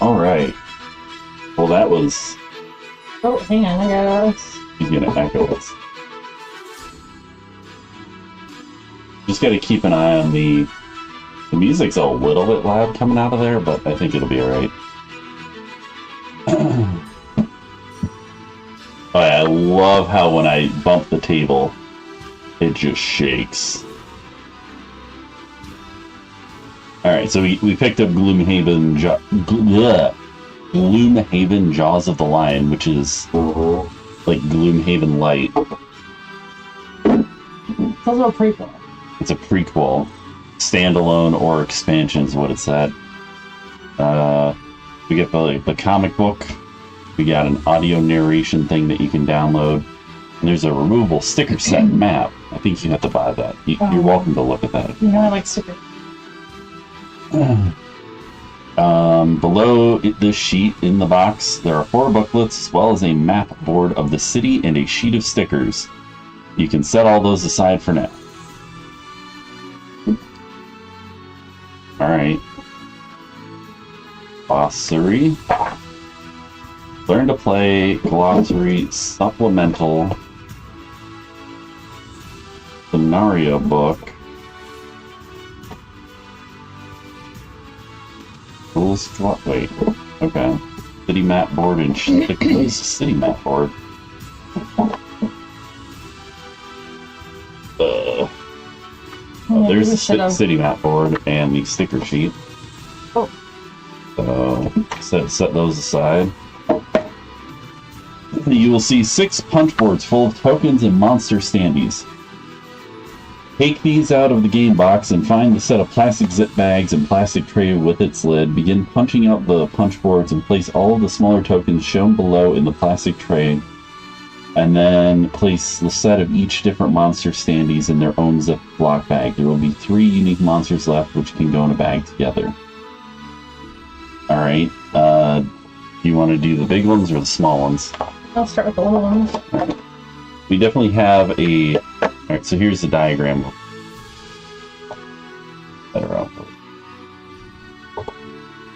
Alright. Well, that was... Oh, hang on, I got us. He's gonna echo us. Just gotta keep an eye on the... The music's a little bit loud coming out of there, but I think it'll be alright. Oh, yeah, I love how when I bump the table, it just shakes. Alright, so we picked up Gloomhaven Gloomhaven Jaws of the Lion, which is like Gloomhaven Light. It's also a prequel. It's a prequel. Standalone or expansion is what it said. We get the comic book. We got an audio narration thing that you can download. And there's a removable sticker set map. I think you have to buy that. You're welcome to look at that. You know I like stickers. Below this sheet in the box, there are 4 booklets as well as a map board of the city and a sheet of stickers. You can set all those aside for now. Alright. Glossary. Learn to play glossary supplemental scenario book. Wait, okay. City map board and stickers. City map board. There's the city map board and the sticker sheet. Oh. So set those aside. You will see 6 punch boards full of tokens and monster standees. Take these out of the game box and find the set of plastic zip bags and plastic tray with its lid. Begin punching out the punch boards and place all of the smaller tokens shown below in the plastic tray. And then place the set of each different monster standees in their own zip block bag. There will be 3 unique monsters left which can go in a bag together. Alright, do you want to do the big ones or the small ones? I'll start with the little ones. Right. We definitely have a... Alright, so here's the diagram. Better out.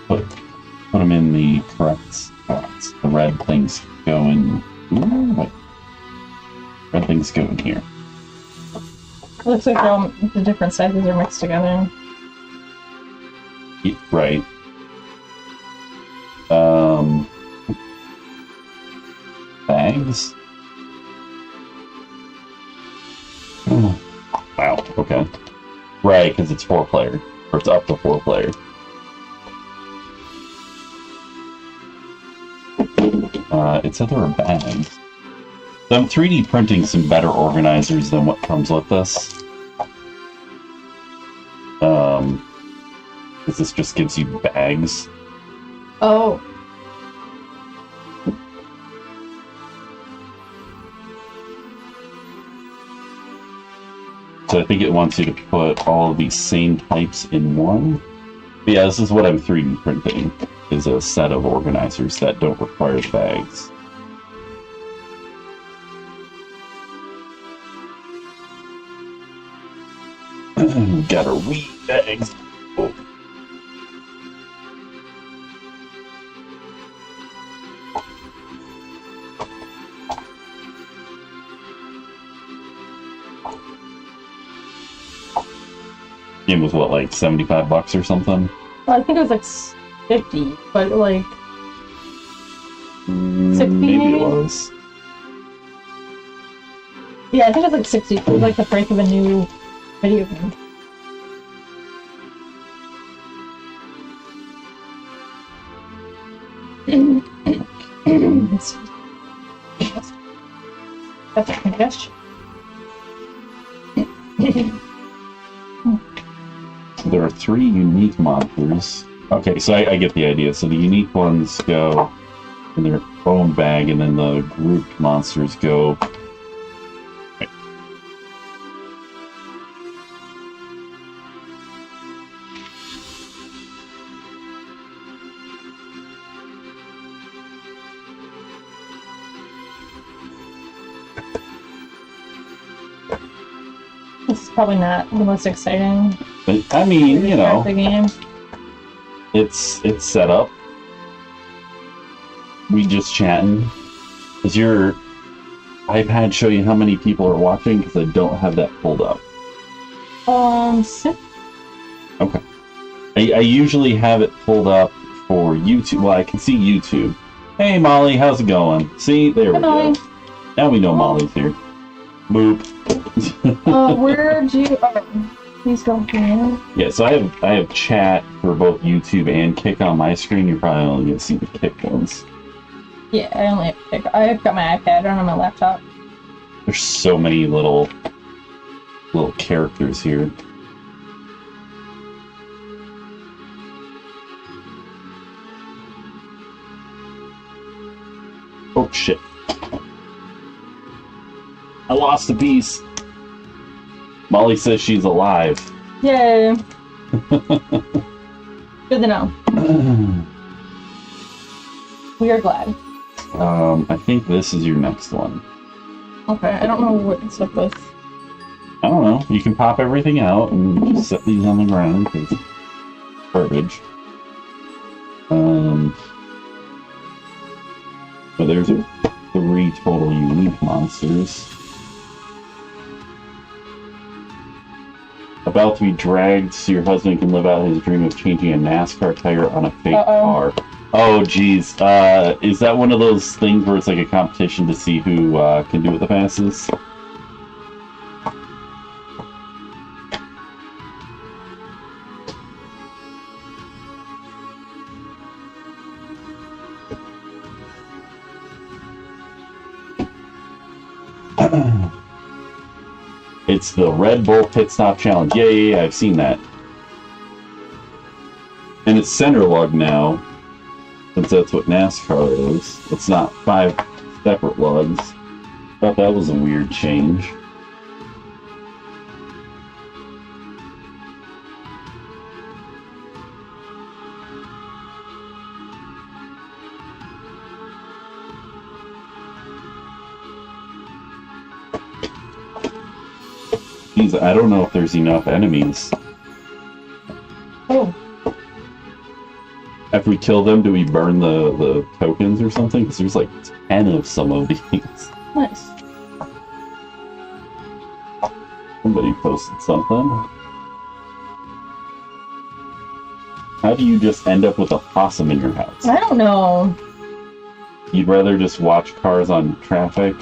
Put them in the correct spots. The red things go in... Wait. Red things go in here. It looks like all the different sizes are mixed together. Yeah, right. Bags? Wow, okay. Right, because it's 4-player. Or it's up to 4-player. It said there were bags. So I'm 3D printing some better organizers than what comes with this. Because this just gives you bags. Oh. So I think it wants you to put all of these same types in one. But yeah, this is what I'm 3D printing, is a set of organizers that don't require bags. Gotta read bags. Oh. Game was what, like $75 or something? Well, I think it was like 50, but like 60 maybe it was. Yeah, I think it was like 60. It was like the price of a new video game. That's a congestion. There are 3 unique monsters. Okay, so I get the idea. So the unique ones go in their own bag, and then the grouped monsters go... Right. This is probably not the most exciting. But, I mean, you know, the game. it's set up. We just chatting. Does your iPad show you how many people are watching? Because I don't have that pulled up. 6. Okay. I usually have it pulled up for YouTube. Well, I can see YouTube. Hey, Molly, how's it going? See, there we go. Now we know Molly's here. Boop. Where'd you... Oh, please go here. Yeah, so I have chat for both YouTube and Kick on my screen. You're probably only going to see the Kick ones. Yeah, I only have Kick. I've got my iPad. I don't have my laptop. There's so many little characters here. Oh shit. I lost a piece. Molly says she's alive. Yay. Good to know. We are glad. I think this is your next one. Okay, I don't know what it's up with. I don't know. You can pop everything out and just set these on the ground because garbage. But there's 3 total unique monsters. About to be dragged so your husband can live out his dream of changing a NASCAR tire on a fake car. Oh, geez. Is that one of those things where it's like a competition to see who can do it the fastest? It's the Red Bull Pit Stop Challenge. Yeah, I've seen that. And it's center lug now, since that's what NASCAR is. It's not 5 separate lugs. Thought that was a weird change. Jeez, I don't know if there's enough enemies. Oh. After we kill them, do we burn the tokens or something? Because there's like 10 of some of these. Nice. Somebody posted something. How do you just end up with a possum in your house? I don't know. You'd rather just watch cars on traffic?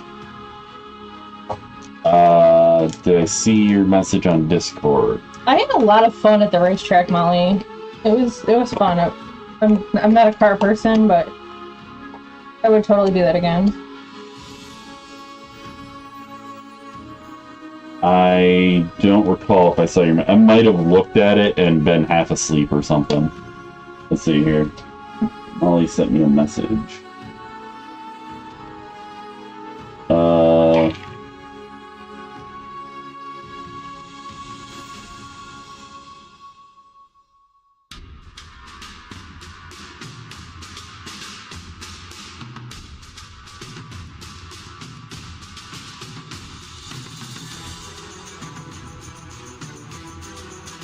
Did I see your message on Discord? I had a lot of fun at the racetrack, Molly. It was fun. I'm not a car person, but I would totally do that again. I don't recall if I saw your... I might have looked at it and been half asleep or something. Let's see here. Molly sent me a message.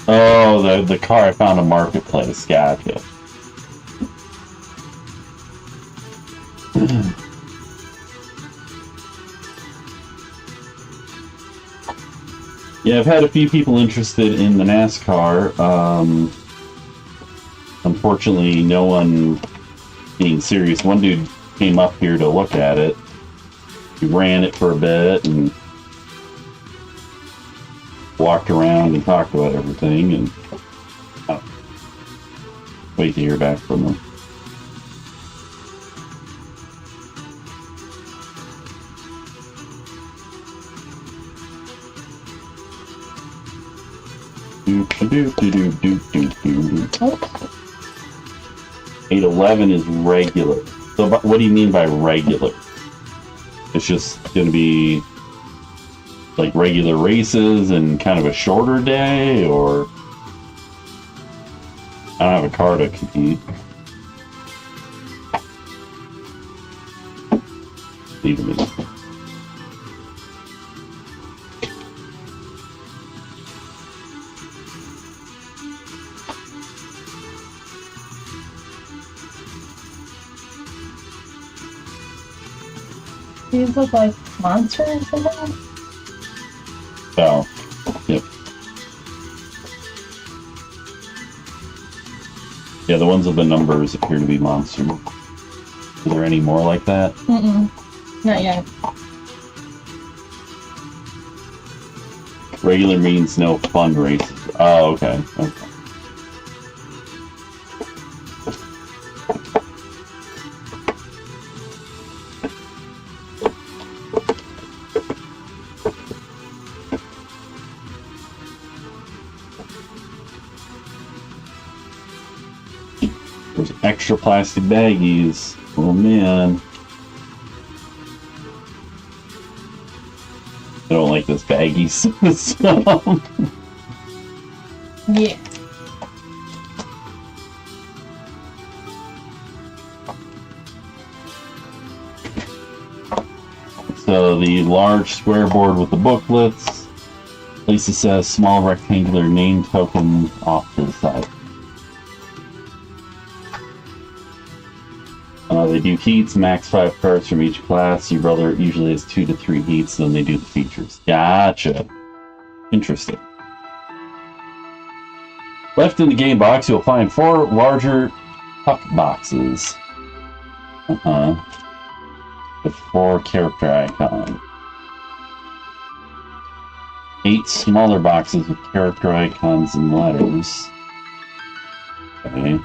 Oh, the car I found on Marketplace. Gotcha. Yeah, I've had a few people interested in the NASCAR. Unfortunately, no one being serious. One dude came up here to look at it. He ran it for a bit and walked around and talked about everything, and wait to hear back from them. Oh. 811 is regular. So what do you mean by regular? It's just going to be like regular races and kind of a shorter day, or I don't have a car to compete. Leave a minute. these look like monsters or something? Oh, yep. Yeah, the ones with the numbers appear to be monsters. Are there any more like that? Mm-mm. Not yet. Regular means no fun races. Oh, okay. Okay. There's extra plastic baggies. Oh man. I don't like this baggy system. Yeah. So the large square board with the booklets. Lisa says small rectangular name token off to the side. They do heats, max 5 cards from each class. Your brother usually has 2 to 3 heats, then they do the features. Gotcha. Interesting. Left in the game box, you'll find 4 larger puck boxes. With 4 character icons. 8 smaller boxes with character icons and letters. Okay.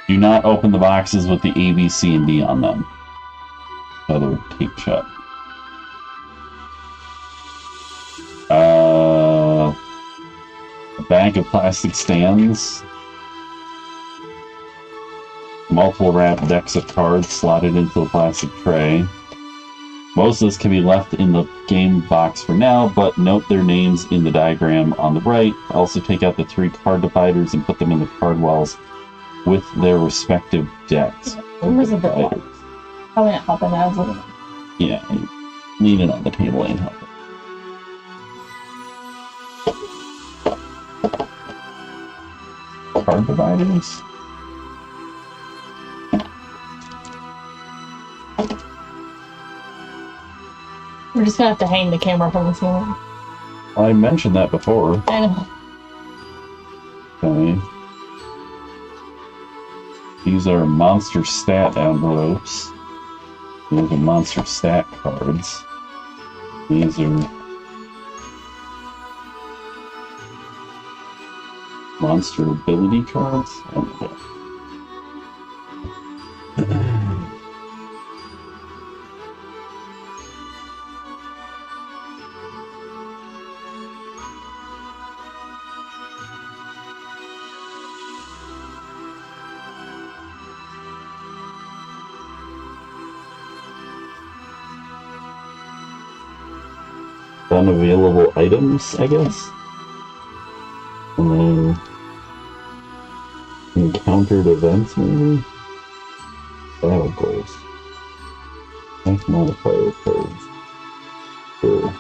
Do not open the boxes with the A, B, C, and D on them. Other tape shut. A bag of plastic stands. Multiple wrapped decks of cards slotted into a plastic tray. Most of this can be left in the game box for now, but note their names in the diagram on the right. Also take out the 3 card dividers and put them in the card walls with their respective decks. Where's the book? Probably not helping that. I was looking. Yeah, lean it on the table and help it. Card dividers? We're just gonna have to hang the camera from the ceiling. I mentioned that before. I know. Okay. These are monster stat envelopes. These are monster stat cards. These are monster ability cards. Okay. Unavailable items, I guess. And then encountered events, maybe? Battle goals. Life modifier cards. Sure.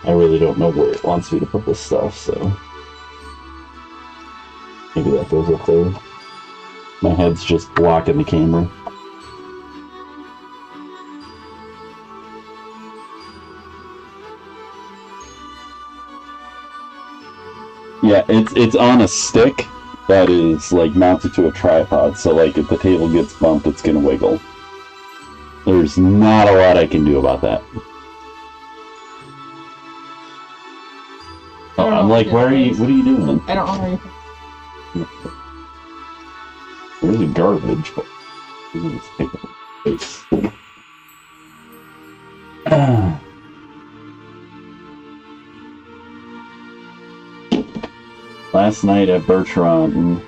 I really don't know where it wants me to put this stuff, so maybe that goes up there. My head's just blocking the camera. Yeah, it's on a stick that is like mounted to a tripod, so like if the table gets bumped, it's gonna wiggle. There's not a lot I can do about that. Oh, I'm like, where are you? What are you doing? I don't know where you. There's the garbage, but let's take a space. Last night at Bertrand.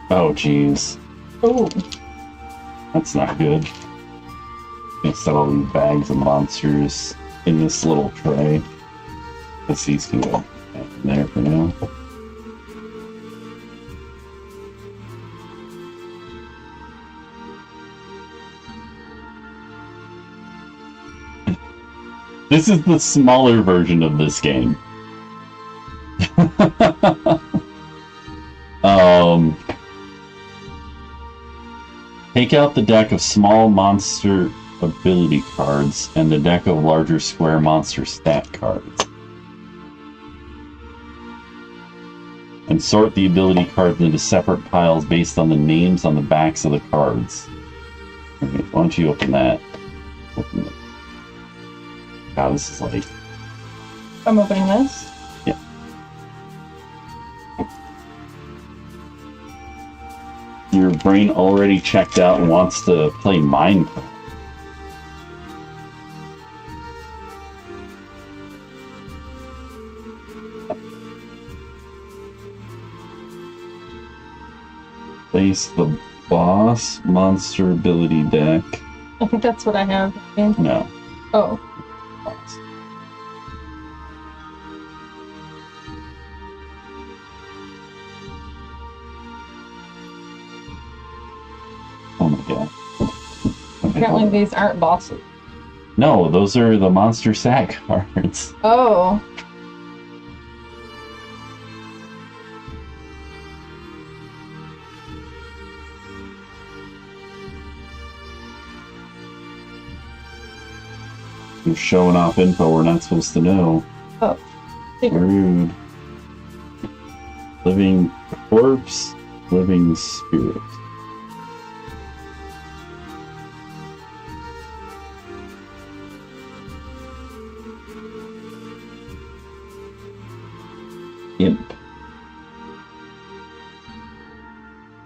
Oh, jeez. Oh. That's not good. Gonna set all these bags of monsters in this little tray. Guess these can go in there for now. This is the smaller version of this game. Take out the deck of small monster ability cards and the deck of larger square monster stat cards. And sort the ability cards into separate piles based on the names on the backs of the cards. Okay, why don't you open that? Open it. God, this is like... I'm opening this. Yeah. Your brain already checked out and wants to play Minecraft. Place the boss monster ability deck. I think that's what I have. No. Oh. Boss. Oh my god. Okay, Apparently these aren't bosses. no, those are the monster stat cards. Oh. You're showing off info we're not supposed to know. Oh. Secret. Rude. Living corpse, living spirit. Imp.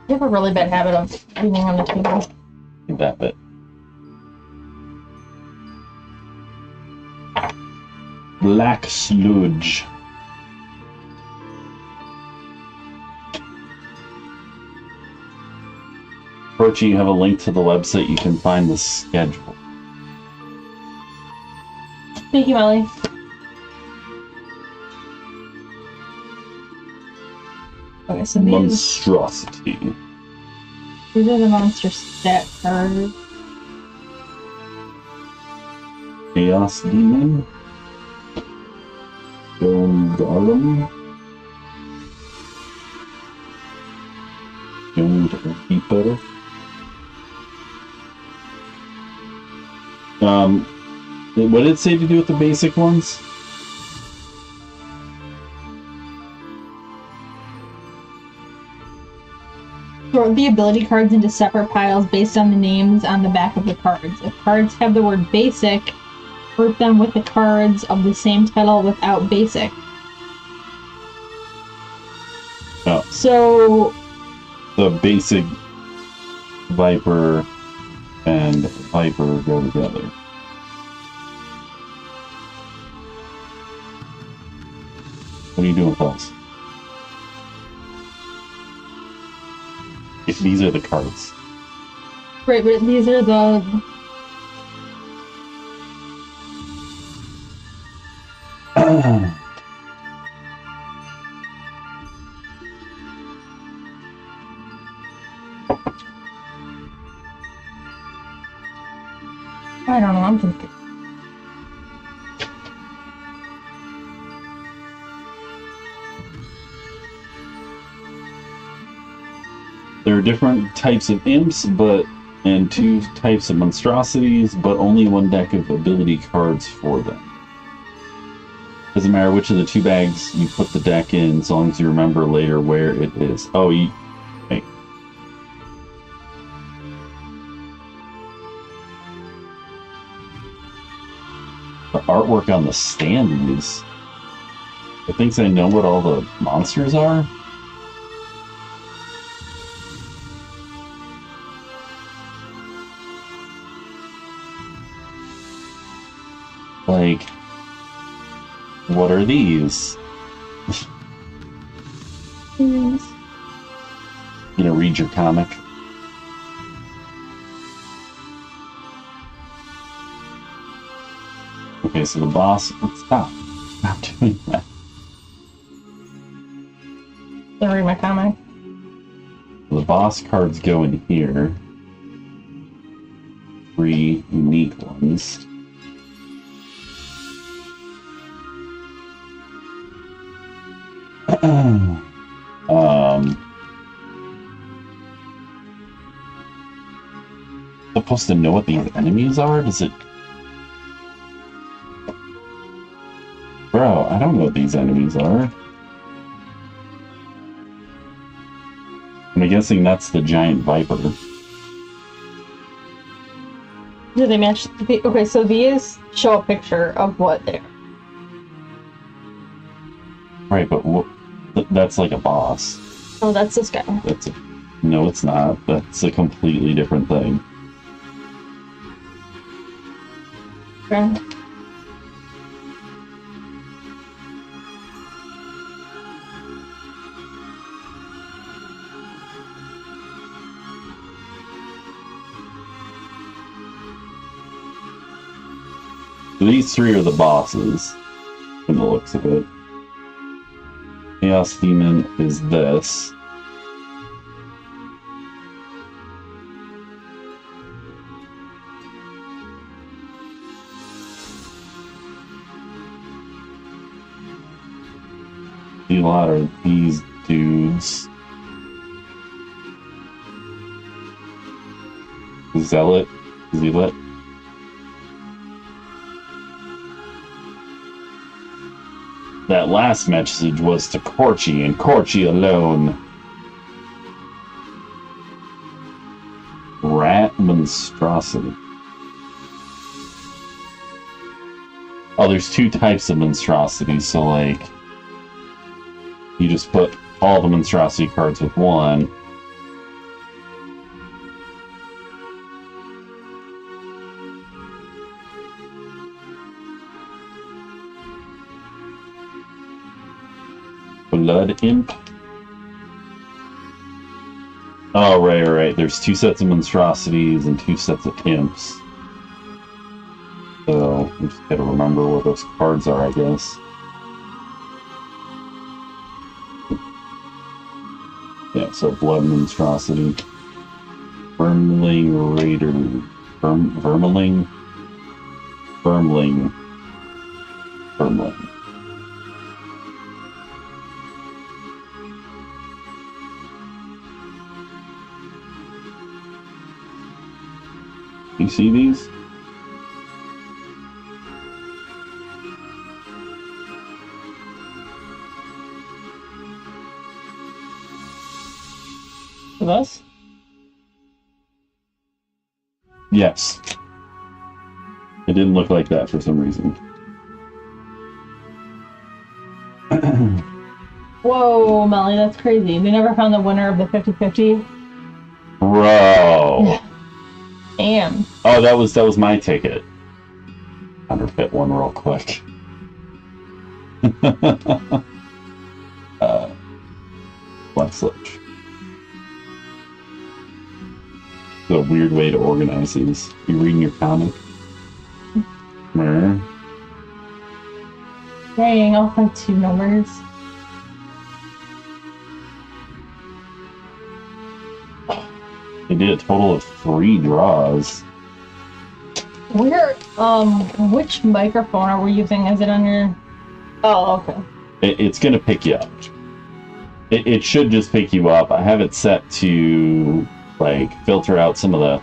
I have a really bad habit of reading on the table. That bit. Black sludge. Fortunately, you have a link to the website. You can find the schedule. Thank you, Molly. Okay, so Monstrosity. these are the monster stat cards. Chaos Demon. Stone Golem. Stone Reaper. What did it say to do with the basic ones? Sort the ability cards into separate piles based on the names on the back of the cards. If cards have the word basic, group them with the cards of the same title without basic. Oh. So The basic Viper and Viper go together. What are you doing with those? These are the cards. right, but these are the I don't know, I'm confused. There are different types of imps, and two types of monstrosities, but only one deck of ability cards for them. Doesn't matter which of the two bags you put the deck in, as long as you remember later where it is. Oh, hey. The artwork on the standees. I think I know what all the monsters are. Like, what are these? You gonna read your comic? Okay, so the boss. Stop doing that. Don't read my comic. The boss cards go in here. 3 unique ones. Supposed to know what these enemies are? Does it? Bro, I don't know what these enemies are. I'm guessing that's the giant viper. Do they match? Okay, so these show a picture of what they are. Right, but what? That's like a boss. Oh, that's this guy. No, it's not. That's a completely different thing. Okay. These three are the bosses, from the looks of it. Chaos Demon is this. A lot of these dudes. Zealot? Zealot? That last message was to Corchi, and Corchi alone. Rat monstrosity. Oh, there's two types of monstrosity, so like you just put all the monstrosity cards with one. Blood Imp. Oh, right. There's two sets of monstrosities and two sets of imps. So, we just gotta remember what those cards are, I guess. Yeah, so Blood Monstrosity. Vermling Raider. Vermling. You see these? With us? Yes. It didn't look like that for some reason. Whoa, Melly, that's crazy. They never found the winner of the 50-50? Bro! Damn. Oh, that was my ticket. Counterfeit one real quick. Black Sludge. It's a weird way to organize these. You reading your comic? Dang, I'll find two numbers. They did a total of 3 draws. Where, which microphone are we using? Is it on your... Oh, okay. It's gonna pick you up. It should just pick you up. I have it set to, like, filter out some of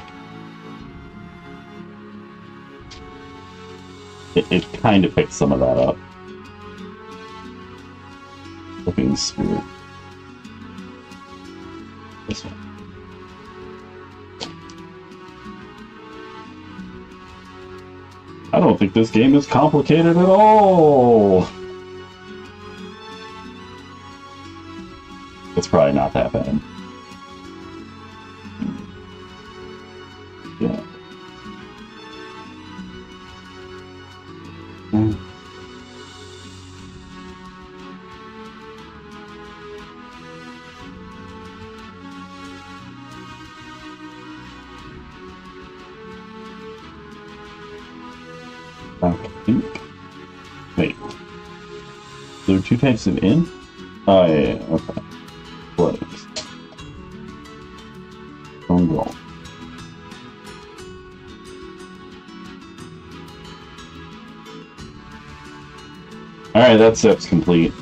the... It kind of picks some of that up. Flipping Spirit. This one. I don't think this game is complicated at all. It's probably not that bad. Yeah. Wait. There are 2 types of in? Oh, yeah, okay. Blaze. Stone Golem. Alright, that step's complete.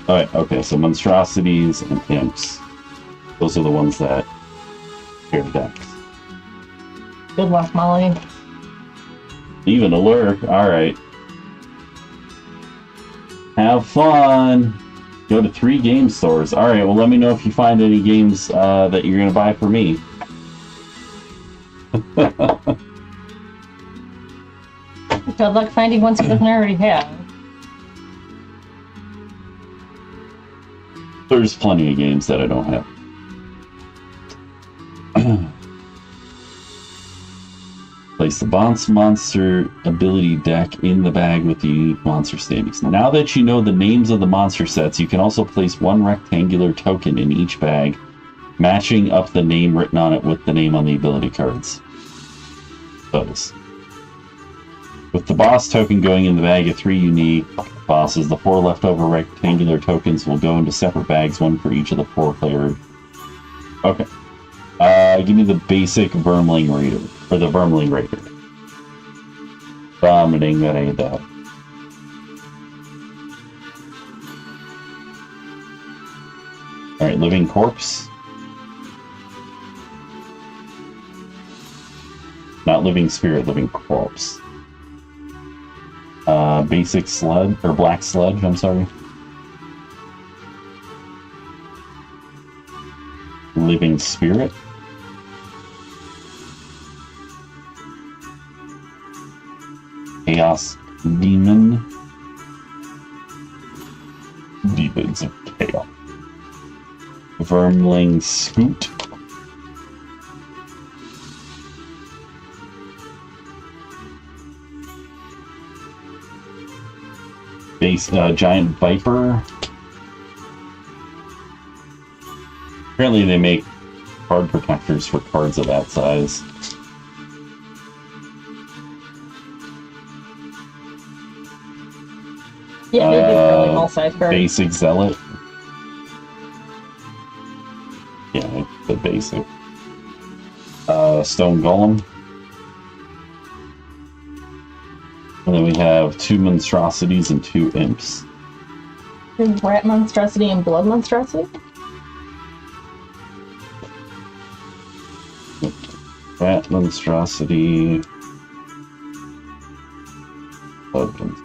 Alright, okay, so monstrosities and imps. Those are the ones that share decks. Good luck, Molly. Even a lurk, alright. Have fun! Go to 3 game stores. Alright, well let me know if you find any games that you're gonna buy for me. Good luck finding ones he doesn't already have. There's plenty of games that I don't have. Place the Bounce Monster ability deck in the bag with the unique monster standings. Now that you know the names of the monster sets, you can also place 1 rectangular token in each bag, matching up the name written on it with the name on the ability cards. Those. With the boss token going in the bag of 3 unique bosses, the 4 leftover rectangular tokens will go into separate bags, 1 for each of the 4 player. Okay. Give me the basic Vermling Raider, or the Vermling Raider. Vomiting, that ain't that. Alright, Living Corpse. Not Living Spirit, Living Corpse. Basic Sludge, or Black Sludge, I'm sorry. Living Spirit. Chaos Demon. Demons of Chaos. Vermling Scoot. Base Giant Viper. Apparently they make card protectors for cards of that size. Yeah, they do really all size cards. Basic Zealot. Yeah, the basic. Stone Golem. And then we have 2 monstrosities and 2 imps. Is Rat Monstrosity and Blood Monstrosity? Rat Monstrosity. Blood Monstrosity.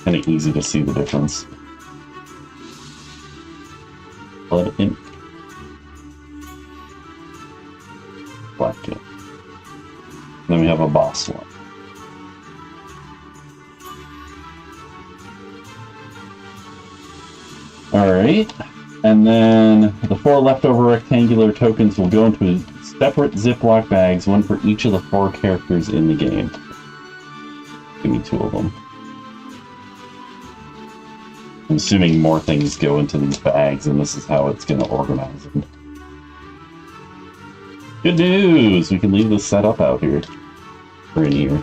Kinda easy to see the difference. Blood Imp. Black Imp. Then we have a boss one. Alright, and then the 4 leftover rectangular tokens will go into separate Ziploc bags, 1 for each of the 4 characters in the game. Give me 2 of them. I'm assuming more things go into these bags, and this is how it's going to organize them. Good news! We can leave this set up out here. For in here.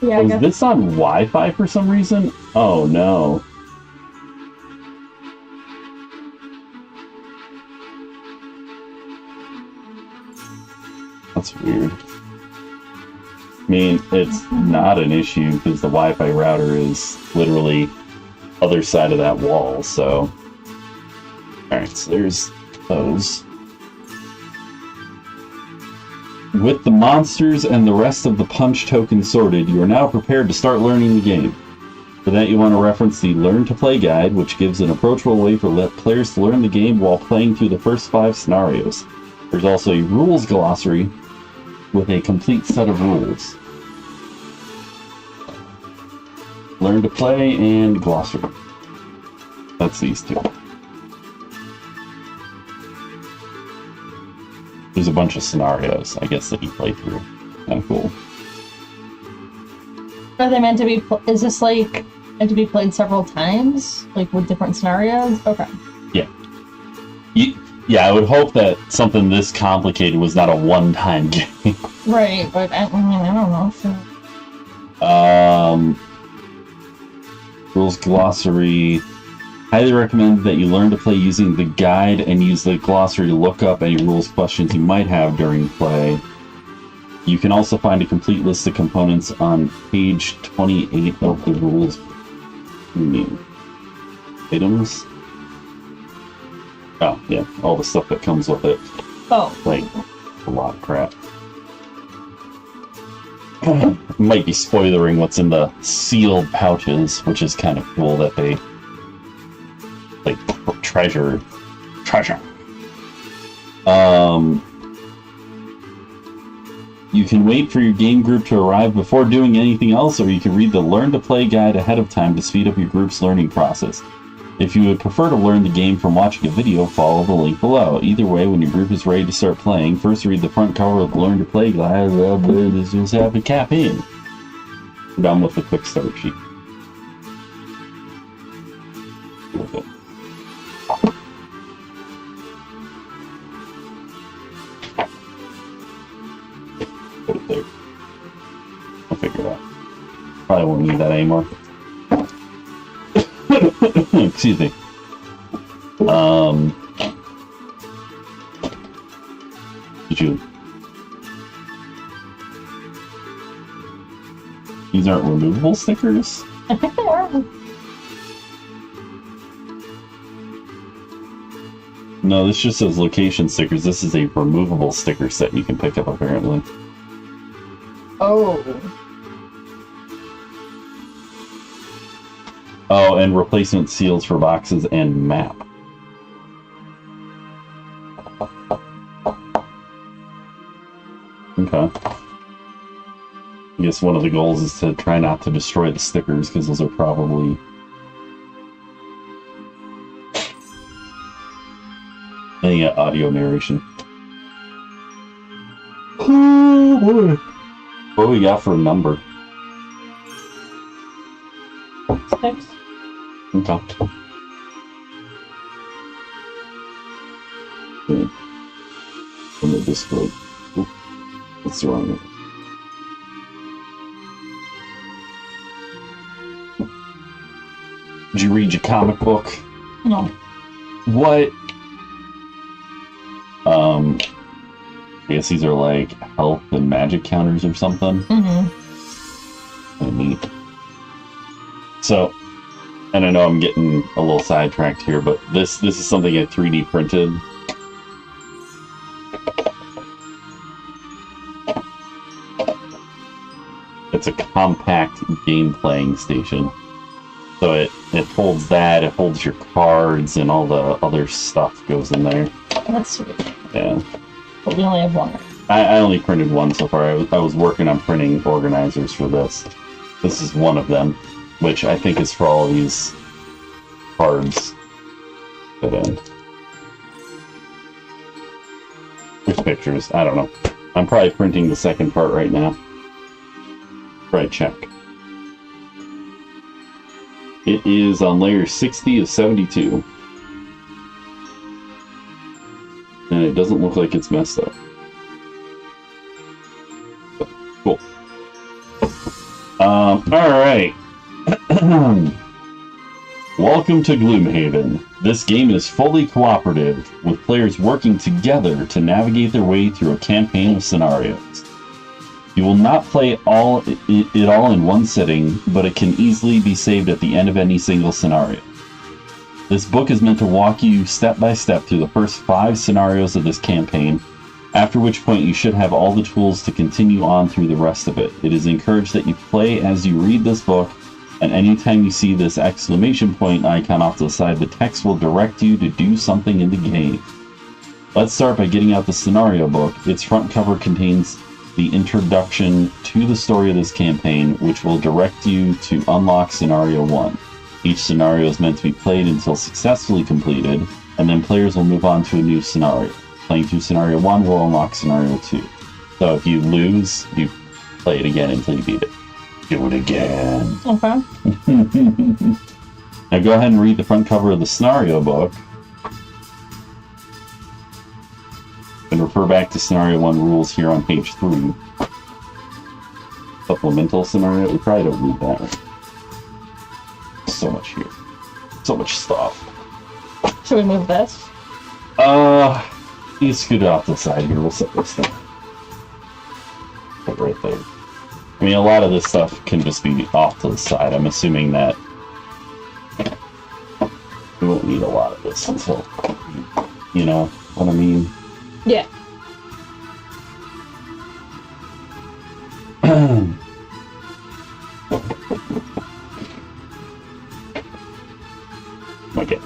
Yeah, Is this on Wi-Fi for some reason? Oh no. That's weird. I mean, it's not an issue because the Wi-Fi router is literally other side of that wall, so... Alright, so there's those. With the monsters and the rest of the punch tokens sorted, you are now prepared to start learning the game. For that, you want to reference the Learn to Play guide, which gives an approachable way for players to learn the game while playing through the first 5 scenarios. There's also a rules glossary with a complete set of rules. Learn to Play and glossary. That's these 2. There's a bunch of scenarios, I guess, that you play through. Kind of cool. Are they meant to be? Is this like meant to be played several times, like with different scenarios? Okay. Yeah. Yeah, I would hope that something this complicated was not a one-time game. Right, but I mean, I don't know. So. Rules glossary. Highly recommend that you learn to play using the guide and use the glossary to look up any rules questions you might have during play. You can also find a complete list of components on page 28 of the rules. Items? Oh, yeah, all the stuff that comes with it. Oh. Like, a lot of crap. Might be spoilering what's in the sealed pouches, which is kind of cool that they, like, treasure. You can wait for your game group to arrive before doing anything else, or you can read the Learn to Play guide ahead of time to speed up your group's learning process. If you would prefer to learn the game from watching a video, follow the link below. Either way, when your group is ready to start playing, first read the front cover of the Learn to Play guide. This is have a cap in. We're done with the quick start sheet. Put it there. I'll figure it out. Probably won't need that anymore. Excuse me. Did you? These aren't removable stickers? I think they are. No, this just says location stickers. This is a removable sticker set you can pick up, apparently. Oh. Oh, and replacement seals for boxes and map. Okay. I guess one of the goals is to try not to destroy the stickers, because those are probably... Any audio narration. Oh boy. What do we got for a number? 6. Okay. Good. From the Discord. Oop. What's the wrong one? Did you read your comic book? No. What? I guess these are like health and magic counters or something. Mm-hmm. Kind of neat. So, and I know I'm getting a little sidetracked here, but this is something I 3D printed. It's a compact game playing station. So it holds that, it holds your cards, and all the other stuff goes in there. That's sweet. Yeah. But we only have one. I only printed one so far. I was working on printing organizers for this. This is one of them, which I think is for all of these cards that end. There's pictures. I don't know. I'm probably printing the second part right now. Try check. It is on layer 60 of 72. And it doesn't look like it's messed up. Cool. Alright. Welcome to Gloomhaven. This game is fully cooperative, with players working together to navigate their way through a campaign of scenarios. You will not play it all in one sitting, but it can easily be saved at the end of any single scenario. This book is meant to walk you step by step through the first 5 scenarios of this campaign, after which point you should have all the tools to continue on through the rest of it. It is encouraged that you play as you read this book, and anytime you see this exclamation point icon off to the side, the text will direct you to do something in the game. Let's start by getting out the scenario book. Its front cover contains the introduction to the story of this campaign, which will direct you to unlock Scenario 1. Each scenario is meant to be played until successfully completed, and then players will move on to a new scenario. Playing through Scenario 1 will unlock Scenario 2. So if you lose, you play it again until you beat it. Do it again. Okay. Now go ahead and read the front cover of the scenario book. And refer back to Scenario 1 rules here on page 3. Supplemental scenario? We probably don't need that. So much here. So much stuff. Should we move this? You scoot it off to the side here. We'll set this down. it right there. I mean, a lot of this stuff can just be off to the side. I'm assuming that we won't need a lot of this until, you know what I mean? Yeah. Okay.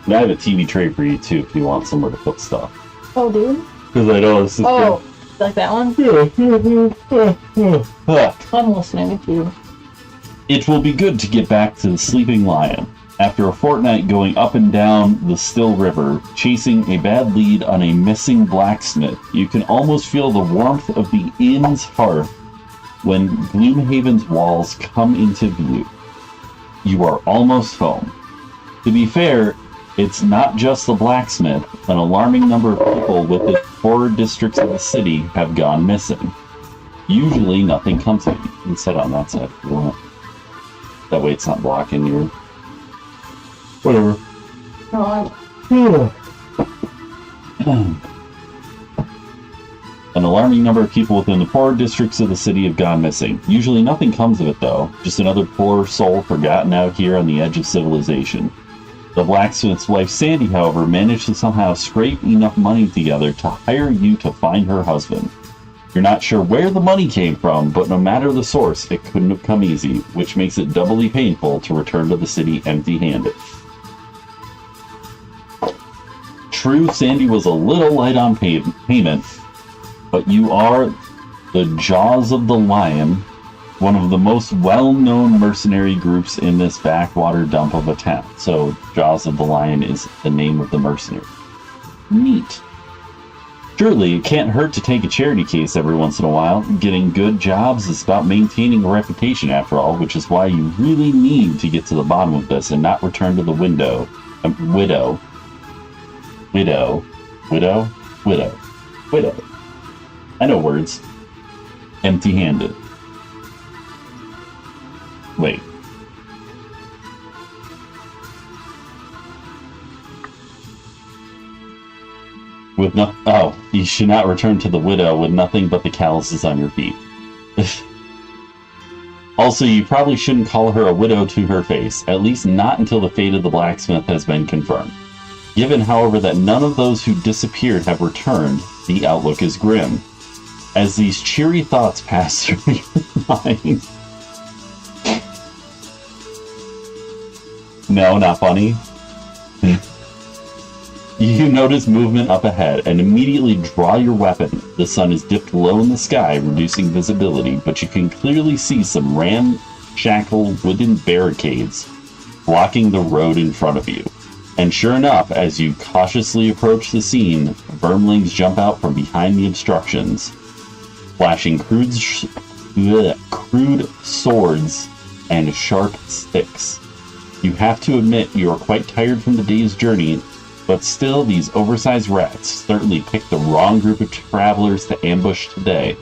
And I have a TV tray for you too if you want somewhere to put stuff. Oh, dude. Because I know this is Oh, like that one? I'm listening to you. It will be good to get back to the Sleeping Lion. After a fortnight going up and down the still river, chasing a bad lead on a missing blacksmith, you can almost feel the warmth of the inn's hearth when Gloomhaven's walls come into view. You are almost home. To be fair, it's not just the blacksmith. An alarming number of people within 4 districts of the city have gone missing. Usually nothing comes of it. You can set on that side if you want. That way it's not blocking your... whatever. An alarming number of people within the poorer districts of the city have gone missing. Usually nothing comes of it, though. Just another poor soul forgotten out here on the edge of civilization. The blacksmith's wife, Sandy, however, managed to somehow scrape enough money together to hire you to find her husband. You're not sure where the money came from, but no matter the source, it couldn't have come easy, which makes it doubly painful to return to the city empty-handed. True, Sandy was a little light on payment, but you are the Jaws of the Lion, one of the most well-known mercenary groups in this backwater dump of a town. So, Jaws of the Lion is the name of the mercenary. Neat. Surely, it can't hurt to take a charity case every once in a while. Getting good jobs is about maintaining a reputation, after all, which is why you really need to get to the bottom of this and not return to the widow. I know words. Empty-handed. Wait. With no... Oh, you should not return to the widow with nothing but the calluses on your feet. Also, you probably shouldn't call her a widow to her face, at least not until the fate of the blacksmith has been confirmed. Given, however, that none of those who disappeared have returned, the outlook is grim. As these cheery thoughts pass through your mind... No, not funny. You notice movement up ahead and immediately draw your weapon. The sun is dipped low in the sky, reducing visibility, but you can clearly see some ramshackle wooden barricades blocking the road in front of you. And sure enough, as you cautiously approach the scene, vermlings jump out from behind the obstructions, flashing crude swords and sharp sticks. You have to admit you are quite tired from the day's journey, but still these oversized rats certainly picked the wrong group of travelers to ambush today.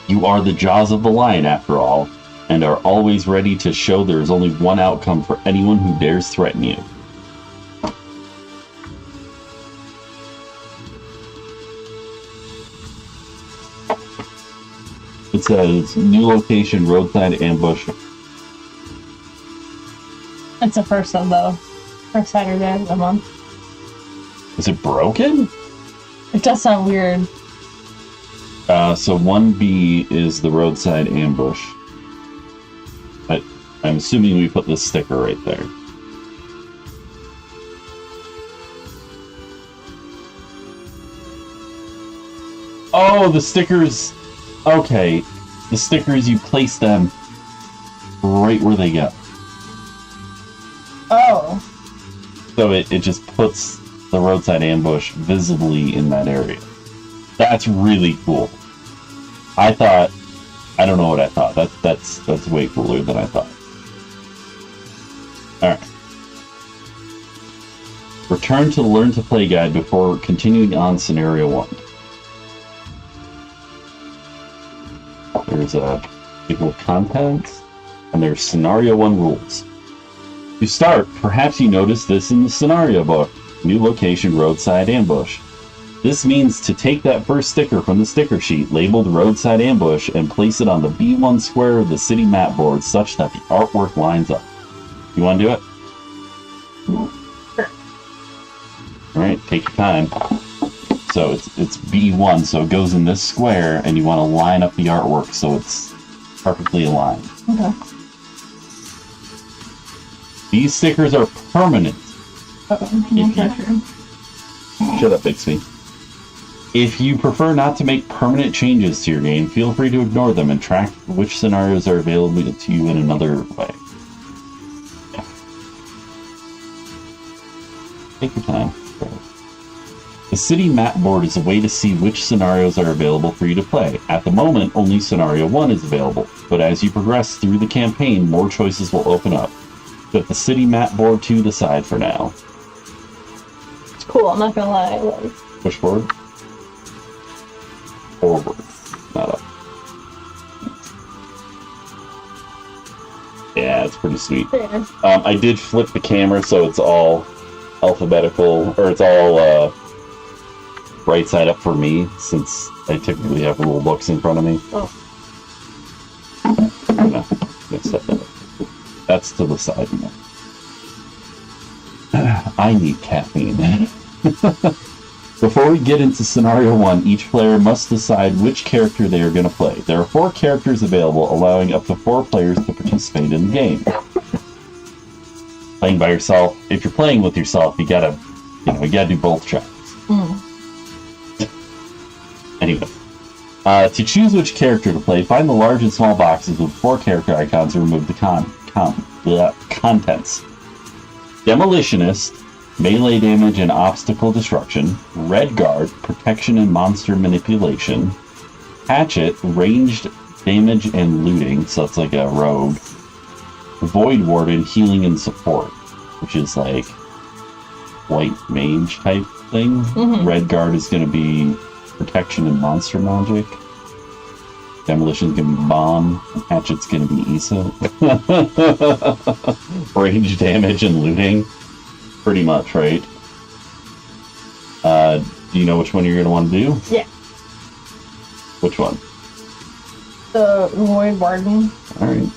You are the Jaws of the Lion, after all, and are always ready to show there is only one outcome for anyone who dares threaten you. It says, new location, roadside ambush. It's the first of the first Saturday of the month. Is it broken? It does sound weird. So 1B is the roadside ambush. But I'm assuming we put the sticker right there. Oh, the stickers... Okay. The stickers, you place them right where they go. Oh. So it just puts the roadside ambush visibly in that area. That's really cool. I don't know what I thought. That's way cooler than I thought. Alright. Return to the Learn to Play guide before continuing on Scenario 1. There's a table of contents, and there's Scenario 1 rules. To start, perhaps you noticed this in the scenario book. New location, roadside ambush. This means to take that first sticker from the sticker sheet labeled Roadside Ambush and place it on the B1 square of the city map board such that the artwork lines up. You want to do it? Sure. Alright, take your time. So it's B1, so it goes in this square, and you want to line up the artwork so it's perfectly aligned. Okay. These stickers are permanent. Uh-oh. Shut up, Bixby. If you prefer not to make permanent changes to your game, feel free to ignore them and track which scenarios are available to you in another way. Take your time. The city map board is a way to see which scenarios are available for you to play. At the moment, only Scenario 1 is available, but as you progress through the campaign, more choices will open up. Put the city map board to the side for now. It's cool, I'm not gonna lie. Like... Push forward. Forward, not up. Yeah, it's pretty sweet. Yeah. I did flip the camera so it's all alphabetical, or it's all right side up for me, since I typically have rule books in front of me. Oh. I'm gonna set that up. That's to the side now. I need caffeine. Before we get into Scenario 1, each player must decide which character they are going to play. There are 4 characters available, allowing up to 4 players to participate in the game. Playing by yourself, if you're playing with yourself, you gotta do both shots. Anyway, to choose which character to play, find the large and small boxes with 4 character icons and remove the contents. Demolitionist, melee damage and obstacle destruction. Red Guard, protection and monster manipulation. Hatchet, ranged damage and looting, so it's like a rogue. Void Warden, healing and support, which is like white mage type thing. Red Guard is going to be protection and monster magic. Demolition is going to be bomb. And Hatchet's going to be Issa. Range damage and looting. Pretty much, right? Do you know which one you're going to want to do? Yeah. Which one? The Void Warden. Alright.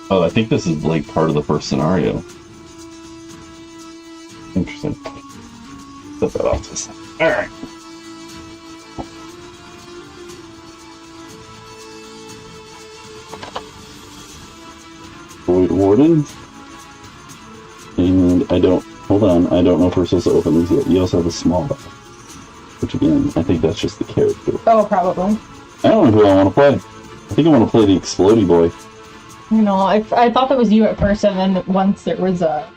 Oh, I think this is like part of the first scenario. Interesting. Set that off to the side. Alright. Void Warden. And I don't know if we're supposed to open these yet. You also have a small box. Which again, I think that's just the character. Oh, probably. I don't know who I want to play. I think I want to play the Explodey Boy. You know, I thought that was you at first, and then once there was a...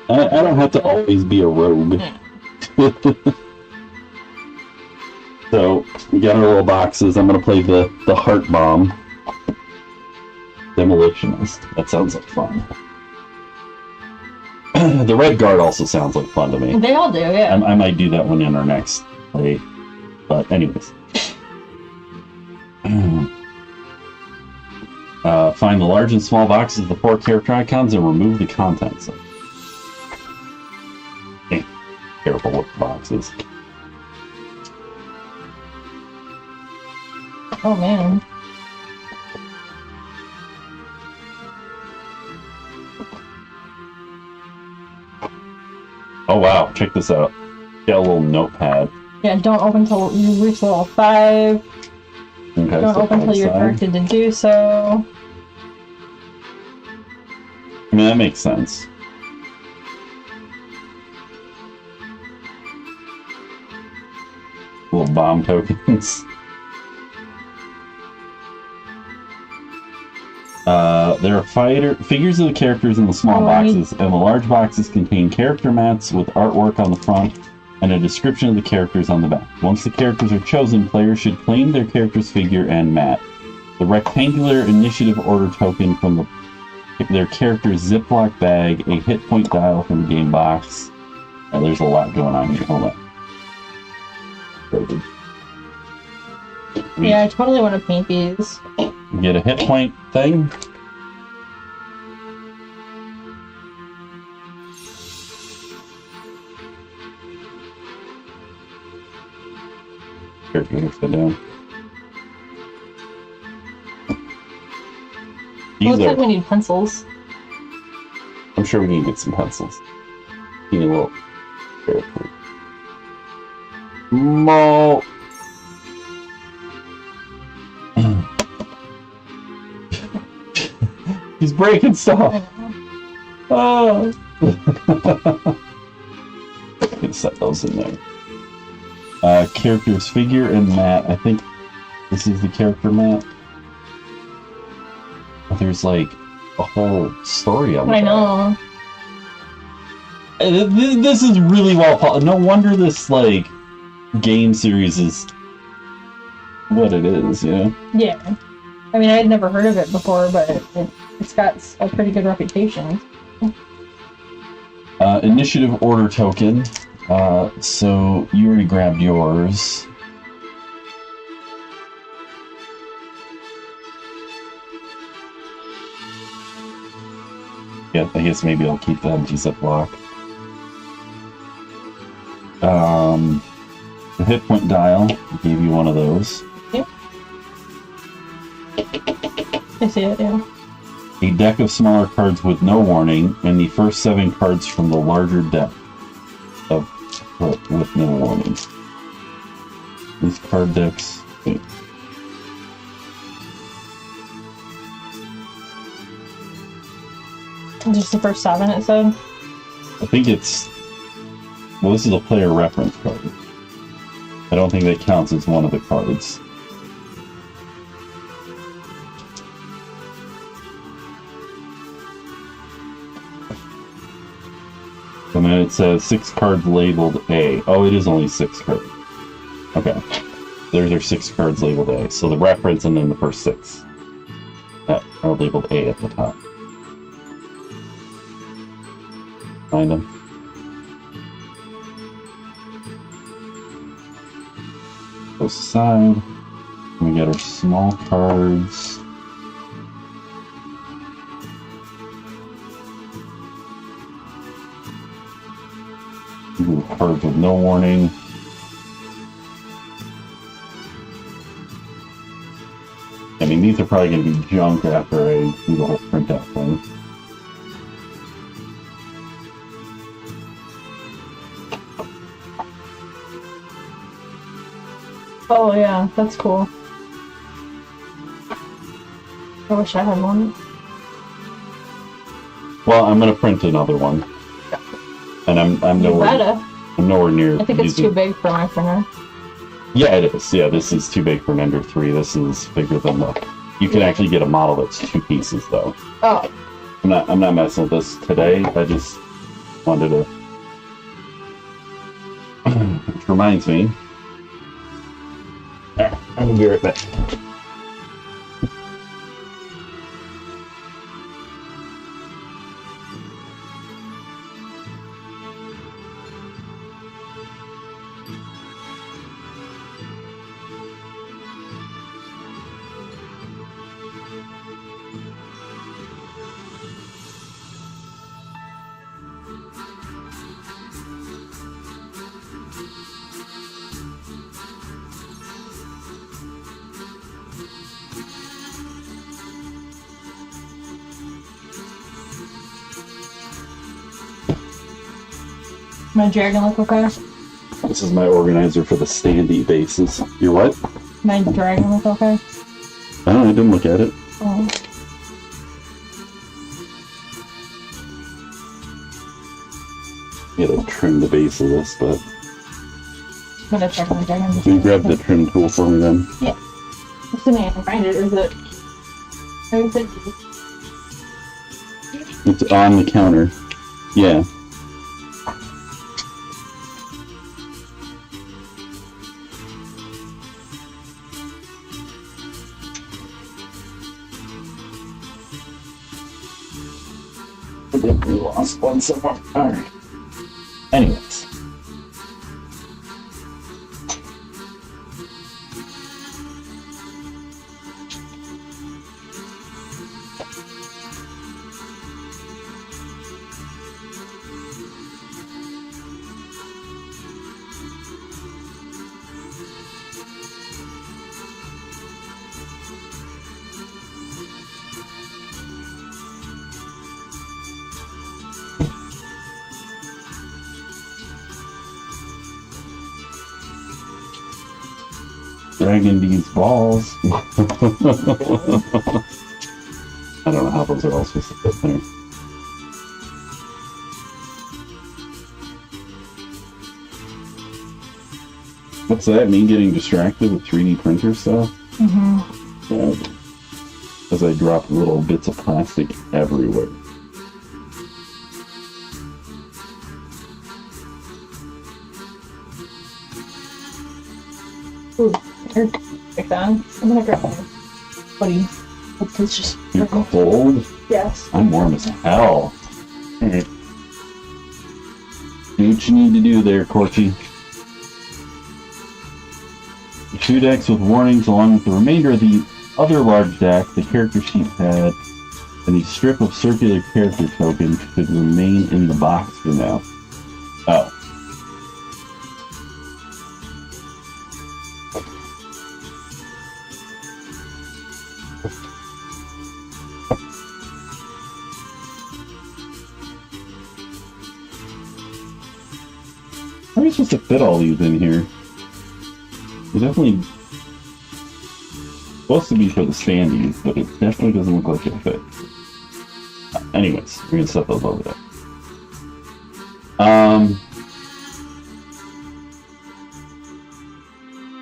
I don't have to always be a rogue. So, we got our little boxes. I'm going to play the Heart Bomb. Demolitionist. That sounds like fun. The Red Guard also sounds like fun to me. They all do, yeah. I might do that one in our next play. But anyways. Find the large and small boxes of the 4 character icons and remove the contents. Careful with the boxes. Oh, man. Oh wow, check this out. Got a little notepad. Yeah, don't open till you reach level 5. Okay, Don't so open till you're directed to do so. I mean, that makes sense. Little bomb tokens. There are figures of the characters in the small boxes, and the large boxes contain character mats with artwork on the front and a description of the characters on the back. Once the characters are chosen, players should claim their character's figure and mat. The rectangular initiative order token from their character's Ziploc bag, a hit point dial from the game box. There's a lot going on here. Hold on. Yeah, I totally want to paint these. You get a hit point thing. characters upside down. Looks like we need pencils. I'm sure we need to get some pencils. Need a little character. Mo. He's breaking stuff. Oh. Gonna set those in there. Characters figure and mat. I think this is the character mat. But there's like a whole story on it. I know. This is really well thought. No wonder this like game series is what it is, yeah. Yeah. I mean, I had never heard of it before, but it's got a pretty good reputation. Initiative order token. So you already grabbed yours. Yeah, I guess maybe I'll keep the empty ziplock. The hit point dial, I gave you one of those. Yep. I see it, yeah. A deck of smaller cards with no warning, and the first 7 cards from the larger deck with no warning. These card decks. Wait. Just the first 7, it said? I think it's... Well, this is a player reference card. I don't think that counts as one of the cards. And then it says 6 cards labeled A. Oh, it is only 6 cards. Okay. There's our 6 cards labeled A. So the reference and then the first 6 that are labeled A at the top. Find them. Go aside. We got our small cards. Ooh, cards with no warning. I mean, these are probably going to be junk after I do the whole printout thing. Oh yeah, that's cool. I wish I had one. Well, I'm going to print another one. And I'm nowhere near. I think it's too big for my printer. Yeah, it is. Yeah, this is too big for an Ender 3. This is bigger than the. You can actually get a model that's 2 pieces though. Oh. I'm not messing with this today. I just wanted to. Which reminds me. I'm gonna be right back. My dragon look okay? This is my organizer for the standee bases. Your what? My dragon look okay? Oh, I didn't look at it. Oh. You gotta trim the base of this, but. I'm gonna check my dragon. Can you grab the trim tool for me then? Yeah. What's in it? I can find it, or is it? I think It's on the counter. Yeah. I think we lost one somewhere. Alright. Anyways. dragging these balls. I don't know how those are all supposed to fit there. What's that? Me getting distracted with 3D printer stuff? Mm-hmm. Yeah. As I drop little bits of plastic everywhere. Ooh, like that. I'm gonna grab my buddy. It's just. You're cold? Yes. I'm warm as hell. Alright. Do what you need to do there, Corky. 2 decks with warnings along with the remainder of the other large deck, the character sheet pad, and the strip of circular character tokens should remain in the box for now. Oh. How are you supposed to fit all these in here? They're definitely supposed to be for the standees, but it definitely doesn't look like it fits. Anyways, we're gonna set those over there.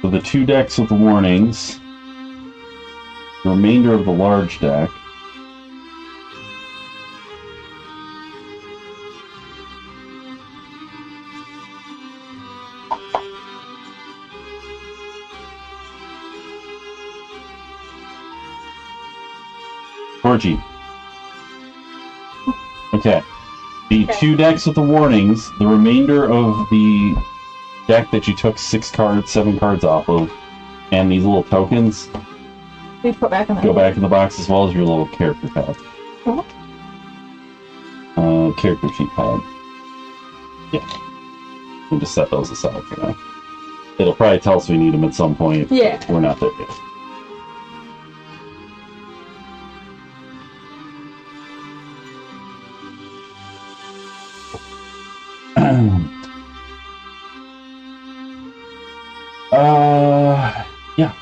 So the 2 decks with the warnings, the remainder of the large deck. Georgie. Okay. The 2 decks with the warnings, the remainder of the deck that you took 6 cards, 7 cards off of, and these little tokens We put back in the go back in the box as well as your little character pad. Character sheet pad. Yeah. We'll just set those aside for now. It'll probably tell us we need them at some point. Yeah. We're not there yet. Yeah.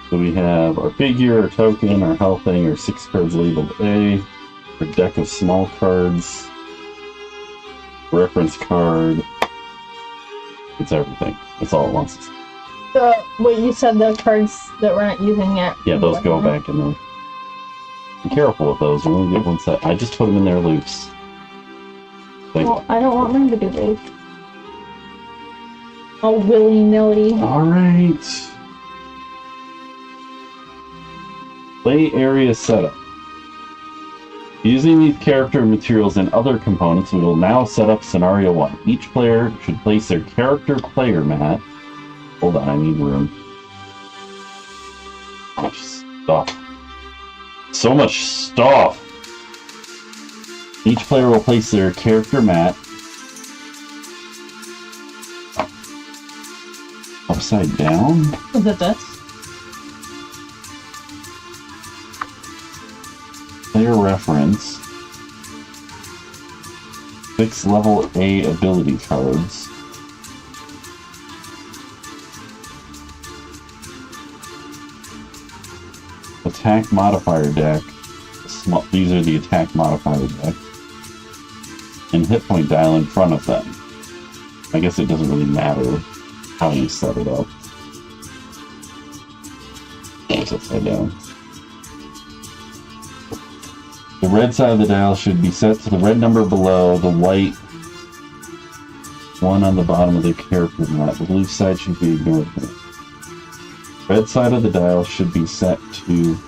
So we have our figure, our token, our health thing, our 6 cards labeled A, our deck of small cards, reference card. It's everything. It's all at once. Wait, you said the cards that we're not using yet. Yeah, those go back in there. Be careful with those. You only get one set. I just put them in there loose. Well, I don't want mine to be big. All willy-nilly. Alright. Play area setup. Using these character materials and other components, we will now set up scenario 1. Each player should place their character player mat. Hold on, I need room. So much stuff. So much stuff! Each player will place their character mat upside down. Is it this? Player reference. 6 level A ability cards. Attack modifier deck. These are the attack modifier deck. And hit point dial in front of them. I guess it doesn't really matter how you set it up. It's upside down. The red side of the dial should be set to the red number below, the white one on the bottom of the character mat. The blue side should be ignored. Red side of the dial should be set to...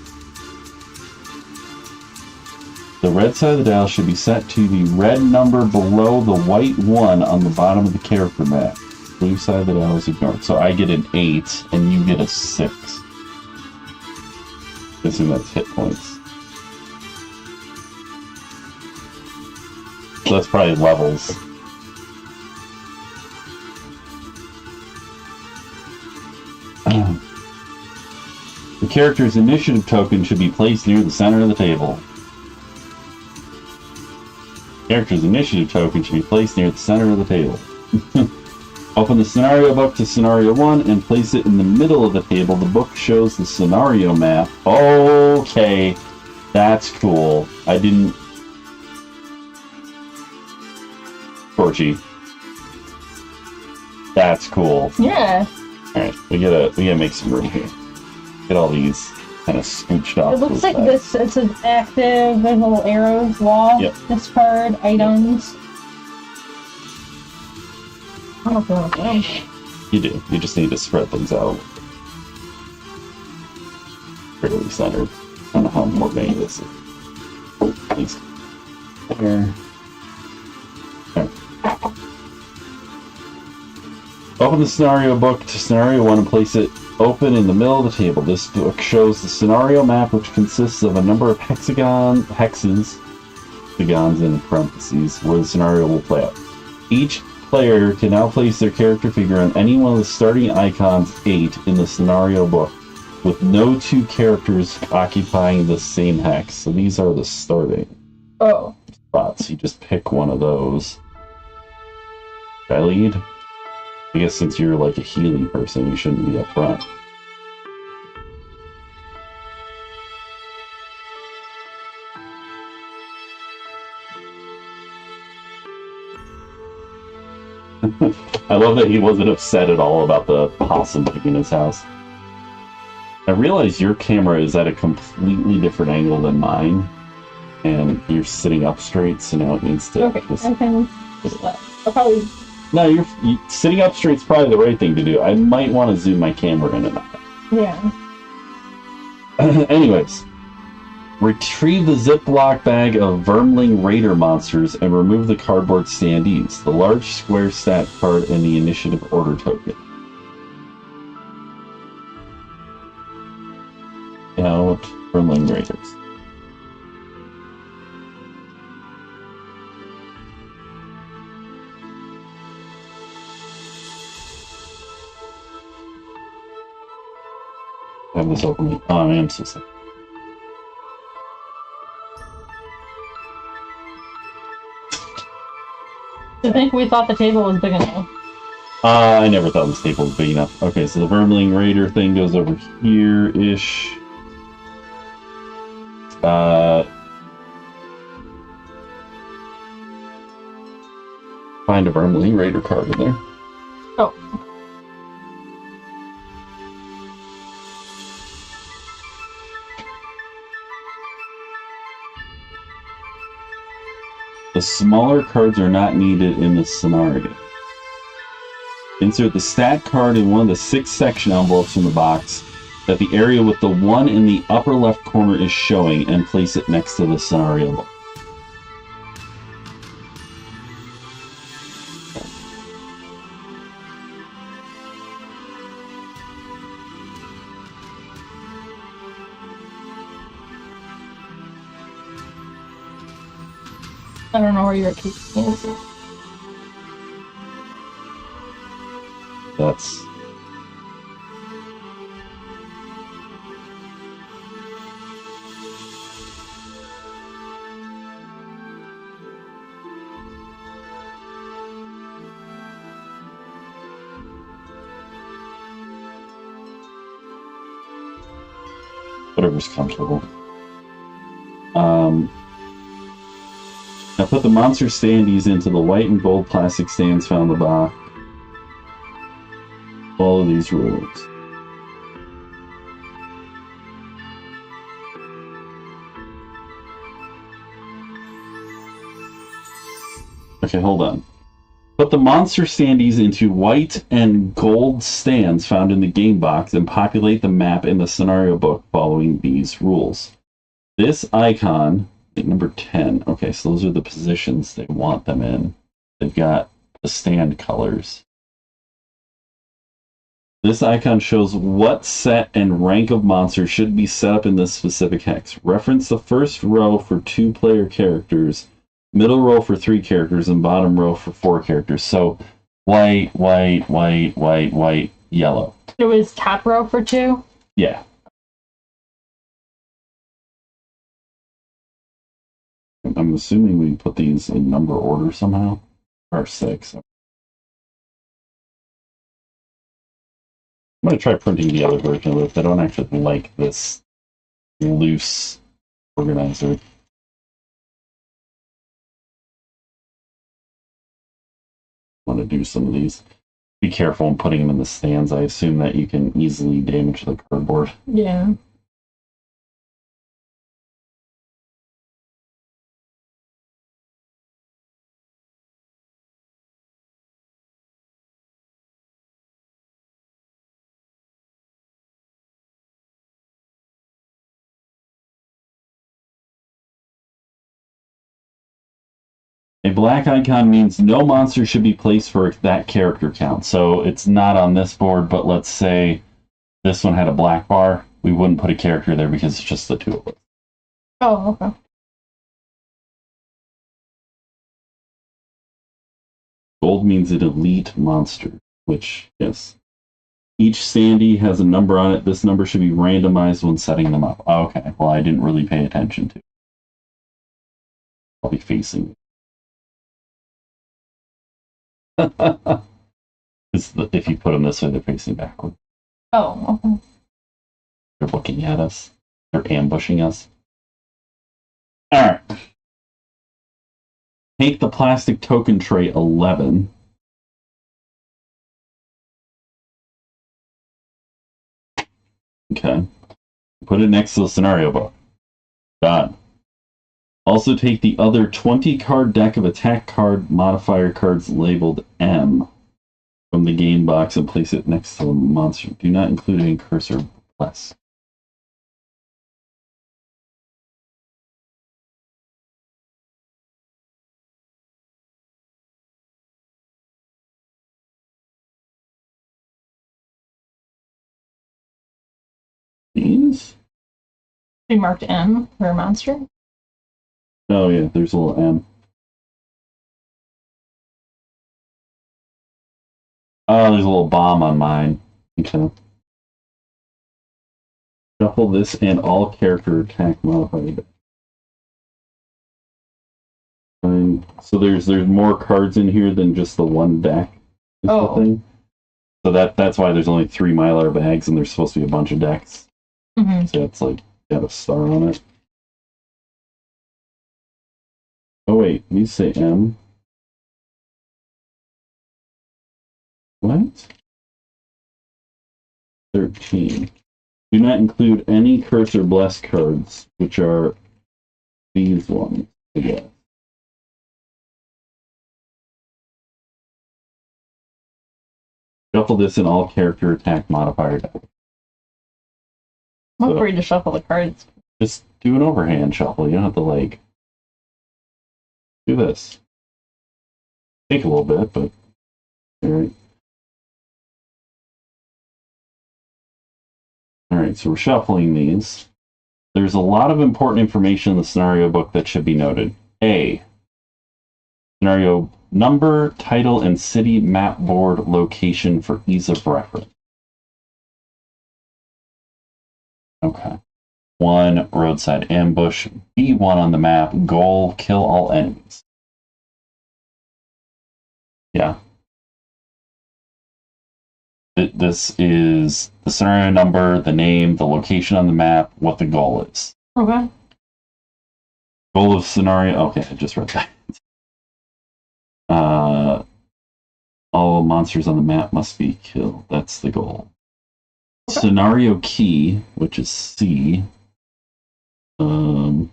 The red side of the dial should be set to the red number below the white one on the bottom of the character mat. Blue side of the dial is ignored. So I get an 8, and you get a 6. Guessing that's hit points. So that's probably levels. The character's initiative token should be placed near the center of the table. Character's initiative token should be placed near the center of the table. Open the scenario book to scenario 1 and place it in the middle of the table. The book shows the scenario map. Okay, that's cool. I didn't... Torchy. That's cool. Yeah. Alright, we gotta make some room here. Get all these kind of scooched off. It looks like this, it says active, there's little arrows, wall, yep. discard, items. I don't know what You do. You just need to spread things out. Fairly centered. I don't know how important any of this is. At least there. Okay. Open the scenario book to scenario 1 and place it open in the middle of the table. This book shows the scenario map, which consists of a number of hexagons in parentheses, where the scenario will play out. Each player can now place their character figure on any one of the starting icons 8 in the scenario book, with no two characters occupying the same hex. So these are the starting spots. You just pick one of those. Should I lead? I guess since you're like a healing person, you shouldn't be up front. I love that he wasn't upset at all about the possum picking his house. I realize your camera is at a completely different angle than mine, and you're sitting up straight, so now it needs to... Okay, I can just I'll probably... No, sitting up straight's probably the right thing to do. I might want to zoom my camera in and out. Yeah. Anyways. Retrieve the Ziploc bag of Vermling Raider monsters and remove the cardboard standees, the large square stat card, and the initiative order token. Out Vermling Raiders. I have this open. Oh, I am so sorry. I think we thought the table was big enough. I never thought this table was big enough. Okay, so the Vermling Raider thing goes over here-ish. Find a Vermling Raider card in there. Oh. The smaller cards are not needed in this scenario. Insert the stat card in one of the 6 section envelopes in the box that the area with the 1 in the upper left corner is showing and place it next to the scenario book. I don't know where your key is. That's... whatever's comfortable. Now put the monster standees into the white and gold plastic stands found in the box. Follow these rules. Okay, hold on. Put the monster standees into white and gold stands found in the game box and populate the map in the scenario book following these rules. This icon, number 10, okay, so those are the positions they want them in. They've got the stand colors. This icon shows what set and rank of monsters should be set up in this specific hex. Reference the first row for 2-player characters, middle row for 3 characters, and bottom row for 4 characters. So white, white, white, white, white, yellow. It was top row for 2? Yeah. I'm assuming we put these in number order somehow. Or 6. I'm going to try printing the other version of this. I don't actually like this loose organizer. I want to do some of these. Be careful when putting them in the stands. I assume that you can easily damage the cardboard. Yeah. A black icon means no monster should be placed for that character count. So it's not on this board, but let's say this one had a black bar. We wouldn't put a character there because it's just the two of us. Oh, okay. Gold means an elite monster, which, yes. Each standee has a number on it. This number should be randomized when setting them up. Okay, well, I didn't really pay attention to it. I'll be facing it. If you put them this way, they're facing backward. Oh, okay. They're looking at us. They're ambushing us. Alright. Take the plastic token tray 11. Okay. Put it next to the scenario book. Done. Also take the other 20 card deck of attack card modifier cards labeled M from the game box and place it next to the monster. Do not include any cursor less. These? They marked M for a monster? Oh yeah, there's a little M. Oh, there's a little bomb on mine. Okay. Shuffle this and all character attack modifier. So there's more cards in here than just the one deck. Oh. The thing. So that's why there's only 3 Mylar bags and there's supposed to be a bunch of decks. Mm-hmm. So it's like got a star on it. Oh wait, these say M. What? 13. Do not include any cursor bless cards, which are these ones, I guess. Shuffle this in all character attack modifier deck. I'm afraid to shuffle the cards. Just do an overhand shuffle. You don't have to, like, do this. Take a little bit, but alright. Alright, so we're shuffling these. There's a lot of important information in the scenario book that should be noted. A. Scenario number, title, and city map board location for ease of reference. Okay. 1, roadside ambush. B1 on the map, goal, kill all enemies. Yeah. This is the scenario number, the name, the location on the map, what the goal is. Okay. Goal of scenario. Okay, I just read that. All monsters on the map must be killed. That's the goal. Okay. Scenario key, which is C. What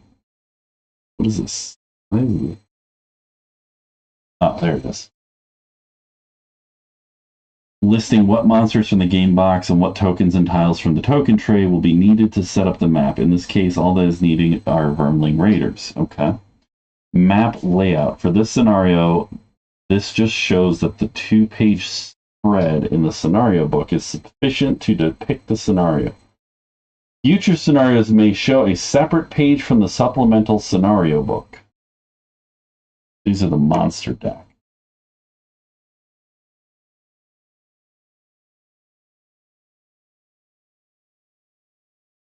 is this? Oh, there it is. Listing what monsters from the game box and what tokens and tiles from the token tray will be needed to set up the map. In this case, all that is needed are Vermling Raiders. Okay. Map layout. For this scenario, this just shows that the 2-page spread in the scenario book is sufficient to depict the scenario. Future scenarios may show a separate page from the supplemental scenario book. These are the monster deck.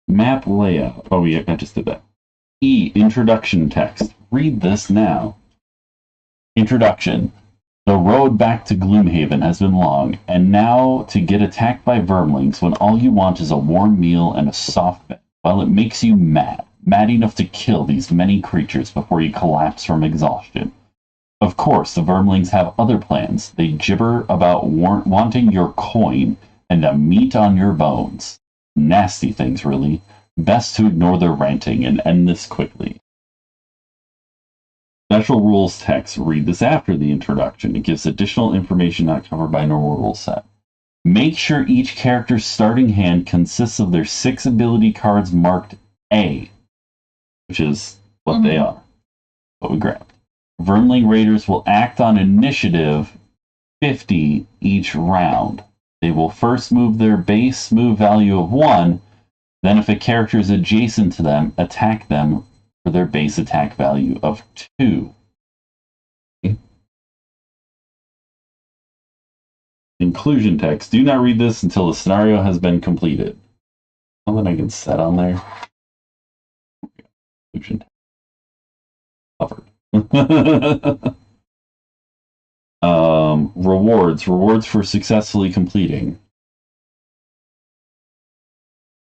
Map layout. Oh, yeah, I just did that. E, introduction text. Read this now. Introduction. The road back to Gloomhaven has been long, and now to get attacked by vermlings when all you want is a warm meal and a soft bed, well, it makes you mad enough to kill these many creatures before you collapse from exhaustion. Of course, the vermlings have other plans. They gibber about wanting your coin and the meat on your bones. Nasty things, really. Best to ignore their ranting and end this quickly. Special rules text. Read this after the introduction. It gives additional information not covered by normal rule set. Make sure each character's starting hand consists of their 6 ability cards marked A, which is what they are, what we grabbed. Vermling Raiders will act on initiative 50 each round. They will first move their base move value of 1, then if a character is adjacent to them, attack them for their base attack value of 2. Inclusion text. Do not read this until the scenario has been completed. Something I can set on there. Inclusion text. Covered. Rewards for successfully completing.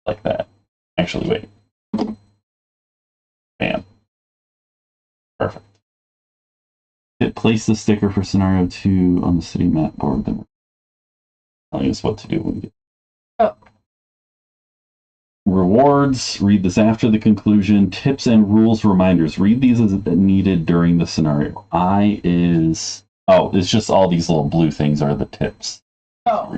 Like that. Actually, wait. Bam. Perfect. Place the sticker for scenario 2 on the city map board. Then telling us what to do when we get. Oh. Rewards. Read this after the conclusion. Tips and rules reminders. Read these as needed during the scenario. It's just all these little blue things are the tips. Oh.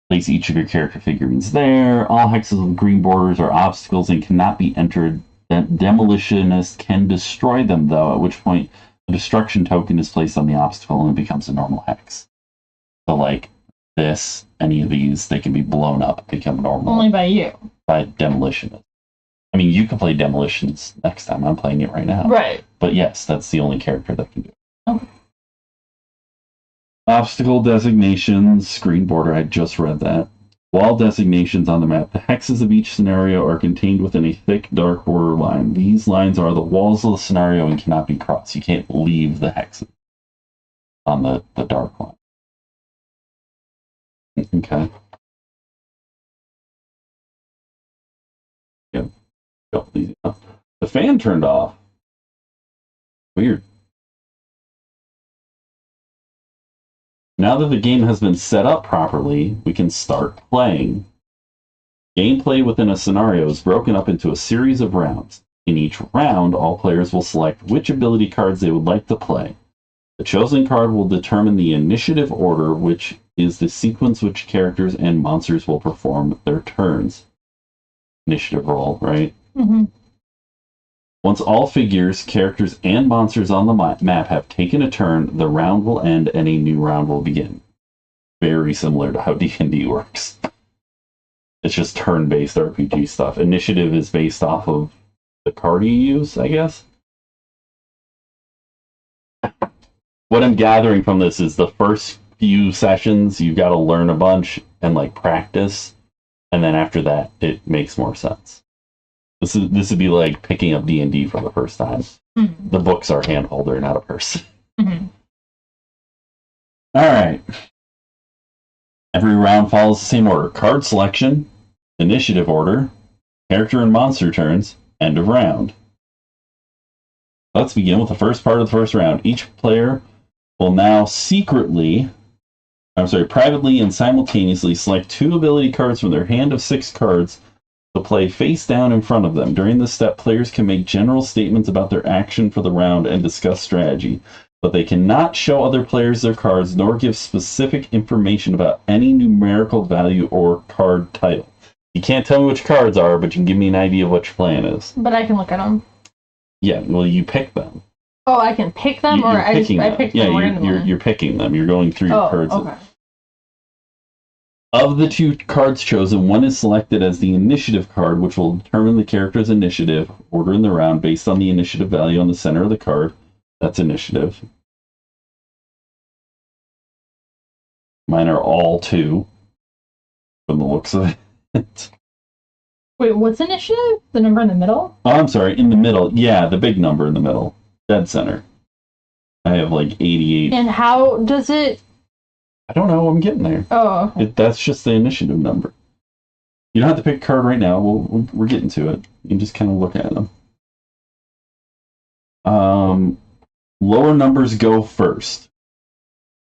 Place each of your character figurines there. All hexes with green borders are obstacles and cannot be entered. Demolitionist can destroy them, though, at which point a destruction token is placed on the obstacle and it becomes a normal hex. So, like this, any of these, they can be blown up, become normal. Only by you. By demolitionist. I mean, you can play demolitions next time. I'm playing it right now. Right. But yes, that's the only character that can do it. Okay. Obstacle designations, green border, I just read that. Wall designations on the map. The hexes of each scenario are contained within a thick, dark border line. These lines are the walls of the scenario and cannot be crossed. You can't leave the hexes on the dark line. Okay. Yep. Easy enough. The fan turned off. Weird. Now that the game has been set up properly, we can start playing. Gameplay within a scenario is broken up into a series of rounds. In each round, all players will select which ability cards they would like to play. The chosen card will determine the initiative order, which is the sequence which characters and monsters will perform their turns. Initiative roll, right? Mm-hmm. Once all figures, characters, and monsters on the map have taken a turn, the round will end and a new round will begin. Very similar to how D&D works. It's just turn-based RPG stuff. Initiative is based off of the card you use, I guess. What I'm gathering from this is the first few sessions, you got to learn a bunch and like practice, and then after that, it makes more sense. This would be like picking up D&D for the first time. Mm-hmm. The books are handholder, not a person. Mm-hmm. All right. Every round follows the same order: card selection, initiative order, character and monster turns, end of round. Let's begin with the first part of the first round. Each player will now privately and simultaneously select 2 ability cards from their hand of 6 cards to play face down in front of them. During this step, players can make general statements about their action for the round and discuss strategy, but they cannot show other players their cards nor give specific information about any numerical value or card title. You can't tell me which cards are, but you can give me an idea of what your plan is. But I can look at them. Yeah, well, you pick them. Oh, I can pick them, I pick them randomly? You're picking them. You're going through your cards. Okay. Of the 2 cards chosen, one is selected as the initiative card, which will determine the character's initiative order in the round based on the initiative value on the center of the card. That's initiative. Mine are all 2, from the looks of it. Wait, what's initiative? The number in the middle? Oh, I'm sorry, in the middle. Yeah, the big number in the middle. Dead center. I have like 88. And how does it? I don't know. I'm getting there. Oh, okay. That's just the initiative number. You don't have to pick a card right now. We're getting to it. You can just kind of look at them. Lower numbers go first.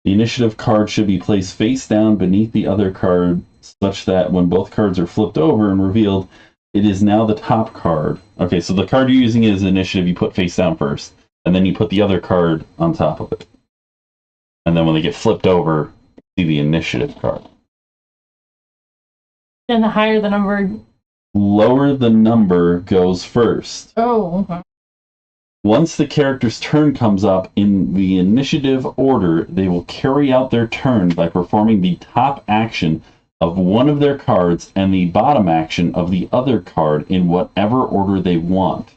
The initiative card should be placed face down beneath the other card, such that when both cards are flipped over and revealed, it is now the top card. Okay, so the card you're using is initiative. You put face down first, and then you put the other card on top of it. And then when they get flipped over, you see the initiative card. And the higher the number... Lower the number goes first. Oh, okay. Once the character's turn comes up in the initiative order, they will carry out their turn by performing the top action of one of their cards and the bottom action of the other card in whatever order they want.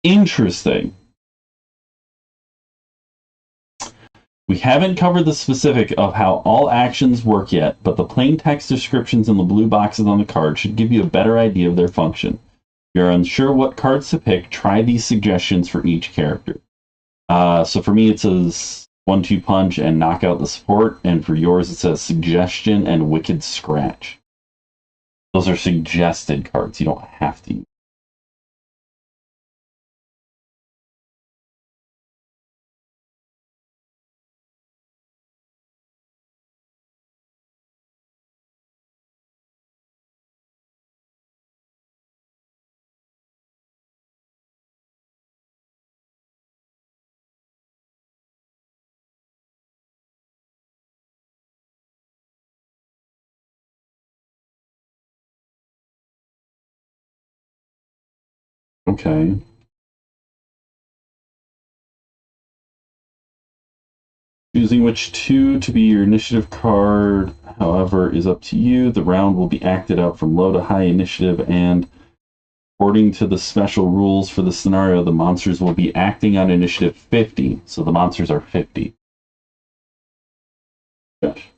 Interesting. We haven't covered the specific of how all actions work yet, but the plain text descriptions in the blue boxes on the card should give you a better idea of their function. If you're unsure what cards to pick, try these suggestions for each character. So for me, it says 1-2 punch and knock out the support, and for yours, it says suggestion and wicked scratch. Those are suggested cards. You don't have to use. Okay. Choosing which two to be your initiative card, however, is up to you. The round will be acted out from low to high initiative, and according to the special rules for the scenario, the monsters will be acting on initiative 50. So the monsters are 50. Gosh.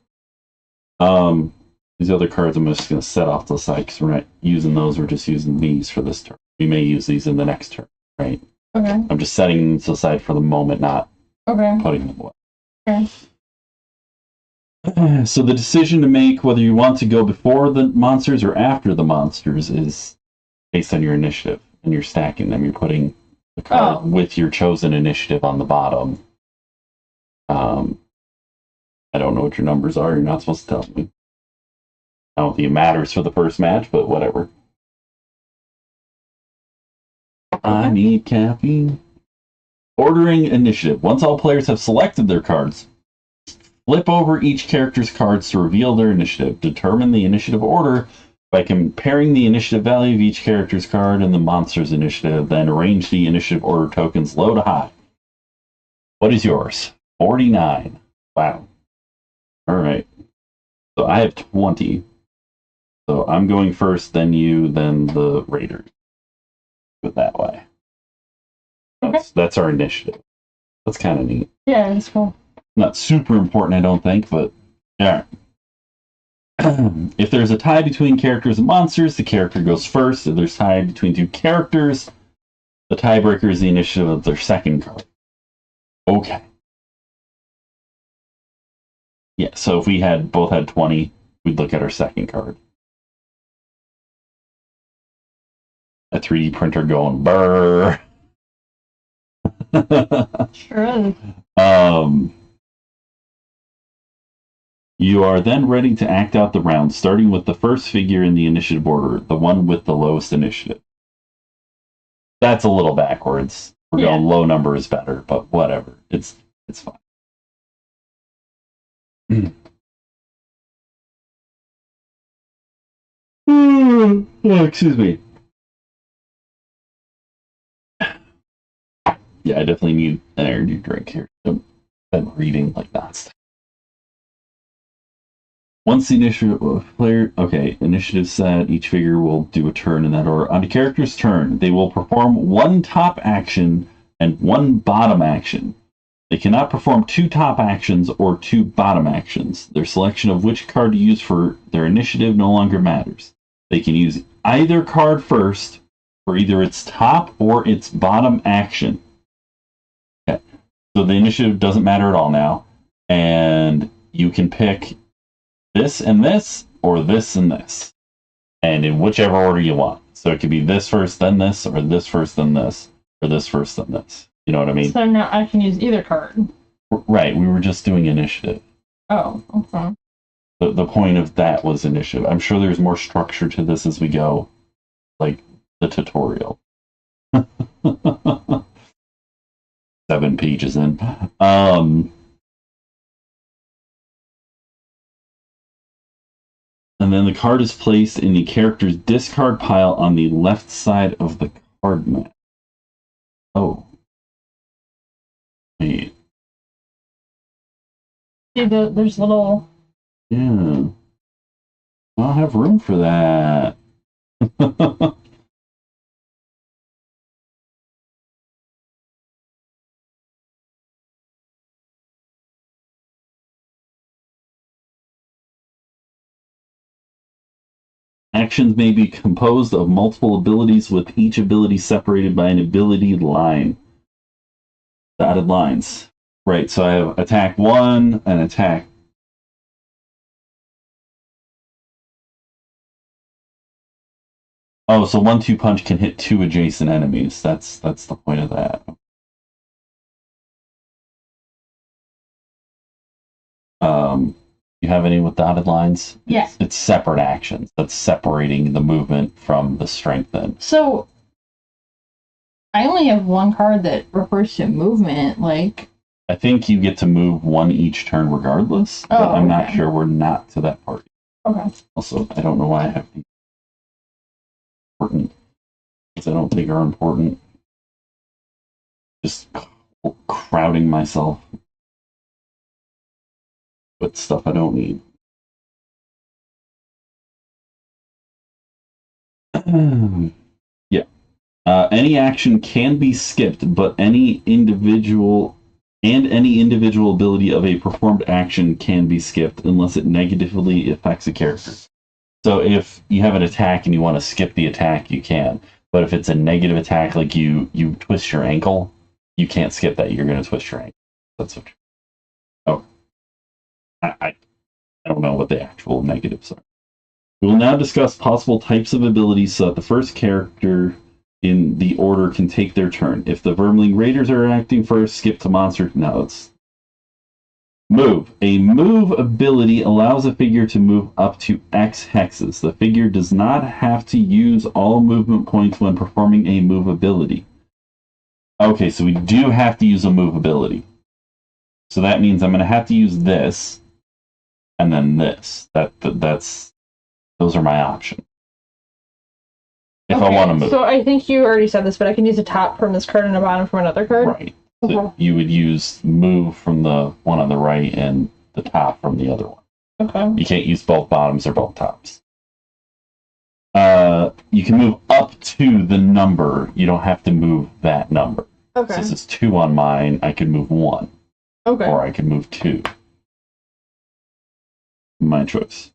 These other cards I'm just going to set off to the side because we're not using those. We're just using these for this turn. We may use these in the next turn, right? Okay. I'm just setting them to the side for the moment, not putting them away. Okay. So the decision to make whether you want to go before the monsters or after the monsters is based on your initiative, and you're stacking them. You're putting the card with your chosen initiative on the bottom. I don't know what your numbers are. You're not supposed to tell me. I don't think it matters for the first match, but whatever. I need caffeine. Ordering initiative. Once all players have selected their cards, flip over each character's cards to reveal their initiative. Determine the initiative order by comparing the initiative value of each character's card and the monster's initiative, then arrange the initiative order tokens low to high. What is yours? 49. Wow. Alright. So I have 20. So I'm going first, then you, then the Raiders. Put it that way. That's our initiative. That's kind of neat. Yeah, it's cool. Not super important, I don't think, but alright. If there's a tie between characters and monsters, the character goes first. If there's a tie between two characters, the tiebreaker is the initiative of their second card. Okay. Yeah, so if we had both had 20, we'd look at our second card. A 3D printer going brrr. Sure is. You are then ready to act out the round, starting with the first figure in the initiative order, the one with the lowest initiative. That's a little backwards. We're going low number is better, but whatever. It's fine. Oh, excuse me. Yeah, I definitely need an energy drink here. I'm reading like that. Once the initiative player, initiative set, each figure will do a turn in that order. On the character's turn, they will perform one top action and one bottom action. They cannot perform two top actions or two bottom actions. Their selection of which card to use for their initiative no longer matters. They can use either card first for either its top or its bottom action. Okay. So the initiative doesn't matter at all now. And you can pick this and this, or this and this. And in whichever order you want. So it could be this first, then this, or this first, then this, or this first, then this. You know what I mean? So now I can use either card. Right, we were just doing initiative. Oh, okay. The point of that was initiative. I'm sure there's more structure to this as we go, like the tutorial. 7 pages in. And then the card is placed in the character's discard pile on the left side of the card mat. Oh. Wait. See, there's little... Yeah. I don't have room for that. Actions may be composed of multiple abilities, with each ability separated by an ability line. Dotted lines. Right, so I have attack 1 and attack. Oh, so 1-2 punch can hit 2 adjacent enemies. That's the point of that. You have any with dotted lines? Yeah. It's separate actions. That's separating the movement from the strengthen. So, I only have one card that refers to movement, like... I think you get to move 1 each turn regardless, but I'm not sure. We're not to that part. Okay. Also, I don't know why I have these important, because I don't think are important. Just crowding myself with stuff I don't need. Yeah. Any action can be skipped, but any individual ability of a performed action can be skipped unless it negatively affects a character. So if you have an attack and you want to skip the attack, you can. But if it's a negative attack, like you twist your ankle, you can't skip that. You're going to twist your ankle. That's what. Oh, I don't know what the actual negatives are. We will now discuss possible types of abilities so that the first character in the order can take their turn. If the Vermling Raiders are acting first, skip to monster. No, it's move. A move ability allows a figure to move up to X hexes. The figure does not have to use all movement points when performing a move ability. Okay, so we do have to use a move ability. So that means I'm going to have to use this, and then this. Those are my options. If I want to move. So I think you already said this, but I can use a top from this card and a bottom from another card? Right. So you would use move from the one on the right and the top from the other one. Okay. You can't use both bottoms or both tops. You can move up to the number. You don't have to move that number. Okay. So this is 2 on mine. I could move 1. Okay. Or I could move 2. My choice.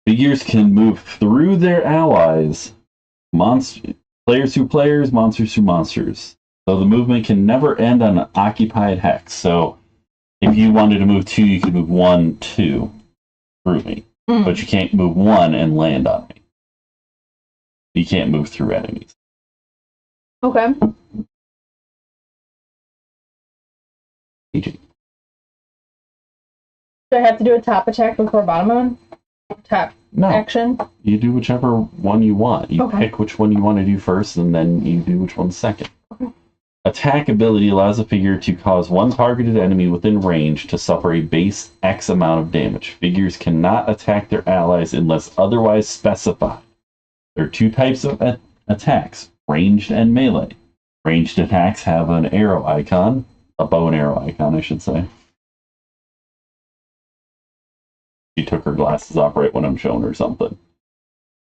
Figures can move through their allies. Players through players, monsters through monsters. So the movement can never end on an occupied hex. So if you wanted to move 2, you could move 1, 2 through me. But you can't move 1 and land on me. You can't move through enemies. Okay. PG. Do I have to do a top attack before bottom one? Top action? You do whichever one you want. You pick which one you want to do first, and then you do which one second. Okay. Attack ability allows a figure to cause one targeted enemy within range to suffer a base X amount of damage. Figures cannot attack their allies unless otherwise specified. There are 2 types of attacks, ranged and melee. Ranged attacks have an arrow icon, a bow and arrow icon, I should say. She took her glasses off right when I'm showing her something.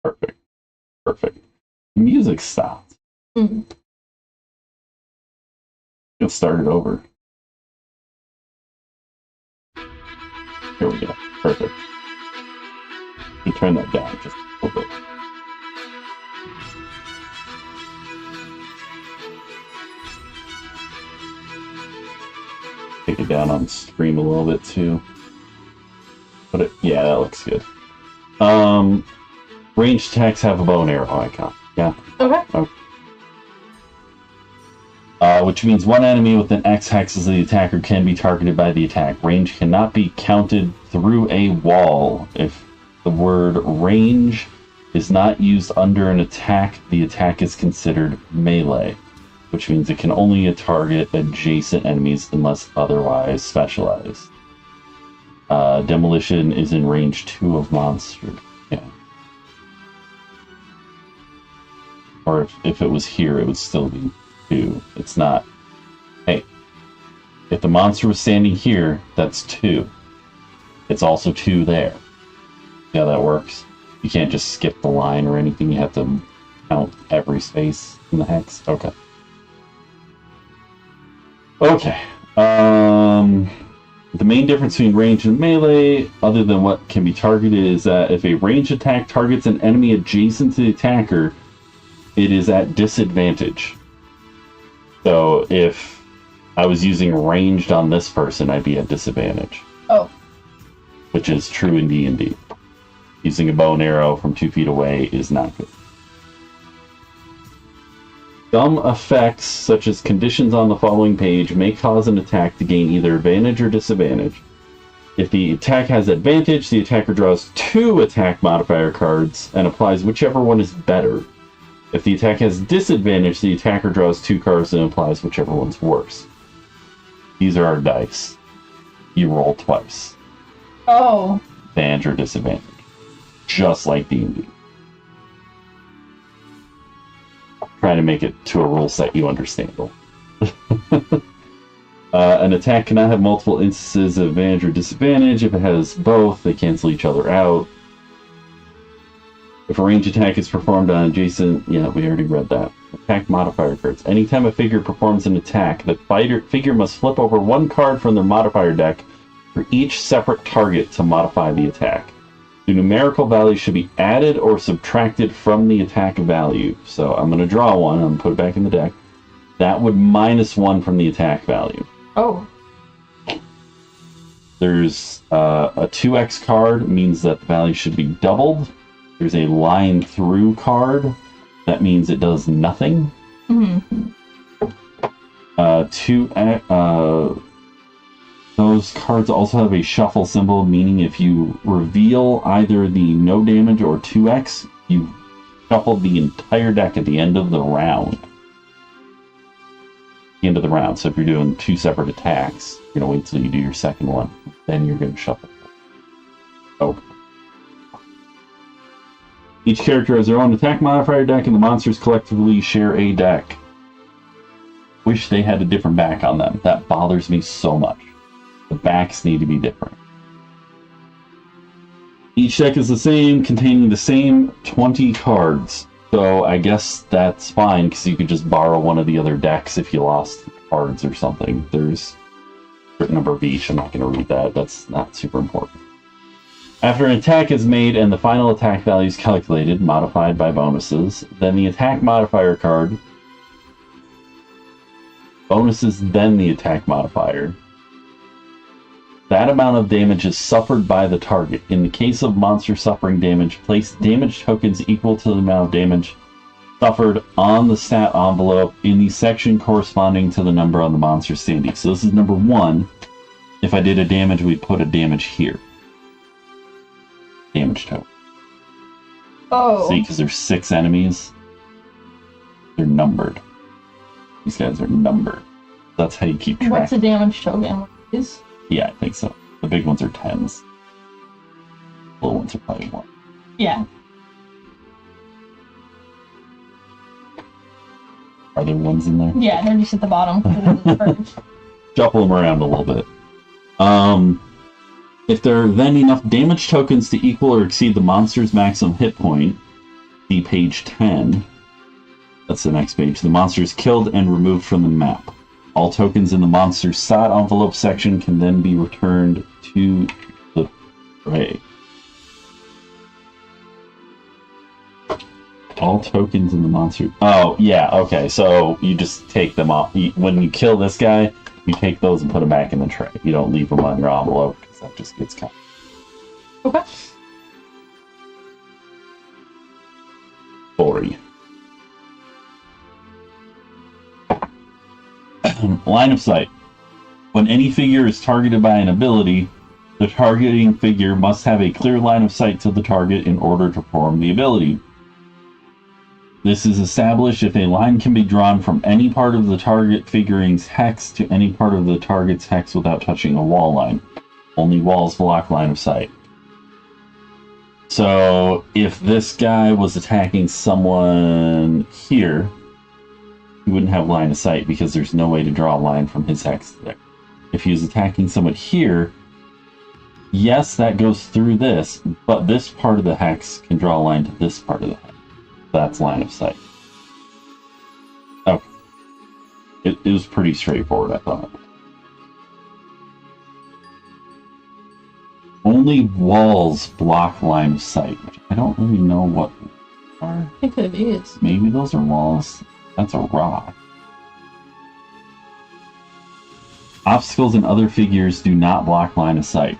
Perfect. Perfect. The music stopped. Let's start it over. Here we go. Perfect. You turn that down just a little bit. down on the stream a little bit too. But yeah, that looks good. Ranged attacks have a bow and arrow icon. Yeah. Okay. Which means one enemy with an X hex as the attacker can be targeted by the attack. Range cannot be counted through a wall. If the word range is not used under an attack, the attack is considered melee, which means it can only target adjacent enemies unless otherwise specialized. Demolition is in range 2 of monster. Yeah. Or if it was here, it would still be 2. It's not. Hey, if the monster was standing here, that's 2. It's also 2 there. See how that works? You can't just skip the line or anything. You have to count every space in the hex. Okay. Okay. The main difference between range and melee, other than what can be targeted, is that if a ranged attack targets an enemy adjacent to the attacker, it is at disadvantage. So if I was using ranged on this person, I'd be at disadvantage. Oh. Which is true in D&D. Using a bow and arrow from 2 feet away is not good. Some effects, such as conditions on the following page, may cause an attack to gain either advantage or disadvantage. If the attack has advantage, the attacker draws 2 attack modifier cards and applies whichever one is better. If the attack has disadvantage, the attacker draws 2 cards and applies whichever one's worse. These are our dice. You roll twice. Oh. Advantage or disadvantage. Just like D&D. Try to make it to a rule set you understand. An attack cannot have multiple instances of advantage or disadvantage. If it has both, they cancel each other out. If a ranged attack is performed on adjacent... Yeah, we already read that. Attack modifier cards. Anytime a figure performs an attack, the figure must flip over 1 card from their modifier deck for each separate target to modify the attack. The numerical value should be added or subtracted from the attack value. So I'm going to draw one. I'm going to put it back in the deck. That would -1 from the attack value. Oh. There's a 2x card, means that the value should be doubled. There's a line through card. That means it does nothing. Mm-hmm. Those cards also have a shuffle symbol, meaning if you reveal either the no damage or 2x, you shuffle the entire deck at the end of the round. The end of the round. So if you're doing 2 separate attacks, you're going to wait till you do your second one. Then you're going to shuffle. Okay. Each character has their own attack modifier deck, and the monsters collectively share a deck. Wish they had a different back on them. That bothers me so much. The backs need to be different. Each deck is the same, containing the same 20 cards. So I guess that's fine, because you could just borrow one of the other decks if you lost cards or something. There's a certain number of each. I'm not going to read that. That's not super important. After an attack is made and the final attack value is calculated, modified by bonuses, then the attack modifier card bonuses, then the attack modifier. That amount of damage is suffered by the target. In the case of monster suffering damage, place damage tokens equal to the amount of damage suffered on the stat envelope in the section corresponding to the number on the monster standing. So this is number 1. If I did a damage, we'd put a damage here. Damage token. Oh. See, because there's 6 enemies. They're numbered. These guys are numbered. That's how you keep track. What's a damage token? Is? Yeah, I think so. The big ones are 10s. The little ones are probably 1. Yeah. Are there ones in there? Yeah, they're just at the bottom. Shuffle them around a little bit. If there are then enough damage tokens to equal or exceed the monster's maximum hit point, see page 10. That's the next page. The monster is killed and removed from the map. All tokens in the monster's stat envelope section can then be returned to the prey. All tokens in the monster... Oh, yeah, okay, so you just take them off. When you kill this guy, You take those and put them back in the tray. You don't leave them on your envelope because that just gets counted. Okay. 40. Line of sight. When any figure is targeted by an ability, the targeting figure must have a clear line of sight to the target in order to perform the ability. This is established if a line can be drawn from any part of the target figure's hex to any part of the target's hex without touching a wall line. Only walls block line of sight. So, if this guy was attacking someone here, he wouldn't have line of sight because there's no way to draw a line from his hex there. If he was attacking someone here, yes, that goes through this, but this part of the hex can draw a line to this part of the hex. That's line of sight. Okay. It was pretty straightforward, I thought. Only walls block line of sight, which I don't really know what are. I think it is. Maybe those are walls. That's a rock. Obstacles and other figures do not block line of sight.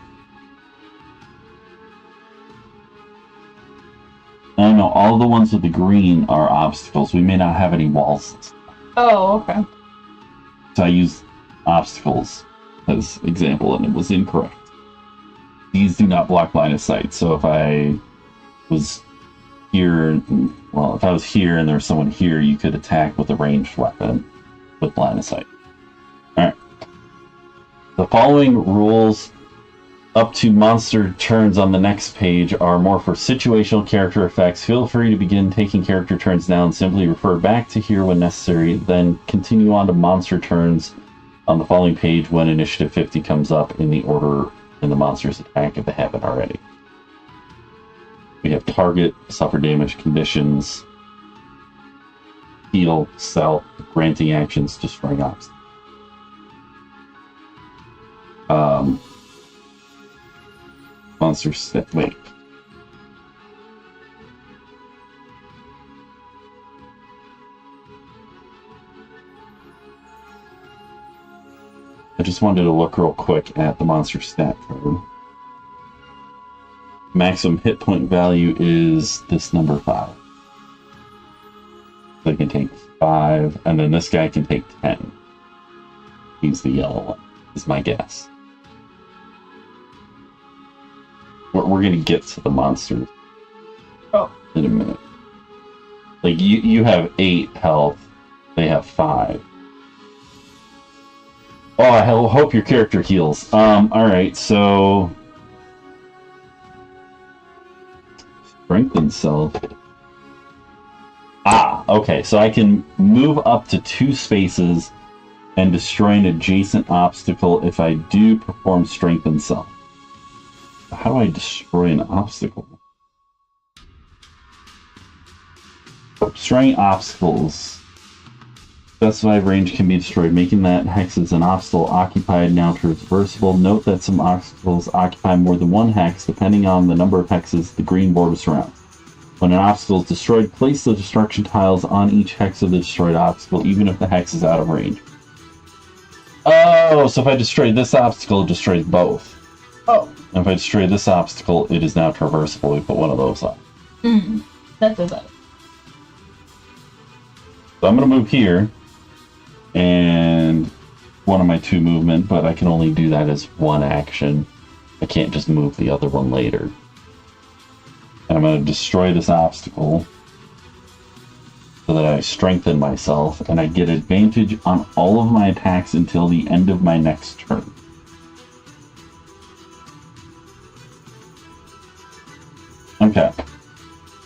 I don't know, all the ones with the green are obstacles. We may not have any walls. Oh, okay. So I used obstacles as example, and it was incorrect. These do not block line of sight. So if I was here, well, if I was here and there was someone here, you could attack with a ranged weapon with line of sight. Alright. The following rules up to monster turns on the next page are more for situational character effects. Feel free to begin taking character turns now and simply refer back to here when necessary, then continue on to monster turns on the following page when initiative 50 comes up in the order in the monster's attack if they haven't already. We have target, suffer damage, conditions, heal, sell, granting actions, destroying obstacles. Monster set. Wait. I just wanted to look real quick at the monster stat card. Maximum hit point value is this number 5. They can take 5, and then this guy can take 10. He's the yellow one, is my guess. We're gonna get to the monsters in a minute. Like, you have 8 health, they have 5. Oh, I hope your character heals. Alright, so... Strengthen self. Ah, okay, so I can move up to 2 spaces and destroy an adjacent obstacle if I do perform Strengthen self. How do I destroy an obstacle? Destroying obstacles. Specified range can be destroyed, making that hex as an obstacle occupied now traversable. Note that some obstacles occupy more than one hex, depending on the number of hexes the green border surrounds. When an obstacle is destroyed, place the destruction tiles on each hex of the destroyed obstacle, even if the hex is out of range. Oh, so if I destroy this obstacle, it destroys both. Oh. And if I destroy this obstacle, it is now traversable. We put one of those on. That does that. So I'm going to move here, and one of my 2 movement, but I can only do that as 1 action. I can't just move the other one later. And I'm going to destroy this obstacle so that I strengthen myself, and I get advantage on all of my attacks until the end of my next turn. Okay.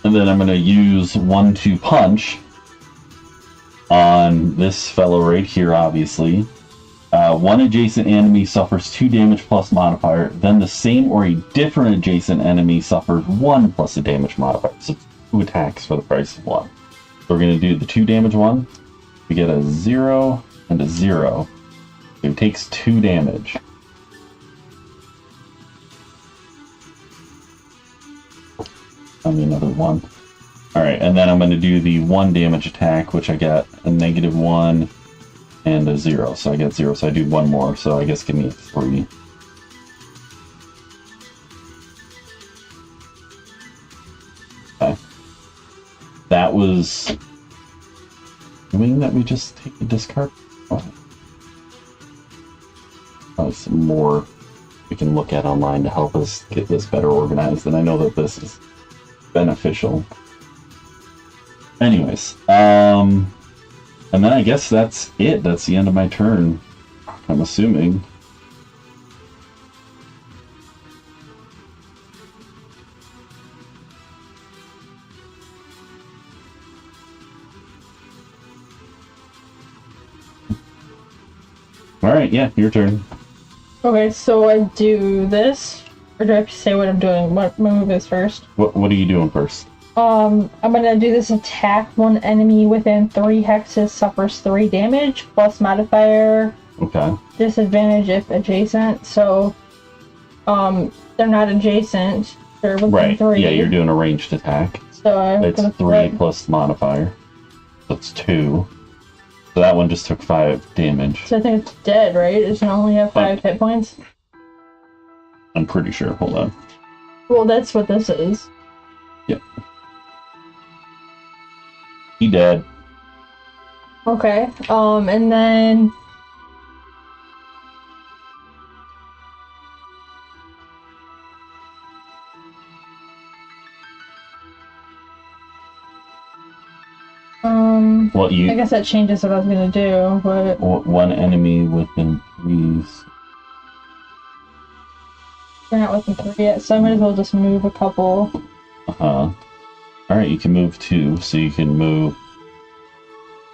And then I'm going to use 1-2 punch on this fellow right here, obviously. One adjacent enemy suffers 2 damage plus modifier, then the same or a different adjacent enemy suffers 1 plus a damage modifier. So 2 attacks for the price of 1. So we're going to do the 2 damage one. We get a 0 and a 0. So it takes 2 damage. And another 1. Alright, and then I'm going to do the 1 damage attack, which I got a -1 and a 0, so I get 0. So I do one more, so I guess give me a 3. Okay. That was doing that we just take a discard. Some more we can look at online to help us get this better organized, and I know that this is beneficial. Anyways, and then I guess that's it. That's the end of my turn, I'm assuming. Alright, yeah, your turn. Okay, so I do this, or do I have to say what I'm doing? What my move is first? What are you doing first? I'm gonna do this attack. One enemy within 3 hexes suffers 3 damage, plus modifier. Okay. Disadvantage if adjacent, so, they're not adjacent. They're within Right. 3. Yeah, you're doing a ranged attack. So I'm It's 3 plus modifier. That's 2. So that one just took 5 damage. So I think it's dead, right? It should only have 5 hit points. I'm pretty sure. Hold on. Well, that's what this is. Yep. He dead. Okay. And then Well, I guess that changes what I was gonna do, but one enemy within 3. we're not within 3 yet, so I might as well just move a couple. Alright, you can move 2, so you can move.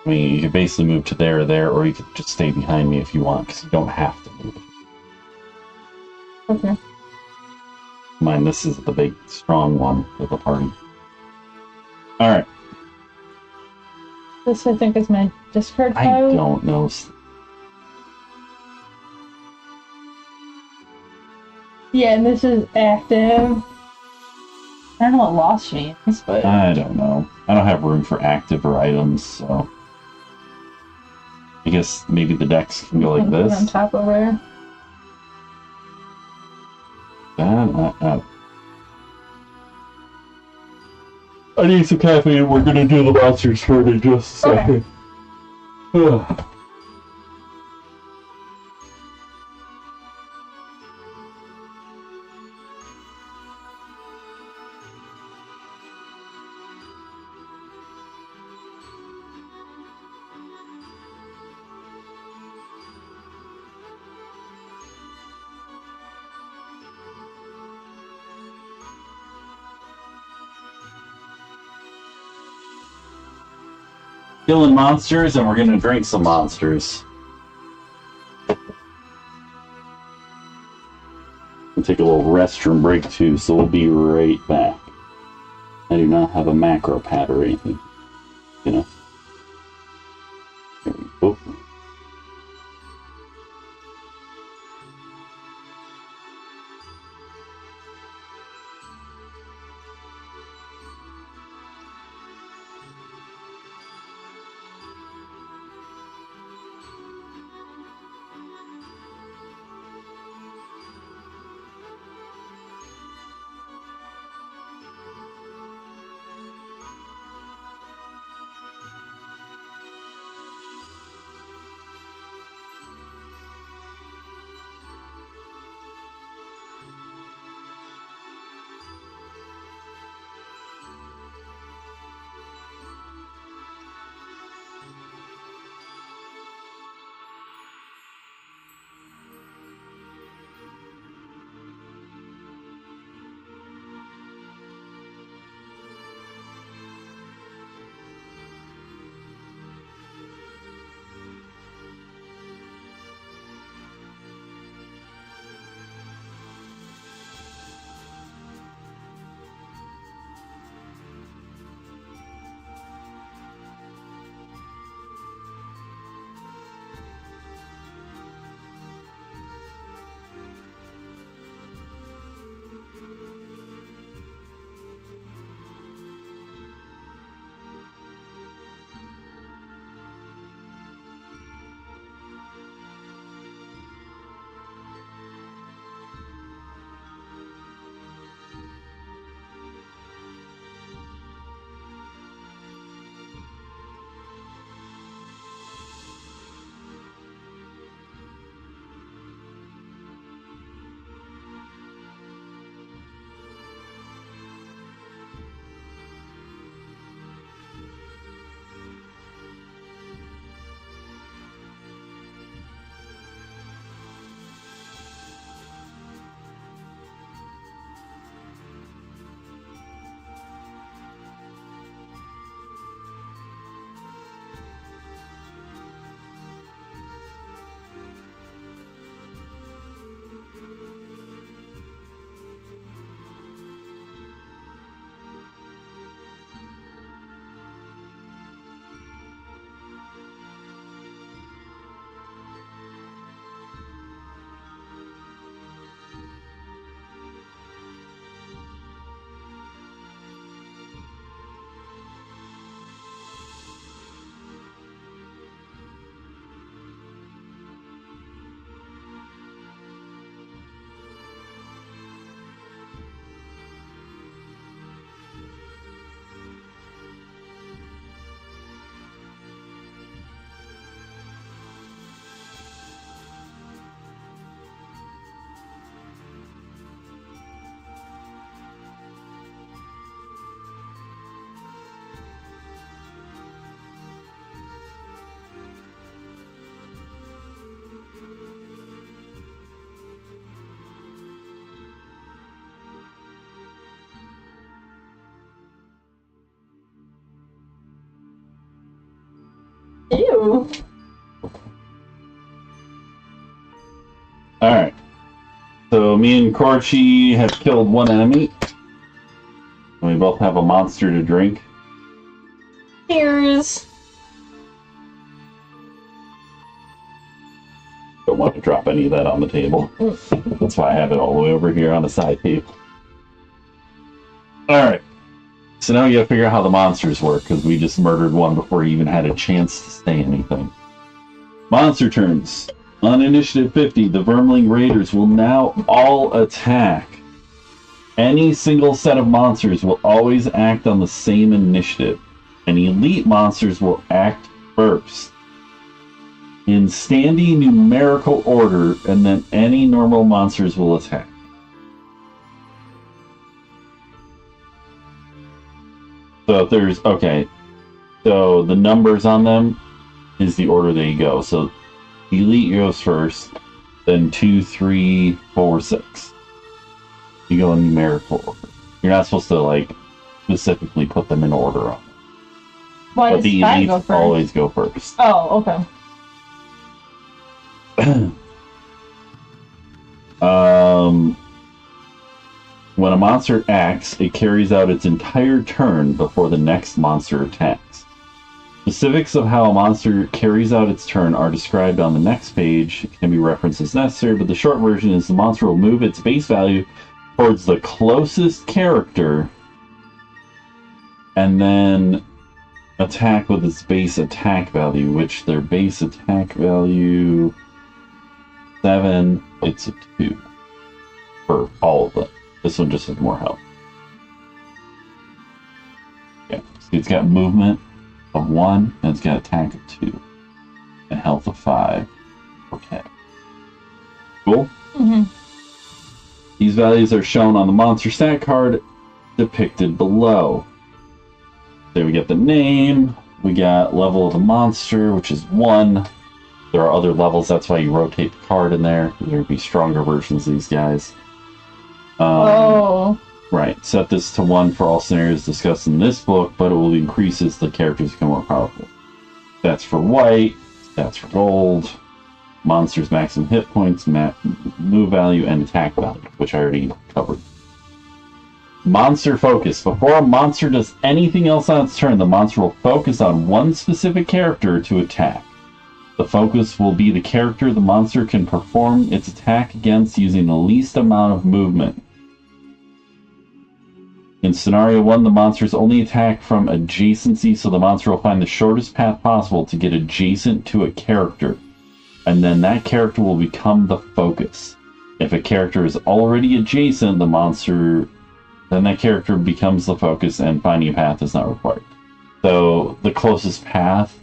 I mean, you can basically move to there or there, or you could just stay behind me if you want, because you don't have to move. Okay. Mind, this is the big, strong one of the party. Alright. This, I think, is my discard I pile. don't know. Yeah, and this is active. I don't know what lost means, but I don't know. I don't have room for active or items, so I guess maybe the decks can go like put it this. on top over there. I need some caffeine. We're gonna do the monsters for in just a second. Okay. Killing monsters, and we're gonna drink some monsters. We'll take a little restroom break too, so we'll be right back. I do not have a macro pad or anything, you know. There we go. Ew. Alright. So me and Korchi have killed one enemy. And we both have a monster to drink. Cheers. Don't want to drop any of that on the table. That's why I have it all the way over here on the side table. Alright. So now we gotta figure out how the monsters work, because we just murdered one before he even had a chance to say anything. Monster turns. On Initiative 50, the Vermling Raiders will now all attack. Any single set of monsters will always act on the same initiative, and elite monsters will act first. In standy numerical order, and then any normal monsters will attack. So if there's, okay, so the numbers on them is the order they go. So elite goes first, then 2, 3, 4, 6. You go in numerical order. You're not supposed to, like, specifically put them in order on them. Why But the does 5 elites go first? always go first. Oh, okay. When a monster acts, it carries out its entire turn before the next monster attacks. Specifics of how a monster carries out its turn are described on the next page. It can be referenced as necessary, but the short version is the monster will move its base value towards the closest character and then attack with its base attack value, which their base attack value 7, it's a 2 for all of them. This one just has more health. Yeah, so it's got movement of 1, and it's got attack of 2, and health of 5. Okay. Cool? Mm-hmm. These values are shown on the monster stat card depicted below. There we get the name, we got level of the monster, which is 1. There are other levels, that's why you rotate the card in there. There would be stronger versions of these guys. Oh. Right, set this to 1 for all scenarios discussed in this book, but it will increase as the characters become more powerful. That's for white, that's for gold, monsters maximum hit points, move value, and attack value, which I already covered. Monster focus. Before a monster does anything else on its turn, the monster will focus on one specific character to attack. The focus will be the character the monster can perform its attack against using the least amount of movement. In Scenario 1, the monsters only attack from adjacency, so the monster will find the shortest path possible to get adjacent to a character, and then that character will become the focus. If a character is already adjacent, then that character becomes the focus, and finding a path is not required. So the closest path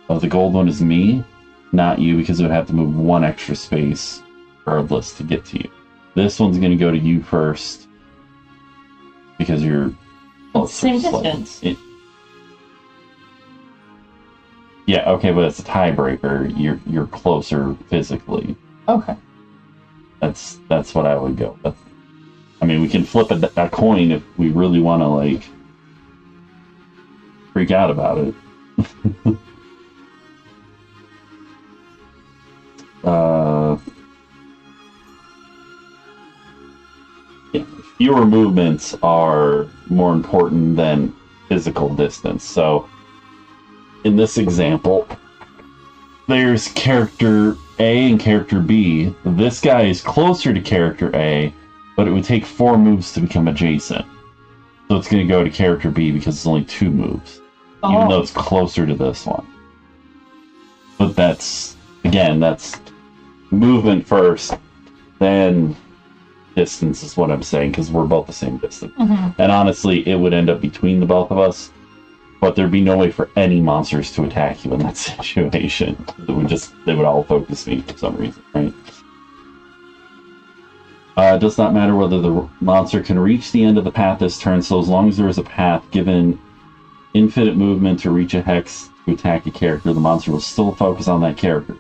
of the gold one is me, not you, because it would have to move 1 extra space regardless to get to you. This one's going to go to you first, because you're Same distance. Yeah, okay, but it's a tiebreaker. You're closer physically. Okay. That's what I would go with. I mean, we can flip a coin if we really want to, like, freak out about it. Yeah, fewer movements are more important than physical distance. So, in this example, there's character A and character B. This guy is closer to character A, but it would take 4 moves to become adjacent. So it's going to go to character B because it's only 2 moves, even though it's closer to this one. But that's, again, that's movement first, then distance is what I'm saying, because we're both the same distance. Mm-hmm. And honestly, it would end up between the both of us, but there'd be no way for any monsters to attack you in that situation. They would all focus me for some reason, right? It does not matter whether the monster can reach the end of the path this turn, so as long as there is a path given infinite movement to reach a hex to attack a character, the monster will still focus on that character.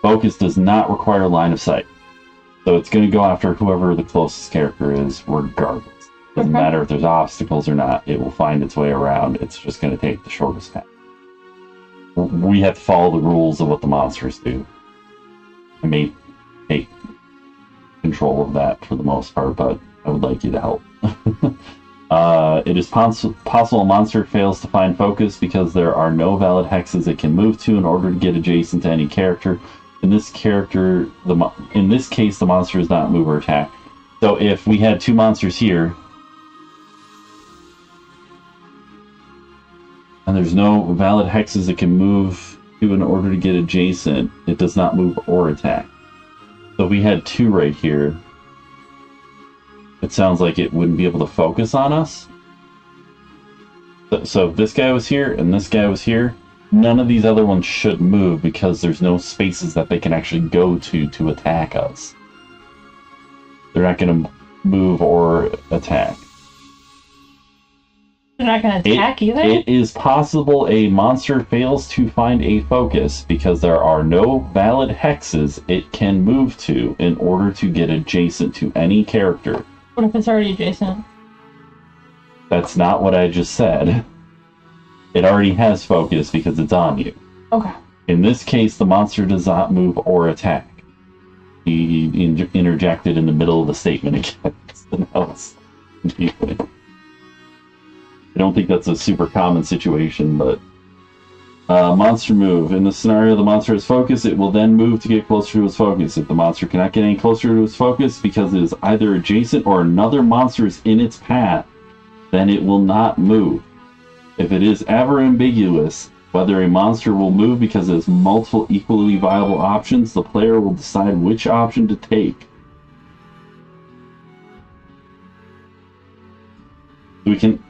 Focus does not require line of sight, so it's going to go after whoever the closest character is, regardless. Doesn't matter if there's obstacles or not, it will find its way around. It's just going to take the shortest path. we have to follow the rules of what the monsters do. I may take control of that for the most part, but I would like you to help. It is possible a monster fails to find focus because there are no valid hexes it can move to in order to get adjacent to any character. In this case, the monster does not move or attack. So if we had two monsters here, and there's no valid hexes it can move to in order to get adjacent, it does not move or attack. So if we had two right here, it sounds like it wouldn't be able to focus on us. So if this guy was here and this guy was here, none of these other ones should move because there's no spaces that they can actually go to attack us. They're not going to move or attack. They're not going to attack either? It is possible a monster fails to find a focus because there are no valid hexes it can move to in order to get adjacent to any character. What if it's already adjacent? That's not what I just said. It already has focus because it's on you. Okay. In this case, the monster does not move or attack. He interjected in the middle of the statement again. So now it's confusing. I don't think that's a super common situation, but monster move. In the scenario the monster has focus, it will then move to get closer to its focus. If the monster cannot get any closer to its focus because it is either adjacent or another monster is in its path, then it will not move. If it is ever ambiguous whether a monster will move because it has multiple equally viable options, the player will decide which option to take. We can...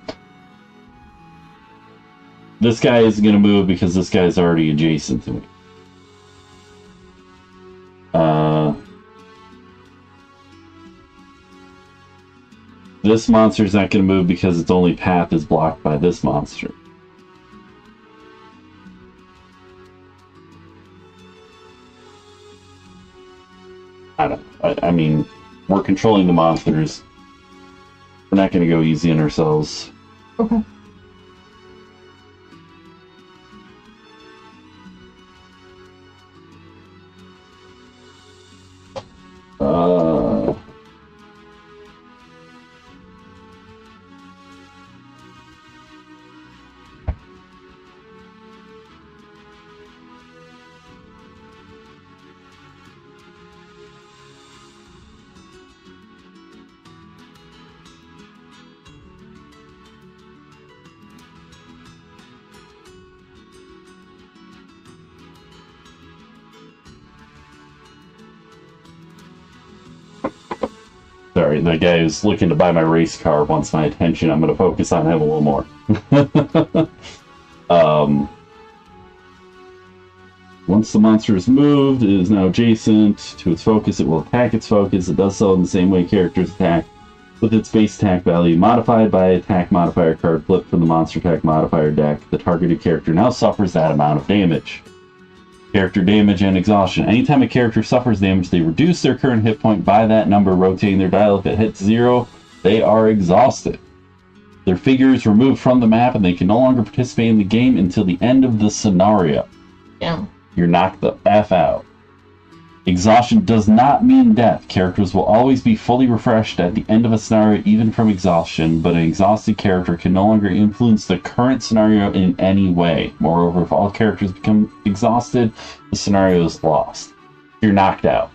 This guy isn't going to move because this guy is already adjacent to me. This monster is not going to move because its only path is blocked by this monster. I mean, we're controlling the monsters. We're not going to go easy on ourselves. Okay. Sorry, the guy who's looking to buy my race car wants my attention. I'm going to focus on him a little more. Once the monster is moved, it is now adjacent to its focus. It will attack its focus. It does so in the same way characters attack, with its base attack value modified by attack modifier card flipped from the monster attack modifier deck. The targeted character now suffers that amount of damage. Character damage and exhaustion. Anytime a character suffers damage, they reduce their current hit point by that number, rotating their dial. If it hits 0, they are exhausted. Their figure is removed from the map and they can no longer participate in the game until the end of the scenario. Yeah. You're knocked the F out. Exhaustion does not mean death. Characters will always be fully refreshed at the end of a scenario, even from exhaustion, but an exhausted character can no longer influence the current scenario in any way. Moreover, if all characters become exhausted, the scenario is lost. You're knocked out.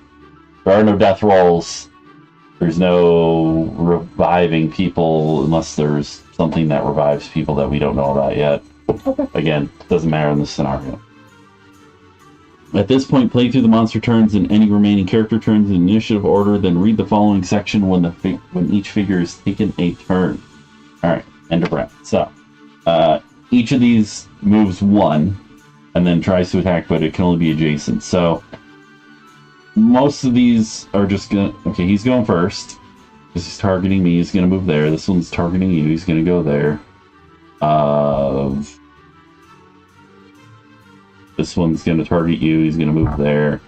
There are no death rolls. There's no reviving people unless there's something that revives people that we don't know about yet. Okay. Again, doesn't matter in this scenario. At this point, play through the monster turns and any remaining character turns in initiative order, then read the following section when each figure is taken a turn. Alright, end of round. So, each of these moves one, and then tries to attack, but it can only be adjacent. So, most of these are just gonna... Okay, he's going first. This is targeting me, he's gonna move there. This one's targeting you, he's gonna go there. This one's going to target you, he's going to move there.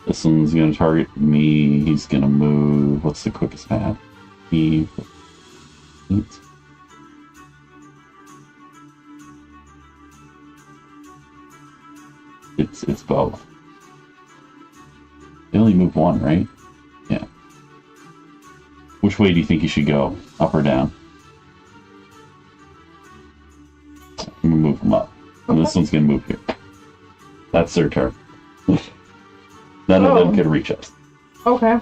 This one's going to target me, he's going to move... What's the quickest path? He... It's both. They only move one, right? Yeah. Which way do you think you should go? Up or down? I'm gonna move them up. And this one's gonna move here. That's their turn. None of them can reach us. Okay.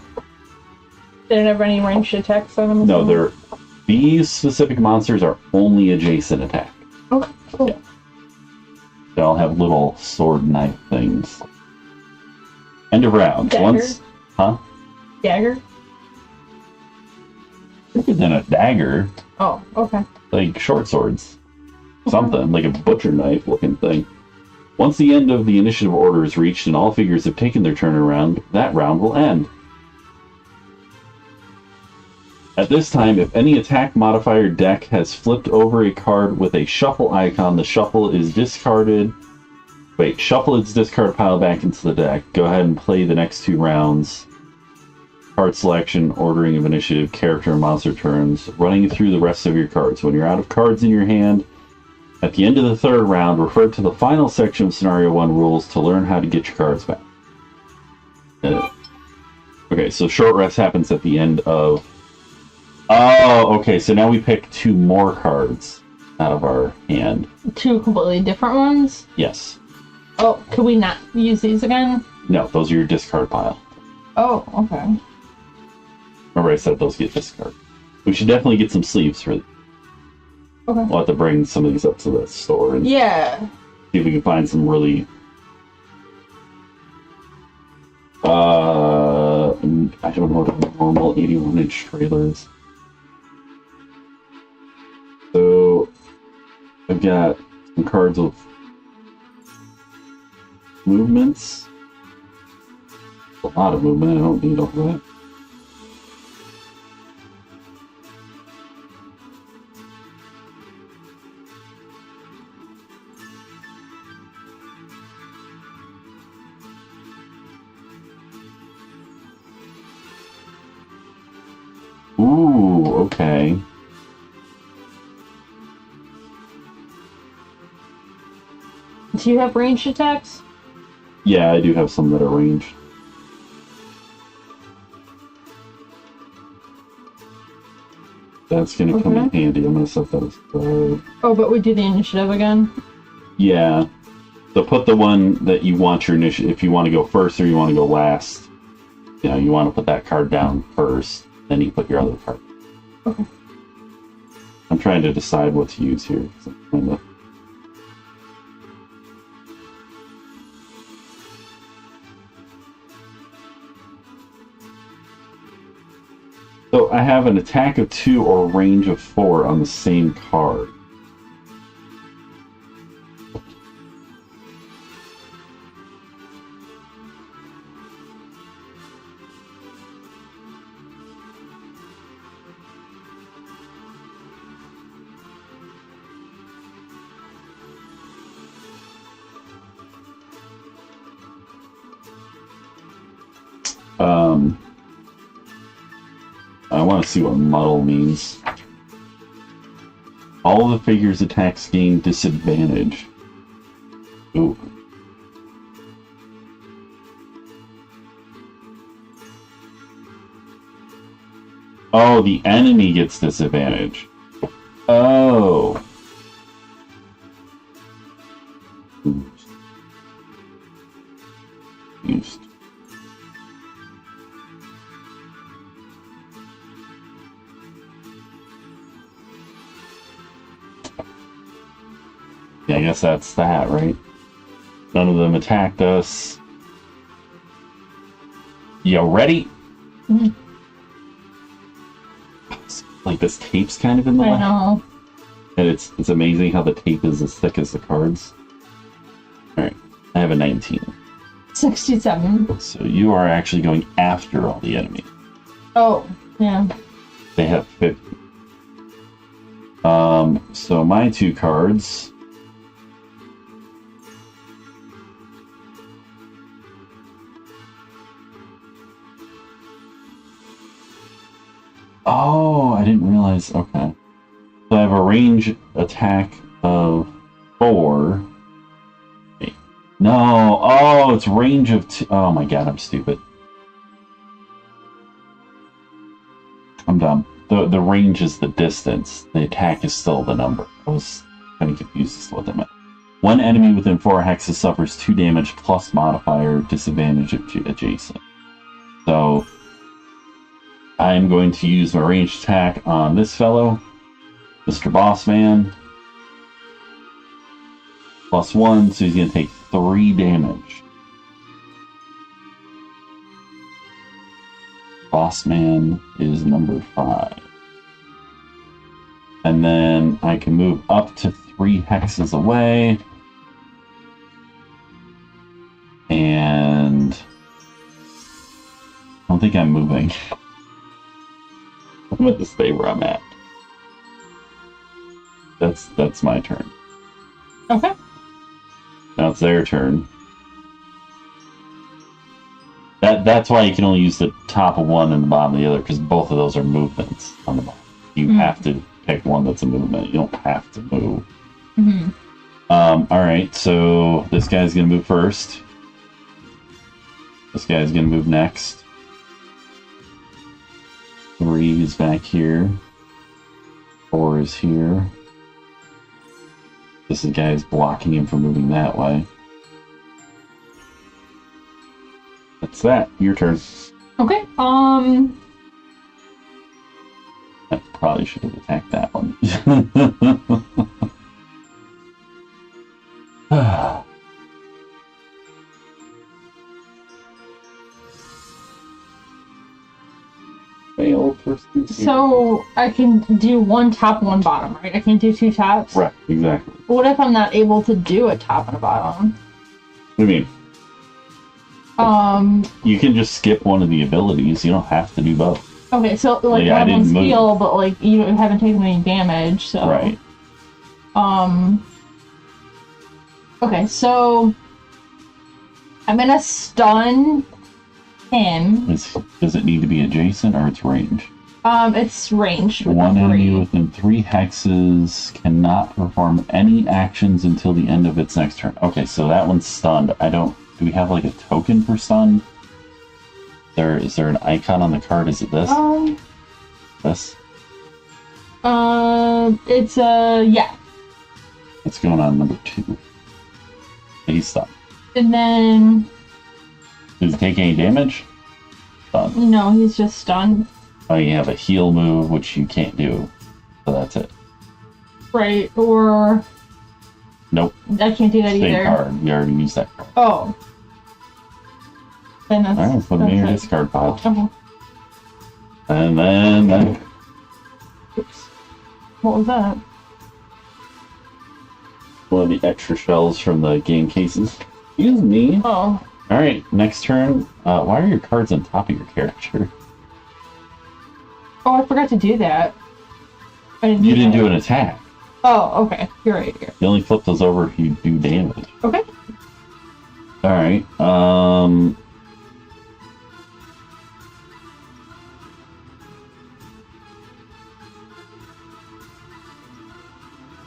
They don't have any ranged attacks on them? No, these specific monsters are only adjacent attack. Okay, cool. Yeah. They all have little sword knife things. End of round. Dagger? Huh? Dagger? Bigger than a dagger. Oh, okay. Like short swords. Something, like a butcher knife looking thing. Once the end of the initiative order is reached and all figures have taken their turn around, that round will end. At this time, if any attack modifier deck has flipped over a card with a shuffle icon, the shuffle is discarded. Wait, shuffle its discard pile back into the deck. Go ahead and play the next 2 rounds. Card selection, ordering of initiative, character and monster turns, running through the rest of your cards. When you're out of cards in your hand, at the end of the 3rd round, refer to the final section of Scenario 1 rules to learn how to get your cards back. Okay, so short rest happens at the end of... Oh, okay, so now we pick 2 more cards out of our hand. 2 completely different ones? Yes. Oh, could we not use these again? No, those are your discard pile. Oh, okay. Remember I said those get discarded. We should definitely get some sleeves for... Okay. We'll have to bring some of these up to the store and Yeah. see if we can find some really... I don't know what a normal 81-inch trailer is. So, I've got some cards with movements. A lot of movement, I don't need all that. Ooh, okay. Do you have ranged attacks? Yeah, I do have some that are ranged. That's gonna come in handy. I'm gonna set that aside. Oh, but we do the initiative again? Yeah. So put the one that you want your initiative, if you want to go first or you want to go last. You know, you want to put that card down first, then you put your other card. Okay. I'm trying to decide what to use here. So I have an attack of 2 or a range of 4 on the same card. I want to see what muddle means. All the figures' attacks gain disadvantage. Ooh. Oh, the enemy gets disadvantage. Oh. Used. Yeah, I guess that's that, right? None of them attacked us. You ready? Mm-hmm. Like this tape's kind of in the way. I know. And it's amazing how the tape is as thick as the cards. Alright, I have a 19. 67. So you are actually going after all the enemies. Oh, yeah. They have 50. So my 2 cards... Oh, I didn't realize. Okay. So I have a range attack of 4. Wait. No. Oh, it's range of two. Oh my god, I'm stupid. I'm dumb. The range is the distance. The attack is still the number. I was kind of confused as to what that meant. One enemy within 4 hexes suffers 2 damage plus modifier disadvantage adjacent. So I'm going to use my ranged attack on this fellow, Mr. Bossman. +1, so he's going to take 3 damage. Bossman is number 5. And then I can move up to 3 hexes away. And I don't think I'm moving. I'm going to stay where I'm at. That's my turn. Okay. Now it's their turn. That's why you can only use the top of one and the bottom of the other, because both of those are movements on the bottom. You have to pick one that's a movement. You don't have to move. Mm-hmm. Alright, so this guy's going to move first. This guy's going to move next. 3 is back here. 4 is here. This guy is blocking him from moving that way. That's that. Your turn. Okay. I probably should have attacked that one. Fail person. So I can do 1 top, 1 bottom, right? I can't do 2 tops? Right, exactly. What if I'm not able to do a top and a bottom? What do you mean? You can just skip one of the abilities. You don't have to do both. Okay, so like Yeah, I one one's didn't move. heal, but like you haven't taken any damage, so Right. Okay, so I'm gonna stun him. Does it need to be adjacent or it's range? It's ranged with One enemy 3. within 3 hexes cannot perform any actions until the end of its next turn. Okay, so that one's stunned. Do we have like a token for stunned? Is there an icon on the card? Is it this? This? It's yeah. What's going on number 2? He's stunned. And then Does he take any damage? Stunned. no, he's just stunned. Oh, you have a heal move, which you can't do. So that's it. Right, or Nope. I can't do that Same either. card. You already used that card. Oh. Then that's Alright, put him in your that's it. discard pile. Okay. And then... Oops. What was that? one of the extra shells from the game cases. Excuse me. Oh. Alright, next turn. Why are your cards on top of your character? Oh, I forgot to do that. I didn't You didn't that. do an attack. Oh, okay. You're right here. You only flip those over if you do damage. Okay. Alright,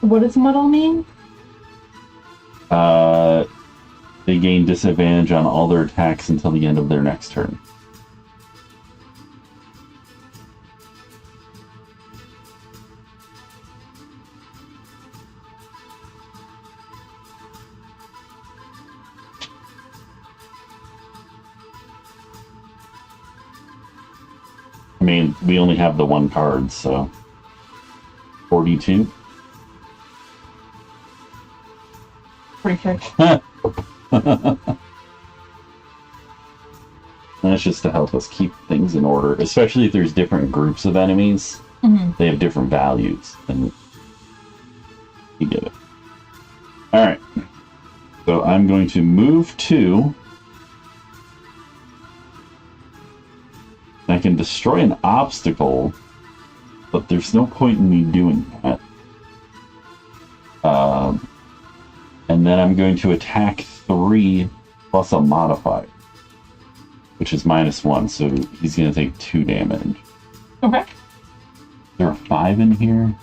What does muddle mean? they gain disadvantage on all their attacks until the end of their next turn. I mean, we only have the one card, so 42. Pretty sure. That's just to help us keep things in order, especially if there's different groups of enemies. Mm-hmm. They have different values, and you get it. Alright. So I'm going to move 2. I can destroy an obstacle, but there's no point in me doing that. And then I'm going to attack 3 plus a modifier, which is -1, so he's going to take 2 damage. Okay. Is there a 5 in here?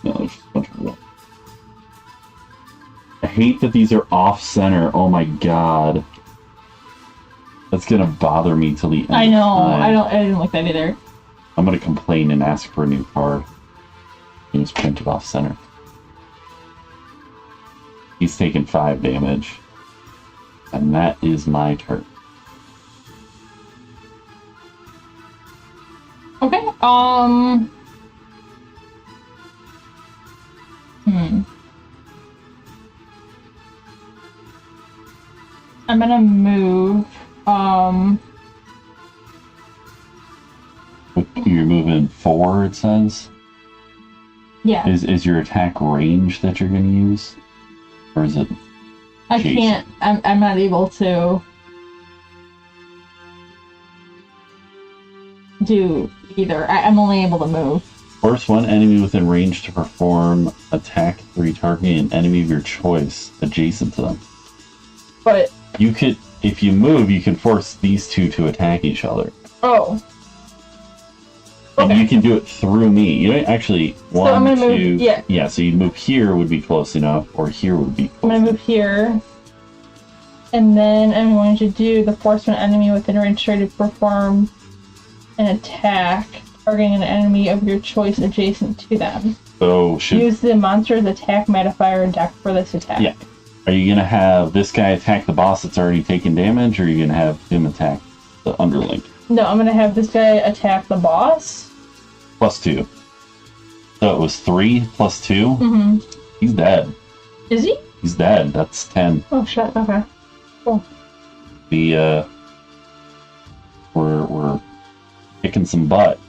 No, there's just a bunch of hate that these are off-center. Oh my god. That's gonna bother me till the end. I know. of time. I didn't like that either. I'm gonna complain and ask for a new card. He was printed off-center. He's taken 5 damage. And that is my turn. Okay, I'm gonna move, You're moving 4, it says? yeah. Is your attack range that you're gonna use? Or is it... I Jeez. can't, I'm not able to do either. I'm only able to move. Force one enemy within range to perform attack 3 targeting an enemy of your choice adjacent to them. But, You could, if you move, you can force these two to attack each other. oh. And Okay. you can do it through me. You know, actually, one, I'm gonna move- two... yeah. Yeah, so you move here would be close enough, or here would be I'm close gonna enough. move here. And then I'm going to do the force an enemy within range to perform an attack targeting an enemy of your choice adjacent to them. So, Use the monster's attack modifier deck for this attack. Yeah. Are you gonna have this guy attack the boss that's already taken damage, or are you gonna have him attack the underling? No, I'm gonna have this guy attack the boss. +2. So it was 3 + 2? Mm-hmm. He's dead. Is he? He's dead. That's 10. Oh shit, okay. Cool. We're kicking some butt.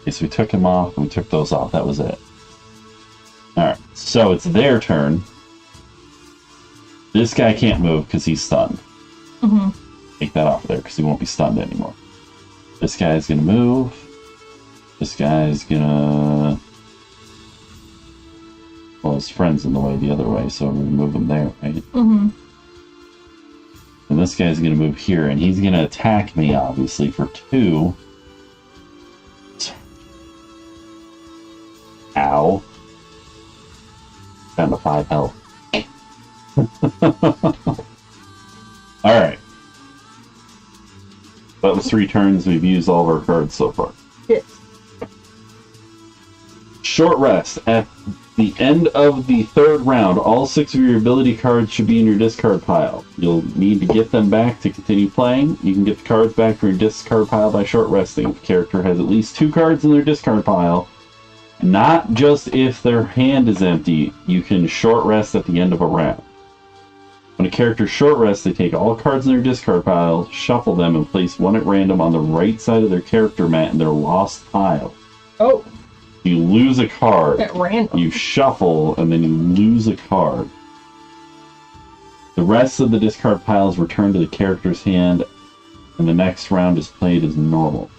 Okay, so we took him off, and we took those off. That was it. Alright, so it's their turn. This guy can't move because he's stunned. Mm-hmm. Take that off there because he won't be stunned anymore. This guy's gonna move. This guy's gonna... Well, his friend's in the way the other way, so we're gonna move him there, right? Mm-hmm. And this guy's gonna move here, and he's gonna attack me, obviously, for 2. Ow. Down to 5 health. Alright. That was 3 turns. We've used all of our cards so far. Yes. Short rest. At the end of the 3rd round, all 6 of your ability cards should be in your discard pile. You'll need to get them back to continue playing. You can get the cards back from your discard pile by short resting. If the character has at least 2 cards in their discard pile, not just if their hand is empty, you can short rest at the end of a round. When a character short rests, they take all cards in their discard pile, shuffle them, and place one at random on the right side of their character mat in their lost pile. Oh, You lose a card. at random. You shuffle, and then you lose a card. The rest of the discard pile is returned to the character's hand, and the next round is played as normal.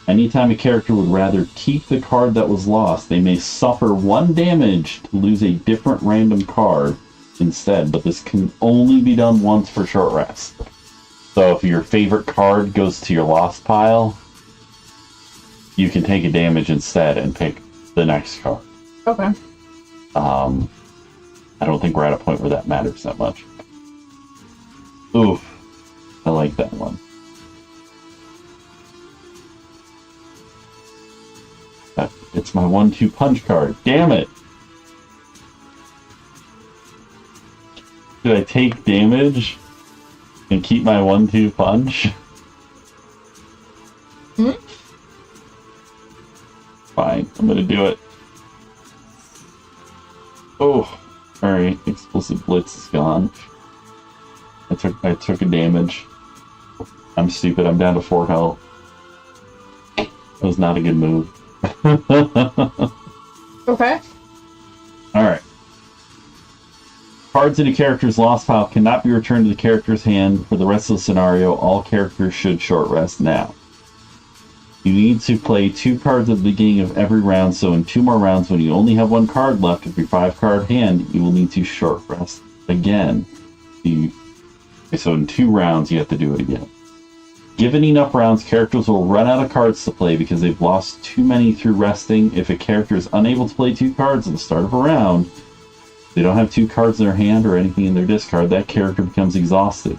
Anytime a character would rather keep the card that was lost, they may suffer 1 damage to lose a different random card instead, but this can only be done once for short rest. So if your favorite card goes to your lost pile, you can take a damage instead and pick the next card. Okay. I don't think we're at a point where that matters that much. Oof. I like that one. It's my 1-2 punch card. Damn it! Should I take damage and keep my 1-2 punch? Hmm? Fine, I'm gonna do it. Oh, alright, explosive blitz is gone. I took a damage. I'm stupid, I'm down to 4 health. That was not a good move. Okay. Alright. Cards in a character's lost pile cannot be returned to the character's hand for the rest of the scenario. All characters should short rest now. You need to play 2 cards at the beginning of every round, so in 2 more rounds, when you only have 1 card left of your 5-card hand, you will need to short rest again. So in 2 rounds, you have to do it again. Given enough rounds, characters will run out of cards to play because they've lost too many through resting. If a character is unable to play 2 cards at the start of a round, they don't have 2 cards in their hand or anything in their discard, that character becomes exhausted.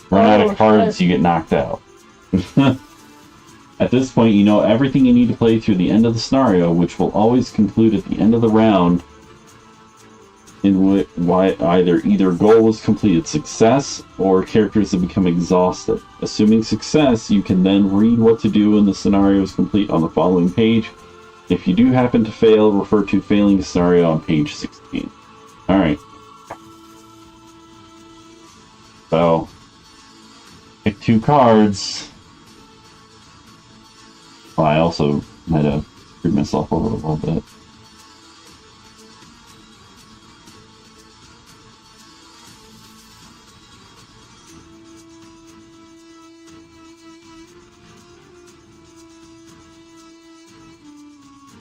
Run out of cards, you get knocked out. At this point, you know everything you need to play through the end of the scenario, which will always conclude at the end of the round in which either goal was completed, success, or characters have become exhausted. Assuming success, you can then read what to do when the scenario is complete on the following page. If you do happen to fail, refer to failing the scenario on page 16. Alright. So, pick 2 cards. Well, I also might have screwed myself over a little bit.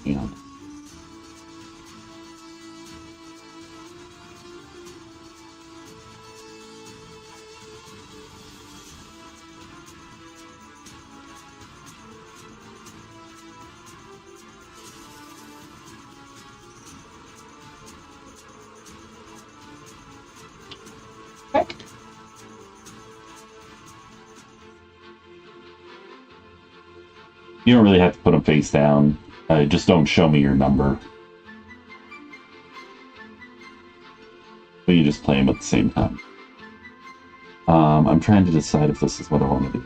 Yeah. Okay. You don't really have to put them face down. Just don't show me your number. But you just play them at the same time. I'm trying to decide if this is what I want to do.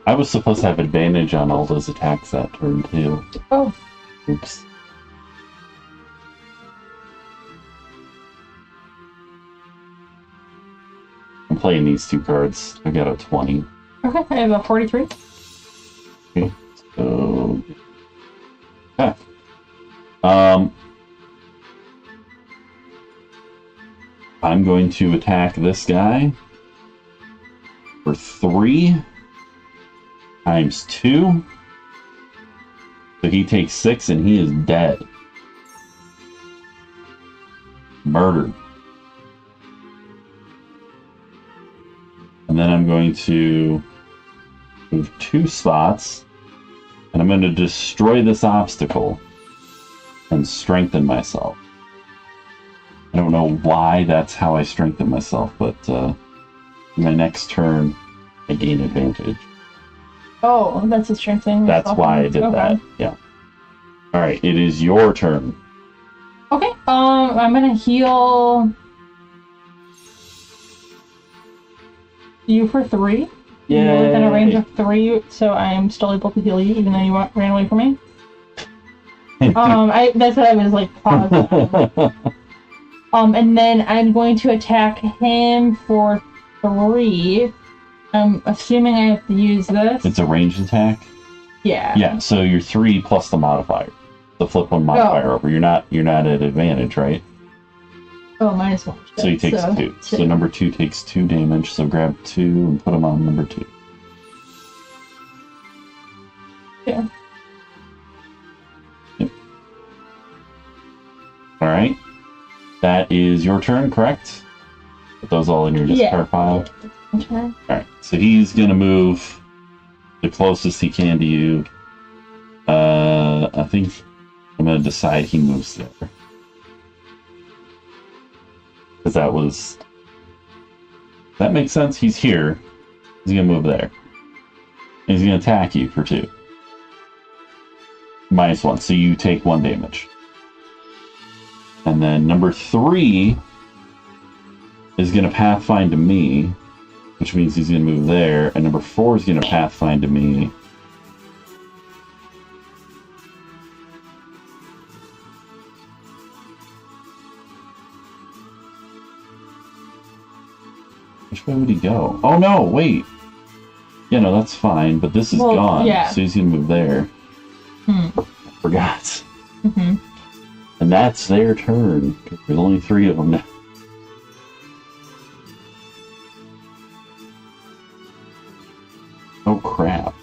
I was supposed to have advantage on all those attacks that turn too. Oh. Oops. I'm playing these 2 cards. I got a 20. Okay, I have a 43. Okay, so... Yeah. I'm going to attack this guy for 3 times 2. So he takes 6 and he is dead. Murdered. And then I'm going to move 2 spots. And I'm going to destroy this obstacle and strengthen myself. I don't know why that's how I strengthen myself, but my next turn I gain advantage. Oh, that's a strengthening. That's why I did that. Yeah. All right, it is your turn. Okay. I'm gonna heal you for 3. Yeah. You're within a range of 3, so I'm still able to heal you, even though you ran away from me. That's what I was like pausing. And then I'm going to attack him for 3. I'm assuming I have to use this. It's a ranged attack? Yeah. Yeah, so you're 3 plus the modifier. The flip 1 modifier over. You're not at advantage, right? Oh, -1. So he takes 2. So number 2 takes 2 damage, so grab 2 and put him on number 2. Yeah. Yep. Alright. That is your turn, correct? Put those all in your discard pile. Okay. Alright, so he's gonna move the closest he can to you. I think I'm gonna decide he moves there. Because that makes sense? He's here. He's gonna move there. And he's gonna attack you for 2. -1, so you take 1 damage. And then number 3 is gonna pathfind to me, which means he's gonna move there, and number 4 is gonna pathfind to me. Which way would he go? Oh no, wait! Yeah, no, that's fine, but this is gone, yeah. so he's gonna move there. I forgot. Mm-hmm. And And that's their turn. 'Cause there's only 3 of them now. Oh crap.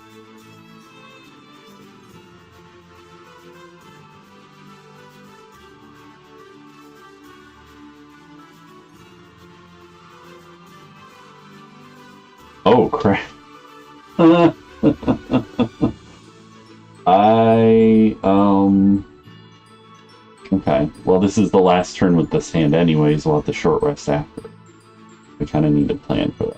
Oh crap. Okay. Well, this is the last turn with this hand anyways. We'll have the short rest after. We kind of need to plan for that.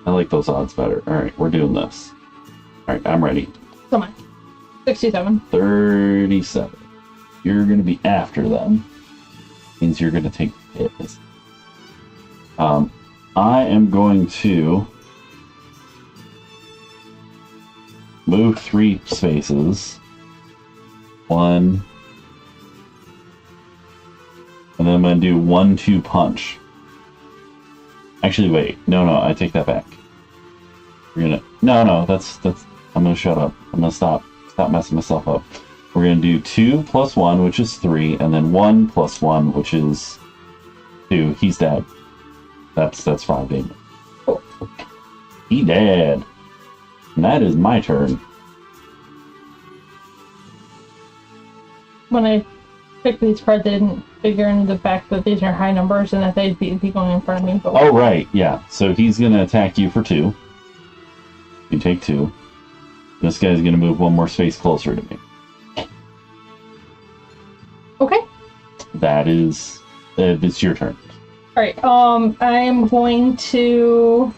I like those odds better. Alright, we're doing this. Alright, I'm ready. Come on. 67. 37. You're gonna be after them. Means you're gonna take hits. I am going to move 3 spaces. 1. And then I'm going to do 1-2 punch. Actually, wait. No, I take that back. We're gonna... No, that's... I'm going to shut up. I'm going to stop messing myself up. We're going to do 2 plus 1, which is 3, and then 1 plus 1, which is 2. He's dead. That's 5 damage. Cool. He dead. And that is my turn. When I picked these cards, I didn't figure into the fact that these are high numbers and that they'd be going in front of me. But oh, right, yeah. So he's going to attack you for 2. You take 2. This guy's going to move 1 more space closer to me. Okay. That is... it's your turn. Alright, I am going to...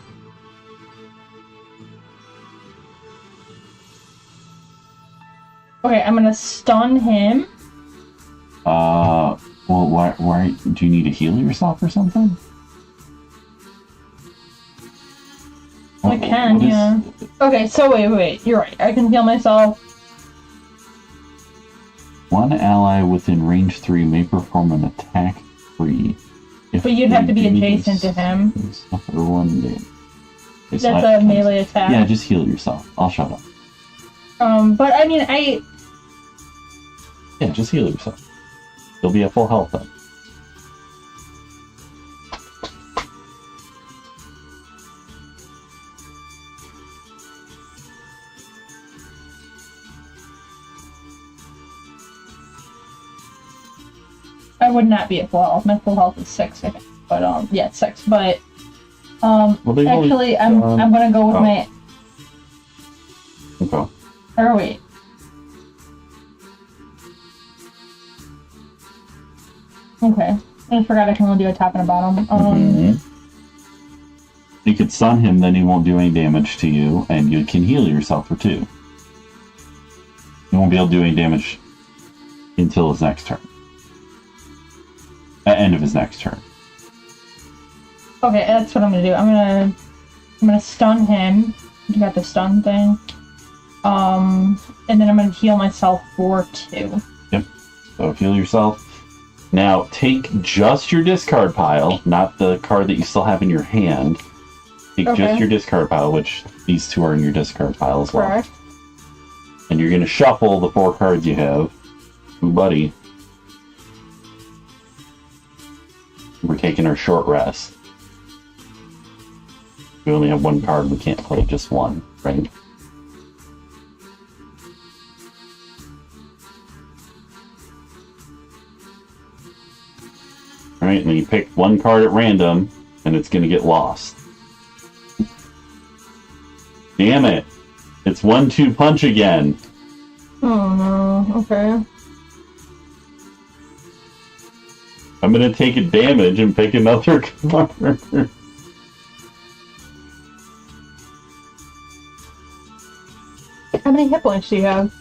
Okay, I'm gonna stun him. Well, why do you need to heal yourself or something? I can, yeah. Okay, so wait, you're right. I can heal myself. 1 ally within range 3 may perform an attack free. But you'd have to be adjacent to him. Suffer 1 damage. That's a melee attack. Yeah, just heal yourself. I'll shut up. But I mean, Yeah, just heal yourself. You'll be at full health then. I would not be at full health. My full health is 6, I think. But yeah, 6. But Well, actually, I'm gonna go with my. Okay. Or wait. Okay. I just forgot I can only do a top and a bottom. You could stun him, then he won't do any damage to you, and you can heal yourself for 2. You won't be able to do any damage until his next turn. At end of his next turn. Okay, that's what I'm gonna do. I'm gonna stun him. You got the stun thing. And then I'm gonna heal myself for 2. Yep. So heal yourself. Now take just your discard pile, not the card that you still have in your hand. Take just your discard pile, which these 2 are in your discard pile as well. Correct. And you're gonna shuffle the 4 cards you have. Ooh, buddy. We're taking our short rest. We only have 1 card, we can't play just 1, right? Alright, and then you pick 1 card at random, and it's gonna get lost. Damn it! It's 1-2 punch again! Oh no, okay. I'm gonna take a damage and pick another card. How many hit points do you have?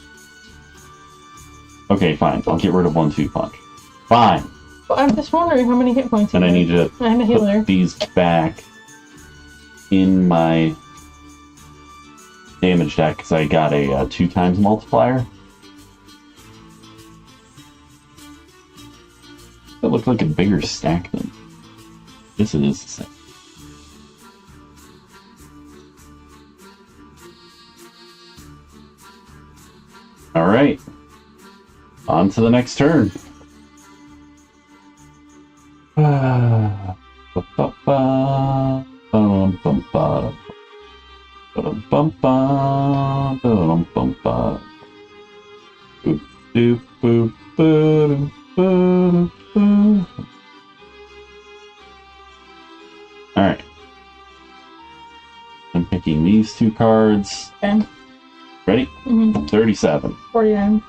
Okay, fine. I'll get rid of 1-2 punch. Fine. Well, I'm just wondering how many hit points you And have. I need to I'm a healer. put these back in my damage deck because I got a 2 times multiplier. That looked like a bigger stack than this. It is the same. Alright. On to the next turn. Alright. I'm picking these two cards. Okay. Ready? 37. 49.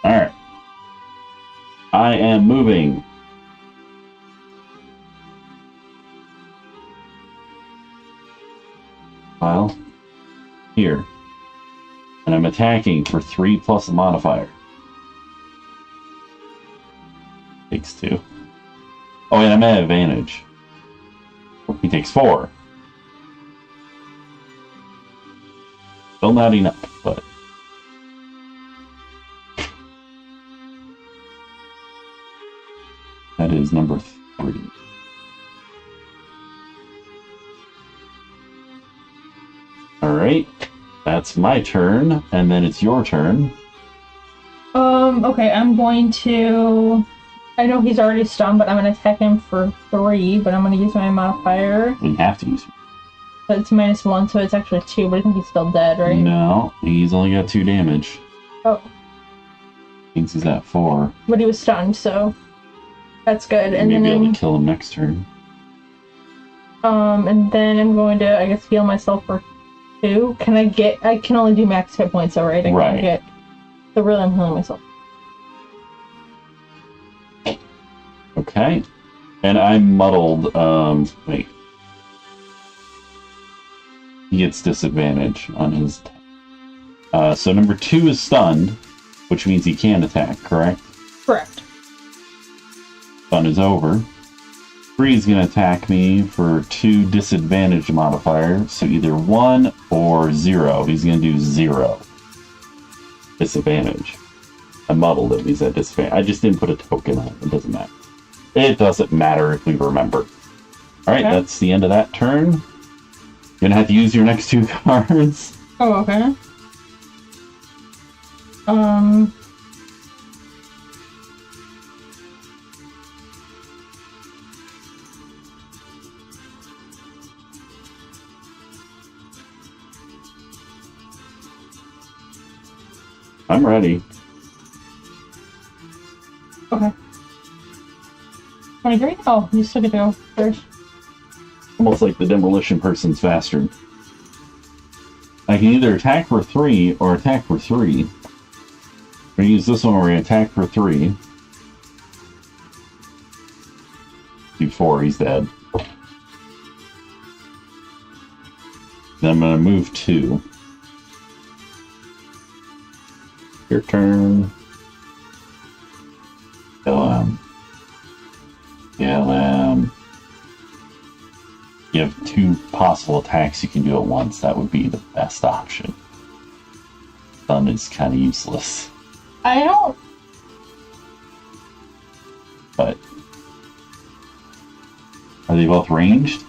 Alright. I am moving. Pile. Here. And I'm attacking for 3 plus a modifier. Takes 2. Oh, and I'm at advantage. He takes 4. Still not enough, but... That is number 3. Alright. That's my turn, and then it's your turn. Okay, I'm going to... I know he's already stunned, but I'm going to attack him for 3, but I'm going to use my modifier. You have to use... But it's -1, so it's actually 2, but I think he's still dead, right? No, he's only got 2 damage. Oh. Means he's at 4. But he was stunned, so... That's good. And Maybe then able to kill him next turn. and then I'm going to, I guess, heal myself for 2. I can only do max hit points, though, right? Right. So really I'm healing myself. Okay. And I muddled, wait. He gets disadvantage on his attack. So number 2 is stunned, which means he can attack, correct? Correct. Stun is over. 3 is going to attack me for 2 disadvantage modifiers, so either 1 or 0. He's going to do 0. Disadvantage. I muddled him, he's at disadvantage. I just didn't put a token on it, it doesn't matter. It doesn't matter if we remember. Alright, Okay. That's the end of that turn. You're going to have to use your next 2 cards. Oh, okay. I'm ready. Okay. 23? Oh, you still get to go first. Almost like the demolition person's faster. I can either attack for 3 or attack for 3. We're going to use this one where we attack for 3. Do 4, he's dead. Then I'm going to move 2. Your turn. Kill him. Kill him. You have 2 possible attacks you can do at once. That would be the best option. Stun is kind of useless. I don't... But... Are they both ranged?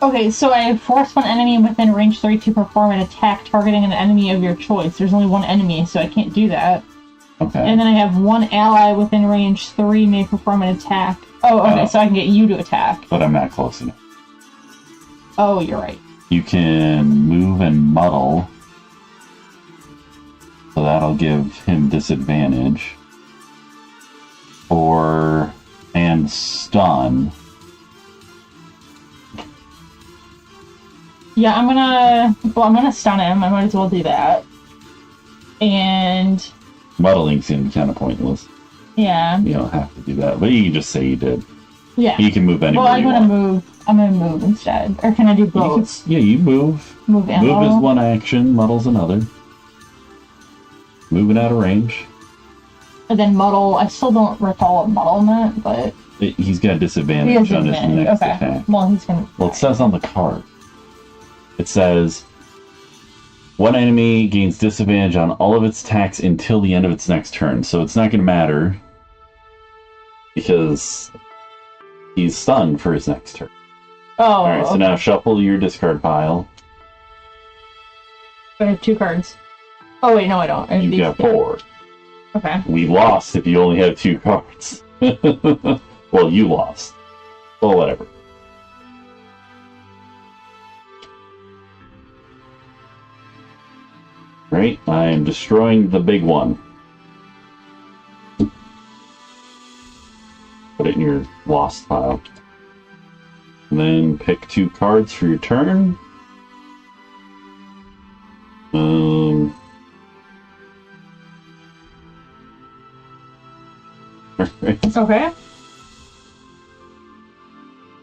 Okay, so I force one enemy within range 3 to perform an attack targeting an enemy of your choice. There's only one enemy, so I can't do that. Okay. And then I have one ally within range 3 may perform an attack. Oh, okay, Oh. so I can get you to attack. But I'm not close enough. Oh, you're right. You can move and muddle. So that'll give him disadvantage. And stun. Yeah, I'm gonna stun him. I might as well do that. And Muddling's gonna be kind of pointless. yeah. You don't have to do that, but you can just say you did. Yeah. You can move anywhere Well, I'm you gonna want. move. I'm gonna move instead. Or can I do You can, both? yeah, you move. Move and Move is muddle? one action, muddle's another. Moving out of range. And then muddle. I still don't recall what muddle meant, but He's got he disadvantage has on his advantage. next Okay. attack. Well, he's gonna. Well, it says on the card. It says, one enemy gains disadvantage on all of its attacks until the end of its next turn. So it's not going to matter because he's stunned for his next turn. Oh. Alright, so okay. now shuffle your discard pile. I have 2 cards. Oh wait, no, I don't. I have You these. got 4. Okay. We lost if you only have 2 cards. Well, you lost. Well, whatever. Right, I am destroying the big one. Put it in your lost pile. And then pick 2 cards for your turn. Okay.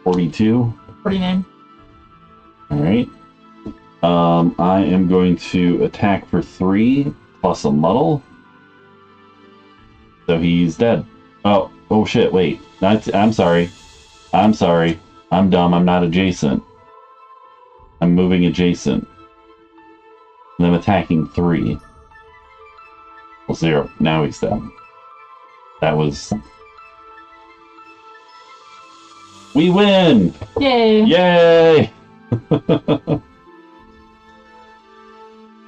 42. 49. Alright. I am going to attack for 3 plus a muddle. So he's dead. Oh shit, wait. I'm sorry. I'm sorry. I'm dumb. I'm not adjacent. I'm moving adjacent. And I'm attacking 3. Well, 0. Now he's dead. That was... We win! Yay! Yay! The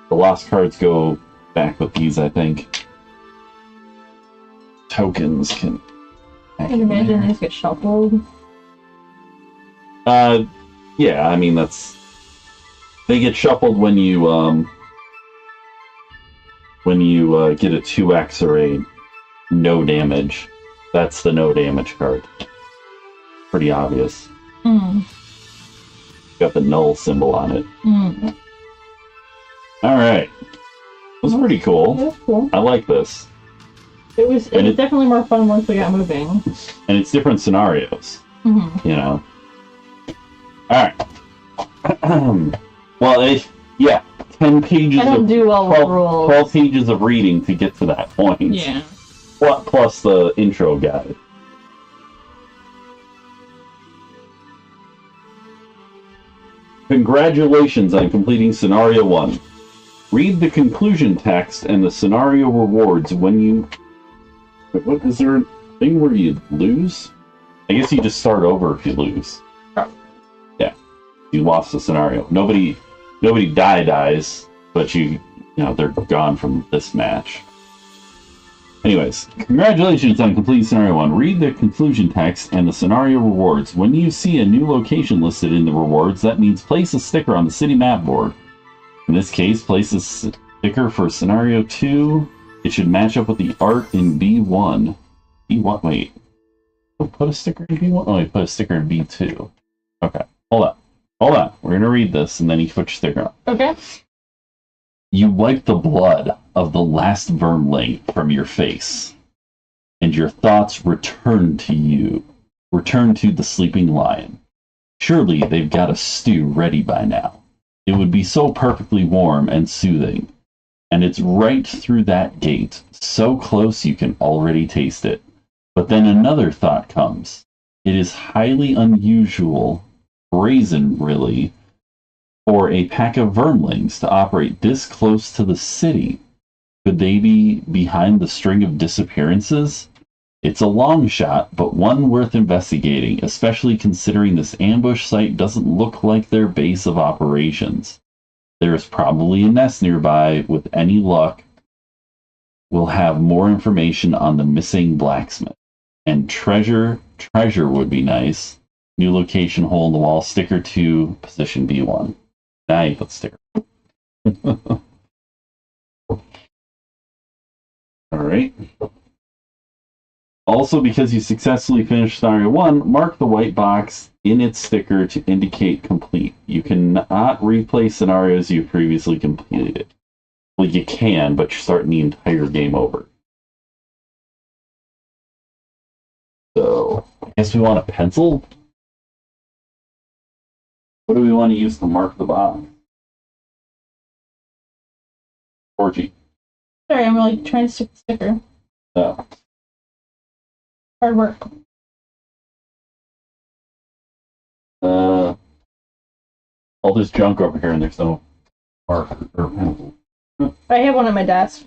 lost cards go back with these, I think. Tokens can... I can imagine these get shuffled. Yeah, I mean, that's... They get shuffled when you get a 2x or a no damage. That's the no damage card. Pretty obvious. Got the null symbol on it. Alright. It was pretty cool. It was cool. I like this. It was definitely more fun once we got moving. And it's different scenarios. You know. Alright. Well, yeah. 10 pages I don't do well with rules. 12 pages of reading to get to that point. Yeah. Plus the intro guide. Congratulations on completing Scenario 1. Read the conclusion text and the scenario rewards when you... What, is there a thing where you lose? I guess you just start over if you lose. Oh. Yeah. You lost the scenario. Nobody dies, but you know, they're gone from this match. Anyways, congratulations on completing Scenario 1. Read the conclusion text and the scenario rewards. When you see a new location listed in the rewards, that means place a sticker on the city map board. In this case, place a sticker for Scenario 2. It should match up with the art in B1. B1? Wait. Put a sticker in B1? Oh, wait, put a sticker in B2. Okay, hold on. Hold on. We're going to read this, and then you put your sticker on. Okay. You wipe the blood of the last vermling from your face, and your thoughts return to you. Return to the sleeping lion. Surely they've got a stew ready by now. It would be so perfectly warm and soothing. And it's right through that gate, so close you can already taste it. But then another thought comes. It is highly unusual, brazen really, for a pack of vermlings to operate this close to the city. Could they be behind the string of disappearances? It's a long shot, but one worth investigating, especially considering this ambush site doesn't look like their base of operations. There is probably a nest nearby. With any luck, we'll have more information on the missing blacksmith. And treasure would be nice. New location, hole in the wall, sticker 2, position B1. Now you put sticker. Alright. Also, because you successfully finished Scenario 1, mark the white box in its sticker to indicate complete. You cannot replay scenarios you've previously completed. Well, you can, but you're starting the entire game over. So, I guess we want a pencil? What do we want to use to mark the box? Orgy. Sorry, I'm really trying to stick the sticker. Oh. Hard work. All this junk over here and there's no marker or pencil. I have one on my desk.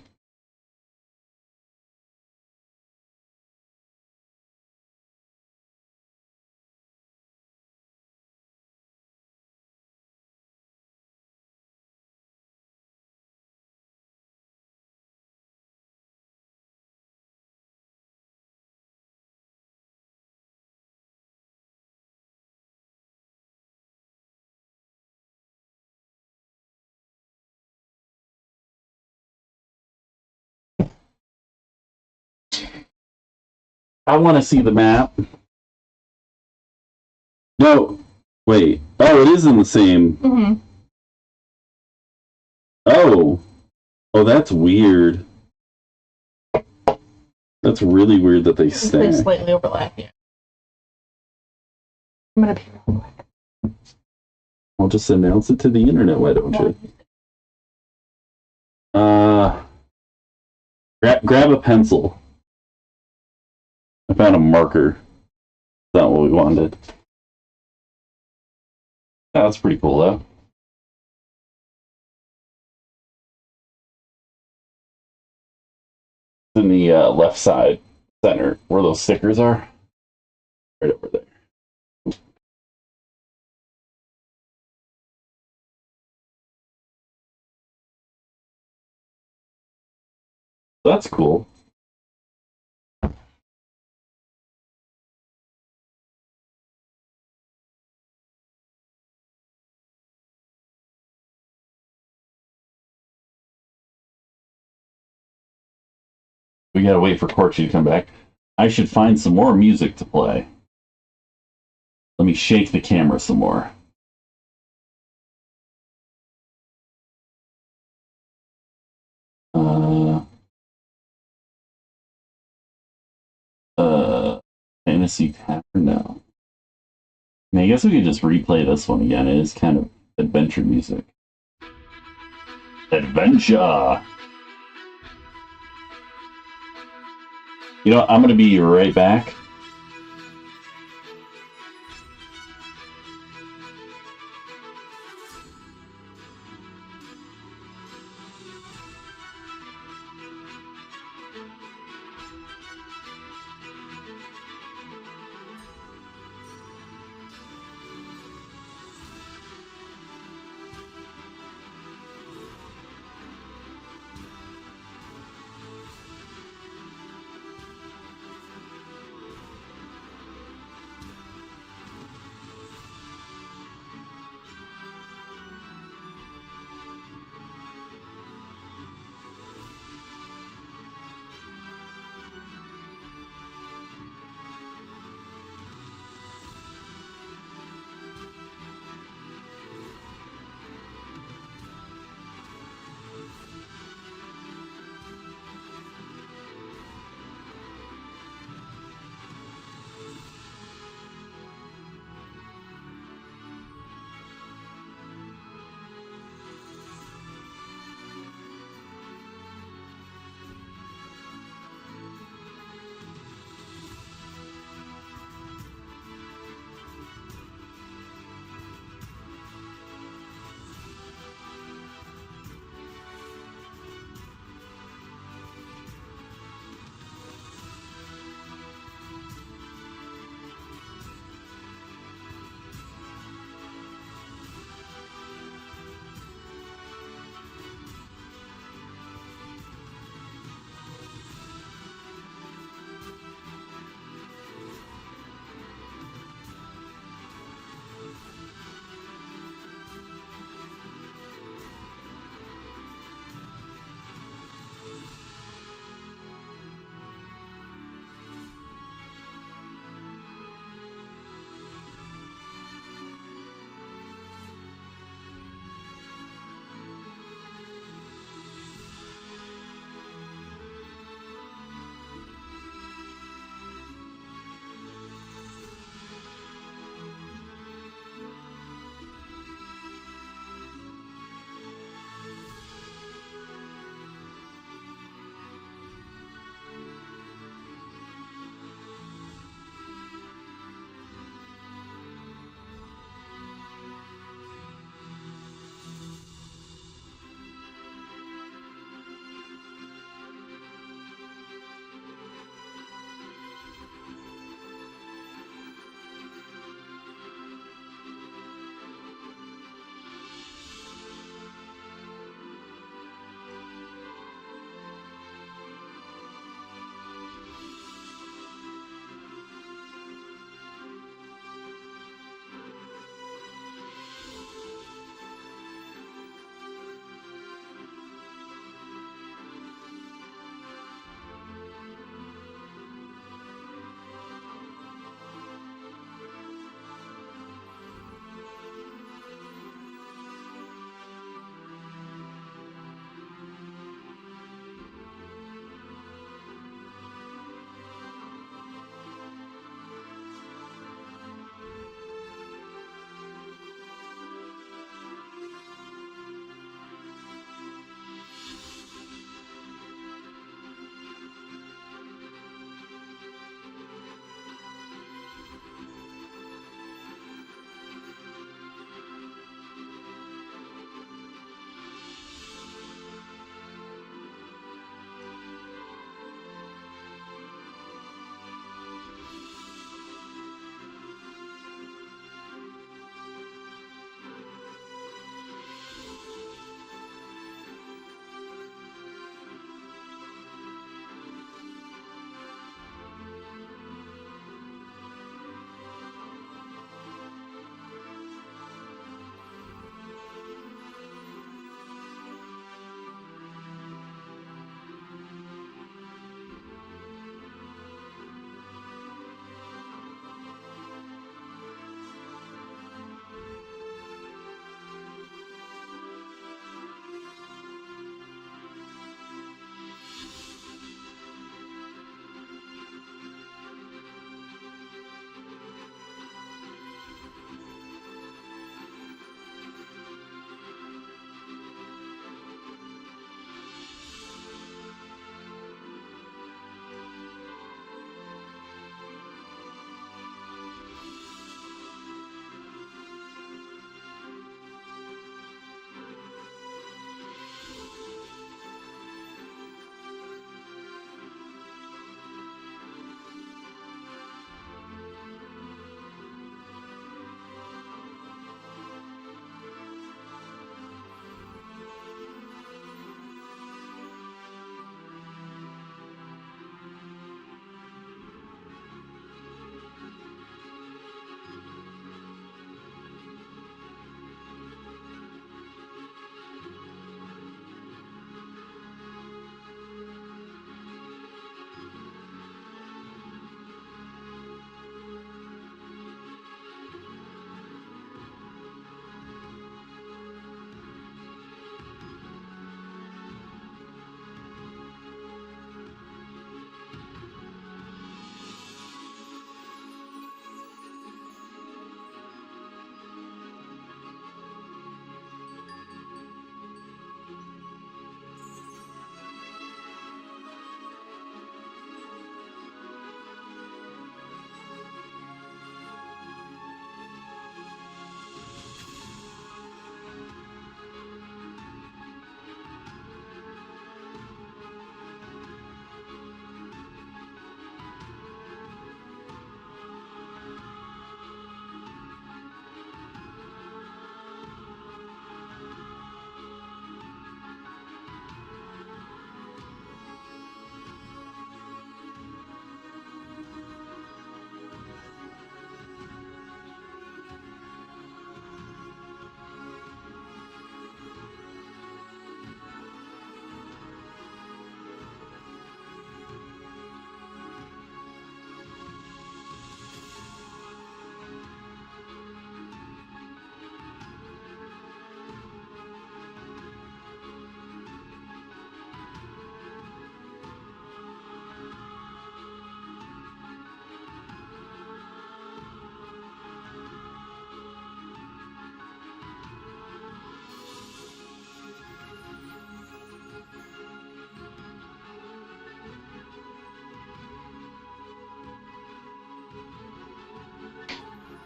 I want to see the map. No, wait. Oh, it is in the same. Mm-hmm. Oh, that's weird. That's really weird that they They stack. slightly overlap, yeah. I'm gonna be real quick. I'll just announce it to the internet. Why don't you? Grab a pencil. I found a marker. That's not what we wanted. Oh, that's pretty cool, though. In the left side center, where those stickers are. Right over there. That's cool. We gotta wait for Corky to come back. I should find some more music to play. Let me shake the camera some more. Fantasy Tavern? No. I mean, I guess we could just replay this one again. It is kind of adventure music. Adventure! You know, I'm gonna be right back.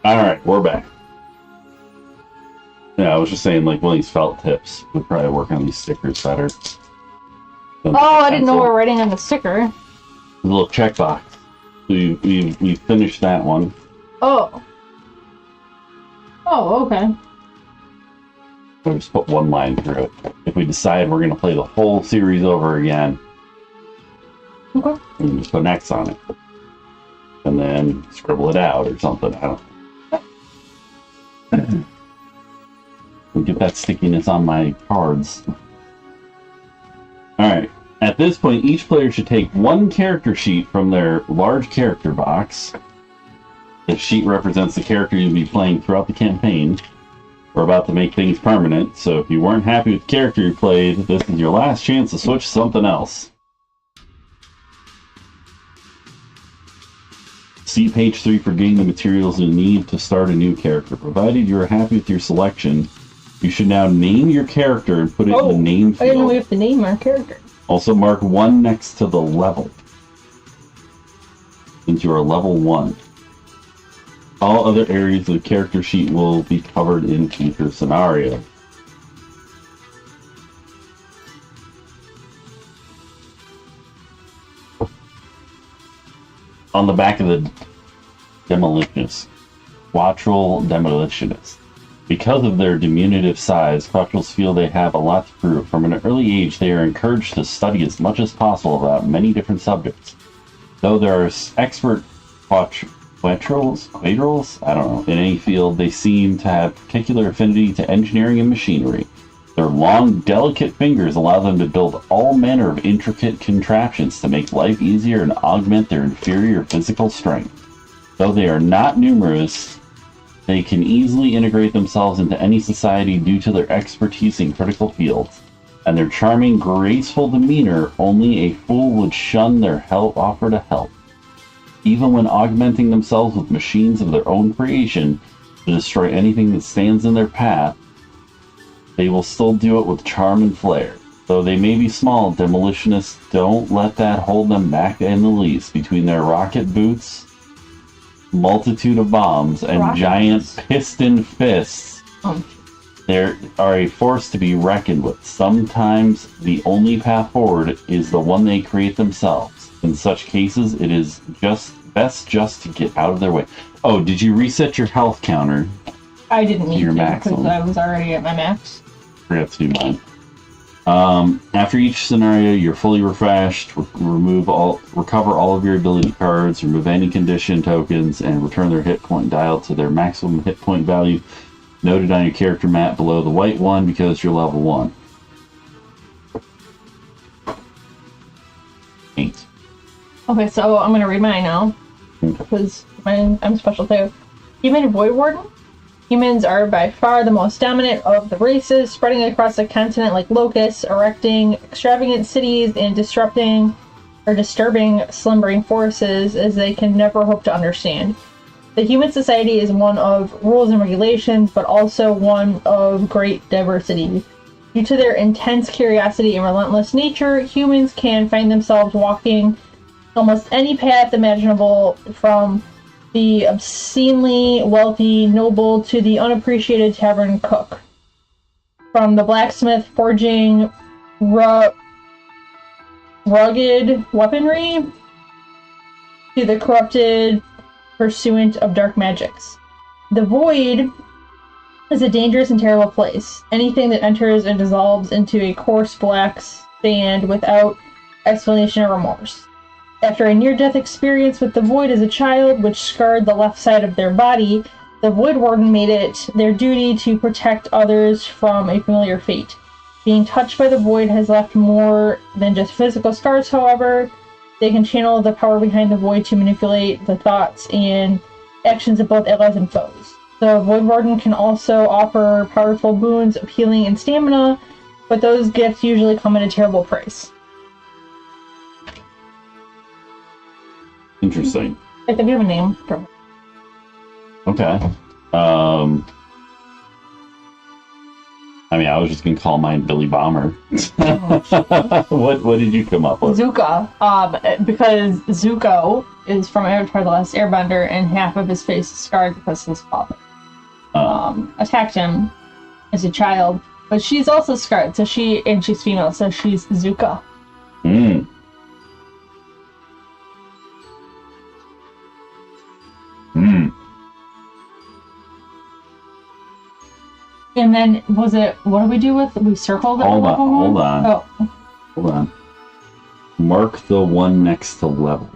Alright, we're back. Yeah, I was just saying, like, one of these felt tips would probably work on these stickers better. Oh, I didn't know we were writing on the sticker. A little checkbox. So we finished that one. Oh. Oh, okay. We'll just put one line through it. If we decide we're going to play the whole series over again, okay, we can just put an X on it. And then scribble it out or something. I don't know. We get that stickiness on my cards. Alright. At this point, each player should take one character sheet from their large character box. The sheet represents the character you'll be playing throughout the campaign. We're about to make things permanent, so if you weren't happy with the character you played, this is your last chance to switch to something else. See page 3 for getting the materials you need to start a new character. Provided you are happy with your selection, you should now name your character and put it in the name field. I didn't know we have to name our character. Also mark 1 next to the level, since you are level 1. All other areas of the character sheet will be covered in future scenarios. On the back of the demolitionist, Quattral Demolitionist. Because of their diminutive size, Quattrals feel they have a lot to prove. From an early age, they are encouraged to study as much as possible about many different subjects. Though there are expert Quattrals, I don't know, in any field, they seem to have particular affinity to engineering and machinery. Their long, delicate fingers allow them to build all manner of intricate contraptions to make life easier and augment their inferior physical strength. Though they are not numerous, they can easily integrate themselves into any society due to their expertise in critical fields, and their charming, graceful demeanor. Only a fool would shun their offer to help. Even when augmenting themselves with machines of their own creation to destroy anything that stands in their path, they will still do it with charm and flair. Though they may be small, demolitionists don't let that hold them back in the least. Between their rocket boots, multitude of bombs, and giant piston fists, they are a force to be reckoned with. Sometimes the only path forward is the one they create themselves. In such cases, it is best to get out of their way. Oh, did you reset your health counter? I didn't need to max because I was already at my max. Forgot to do mine. After each scenario, you're fully refreshed. Recover all of your ability cards, remove any condition tokens, and return their hit point dial to their maximum hit point value noted on your character map below the white one because you're level 1. 8. Okay, so I'm gonna read mine now because I'm special too. Human Void Warden. Humans are by far the most dominant of the races, spreading across the continent like locusts, erecting extravagant cities and disturbing slumbering forces as they can never hope to understand. The human society is one of rules and regulations, but also one of great diversity. Due to their intense curiosity and relentless nature, humans can find themselves walking almost any path imaginable, from the obscenely wealthy noble to the unappreciated tavern cook. From the blacksmith forging rugged weaponry to the corrupted pursuant of dark magics. The void is a dangerous and terrible place. Anything that enters and dissolves into a coarse black sand without explanation or remorse. After a near-death experience with the Void as a child, which scarred the left side of their body, the Void Warden made it their duty to protect others from a familiar fate. Being touched by the Void has left more than just physical scars, however. They can channel the power behind the Void to manipulate the thoughts and actions of both allies and foes. The Void Warden can also offer powerful boons of healing and stamina, but those gifts usually come at a terrible price. Interesting. I think we have a name for him. Okay. I mean, I was just gonna call mine Billy Bomber. What did you come up with? Zuko. Because Zuko is from Avatar: The Last Airbender, and half of his face is scarred because his father attacked him as a child. But she's also scarred, so she's female, so she's Zuka. Hmm. Hmm. And then, what do we do with, we circled it? Hold on. Oh. Hold on. Mark the one next to level.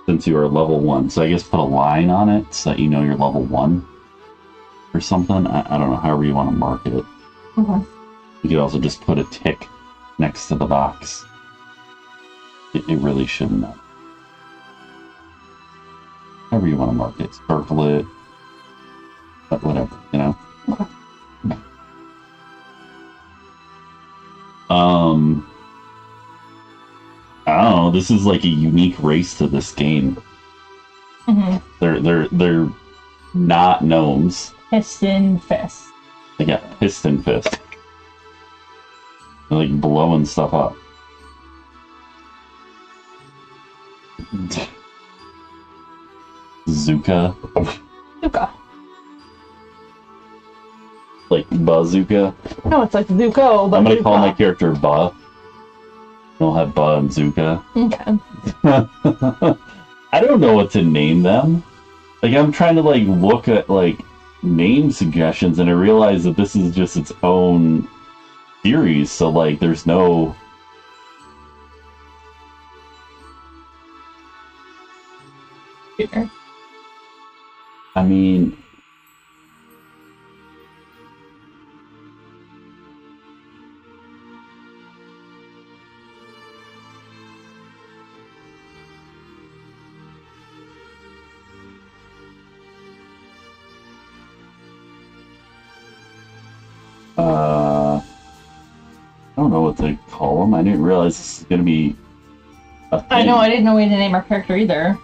Since you are level 1. So I guess put a line on it so that you know you're level 1. Or something. I don't know, however you want to mark it. Okay. You could also just put a tick next to the box. It really shouldn't matter. However you want to mark it. Circle it. But whatever, you know? Okay. I don't know, this is like a unique race to this game. Mm-hmm. They're not gnomes. Piston fist. They got piston fist. They're like blowing stuff up. Zuka. Zuka. Like Bazooka. No, it's like Zuko, but I'm gonna Zuka. call my character Ba. I'll have Ba and Zuka. Okay. I don't know what to name them. Like, I'm trying to like look at like name suggestions, and I realize that this is just its own series. So like, there's no. Here. I mean. I don't know what to call them. I didn't realize this is going to be a thing. I know, I didn't know we had to name our character either.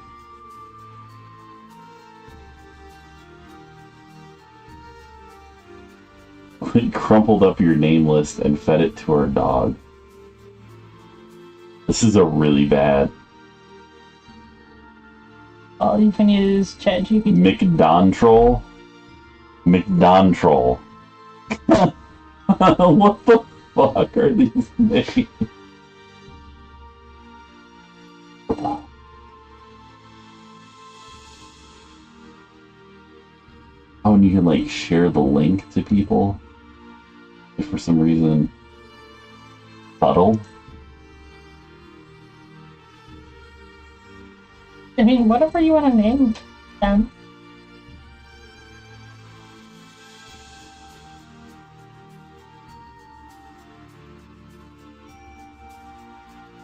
We crumpled up your name list and fed it to our dog. This is a really bad. Well, you can use ChatGPT. McDontroll? McDontroll. What the fuck are these names? Oh, and you can like share the link to people if for some reason. Subtle. I mean, whatever you want to name them.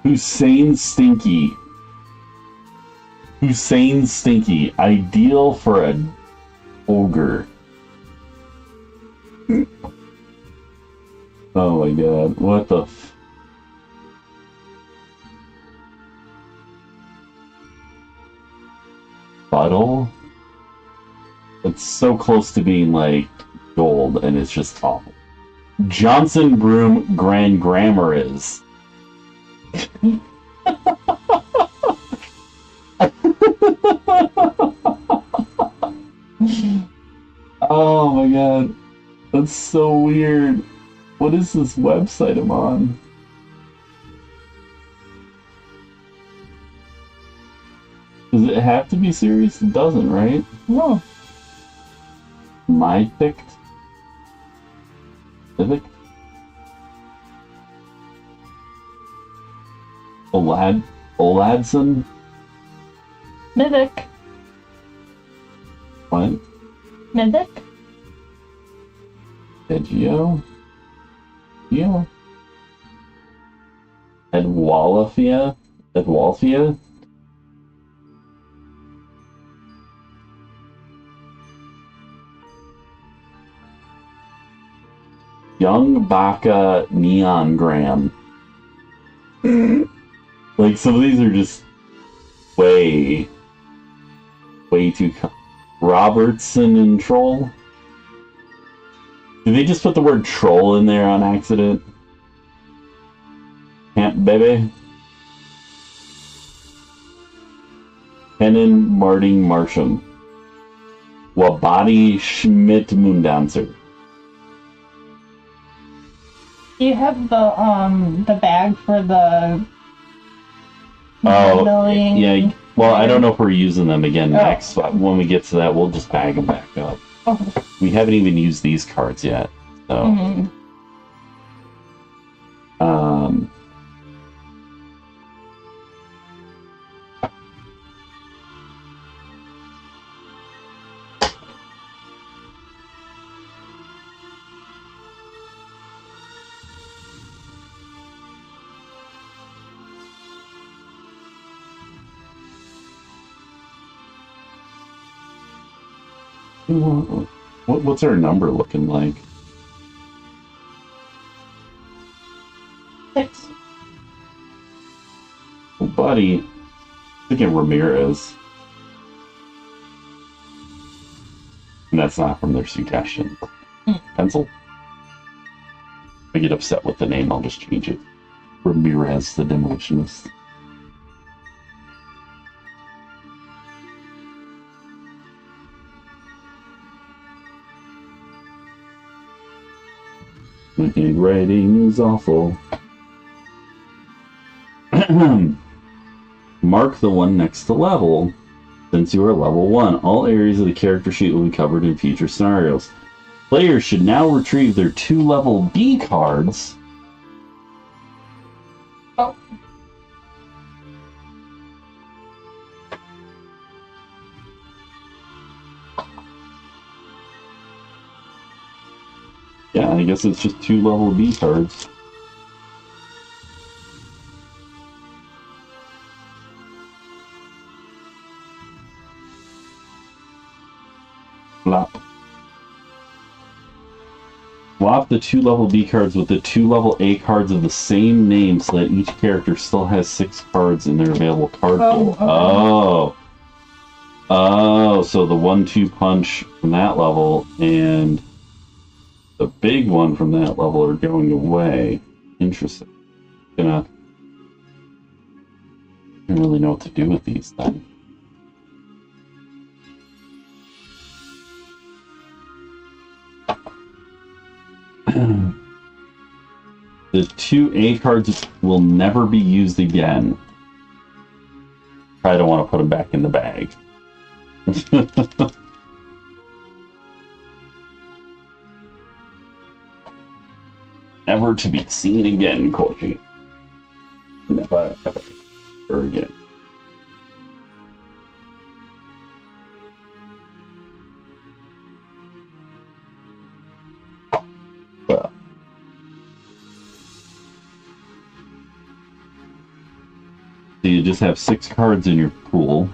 Hussein Stinky. Hussein Stinky. Ideal for a ogre. Oh my god. What the Fuddle? It's so close to being like gold, and it's just awful. Johnson Broom Grand Grammar is. Oh my god. That's so weird. What is this website I'm on? Does it have to be serious? It doesn't, right? No. My picked? Civic? Oladson? Mythic. What? Mythic? Edgio? Yeah. Edwalfia? Edwalfia? Young Baka Neongram. Like, some of these are just way too... Robertson and Troll? Did they just put the word troll in there on accident? Camp baby? Hennen Marting Marsham. Wabadi Schmidt Moondancer. Do you have the bag for the milling? Yeah. Well, I don't know if we're using them again next, but when we get to that, we'll just bag them back up. Okay. We haven't even used these cards yet, so. What's our number looking like? 6. Well, buddy, I'm thinking Ramirez. And that's not from their suggestion. Pencil? If I get upset with the name, I'll just change it. Ramirez, the Demolitionist. My handwriting is awful. Mark the one next to level. Since you are level 1, all areas of the character sheet will be covered in future scenarios. Players should now retrieve their 2 level B cards. Oh. Yeah, I guess it's just 2 level B cards. Flop. Swap the 2 level B cards with the 2 level A cards of the same name so that each character still has 6 cards in their available card pool. Okay. Oh, so the 1-2 punch from that level and the big one from that level are going away. Interesting. I don't really know what to do with these things. The 2 A cards will never be used again. I don't want to put them back in the bag. Never to be seen again, Koji. Never, ever, ever again. Well. So you just have 6 cards in your pool.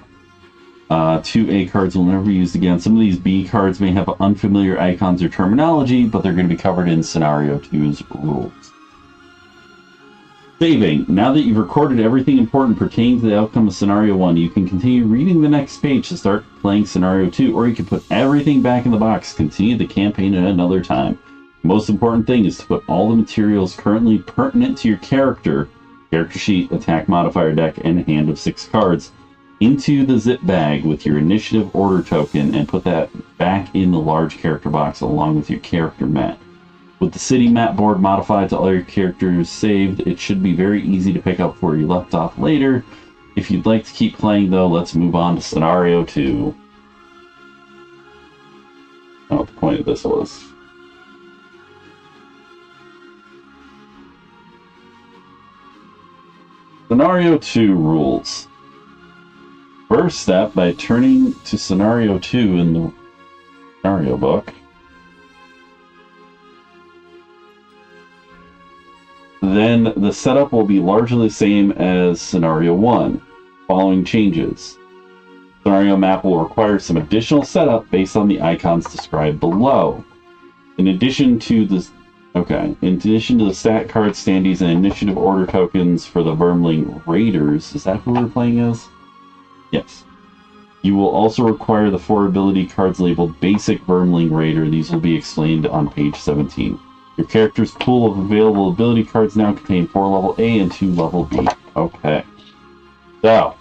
2 A cards will never be used again. Some of these B cards may have unfamiliar icons or terminology, but they're going to be covered in Scenario 2's rules. Saving. Now that you've recorded everything important pertaining to the outcome of Scenario 1, you can continue reading the next page to start playing Scenario 2, or you can put everything back in the box, continue the campaign at another time. The most important thing is to put all the materials currently pertinent to your character sheet, attack modifier deck, and hand of 6 cards into the zip bag with your initiative order token and put that back in the large character box along with your character mat. With the city map board modified to all your characters saved, it should be very easy to pick up where you left off later. If you'd like to keep playing though, let's move on to Scenario 2. I don't know what the point of this was. Scenario 2 rules. First step, by turning to Scenario 2 in the scenario book, then the setup will be largely the same as Scenario 1. Following changes. Scenario map will require some additional setup based on the icons described below. In addition to the stat card standees and initiative order tokens for the Vermling Raiders, is that who we're playing as? Yes. You will also require the 4 ability cards labeled Basic Vermling Raider. These will be explained on page 17. Your character's pool of available ability cards now contain 4 level A and 2 level B. Okay. So,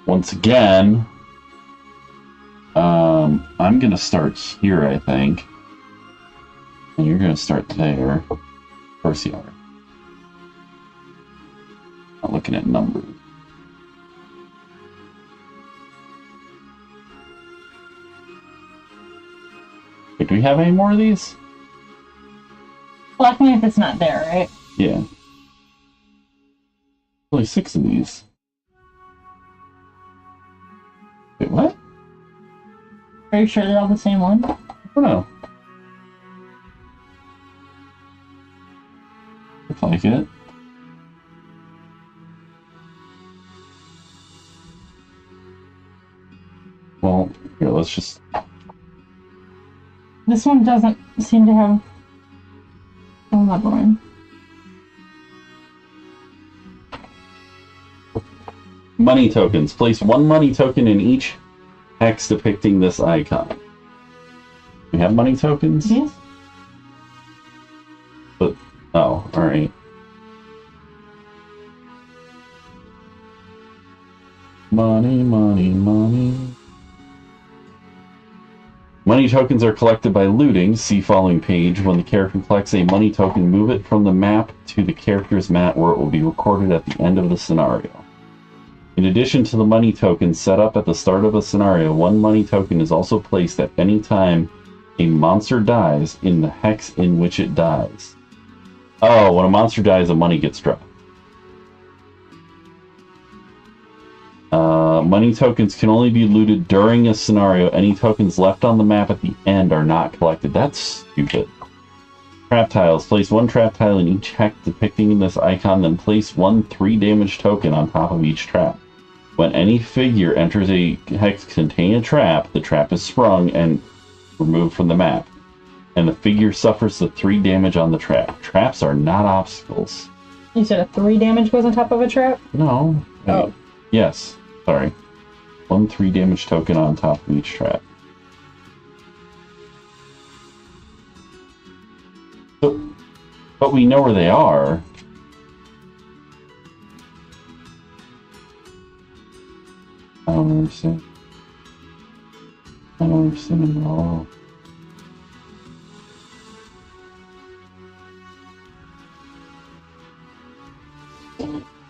once again, I'm going to start here, I think. And you're going to start there. Of course you are. Not looking at numbers. Wait, do we have any more of these? Well, I mean, if it's not there, right? Yeah. Only 6 of these. Wait, what? Are you sure they're all the same one? I don't know. Looks like it. Well, here, let's just... This one doesn't seem to have another one. Money tokens. Place 1 money token in each hex depicting this icon. We have money tokens? Yes. But, oh, alright. Money, money, money. Money tokens are collected by looting. See following page. When the character collects a money token, move it from the map to the character's mat where it will be recorded at the end of the scenario. In addition to the money token set up at the start of a scenario, 1 money token is also placed at any time a monster dies in the hex in which it dies. Oh, when a monster dies, the money gets dropped. Money tokens can only be looted during a scenario. Any tokens left on the map at the end are not collected. That's stupid. Trap tiles. Place 1 trap tile in each hex depicting this icon, then place 1 3 damage token on top of each trap. When any figure enters a hex containing a trap, the trap is sprung and removed from the map, and the figure suffers the 3 damage on the trap. Traps are not obstacles. You said a 3 damage goes on top of a trap? No. Oh. Yes. Sorry. 1 3 damage token on top of each trap. But we know where they are. I don't understand. I don't understand at all.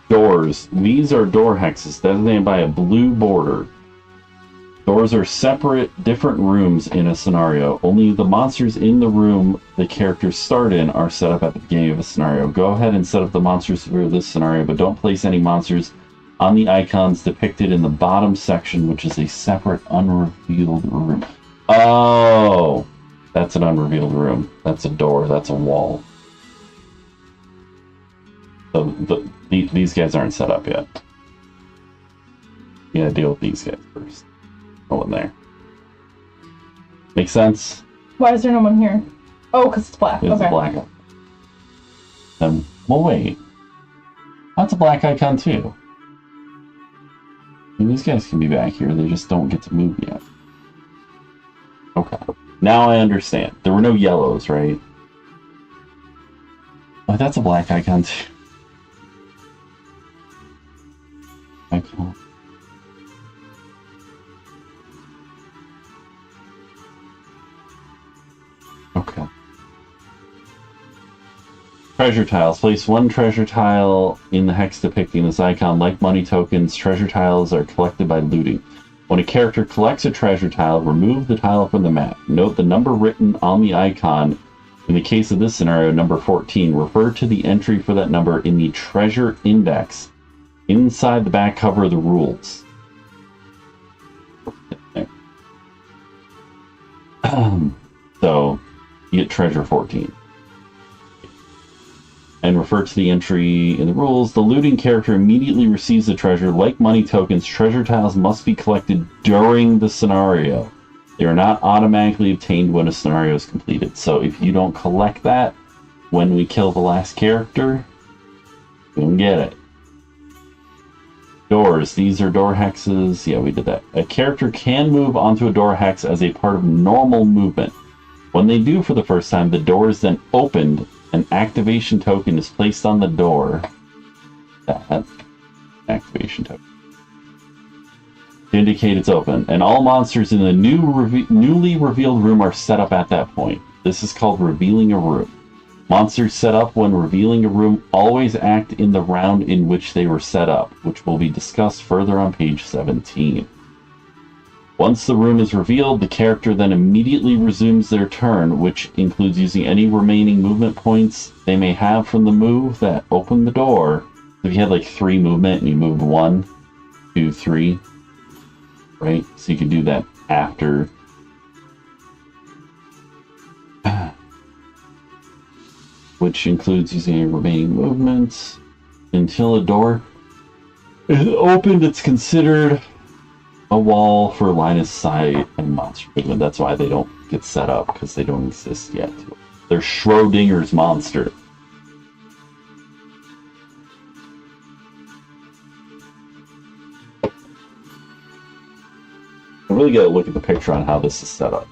Doors. These are door hexes designated by a blue border. Doors are separate, different rooms in a scenario. Only the monsters in the room the characters start in are set up at the beginning of a scenario. Go ahead and set up the monsters for this scenario, but don't place any monsters on the icons depicted in the bottom section, which is a separate unrevealed room. Oh! That's an unrevealed room. That's a door. That's a wall. So these guys aren't set up yet. You gotta deal with these guys first. No one there. Make sense? Why is there no one here? Oh, because it's black. It's okay. black. Well, wait. That's a black icon too. I mean, these guys can be back here. They just don't get to move yet. Okay. Now I understand. There were no yellows, right? Oh, that's a black icon too. Icon. Okay. Treasure tiles. Place 1 treasure tile in the hex depicting this icon. Like money tokens, treasure tiles are collected by looting. When a character collects a treasure tile, remove the tile from the map. Note the number written on the icon. In the case of this scenario, number 14. Refer to the entry for that number in the treasure index inside the back cover of the rules. So, you get treasure 14. And refer to the entry in the rules. The looting character immediately receives the treasure. Like money tokens, treasure tiles must be collected during the scenario. They are not automatically obtained when a scenario is completed. So if you don't collect that when we kill the last character, you don't get it. Doors. These are door hexes. Yeah, we did that. A character can move onto a door hex as a part of normal movement. When they do for the first time, the door is then opened. An activation token is placed on the door. That activation token. to indicate it's open, and all monsters in the newly revealed room are set up at that point. This is called revealing a room. Monsters set up when revealing a room always act in the round in which they were set up, which will be discussed further on page 17. Once the room is revealed, the character then immediately resumes their turn, which includes using any remaining movement points they may have from the move that opened the door. If you had like 3 movement and you moved 1, 2, 3, right? So you can do that after. Which includes using any remaining movements. Until a door is opened, it's considered a wall for line of sight and monster movement. That's why they don't get set up, because they don't exist yet. They're Schrodinger's monster. I really gotta look at the picture on how this is set up.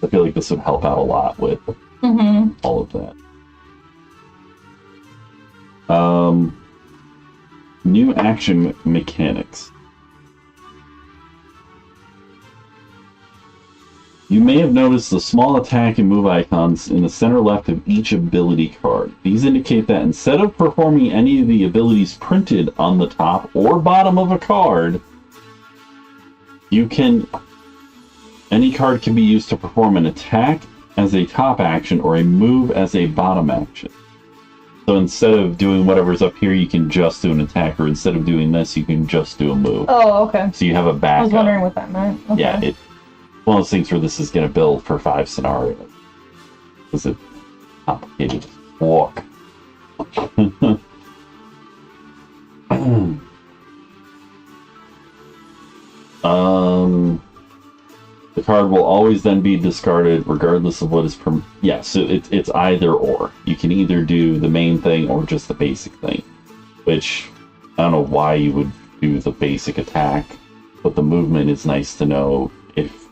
I feel like this would help out a lot with all of that. New action mechanics. You may have noticed the small attack and move icons in the center left of each ability card. These indicate that instead of performing any of the abilities printed on the top or bottom of a card, any card can be used to perform an attack as a top action or a move as a bottom action. So instead of doing whatever's up here, you can just do an attack, or instead of doing this, you can just do a move. Oh, okay. So you have a backup. I was wondering what that meant. Okay. Yeah, it's one of those things where this is going to build for 5 scenarios. Because it's complicated. Walk. The card will always then be discarded regardless of what is yeah, so it's either or. You can either do the main thing or just the basic thing. Which, I don't know why you would do the basic attack, but the movement is nice to know if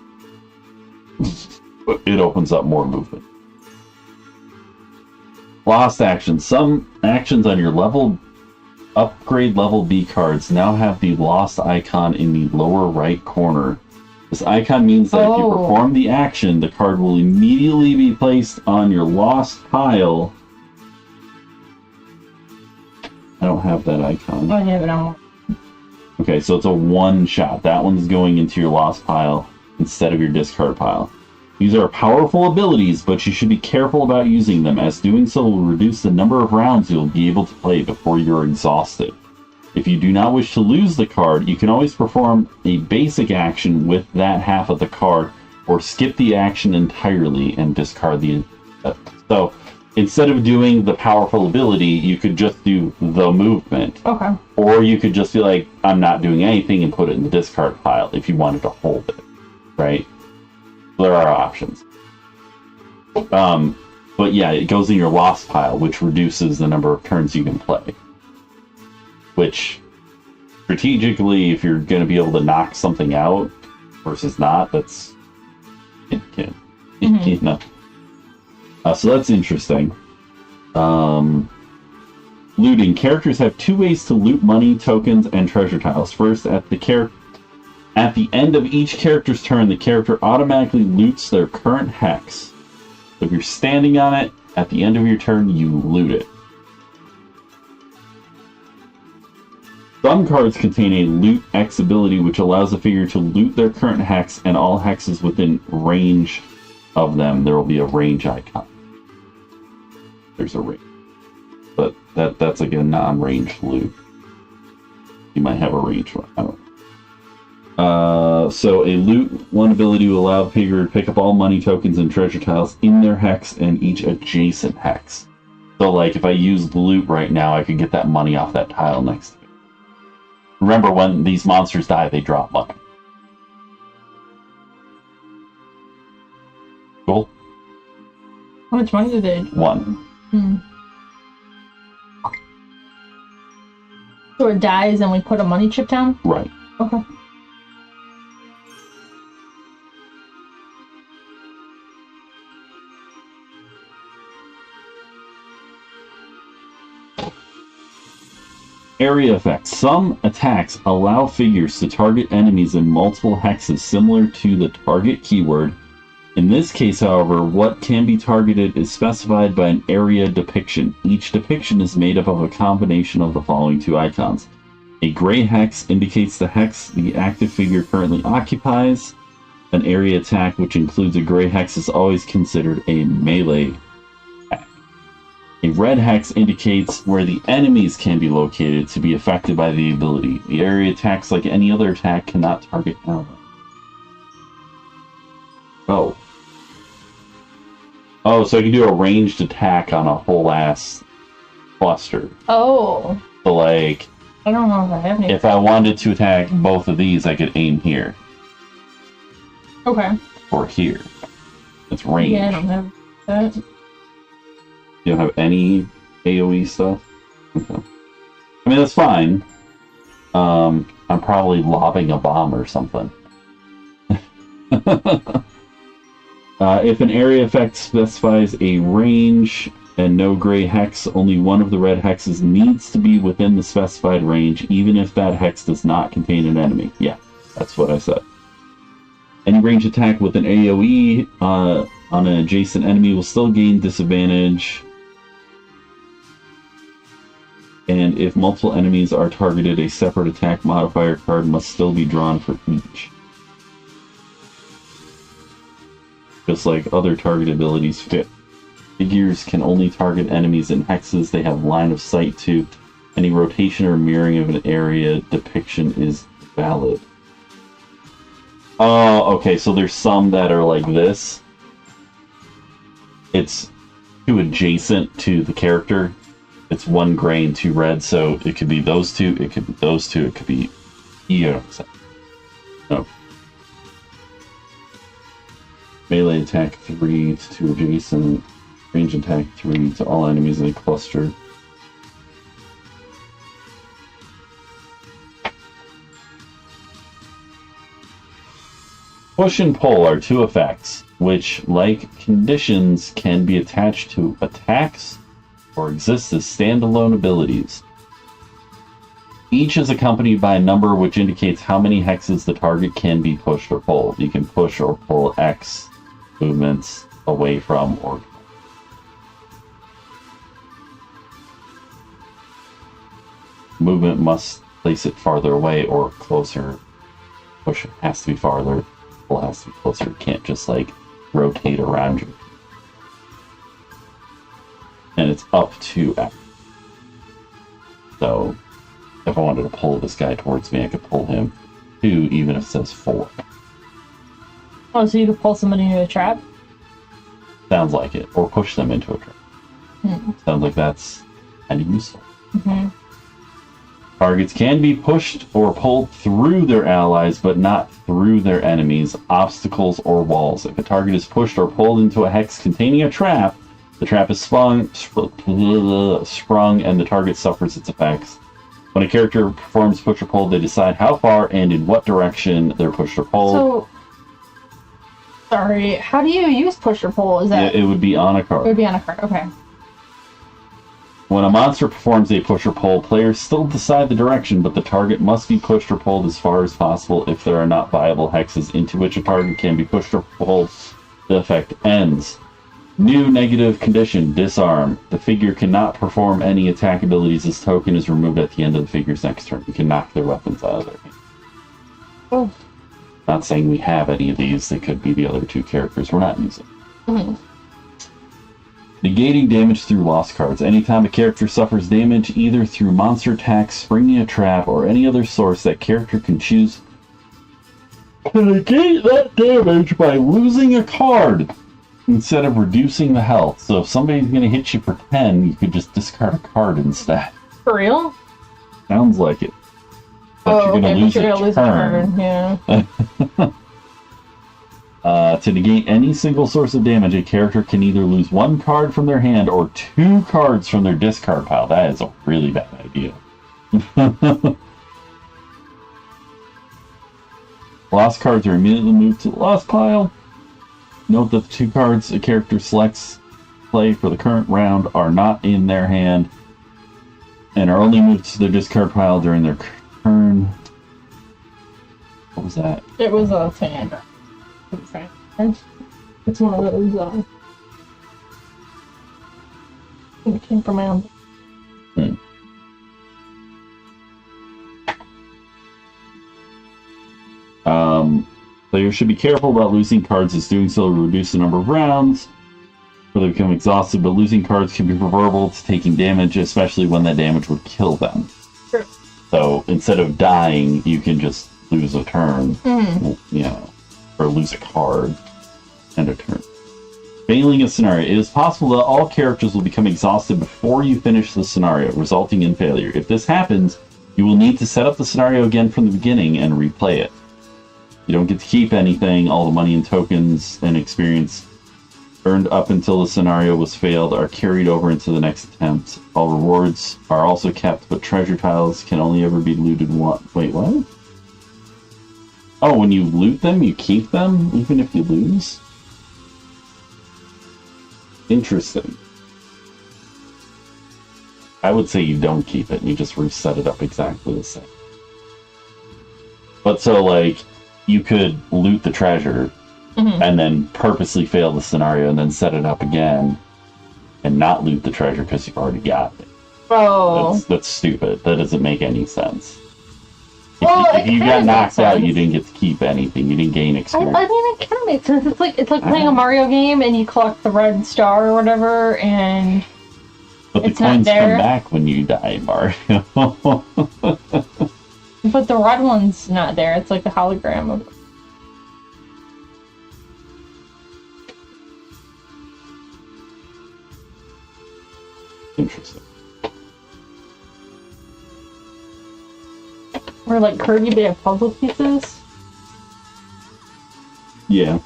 it opens up more movement. Lost actions. Some actions on your upgrade level B cards now have the lost icon in the lower right corner. This icon means that if you perform the action, the card will immediately be placed on your lost pile. I don't have that icon. I have it on. Okay, so it's a one-shot. That one's going into your lost pile instead of your discard pile. These are powerful abilities, but you should be careful about using them, as doing so will reduce the number of rounds you'll be able to play before you're exhausted. If you do not wish to lose the card, you can always perform a basic action with that half of the card, or skip the action entirely and discard the... So, instead of doing the powerful ability, you could just do the movement. Okay. Or you could just be like, I'm not doing anything, and put it in the discard pile if you wanted to hold it. Right? There are options. But yeah, it goes in your lost pile, which reduces the number of turns you can play. Which, strategically, if you're going to be able to knock something out versus not, that's... you know. So that's interesting. Looting. Characters have 2 ways to loot money, tokens, and treasure tiles. First, at the end of each character's turn, the character automatically loots their current hex. So if you're standing on it, at the end of your turn, you loot it. Some cards contain a Loot X ability, which allows the figure to loot their current hex and all hexes within range of them. There will be a range icon. There's a range. But that's like a non-ranged loot. You might have a range one. I don't know. So a Loot 1 ability will allow the figure to pick up all money tokens and treasure tiles in their hex and each adjacent hex. So like if I use the loot right now, I could get that money off that tile next to me. Remember, when these monsters die, they drop money. Cool? How much money do they? 1. So it dies and we put a money chip down? Right. Okay. Area effects. Some attacks allow figures to target enemies in multiple hexes similar to the target keyword. In this case, however, what can be targeted is specified by an area depiction. Each depiction is made up of a combination of the following two icons. A gray hex indicates the hex the active figure currently occupies. An area attack, which includes a gray hex, is always considered a melee attack. A red hex indicates where the enemies can be located to be affected by the ability. The area attacks, like any other attack, cannot target allies. Oh, so I can do a ranged attack on a whole ass cluster. Oh. So, like, I don't know if I have any. If I wanted to attack both of these, I could aim here. Okay. Or here. It's range. Yeah, I don't have that. You don't have any AoE stuff? Okay. I mean, that's fine. I'm probably lobbing a bomb or something. If an area effect specifies a range and no gray hex, only one of the red hexes needs to be within the specified range, even if that hex does not contain an enemy. Yeah, that's what I said. Any range attack with an AoE on an adjacent enemy will still gain disadvantage. And if multiple enemies are targeted, a separate attack modifier card must still be drawn for each. Just like other target abilities fit. Figures can only target enemies in hexes they have line of sight to. Any rotation or mirroring of an area depiction is valid. Oh, okay, so there's some that are like this. It's too adjacent to the character. It's one gray and two red, so it could be those two, it could be those two, it could be... Yeah. No. Melee attack 3 to adjacent, range attack 3 to all enemies in a cluster. Push and pull are two effects, which, like conditions, can be attached to attacks or exist as standalone abilities. Each is accompanied by a number which indicates how many hexes the target can be pushed or pulled. You can push or pull X movements away from or movement must place it farther away or closer. Push has to be farther, pull has to be closer. You can't just like rotate around you. And it's up to X. So if I wanted to pull this guy towards me, I could pull him 2, even if it says 4. Oh, so you could pull somebody into a trap? Sounds like it. Or push them into a trap. Sounds like that's kind of useful. Targets can be pushed or pulled through their allies, but not through their enemies, obstacles, or walls. If a target is pushed or pulled into a hex containing a trap, the trap is sprung, and the target suffers its effects. When a character performs push or pull, they decide how far and in what direction they're pushed or pulled. So, sorry, how do you use push or pull? Is that? It would be on a card. It would be on a card, okay. When a monster performs a push or pull, players still decide the direction, but the target must be pushed or pulled as far as possible. If there are not viable hexes into which a target can be pushed or pulled, the effect ends. New negative condition, disarm. The figure cannot perform any attack abilities. This token is removed at the end of the figure's next turn. You can knock their weapons out of their hand. Oh. Not saying we have any of these. They could be the other two characters we're not using. Negating damage through lost cards. Anytime a character suffers damage, either through monster attacks, springing a trap, or any other source, that character can choose to negate that damage by losing a card instead of reducing the health. So if somebody's going to hit you for 10, you could just discard a card instead. For real? Sounds like it. But you're going to lose a turn. Yeah. To negate any single source of damage, a character can either lose 1 card from their hand or 2 cards from their discard pile. That is a really bad idea. Lost cards are immediately moved to the lost pile. Note that the 2 cards a character selects play for the current round are not in their hand. and are only moved to their discard pile during their turn. What was that? It was a fan. It's one of those, it came from my own. Players should be careful about losing cards, as doing so will reduce the number of rounds where they become exhausted, but losing cards can be preferable to taking damage, especially when that damage would kill them. Sure. So instead of dying, you can just lose a turn, or lose a card and a turn. Failing a scenario. It is possible that all characters will become exhausted before you finish the scenario, resulting in failure. If this happens, you will need to set up the scenario again from the beginning and replay it. You don't get to keep anything. All the money and tokens and experience earned up until the scenario was failed are carried over into the next attempt. All rewards are also kept, but treasure tiles can only ever be looted once. Wait, what? Oh, when you loot them, you keep them, even if you lose? Interesting. I would say you don't keep it, and you just reset it up exactly the same. But so, like, you could loot the treasure, and then purposely fail the scenario, and then set it up again, and not loot the treasure because you've already got it. Oh. That's stupid. That doesn't make any sense. Well, If you got knocked out, you didn't get to keep anything. You didn't gain experience. I mean, it kind of makes sense. It's like playing a Mario game, and you collect the red star or whatever, and but the coins come back when you die, Mario. But the red one's not there. It's like a hologram of. Interesting. Or like Kirby, they have puzzle pieces. Yeah.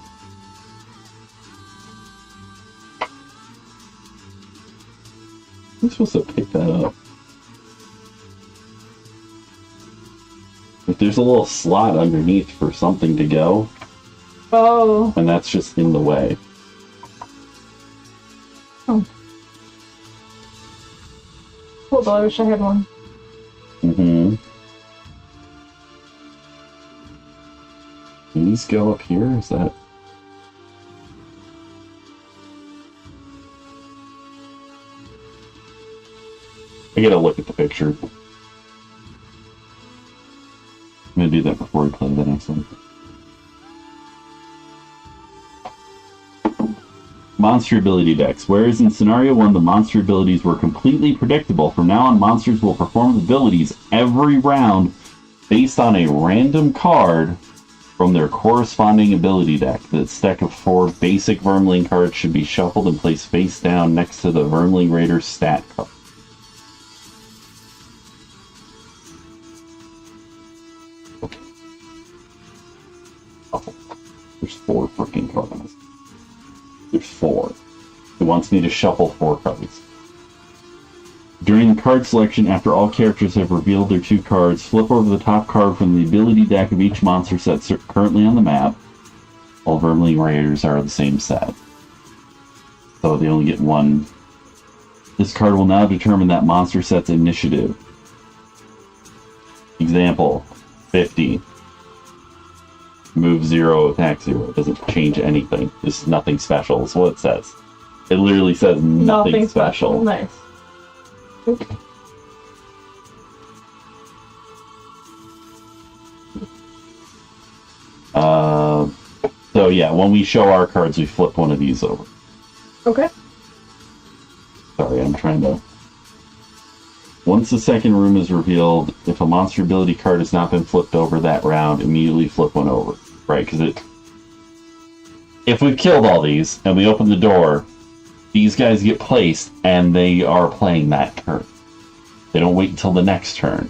I'm supposed to pick that up. If there's a little slot underneath for something to go. Oh. And that's just in the way. Oh. Cool, though. I wish I had one. Mm-hmm. Can these go up here? Is that... I gotta look at the picture. I'm gonna do that before we play the next one. Monster ability decks. Whereas in Scenario 1 the monster abilities were completely predictable, from now on monsters will perform abilities every round based on a random card from their corresponding ability deck. This deck of 4 basic Vermling cards should be shuffled and placed face down next to the Vermling Raider's stat card. There's 4 freaking cards. There's 4. It wants me to shuffle 4 cards. During the card selection, after all characters have revealed their 2 cards, flip over the top card from the ability deck of each monster set currently on the map. All Vermling Raiders are the same set, so they only get 1. This card will now determine that monster set's initiative. Example, 50. Move 0, attack 0. It doesn't change anything. This is nothing special. That's what it says. It literally says nothing special. Nice. So yeah, when we show our cards, we flip one of these over. Okay. Sorry, I'm trying to... Once the second room is revealed, if a monster ability card has not been flipped over that round, immediately flip one over. Right, because it... If we've killed all these, and we open the door, these guys get placed, and they are playing that turn. They don't wait until the next turn.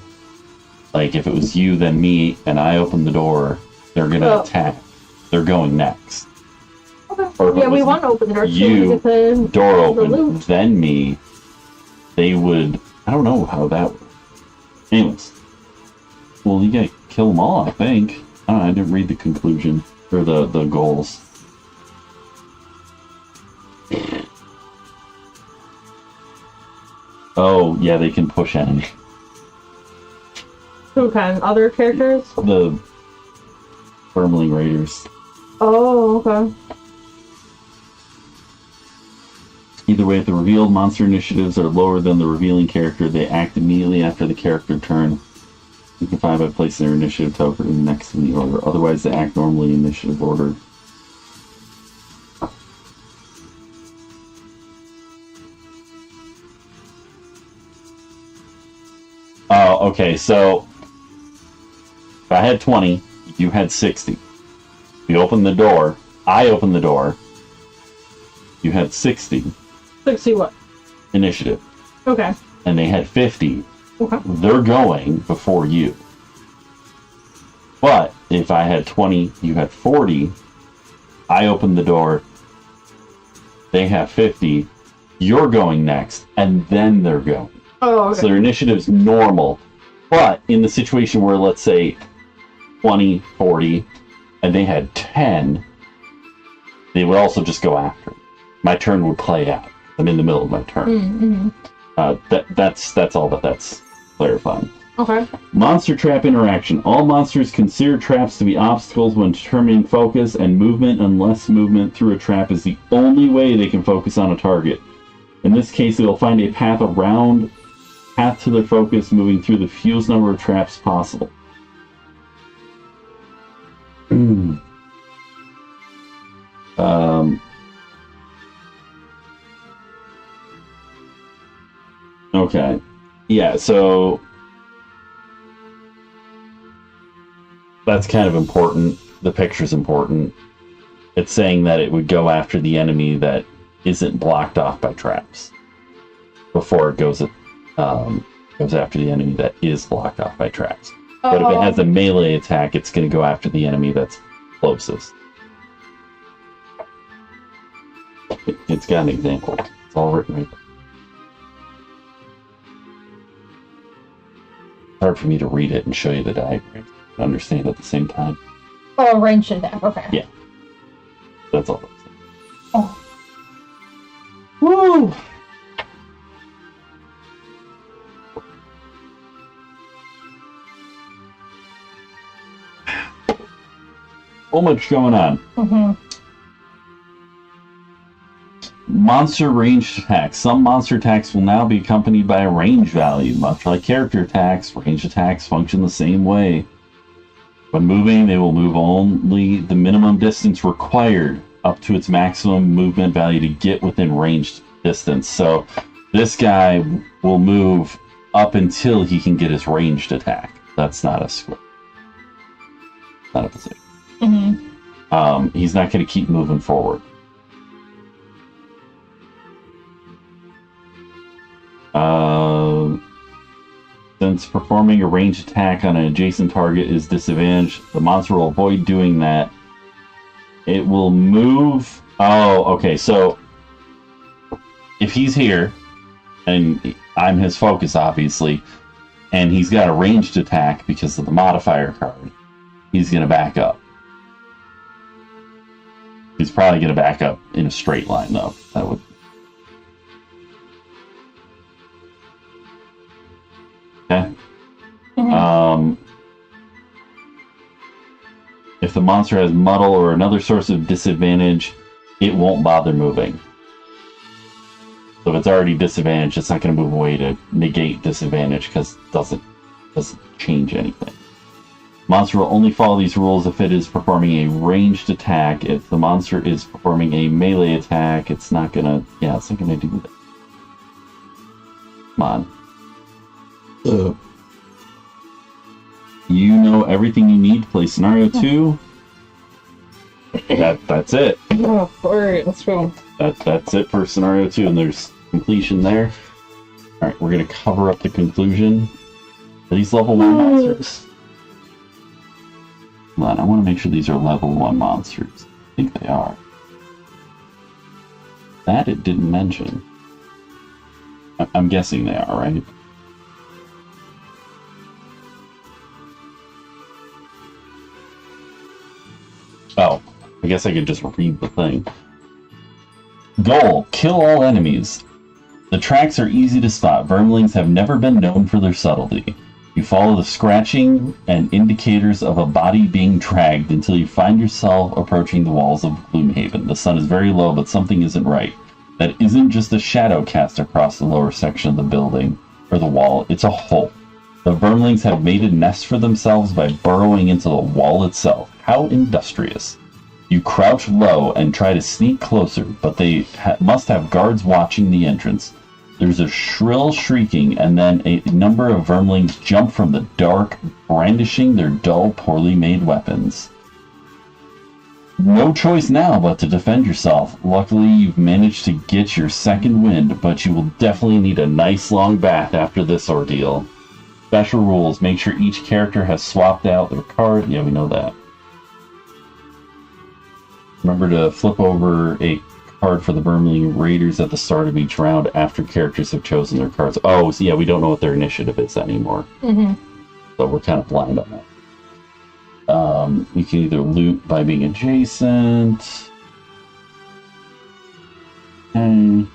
Like, if it was you, then me, and I open the door, they're gonna attack. They're going next. Okay. Yeah, we want to open the door, you, the door open, then me, they would... I don't know how that works. Anyways. Well, you gotta kill them all, I think. I didn't read the conclusion. Or the goals. Oh, yeah, they can push enemies. Who can? Other characters? The Firmling Raiders. Oh, okay. Either way, if the revealed monster initiatives are lower than the revealing character, they act immediately after the character turn. You can find by placing their initiative token next in the order. Otherwise, they act normally in initiative order. Oh, okay, so if I had 20, you had 60. You opened the door, I opened the door, you had 60. 60 what? Initiative. Okay. And they had 50. Okay. They're going before you. But if I had 20, you had 40, I opened the door, they have 50, you're going next, and then they're going. Oh, okay. So their initiative's normal. But in the situation where, let's say, 20, 40, and they had 10, they would also just go after. My turn would play out. I'm in the middle of my turn. Mm-hmm. That's all that's clarifying. Okay. Monster trap interaction. All monsters consider traps to be obstacles when determining focus and movement unless movement through a trap is the only way they can focus on a target. In this case, they'll find a path to their focus, moving through the fewest number of traps possible. Okay. Yeah, so that's kind of important. The picture's important. It's saying that it would go after the enemy that isn't blocked off by traps before it goes after the enemy that is blocked off by traps. But if it has a melee attack, it's going to go after the enemy that's closest. It's got an example. It's all written right there. It's hard for me to read it and show you the diagram to understand at the same time. Oh, ranged attack. Okay. Yeah. That's all. Oh. Woo! So much going on. Mm-hmm. Monster ranged attacks. Some monster attacks will now be accompanied by a range value. Much like character attacks, ranged attacks function the same way. When moving, they will move only the minimum distance required up to its maximum movement value to get within ranged distance. So this guy will move up until he can get his ranged attack. That's not a square. Not a position. Mm-hmm. He's not going to keep moving forward. Since performing a ranged attack on an adjacent target is disadvantaged, the monster will avoid doing that. It will move... Oh, okay, so if he's here, and I'm his focus, obviously, and he's got a ranged attack because of the modifier card, he's going to back up. He's probably going to back up in a straight line, though. That would... Okay. Mm-hmm. If the monster has muddle or another source of disadvantage, it won't bother moving. So if it's already disadvantaged, it's not going to move away to negate disadvantage because it doesn't change anything. Monster will only follow these rules if it is performing a ranged attack. If the monster is performing a melee attack, it's not gonna do that. Come on. You know everything you need to play scenario 2. That's it. Oh, alright, let's go. That's it for scenario 2, and there's completion there. Alright, we're gonna cover up the conclusion. Are these level 1 monsters? Hold on, I want to make sure these are level 1 monsters. I think they are. That it didn't mention. I'm guessing they are, right? Oh, I guess I could just read the thing. Goal: kill all enemies. The tracks are easy to spot. Vermlings have never been known for their subtlety. You follow the scratching and indicators of a body being dragged until you find yourself approaching the walls of Gloomhaven. The sun is very low, but something isn't right. That isn't just a shadow cast across the lower section of the building or the wall. It's a hole. The Vermlings have made a nest for themselves by burrowing into the wall itself. How industrious. You crouch low and try to sneak closer, but they must have guards watching the entrance. There's a shrill shrieking, and then a number of Vermlings jump from the dark, brandishing their dull, poorly made weapons. No choice now but to defend yourself. Luckily, you've managed to get your second wind, but you will definitely need a nice long bath after this ordeal. Special rules. Make sure each character has swapped out their card. Yeah, we know that. Remember to flip over a card for the Vermling Raiders at the start of each round after characters have chosen their cards. Oh, so yeah, we don't know what their initiative is anymore. So we're kind of blind on that. You can either loot by being adjacent. Do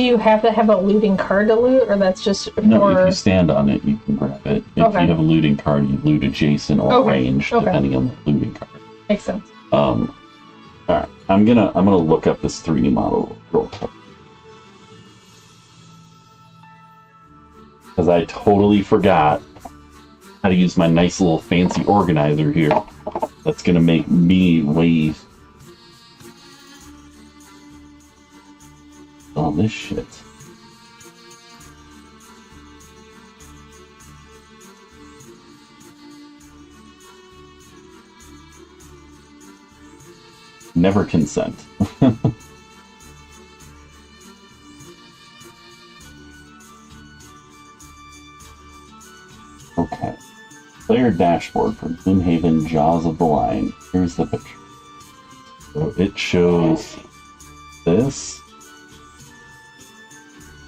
you have to have a looting card to loot, or that's just No, if you stand on it, you can grab it. If you have a looting card, you loot adjacent or range, depending on the looting card. Makes sense. Alright, I'm gonna look up this 3D model real quick. Because I totally forgot how to use my nice little fancy organizer here. That's gonna make me way all this shit. Never consent. Okay. Player dashboard for Gloomhaven Jaws of the Lion. Here's the picture. So it shows this.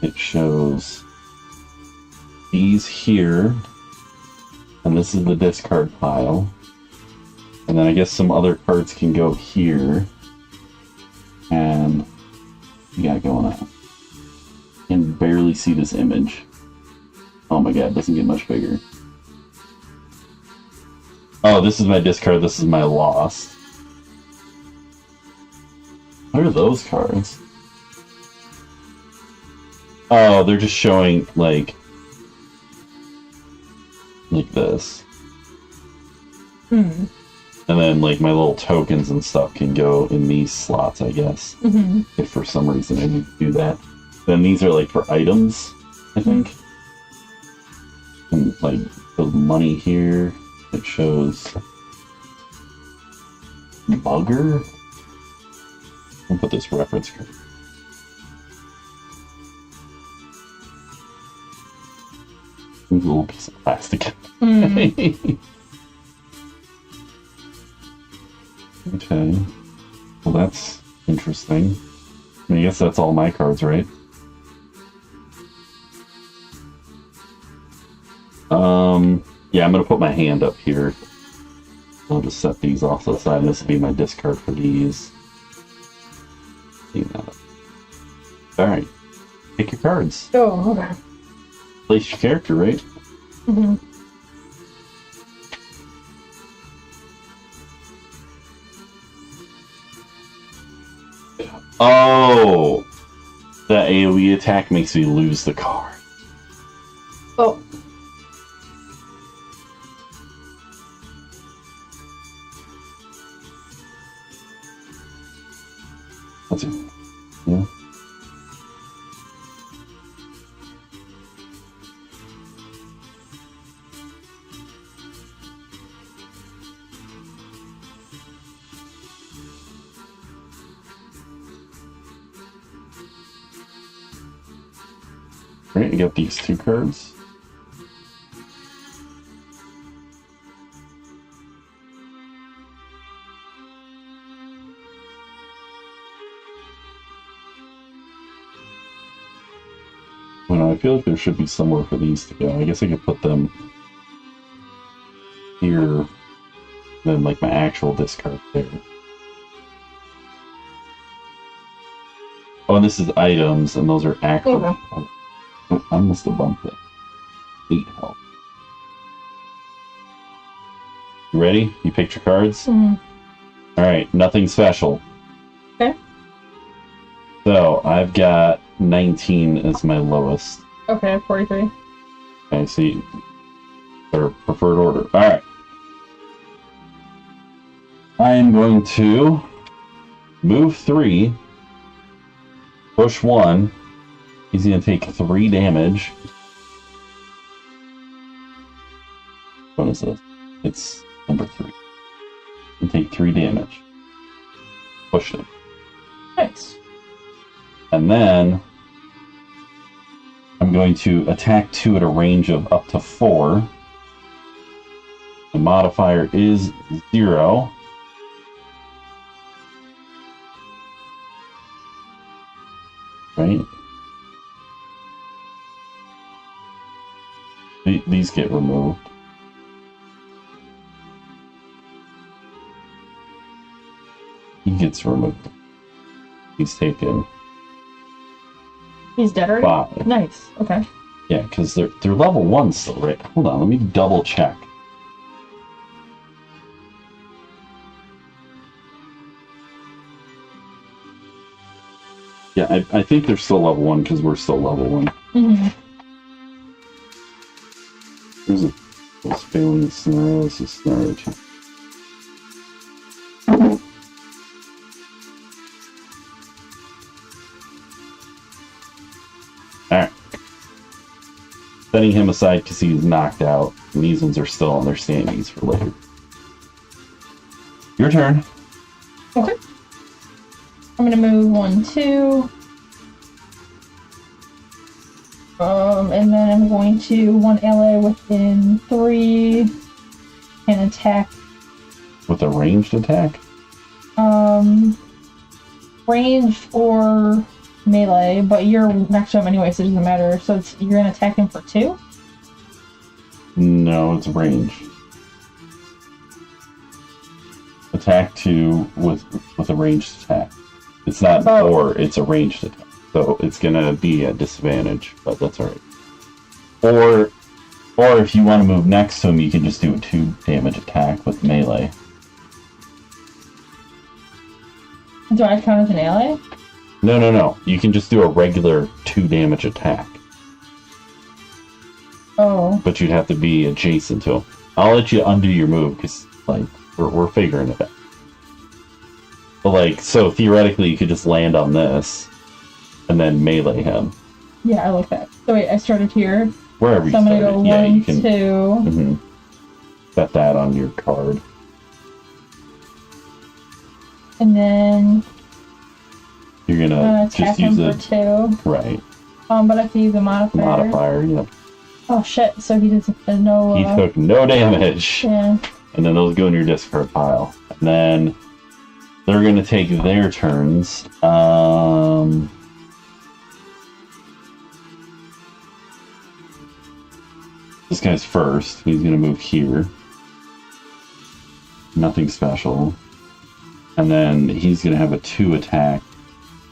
It shows these here. And this is the discard pile. And then I guess some other cards can go here. And we got going on. I can barely see this image. Oh my god, it doesn't get much bigger. Oh, this is my discard, this is my lost. What are those cards? Oh, they're just showing, like this. And then, like, my little tokens and stuff can go in these slots, I guess. If for some reason I need to do that. Then these are, like, for items, I think. And, like, the money here, it shows Bugger? I'll put this reference card. A little piece of plastic. Okay. Well, that's interesting. I guess that's all my cards, right? Yeah, I'm gonna put my hand up here. I'll just set these off to the side, and this will be my discard for these. Alright. Pick your cards. Oh, okay. Place your character, right? Oh! That AoE attack makes me lose the card. Oh. That's it. Yeah. Right, you got these two cards. Well, I feel like there should be somewhere for these to go. I guess I could put them here, then like my actual discard there. Oh, and this is items, and those are active. Okay. Oh, I must have bumped it. 8 health. You ready? You picked your cards? Mm-hmm. Alright, nothing special. Okay. So, I've got 19 as my lowest. Okay, 43. I see. Or preferred order. Alright. I am going to move 3, push 1. He's going to take 3 damage. What is this? It's number 3. And take 3 damage. Push him. Nice. And then I'm going to attack 2 at a range of up to 4. The modifier is 0. Right? These get removed. He gets removed. He's taken. He's dead already? 5. Nice. Okay. Yeah, because they're level 1 still, right? Hold on, let me double check. Yeah, I think they're still level 1 because we're still level 1. Mm-hmm. There's a failing scenario. This is scenario 2. Alright. Setting him aside because he's knocked out. And these ones are still on their standings for later. Your turn. Okay. I'm gonna move 1, 2. And then I'm going to 1 ally within 3 and attack. With a ranged attack? Ranged or melee, but you're next to him anyway, so it doesn't matter. So you're gonna attack him for 2? No, it's range. Attack 2 with a ranged attack. It's not or, it's a ranged attack. So it's gonna be a disadvantage, but that's alright. Or if you want to move next to him, you can just do a 2 damage attack with melee. Do I count as an ally? No. You can just do a regular 2 damage attack. Oh. But you'd have to be adjacent to him. I'll let you undo your move, because, like, we're figuring it out. But, like, so theoretically you could just land on this, and then melee him. Yeah, I like that. So wait, I started here. Wherever so you started. I'm gonna go yeah, 1, you can 2. Mm-hmm. Set that on your card. And then You're gonna attack just use him it. for 2. Right. But I have to use a modifier. Modifier, yep. Oh shit, so he doesn't no He took no damage. Yeah. And then those go in your discard pile. And then they're gonna take their turns. This guy's first. He's gonna move here. Nothing special. And then he's gonna have a 2 attack.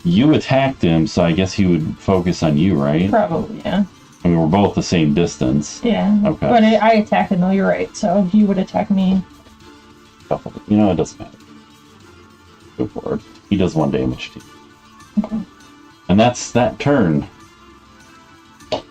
You attacked him, so I guess he would focus on you, right? Probably, yeah. I mean, we're both the same distance. Yeah. Okay. But I attacked him, though, you're right. So you would attack me. You know, it doesn't matter. Go for it. He does 1 damage to you. Okay. And that's that turn. Okay.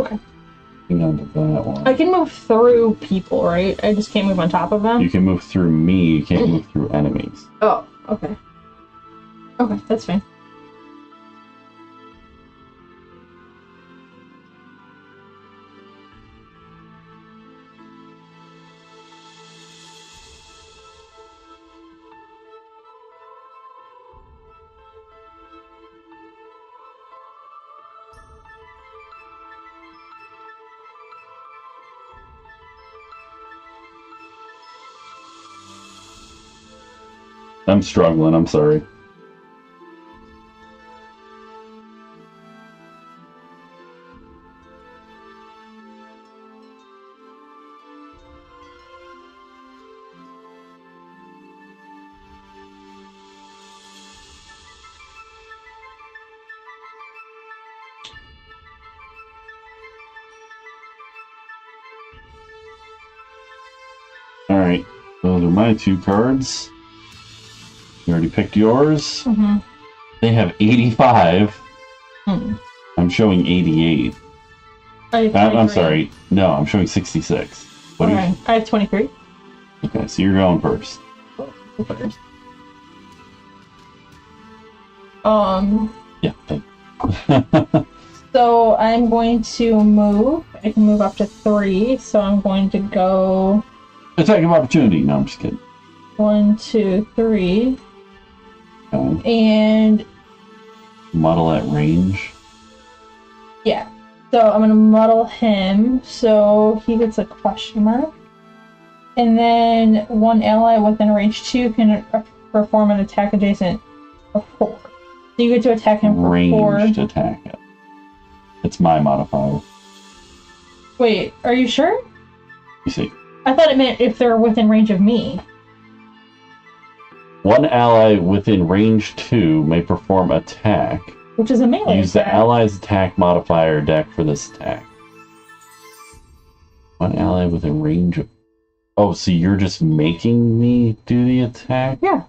Okay. Hang on to that one. I can move through people, right? I just can't move on top of them? You can move through me, you can't move through enemies. Oh, okay. Okay, that's fine. I'm struggling, I'm sorry. Alright, those are my 2 cards. You already picked yours. Mm-hmm. They have 85. Hmm. I'm showing 88. I'm sorry. No, I'm showing 66. What okay. are you? I have 23. Okay, so you're going first. First. Yeah. So I'm going to move. I can move up to 3, so I'm going to go Attack of opportunity. No, I'm just kidding. 1, 2, 3. Okay. And Model at range. yeah. So I'm gonna muddle him, so he gets a question mark. And then one ally within range 2 can perform an attack adjacent of 4. So you get to attack him for Ranged 4. attack. It's my modifier. Wait, are you sure? You see. I thought it meant if they're within range of me. One ally within range 2 may perform attack. Which is a melee Use attack. the ally's attack modifier deck for this attack. One ally within range of... Oh, so you're just making me do the attack? Yeah.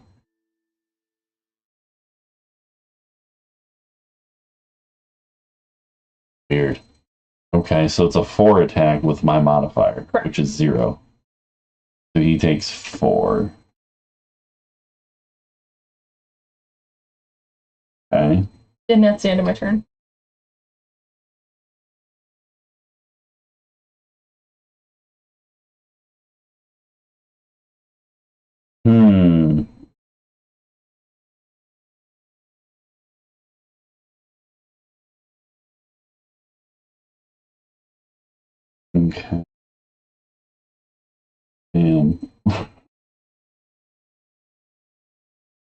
Weird. Okay, so it's a 4 attack with my modifier, Correct. which is 0. So he takes 4. Okay. And that's the end of my turn. Hmm. Okay. Damn.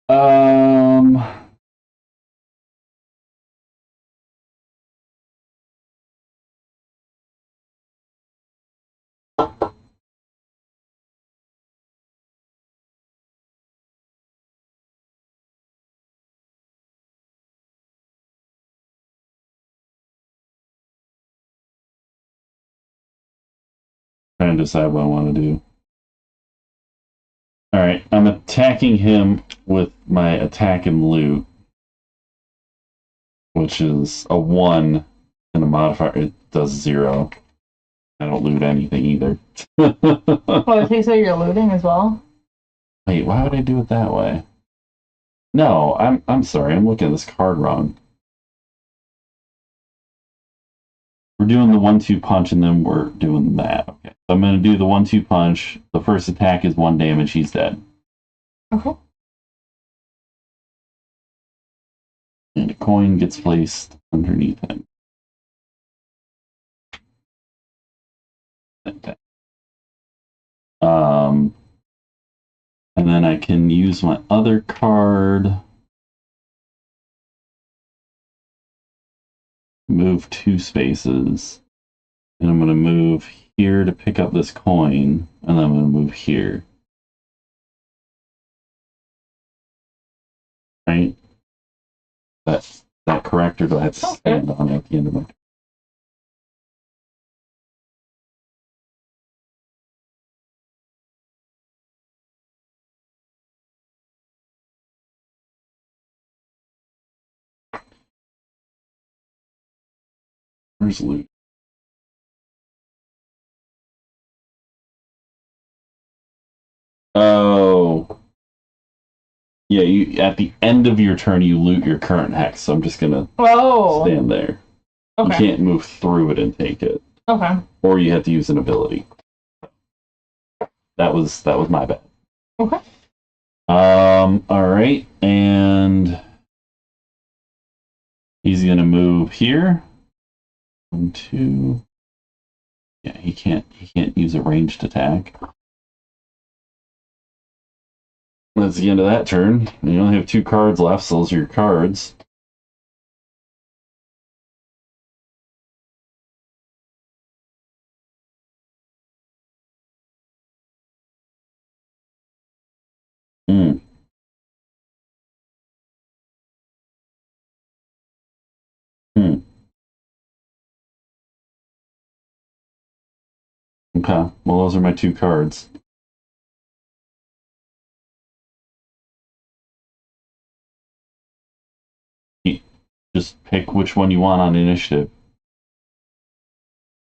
um... Trying to decide what I want to do. Alright, I'm attacking him with my attack and loot, which is a 1, and the modifier, it does 0. I don't loot anything either. Oh, it takes out your looting as well? Wait, why would I do it that way? No, I'm sorry, I'm looking at this card wrong. We're doing the 1-2 punch and then we're doing that. Okay. So I'm going to do the 1-2 punch. The first attack is 1 damage, he's dead. Okay. And a coin gets placed underneath him. Okay. And then I can use my other card. Move 2 spaces. And I'm going to move here to pick up this coin. And then I'm going to move here. Right? That's that correct, or do I have to stand on it at the end of my turn? Where's loot? Yeah, you at the end of your turn, you loot your current hex. So I'm just gonna stand there. Okay. You can't move through it and take it. Okay. Or you have to use an ability. That was my bad. Okay. All right, and he's gonna move here. 1, 2. Yeah, he can't use a ranged attack. That's the end of that turn. You only have 2 cards left, so those are your cards. Hmm. Okay, well, those are my 2 cards. Just pick which one you want on initiative.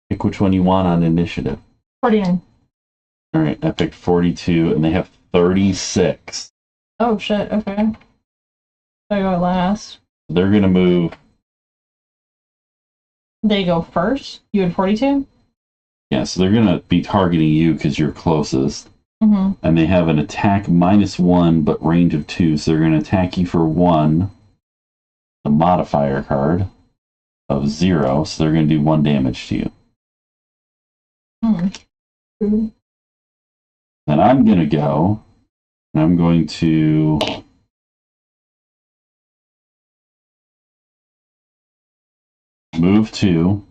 Pick which one you want on initiative. 49. Alright, I picked 42, and they have 36. Oh, shit, okay. I go last. They're gonna move. They go first? You had 42? Yeah, so they're gonna be targeting you because you're closest. Mm-hmm. And they have an attack -1, but range of 2, so they're gonna attack you for 1. The modifier card of 0, so they're gonna do 1 damage to you. Mm-hmm. And I'm gonna go, and I'm going to move 2.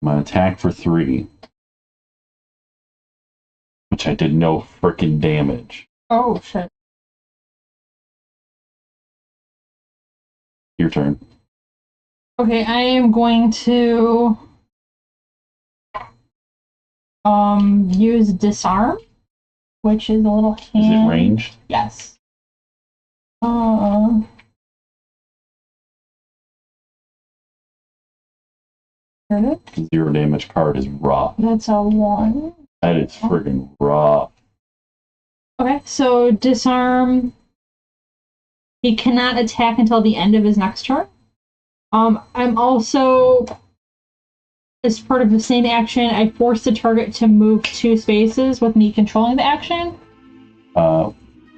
I'm gonna attack for 3, which I did no frickin' damage. Oh, shit. Your turn. Okay, I am going to use disarm, which is a little hand. Is it ranged? Yes. 0 damage card is raw. That's a 1. That is friggin' raw. Okay, so disarm. He cannot attack until the end of his next turn. I'm also, as part of the same action, I force the target to move 2 spaces with me controlling the action. So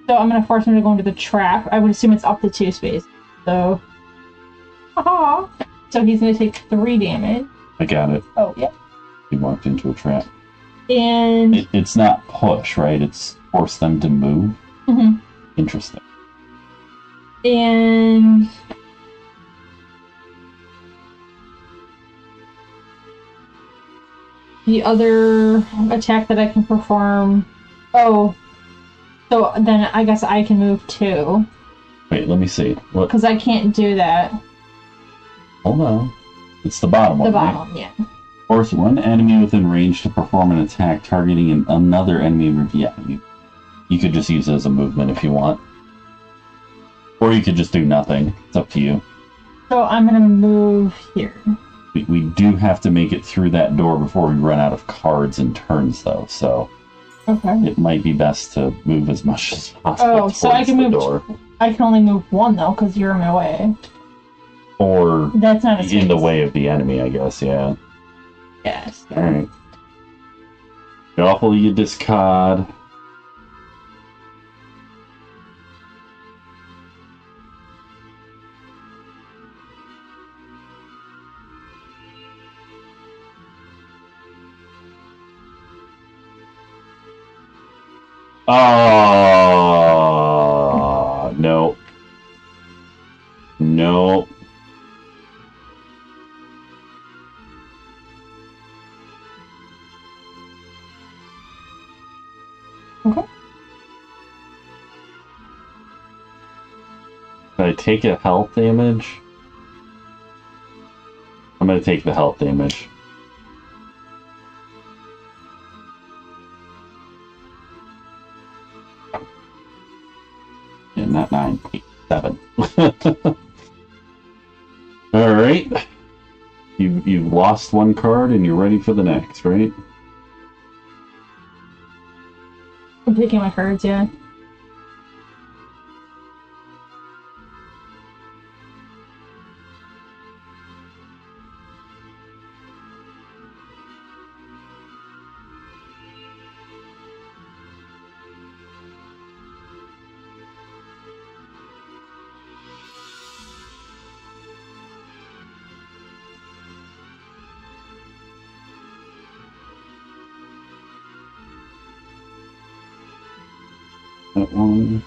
I'm going to force him to go into the trap. I would assume it's up to 2 spaces. So, so he's going to take 3 damage. I got it. Oh, yeah. He walked into a trap. And it's not push, right? It's force them to move. Mm-hmm. Interesting. And the other attack that I can perform. Oh, so then I guess I can move 2. Wait, let me see. What? Because I can't do that. Hold on. It's the bottom one. The bottom, right? Yeah. Force 1 enemy within range to perform an attack targeting another enemy. Yeah, you could just use it as a movement if you want. Or you could just do nothing. It's up to you. So I'm going to move here. We do have to make it through that door before we run out of cards and turns, though. So okay. It might be best to move as much as possible. Oh, so I can move. Door. I can only move 1 though, because you're in my way. Or that's not a in the way of the enemy, I guess. Yeah. Yes. All right. Shuffle, you discard. Oh, no. No. Okay. Can I take a health damage? I'm going to take the health damage. Yeah, not 9, 8, 7. Alright. You've lost 1 card and you're ready for the next, right? I'm picking my cards, yeah. that one.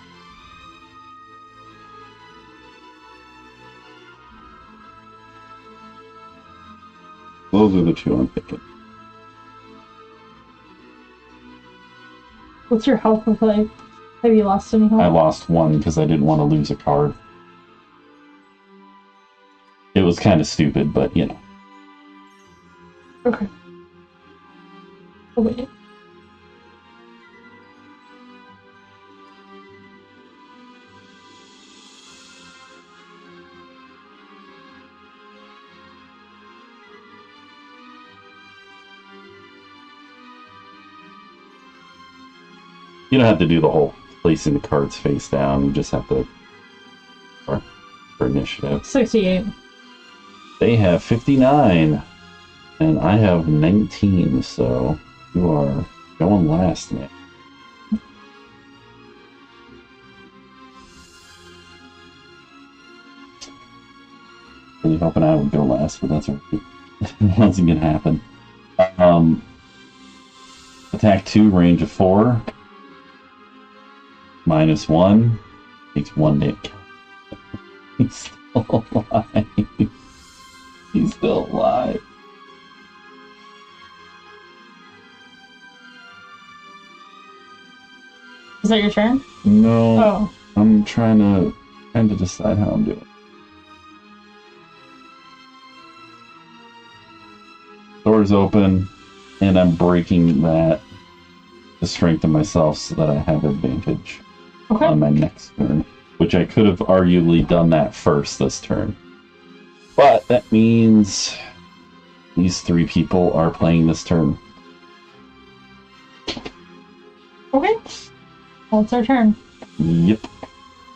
Those are the two I'm picking. What's your health look like? Have you lost any health? I lost one because I didn't want to lose a card. It was kind of stupid, but you know. Okay. Oh, wait. You don't have to do the whole placing the cards face down. You just have to for initiative. 68. They have 59, and I have 19, so you are going last, man. Really hoping I would go last, but that's okay. Wasn't gonna happen. Attack 2, range of 4. -1. Takes 1 damage. He's still alive. He's still alive. Is that your turn? No. Oh. I'm trying to decide how I'm doing. Door's open, and I'm breaking that to strengthen myself so that I have advantage on my next turn. Which I could have arguably done that first this turn. But that means these 3 people are playing this turn. Okay. Well, it's our turn. Yep.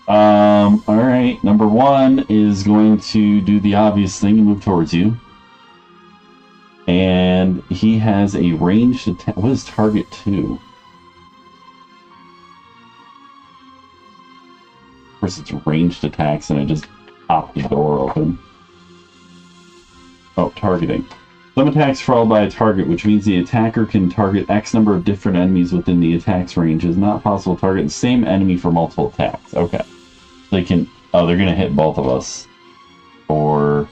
Alright, number 1 is going to do the obvious thing and move towards you. And he has a ranged attack. What is target 2? Of course, it's ranged attacks, and I just popped the door open. Oh, targeting. Some attacks followed by a target, which means the attacker can target X number of different enemies within the attack's range. It is not possible to target the same enemy for multiple attacks. Okay. They can... Oh, they're going to hit both of us. For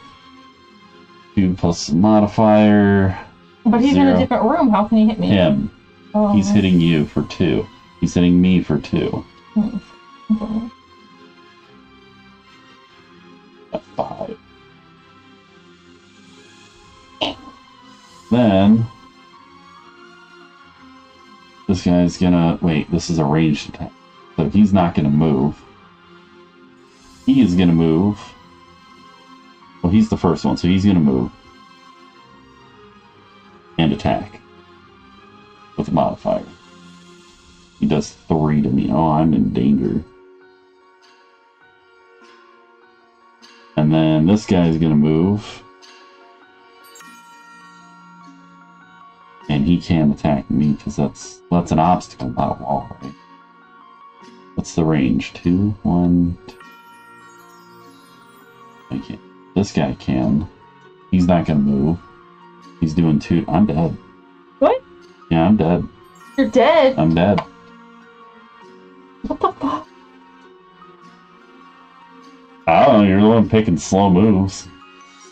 2 plus modifier. But he's 0. in a different room. How can he hit me? Him. Oh. He's hitting you for 2. He's hitting me for 2. Okay. At 5. Then this guy's gonna wait. This is a ranged attack, so he's not gonna move. He is gonna move. Well, he's the first one, so he's gonna move and attack with a modifier. He does 3 to me. Oh, I'm in danger. And then this guy's gonna move. And he can't attack me because that's an obstacle, not a wall, right? What's the range? 2, 1, 2. I can't. This guy can. He's not gonna move. He's doing 2. I'm dead. What? Yeah, I'm dead. You're dead? I'm dead. What the fuck? I don't know, you're the one picking slow moves.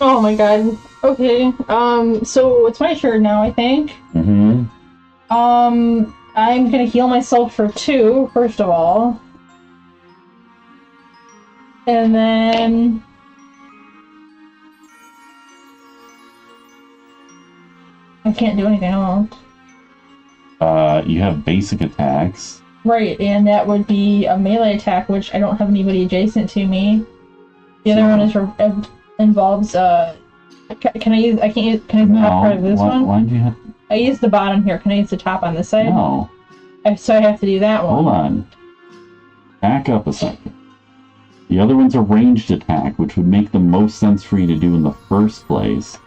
Oh my god. Okay. So it's my turn now, I think. Mm-hmm. I'm gonna heal myself for 2, first of all. And then... I can't do anything else. You have basic attacks. Right, and that would be a melee attack, which I don't have anybody adjacent to me. The other one is involves can I use? I can't use. Can I use the top part of this one? Why did you have? I used the bottom here. Can I use the top on this side? No. So I have to do that one. Hold on. Back up a second. The other one's a ranged attack, which would make the most sense for you to do in the first place.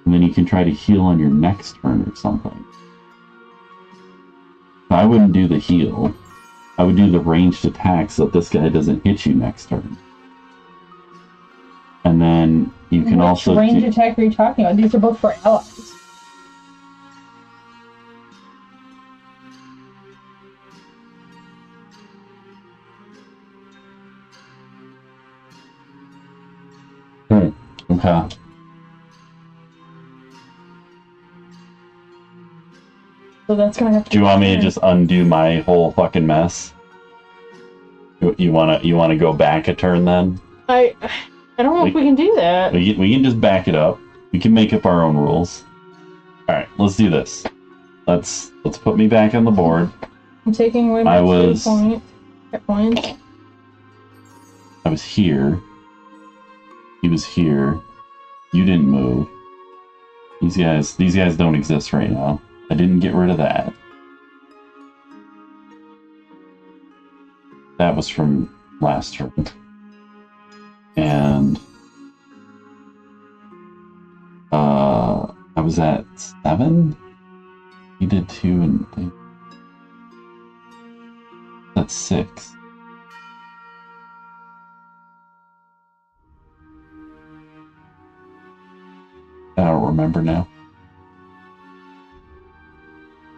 And then you can try to heal on your next turn or something. So I wouldn't do the heal. I would do the ranged attack so that this guy doesn't hit you next turn. And then you can also... Which range attack are you talking about? These are both for allies. Okay. So that's gonna have to. Do you want me to just undo my whole fucking mess? You wanna go back a turn then? I don't know if we can do that. We can just back it up. We can make up our own rules. All right, let's do this. Let's put me back on the board. I'm taking away my 2 points. I was here. He was here. You didn't move. These guys don't exist right now. I didn't get rid of that. That was from last turn. And I was at 7. He did 2 and that's 6. I don't remember now.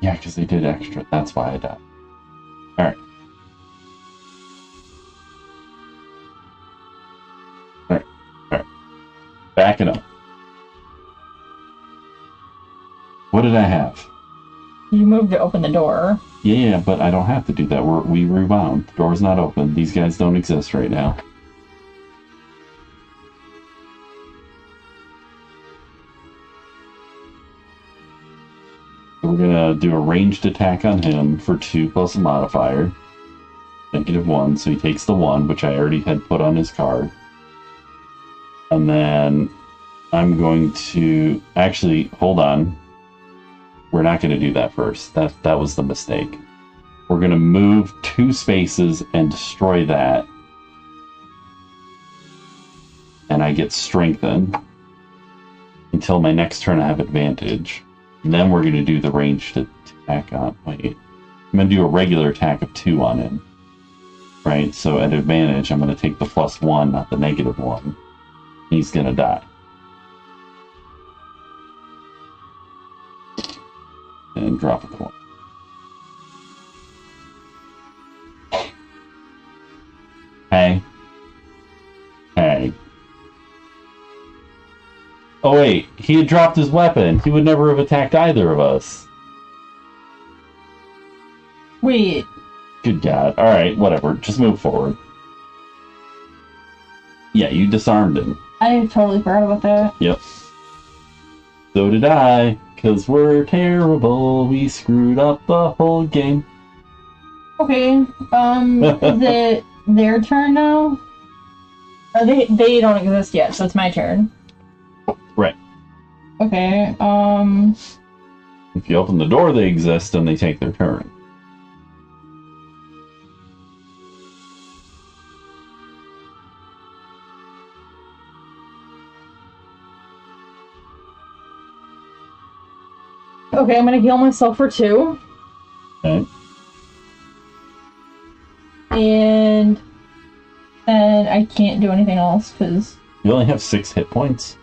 Yeah, because they did extra. That's why I died. Alright. Alright. Back it up. What did I have? You moved to open the door. Yeah, but I don't have to do that. We rewound. The door's not open. These guys don't exist right now. We're gonna do a ranged attack on him for 2 plus a modifier. -1, so he takes the 1, which I already had put on his card. And then I'm going to... Actually, hold on. We're not going to do that first. That was the mistake. We're going to move 2 spaces and destroy that. And I get strengthened. Until my next turn I have advantage. And then we're going to do the ranged attack on... Wait. I'm going to do a regular attack of 2 on him. Right? So at advantage, I'm going to take the +1, not the -1. He's going to die. And drop a coin. Hey. Hey. Oh wait, he had dropped his weapon. He would never have attacked either of us. Wait. Good God. Alright, whatever. Just move forward. Yeah, you disarmed him. I totally forgot about that. Yep. So did I. Because we're terrible. We screwed up the whole game. Okay. Is it their turn now? Or they don't exist yet, so it's my turn. Right. Okay, If you open the door, they exist and they take their turn. Okay, I'm gonna heal myself for 2. Okay. And then I can't do anything else, because... You only have 6 hit points.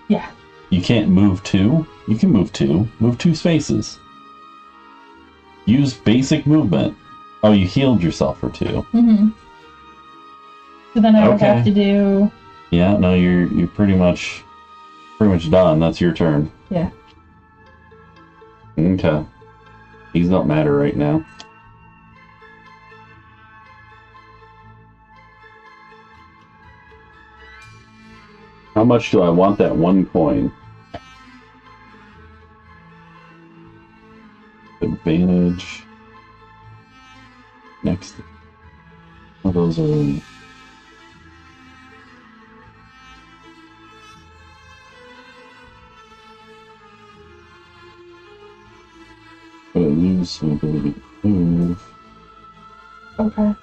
Yeah. You can't move 2? You can move 2. Move 2 spaces. Use basic movement. Oh, you healed yourself for 2. Mm-hmm. So then I would have to do... Yeah, no, you're pretty much done. That's your turn. Yeah. Okay. These don't matter right now. How much do I want that 1 coin? Advantage. Next. Oh, those are... But I lose my ability to move. Okay.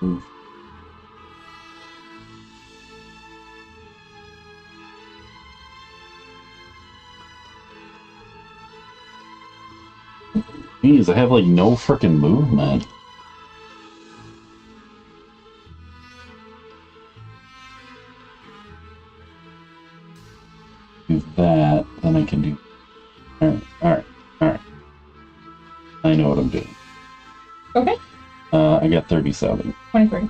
Move. Jeez, I have like no freaking movement. do that, then I can do... Alright. I know what I'm doing. Okay. I got 37. 23.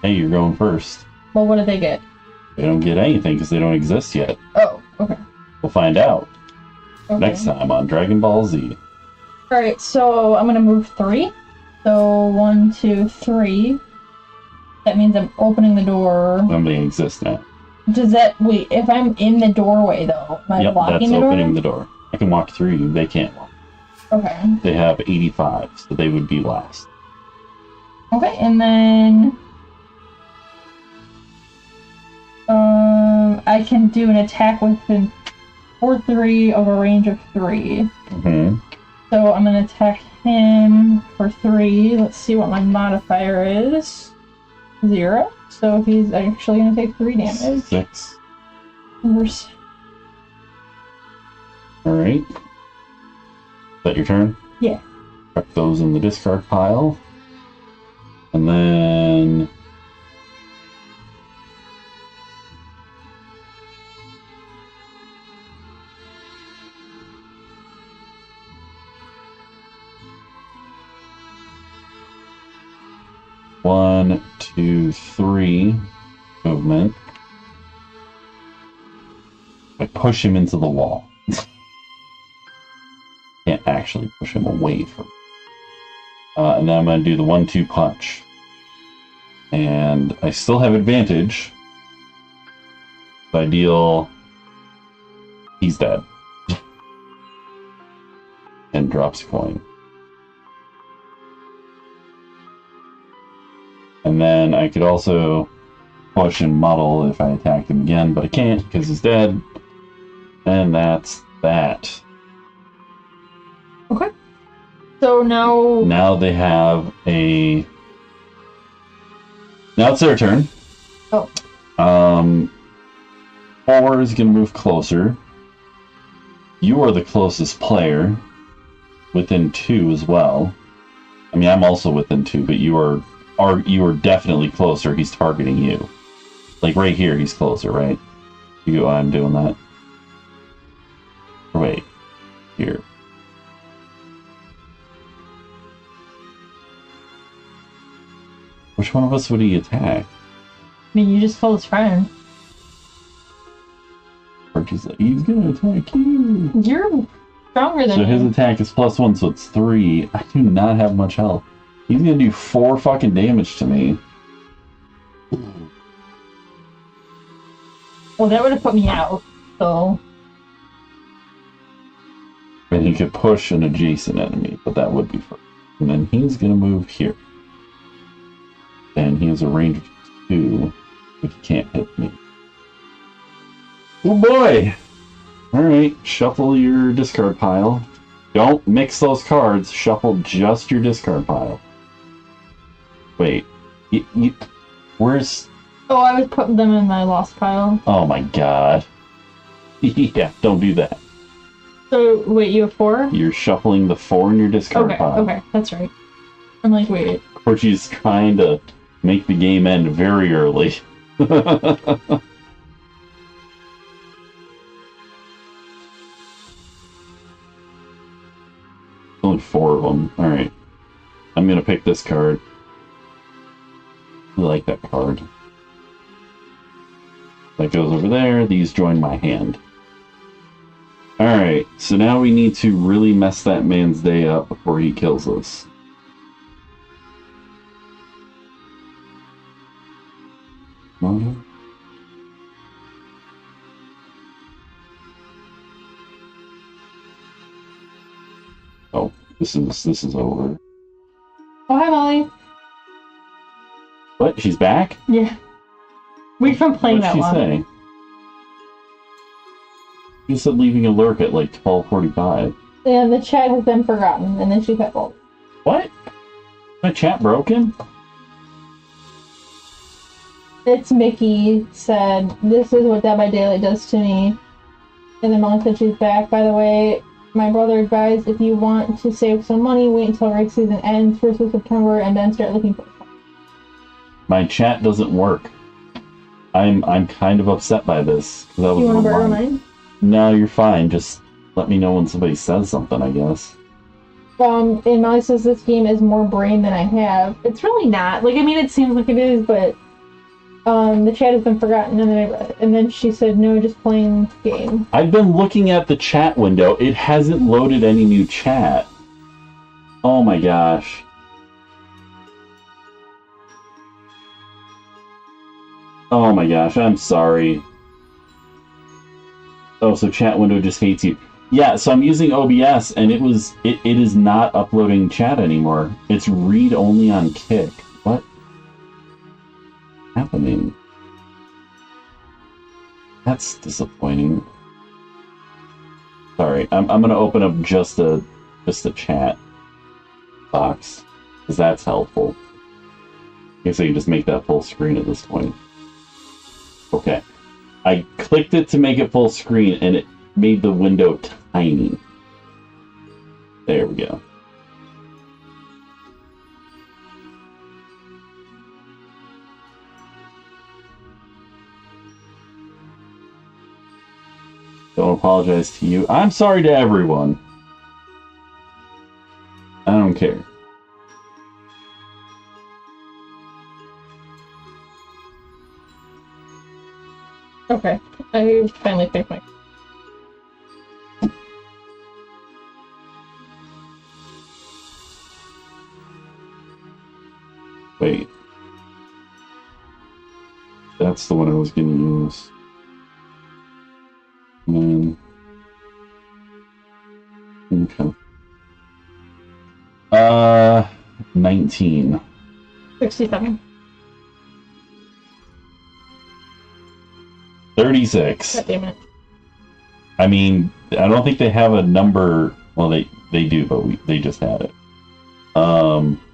Hey, you're going first. Well, what did they get? They don't get anything because they don't exist yet. Oh, okay. We'll find out Okay. next time on Dragon Ball Z. Alright, so I'm gonna move 3. So 1, 2, 3. That means I'm opening the door. Nobody exists now. Does that... Wait, if I'm in the doorway, though, am I Yep, blocking that's the opening door? the door. I can walk through you. They can't walk. Okay. They have 85, so they would be last. Okay, and then... I can do an attack within 4-3 of a range of 3. Mm-hmm. So I'm gonna attack him for 3. Let's see what my modifier is. 0. So he's actually gonna take 3 damage. 6. Where's- Alright. Is that your turn? Yeah. Chuck those in the discard pile. And then... One, 2, 3 movement. I push him into the wall. Can't actually push him away from. And then I'm going to do the 1-2 punch. And I still have advantage. If I deal... He's dead. And drops a coin. And then I could also push and muddle if I attack him again, but I can't because he's dead. And that's that. Okay. So now... Now they have a... Now it's their turn. Oh. 4 is going to move closer. You are the closest player. Within 2 as well. I mean, I'm also within 2, but you are definitely closer. He's targeting you. Like right here, he's closer, right? You go, I'm doing that. Or wait. Here. Which one of us would he attack? I mean, you just told his friend. Archie's like, he's gonna attack you. You're stronger than So his me. attack is +1, so it's 3. I do not have much health. He's gonna do 4 fucking damage to me. Well, that would have put me out, so... And he could push an adjacent enemy, but that would be first. And then he's gonna move here. And he has a range of 2, but he can't hit me. Oh boy! Alright, shuffle your discard pile. Don't mix those cards, shuffle just your discard pile. Wait, where's... Oh, I was putting them in my lost pile. Oh my god. Yeah, don't do that. So, wait, you have 4? You're shuffling the 4 in your discard pile. Okay, that's right. I'm like, wait. Corchi's trying to make the game end very early. Only 4 of them. Alright. I'm gonna pick this card. I like that card. That goes over there. These join my hand. Alright, so now we need to really mess that man's day up before he kills us. Oh, this is over. Oh, hi, Molly. What? She's back? Yeah. We've been playing What'd that she long. say? She said leaving a lurk at like 12:45. And the chat has been forgotten, and then she said, well, What? My chat broken? it's Mickey said, this is what Dead by Daylight does to me. And then Molly said she's back. By the way, my brother advised if you want to save some money, wait until race season ends, 1st of September, and then start looking for stuff. My chat doesn't work. I'm kind of upset by this. That was You want to borrow mine. mine? No, you're fine. Just let me know when somebody says something, I guess. And Molly says this game is more brain than I have. It's really not. Like, I mean, it seems like it is, but the chat has been forgotten, and then she said, no, just playing the game. I've been looking at the chat window. It hasn't loaded any new chat. Oh my gosh. Oh my gosh, I'm sorry. Oh, so chat window just hates you. Yeah, so I'm using OBS, and it is not uploading chat anymore. It's read only on Kick. What? Happening? That's disappointing. Sorry, I'm gonna open up just a chat box, because that's helpful. I guess I can just make that full screen at this point. Okay. I clicked it to make it full screen, and it made the window tiny. There we go. Don't apologize to you. I'm sorry to everyone. I don't care. Okay, I finally picked my... Wait. That's the one I was going to use. And then... Okay. 19. 67. 36. God damn it. I mean, I don't think they have a number. Well, they do, but they just had it.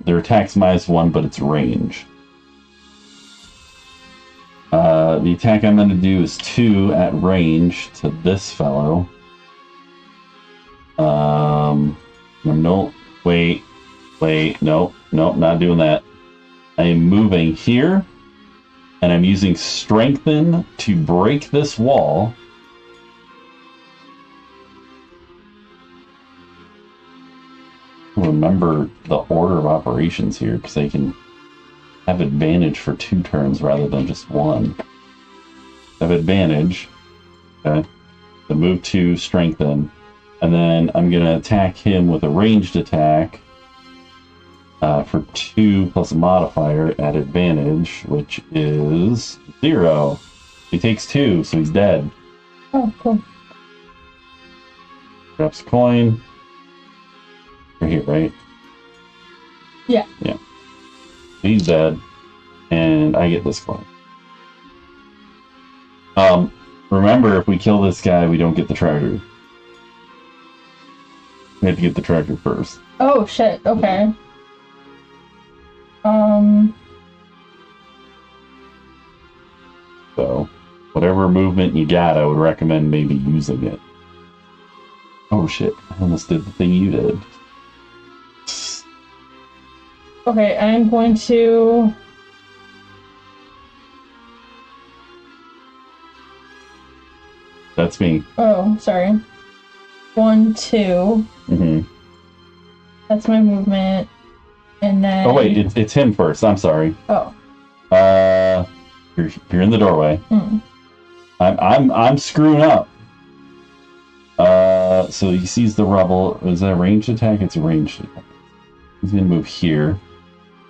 Their attack's -1, but it's range. The attack I'm going to do is 2 at range to this fellow. No, wait, nope, not doing that. I am moving here. And I'm using Strengthen to break this wall. Remember the order of operations here, because I can have advantage for 2 turns rather than just 1. I have advantage. Okay. So move to Strengthen. And then I'm going to attack him with a ranged attack. For 2 plus a modifier at advantage, which is 0. He takes 2, so he's dead. Oh, cool. Drops a coin. Right here, right? Yeah. Yeah. He's dead. And I get this coin. Remember, if we kill this guy, we don't get the treasure. We have to get the treasure first. Oh, shit. Okay. So, whatever movement you got, I would recommend maybe using it. Oh shit, I almost did the thing you did. Okay, I'm going to... That's me. Oh, sorry. 1, 2. Mm-hmm. That's my movement. And then... Oh wait, it's him first. I'm sorry. Oh. You're in the doorway. Mm. I'm screwing up. So he sees the rubble. Is that a ranged attack? It's a ranged attack. He's gonna move here.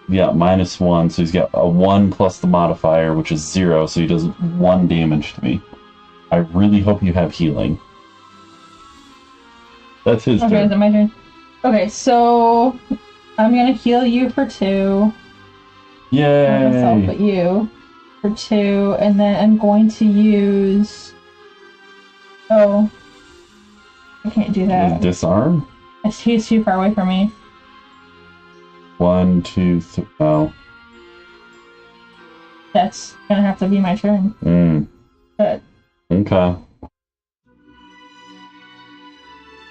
Yeah, -1, so he's got a 1 plus the modifier, which is 0, so he does 1 damage to me. I really hope you have healing. That's his turn. Okay, is it my turn? Okay, so I'm gonna heal you for 2. Yay! Not myself, but you for 2, and then I'm going to use... Oh. I can't do that. Disarm? He's too far away from me. 1, 2, 3. Oh. That's gonna have to be my turn. But Okay.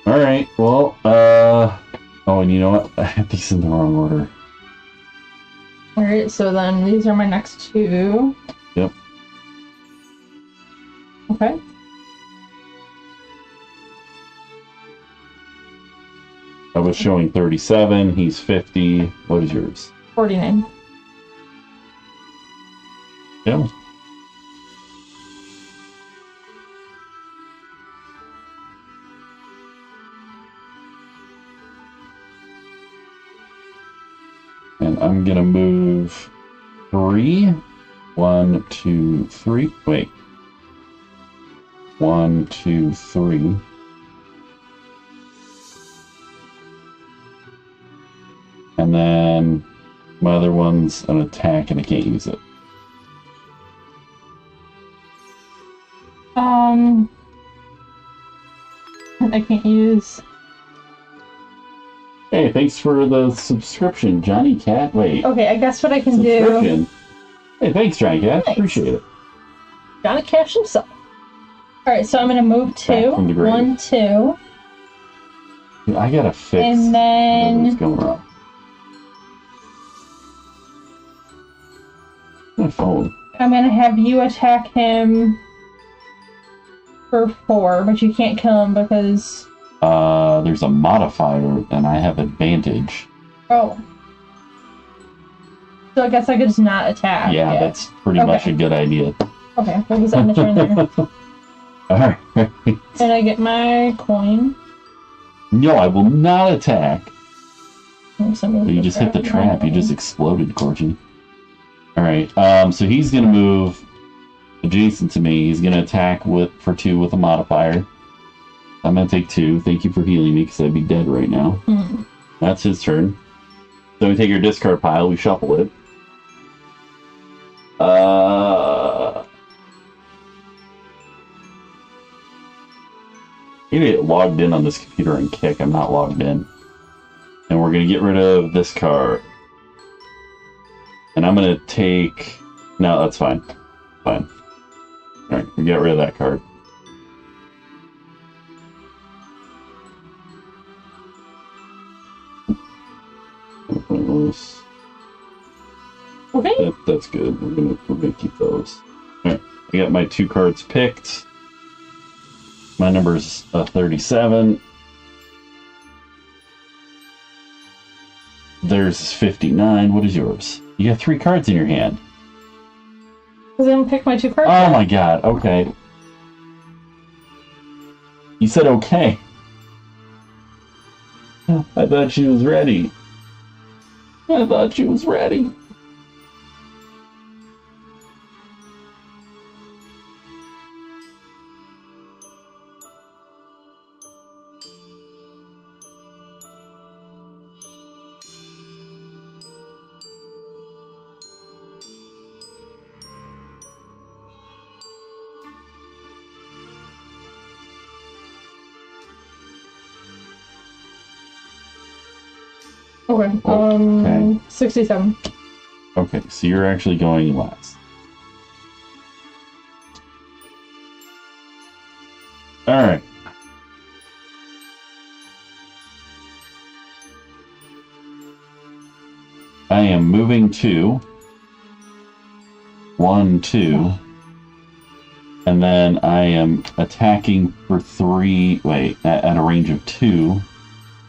Alright, well, oh, and you know what? I had these in the wrong order. alright, so then these are my next 2. Yep. Okay. was showing 37. He's 50. What is yours? 49. Yeah. And I'm gonna move 3. 1, 2, 3. Wait. 1, 2, 3. And then my other one's an attack and I can't use it. I can't use. Hey, thanks for the subscription, Johnny Cat. Wait. Okay, I guess what I can do. Hey, thanks, Johnny Cat. Nice. Appreciate it. Gotta cash himself. Alright, so I'm gonna move 2. 1, 2. I gotta fix and then what's going wrong. My phone. I'm gonna have you attack him for 4, but you can't kill him because There's a modifier and I have advantage. oh. So I guess I could just not attack. Yeah, that's pretty much a good idea. Okay, well he's on the turn there. Alright. And I get my coin. No, I will not attack. So You just hit the trap. You just exploded, Corgi. Alright, so he's gonna move adjacent to me. He's gonna attack for 2 with a modifier. I'm gonna take 2. Thank you for healing me, because I'd be dead right now. Mm. That's his turn. So we take your discard pile, we shuffle it. Maybe get logged in on this computer and kick. I'm not logged in. And we're gonna get rid of this card. And I'm gonna take... No, that's fine. Fine. Alright, we get rid of that card. Okay. That's good. We're gonna keep those. Alright, I got my 2 cards picked. My number's 37. There's 59. What is yours? You got 3 cards in your hand. Because I didn't pick my 2 cards. Oh my god, okay. You said okay. I thought she was ready. I thought she was ready. Okay. Okay. 67. Okay, so you're actually going last. Alright. I am moving 2. 1, 2. And then I am attacking for 3. Wait, at a range of 2.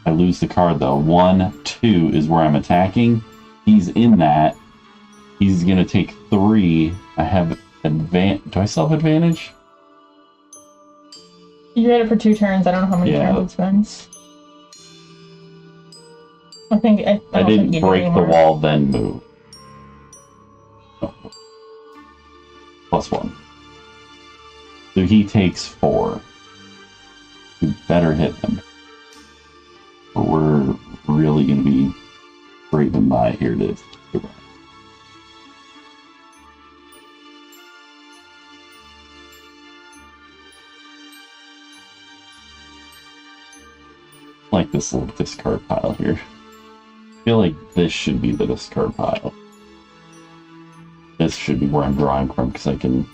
I lose the card though. 1, 2 is where I'm attacking. He's in that. He's gonna take 3. I have advantage. Do I still have advantage? You had it for 2 turns. I don't know how many turns it spends. I didn't break the wall, then move. Oh. +1. So he takes 4. You better hit him. Or we're really going to be breaking by. Here it is. Like this little discard pile here. I feel like this should be the discard pile. This should be where I'm drawing from because I can...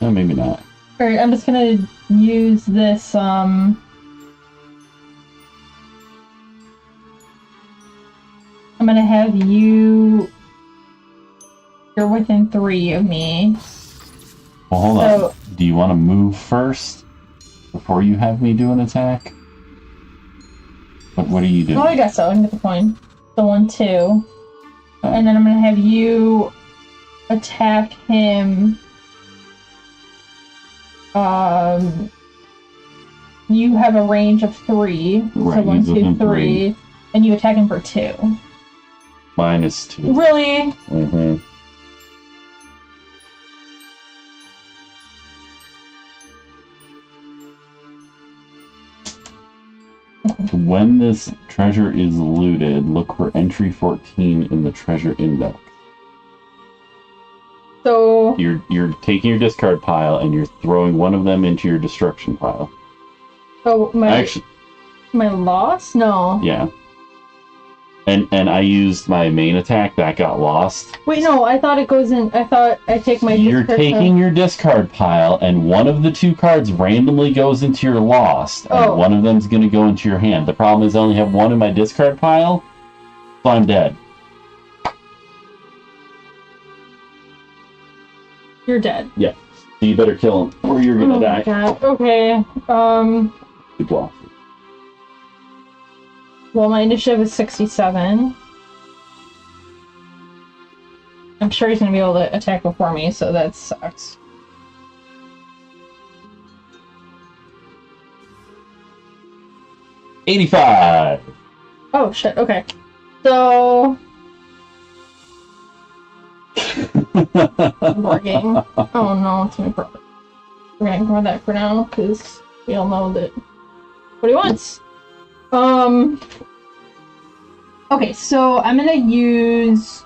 No, maybe not. Alright, I'm just gonna use this, I'm gonna have you... You're within 3 of me. Well, hold on. Do you want to move first? Before you have me do an attack? What are you doing? Oh, I guess so. I can get the coin. So 1, 2. And then I'm gonna have you attack him. You have a range of 3. Right, So 1, he's 2, within 3. And you attack him for 2. -2. Really? Mm-hmm. When this treasure is looted, look for entry 14 in the treasure index. So You're taking your discard pile and you're throwing one of them into your destruction pile. Oh, my loss? No. Yeah. And I used my main attack, that got lost. Wait, no, I thought it goes in. I thought I take my You're discard taking your discard pile, and one of the 2 cards randomly goes into your lost, and one of them's going to go into your hand. The problem is I only have 1 in my discard pile, so I'm dead. You're dead. Yeah. So you better kill him, or you're going to die. God. Okay. Good loss. Well, my initiative is 67. I'm sure he's going to be able to attack before me, so that sucks. $85. Oh, shit. Okay. So... Working. Oh, no. It's my brother. We're going to ignore that for now, because we all know that... what he wants. Okay, so I'm gonna use...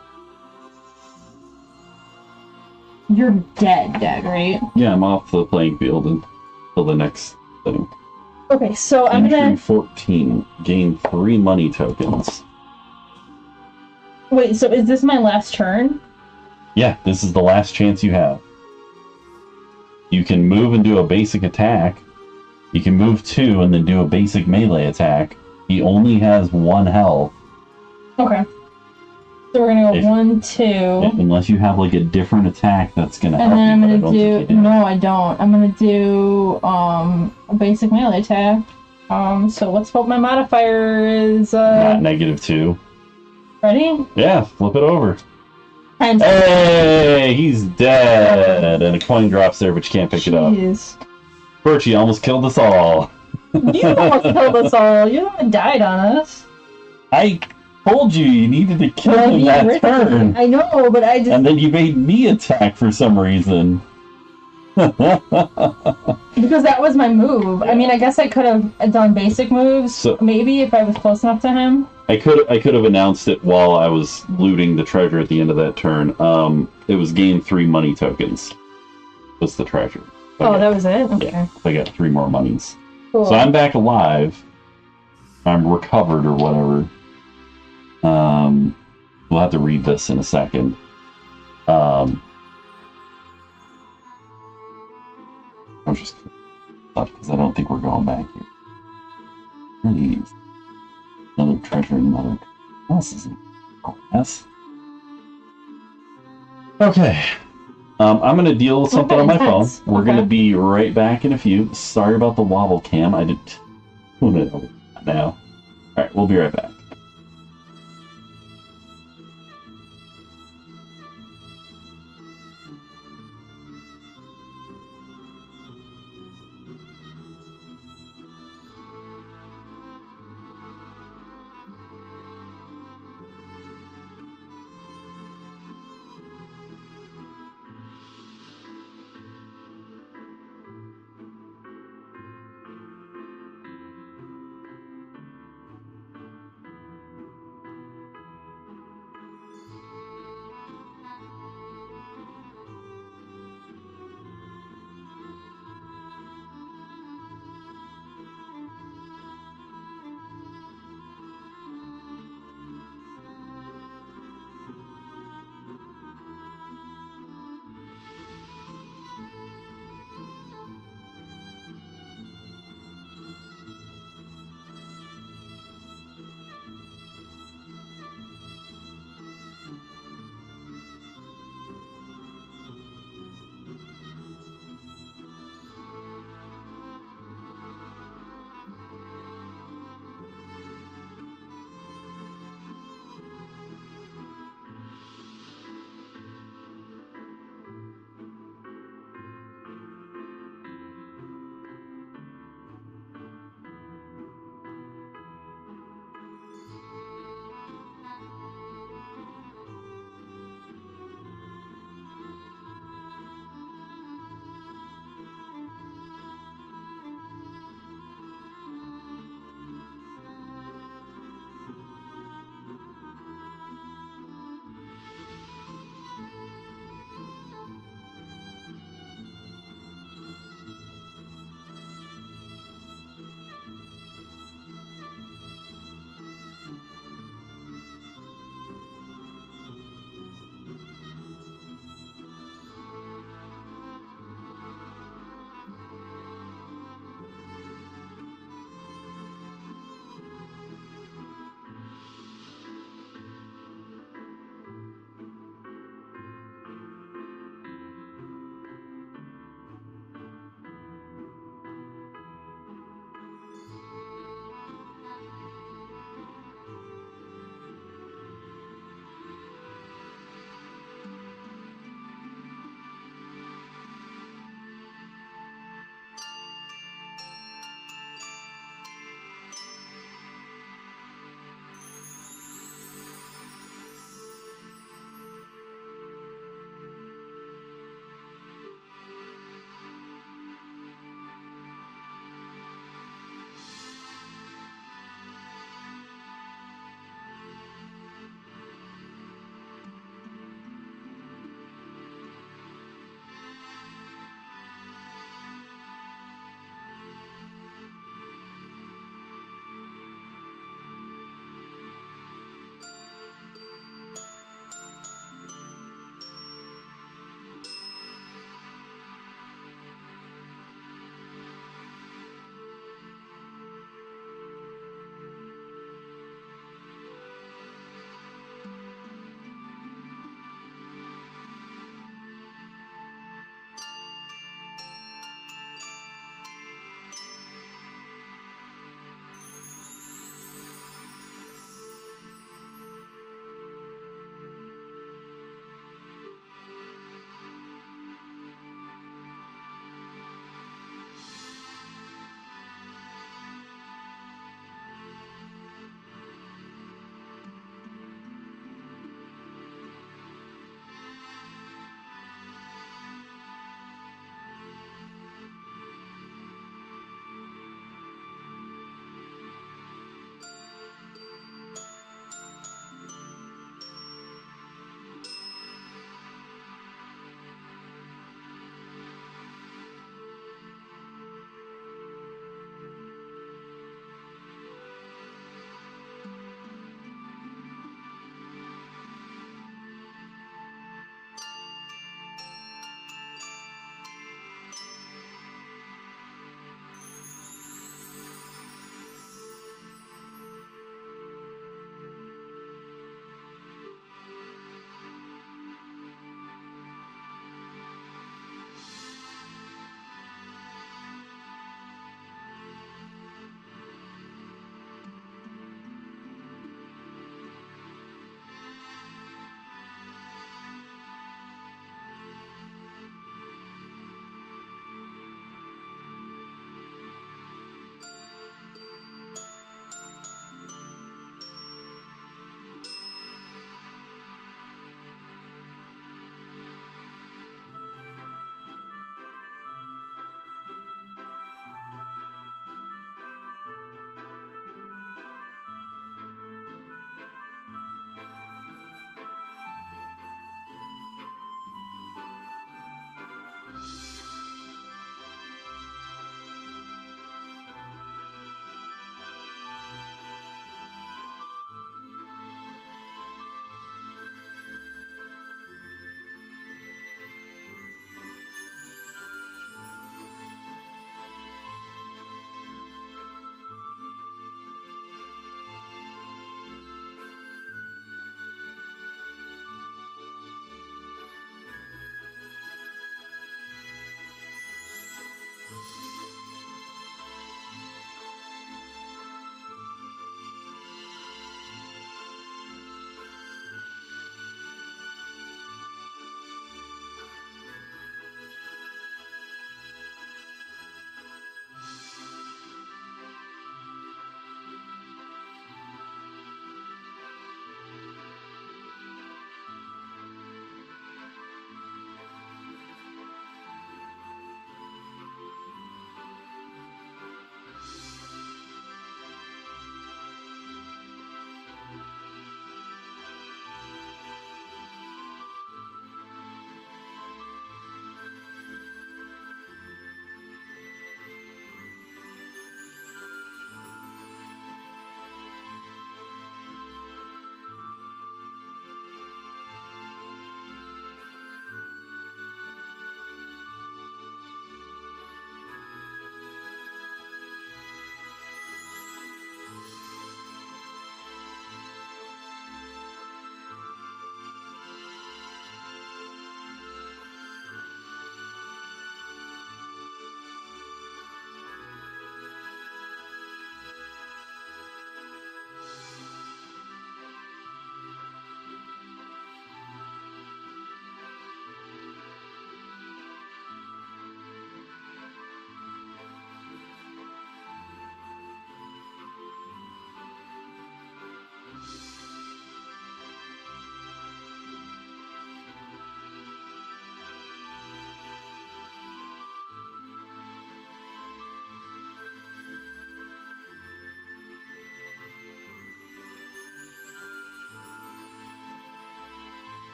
You're dead, right? Yeah, I'm off the playing field until the next thing. Okay, so I'm Entry gonna... 14. Gain 3 money tokens. Wait, so is this my last turn? Yeah, this is the last chance you have. You can move and do a basic attack. You can move 2 and then do a basic melee attack. He only has 1 health. Okay. So we're gonna go 1, 2. Unless you have like a different attack that's gonna help and then you. I'm gonna do... No, I don't. I'm gonna do a basic melee attack. So let's hope my modifier is... Not -2. Ready? Yeah, flip it over. And... Hey, he's dead! And a coin drops there, but you can't pick it up. Birchie almost killed us all. You almost killed us all. You haven't died on us. I told you needed to kill him that turn. I know, but I just... And then you made me attack for some reason. Because that was my move. I mean, I guess I could have done basic moves, so, maybe, if I was close enough to him. I could have announced it while I was looting the treasure at the end of that turn. It was gain 3 money tokens. Was the treasure. That was it? Okay. Yeah, I got 3 more monies. Cool. So I'm back alive. I'm recovered or whatever. We'll have to read this in a second. I'm just because I don't think we're going back here. Please. Another treasure and another. This isn't. Oh, yes. Okay. I'm going to deal with something on my phone. We're going to be right back in a few. Sorry about the wobble cam. I didn't tune it over now. Alright, we'll be right back.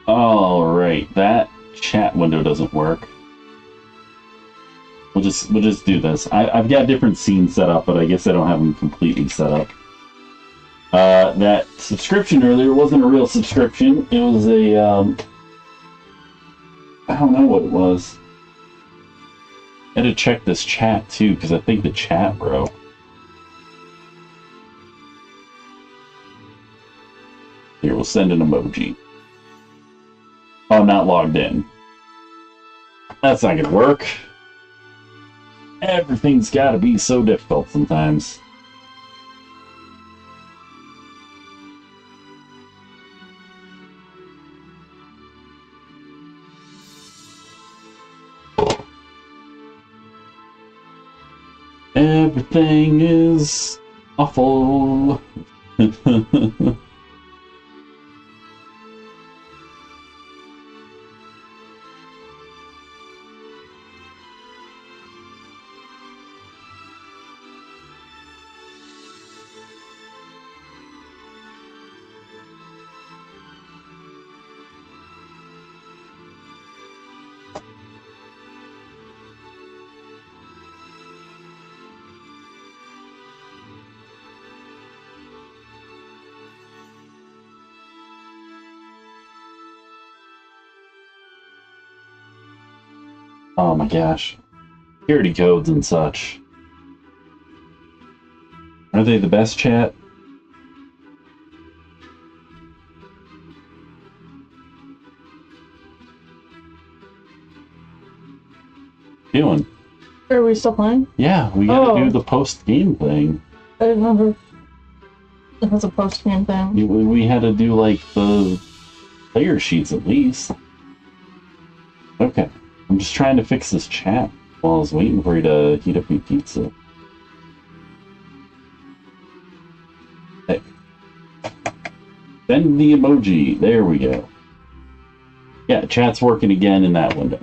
Alright, that chat window doesn't work. We'll just do this. I've got different scenes set up, but I guess I don't have them completely set up. That subscription earlier wasn't a real subscription. It was a, I don't know what it was. I had to check this chat, too, because I think the chat broke. Here, we'll send an emoji. Oh, not logged in. That's not gonna work. Everything's gotta be so difficult sometimes. Everything is awful. Oh my gosh. Security codes and such. Are they the best, chat? Doing? Are we still playing? Yeah, we gotta do the post-game thing. I didn't remember it was a post-game thing. We had to do, like, the player sheets at least. Okay. I'm just trying to fix this chat while I was waiting for you to heat up your pizza. Hey. Send the emoji. There we go. Yeah, chat's working again in that window.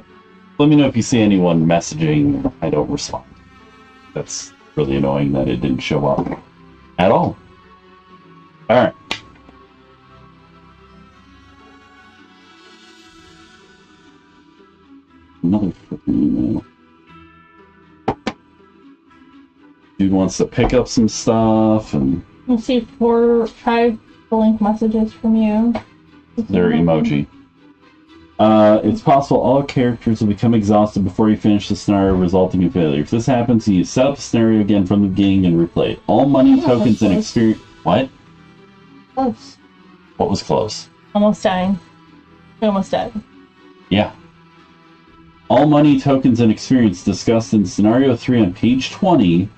Let me know if you see anyone messaging. I don't respond. That's really annoying that it didn't show up at all. Alright. Another freaking email. Dude wants to pick up some stuff and... Let's see, 4 or 5 blank messages from you. Their emoji. It's possible all characters will become exhausted before you finish the scenario, resulting in failure. If this happens, you set up the scenario again from the beginning and replay it. All money, tokens, and experience... What? Close. What was close? Almost dying. I almost died. Yeah. All money, tokens, and experience discussed in Scenario 3 on page 20,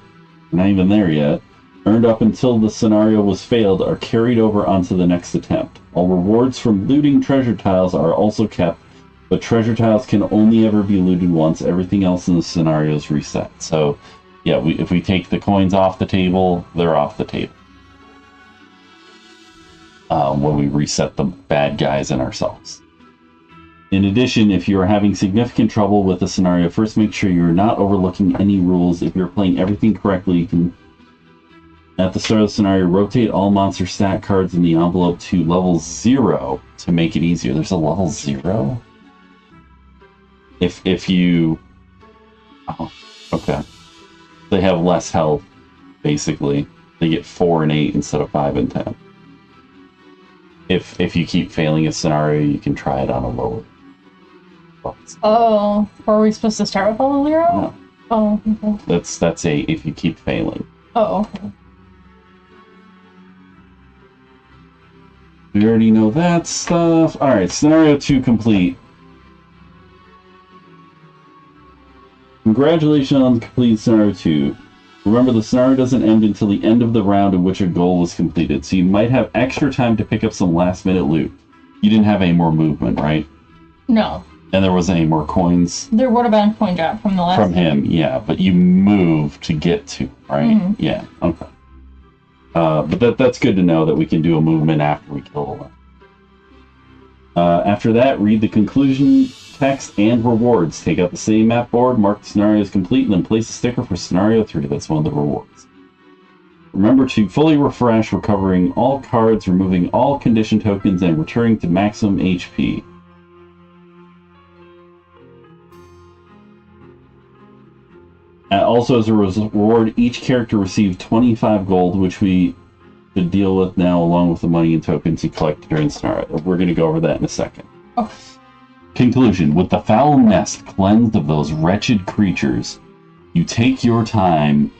we're not even there yet, earned up until the scenario was failed are carried over onto the next attempt. All rewards from looting treasure tiles are also kept, but treasure tiles can only ever be looted once. Everything else in the scenario is reset. So, yeah, if we take the coins off the table, they're off the table. When we reset the bad guys and ourselves. In addition, if you are having significant trouble with the scenario, first make sure you're not overlooking any rules. If you're playing everything correctly, you can, at the start of the scenario, rotate all monster stat cards in the envelope to level 0 to make it easier. There's a level 0? If you... Oh, okay. They have less health, basically. They get 4 and 8 instead of 5 and 10. If you keep failing a scenario, you can try it on a lower. Oh, are we supposed to start with level 0? No. Oh, okay. That's a if you keep failing. Oh, okay. We already know that stuff. Alright, scenario 2 complete. Congratulations on completing scenario 2. Remember, the scenario doesn't end until the end of the round in which a goal was completed, so you might have extra time to pick up some last-minute loot. You didn't have any more movement, right? No. And there wasn't any more coins? There would have been a coin drop from the last From him, yeah, but you moved to get to, right? Mm-hmm. Yeah, okay. But that's good to know that we can do a movement after we kill the one. After that, read the conclusion text and rewards. Take out the same map board, mark the scenario as complete, and then place a sticker for scenario 3. That's one of the rewards. Remember to fully refresh, recovering all cards, removing all condition tokens, and returning to maximum HP. Also, as a reward, each character received 25 gold, which we should deal with now, along with the money and tokens you collect during the scenario. We're going to go over that in a second. Oh. Conclusion. With the foul nest cleansed of those wretched creatures, you take your time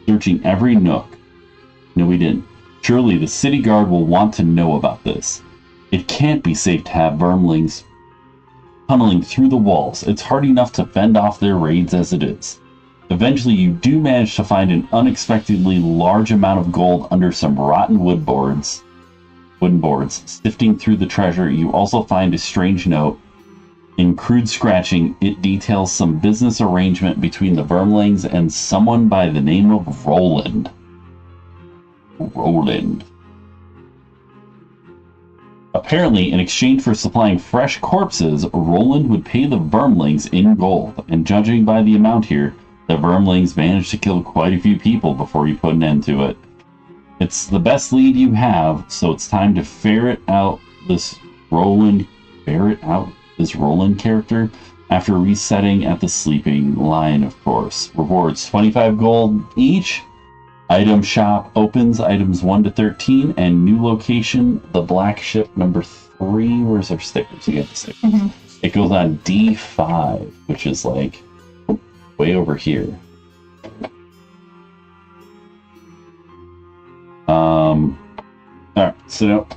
searching every nook. No, we didn't. Surely the city guard will want to know about this. It can't be safe to have vermlings tunneling through the walls. It's hard enough to fend off their raids as it is. Eventually, you do manage to find an unexpectedly large amount of gold under some rotten wooden boards. Sifting through the treasure, you also find a strange note. In crude scratching, it details some business arrangement between the vermlings and someone by the name of Roland. Apparently, in exchange for supplying fresh corpses, Roland would pay the vermlings in gold, and judging by the amount here, the vermlings managed to kill quite a few people before you put an end to it. It's the best lead you have, so it's time to ferret out this Roland character after resetting at the sleeping lion, of course. Rewards 25 gold each. Item shop opens items 1 to 13, and new location, the black ship number 3. Where's our stickers? You get the stickers. Mm-hmm. It goes on D5, which is like way over here. Alright, sit up.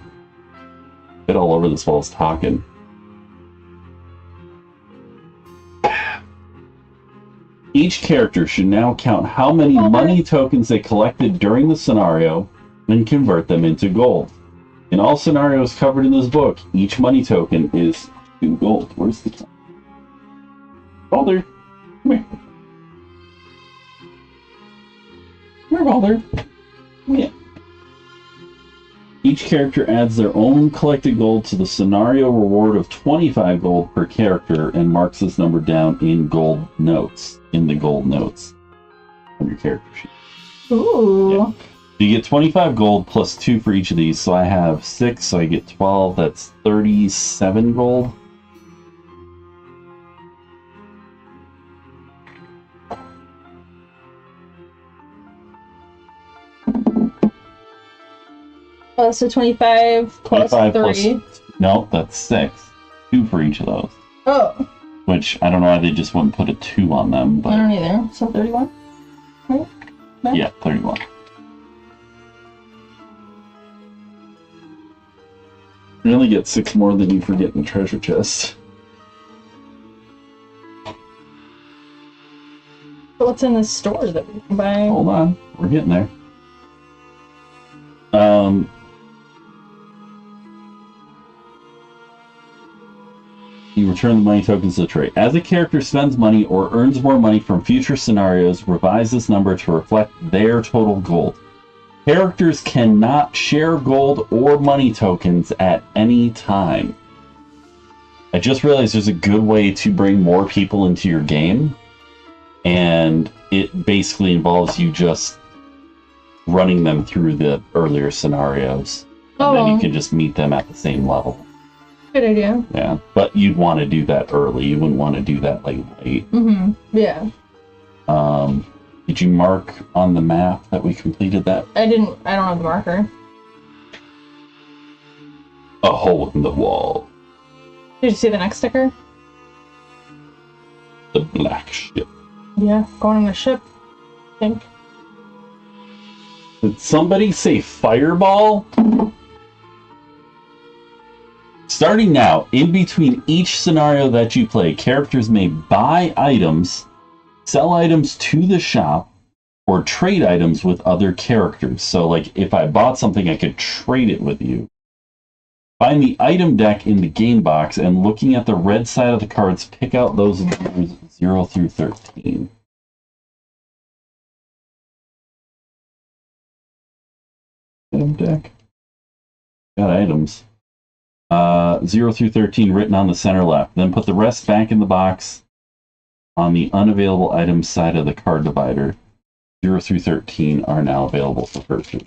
Bit all over this while I was talking. Each character should now count how many money tokens they collected during the scenario and convert them into gold. In all scenarios covered in this book, each money token is 2 gold. Where's the... Balder? Come here. Come here, Balder. Come here. Each character adds their own collected gold to the scenario reward of 25 gold per character and marks this number down in gold notes. In the gold notes on your character sheet. Ooh. Yeah. You get 25 gold plus 2 for each of these, so I have 6, so I get 12. That's 37 gold. So 25 plus 25 3. Plus, no, that's 6. 2 for each of those. Oh. Which, I don't know why they just wouldn't put a 2 on them, but... I don't either. So 31? Right? No? Yeah, 31. You only get 6 more than you forget in the treasure chest. So what's in the store that we can buy? Hold on, we're getting there. You return the money tokens to the tray. As a character spends money or earns more money from future scenarios, revise this number to reflect their total gold. Characters cannot share gold or money tokens at any time. I just realized there's a good way to bring more people into your game, and it basically involves you just running them through the earlier scenarios, and then you can just meet them at the same level. Good idea. Yeah, but you'd want to do that early. You wouldn't want to do that like late. Mm-hmm. Yeah. Did you mark on the map that we completed that? I don't have the marker. A hole in the wall. Did you see the next sticker? The black ship. Yeah, going on the ship, I think. Did somebody say fireball? Starting now, in between each scenario that you play, characters may buy items, sell items to the shop, or trade items with other characters. So, like, if I bought something, I could trade it with you. Find the item deck in the game box, and looking at the red side of the cards, pick out those numbers 0 through 13. Item deck. Got items. 0 through 13 written on the center left. Then put the rest back in the box on the unavailable items side of the card divider. 0 through 13 are now available for purchase.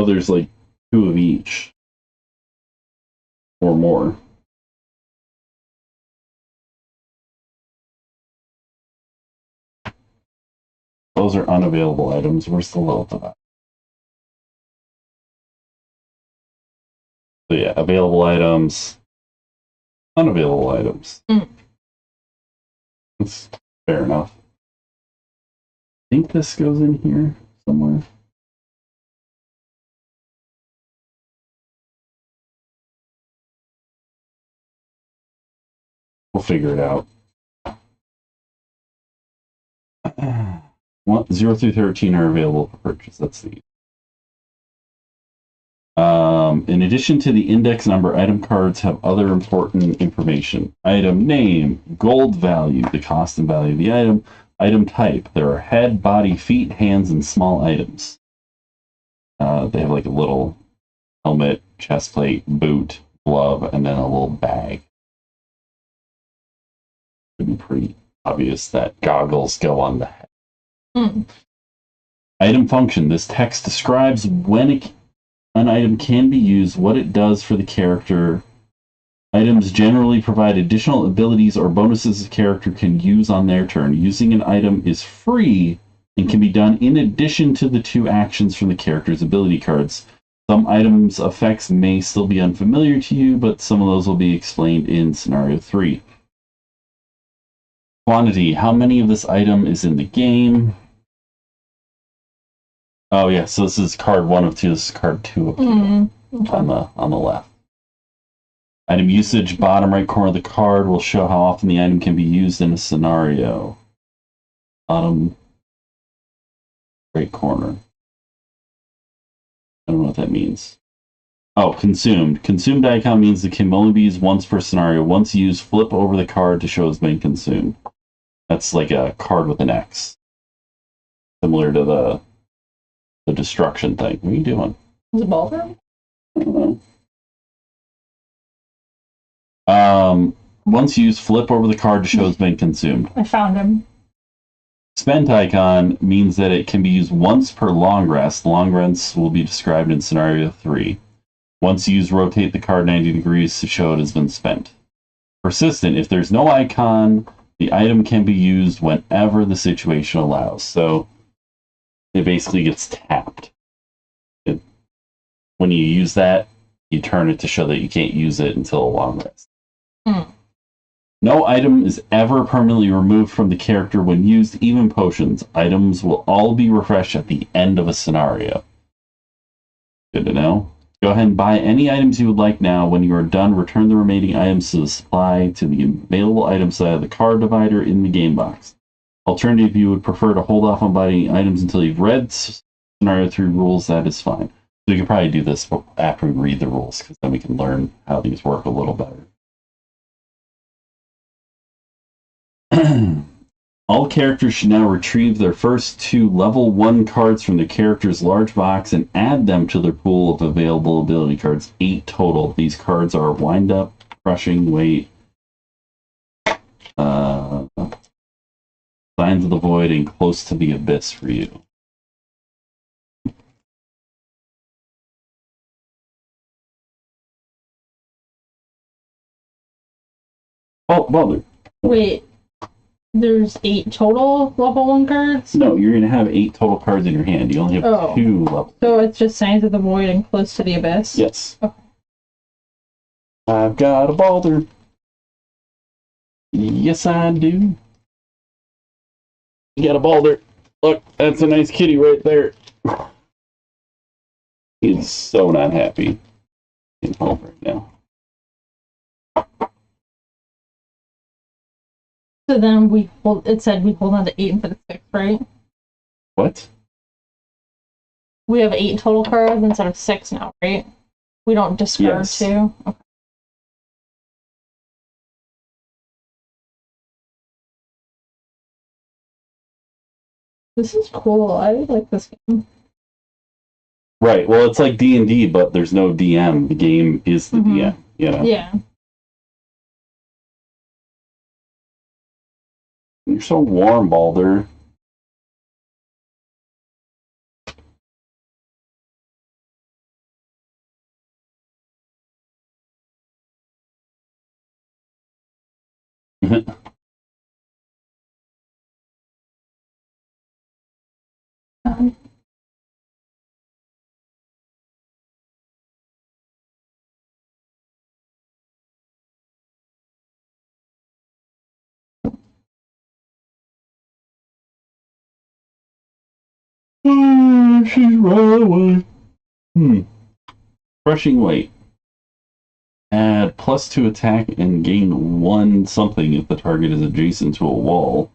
know there's like 2 of each. Or more. Those are unavailable items. Where's the low to that? So yeah, available items, unavailable items. That's fair enough. I think this goes in here somewhere. We'll figure it out. 0 through 13 are available for purchase. That's the. In addition to the index number, item cards have other important information. Item name, gold value, the cost and value of the item. Item type, there are head, body, feet, hands, and small items. They have like a little helmet, chest plate, boot, glove, and then a little bag. It'd be pretty obvious that goggles go on the head. Item function, this text describes when an item can be used, what it does for the character. Items generally provide additional abilities or bonuses the character can use on their turn. Using an item is free and can be done in addition to the 2 actions from the character's ability cards. Some items' effects may still be unfamiliar to you, but some of those will be explained in Scenario 3. Quantity, how many of this item is in the game? Oh yeah, so this is card 1 of 2, this is card 2 of 2 on the left. Item usage, bottom right corner of the card will show how often the item can be used in a scenario. Bottom right corner. I don't know what that means. Oh, consumed. Consumed icon means it can only be used once per scenario. Once used, flip over the card to show it's been consumed. That's like a card with an X. Similar to the destruction thing. What are you doing? Is it Baldur? I don't know. Once used, flip over the card to show it's been consumed. I found him. Spent icon means that it can be used once per long rest. Long rests will be described in Scenario 3. Once used, rotate the card 90 degrees to show it has been spent. Persistent, if there's no icon, the item can be used whenever the situation allows. So it basically gets tapped. When you use that, you turn it to show that you can't use it until a long rest. No item is ever permanently removed from the character when used, even potions. Items will all be refreshed at the end of a scenario. Good to know. Go ahead and buy any items you would like now. When you are done, return the remaining items to the supply to the available item side of the card divider in the game box. Alternatively, if you would prefer to hold off on buying items until you've read Scenario 3 rules, that is fine. So we can probably do this after we read the rules, because then we can learn how these work a little better. All characters should now retrieve their first 2 level 1 cards from their character's large box and add them to their pool of available ability cards. 8 total. These cards are Wind Up, Crushing Weight, Signs of the Void, and Close to the Abyss for you. Oh, Baldur. Wait. There's 8 total level 1 cards? No, you're going to have 8 total cards in your hand. You only have 2 levels. So it's just Signs of the Void and Close to the Abyss? Yes. Okay. I've got a Baldur. Yes, I do. You got a Baldur. Look, that's a nice kitty right there. He's so not happy in home right now. So then it said we hold on to 8 instead of 6, right? What? We have 8 total cards instead of 6 now, right? We don't discard Yes. 2? Okay. This is cool. I like this game. Right, well, it's like D&D, but there's no DM. The game is the DM, you know? Yeah. You're so warm, Baldur. She's right away. Crushing weight. Add +2 attack and gain 1 something if the target is adjacent to a wall.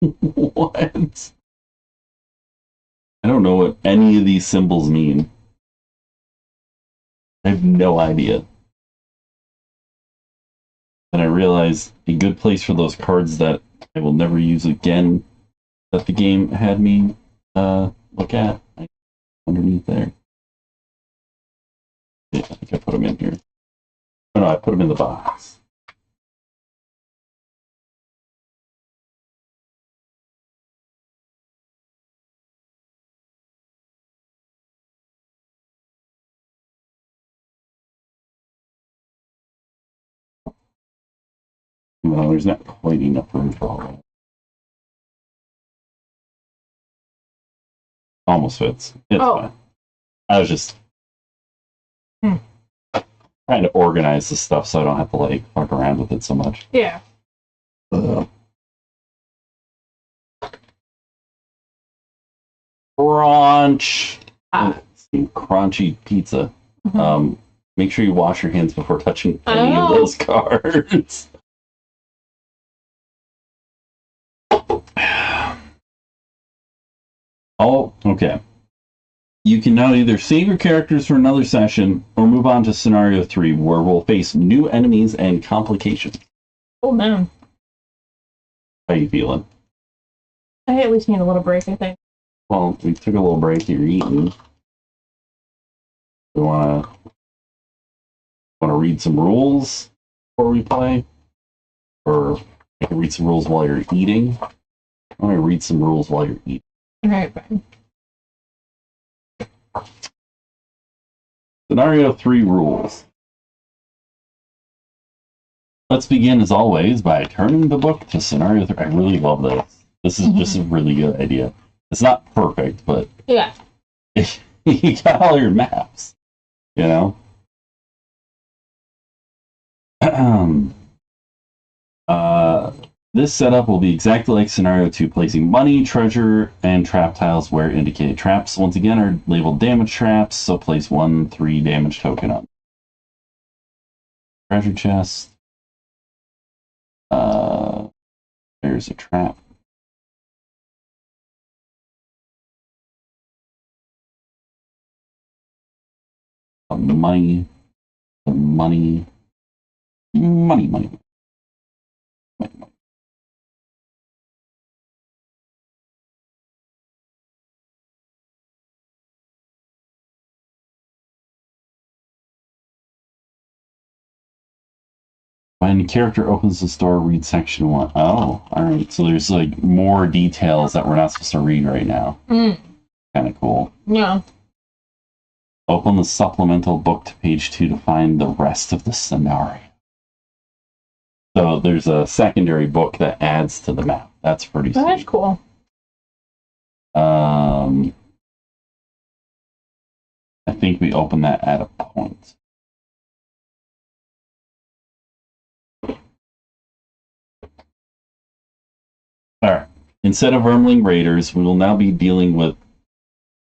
What? I don't know what any of these symbols mean. I have no idea. And I realized a good place for those cards that I will never use again that the game had me look at underneath there. Yeah, I think I put them in here. Oh no, I put them in the box. Well, there's not quite enough room for all that. Almost fits. It's fine. I was just trying to organize the stuff so I don't have to like fuck around with it so much. Yeah. Crunch. Crunchy pizza. Make sure you wash your hands before touching any of those cards. Oh, okay. You can now either save your characters for another session or move on to scenario 3, where we'll face new enemies and complications. Oh man. How you feeling? I at least need a little break, I think. Well, we took a little break. You're eating. We want to read some rules before we play, or I can read some rules while you're eating. I want to read some rules while you're eating. Alright, fine. Scenario 3 rules. Let's begin, as always, by turning the book to Scenario 3. I really love this. This is just a really good idea. It's not perfect, but yeah, you got all your maps, you know? This setup will be exactly like Scenario 2, placing money, treasure, and trap tiles where indicated. Traps, once again, are labeled damage traps, so place 1 3 damage token on. Treasure chest. There's a trap. Money. Money. When a character opens the store, read section 1. Oh, alright. So there's like more details that we're not supposed to read right now. Kind of cool. Yeah. Open the supplemental book to page 2 to find the rest of the scenario. So there's a secondary book that adds to the map. That's pretty sweet. That's cool. I think we open that at a point. Alright. Instead of Vermling Raiders, we will now be dealing with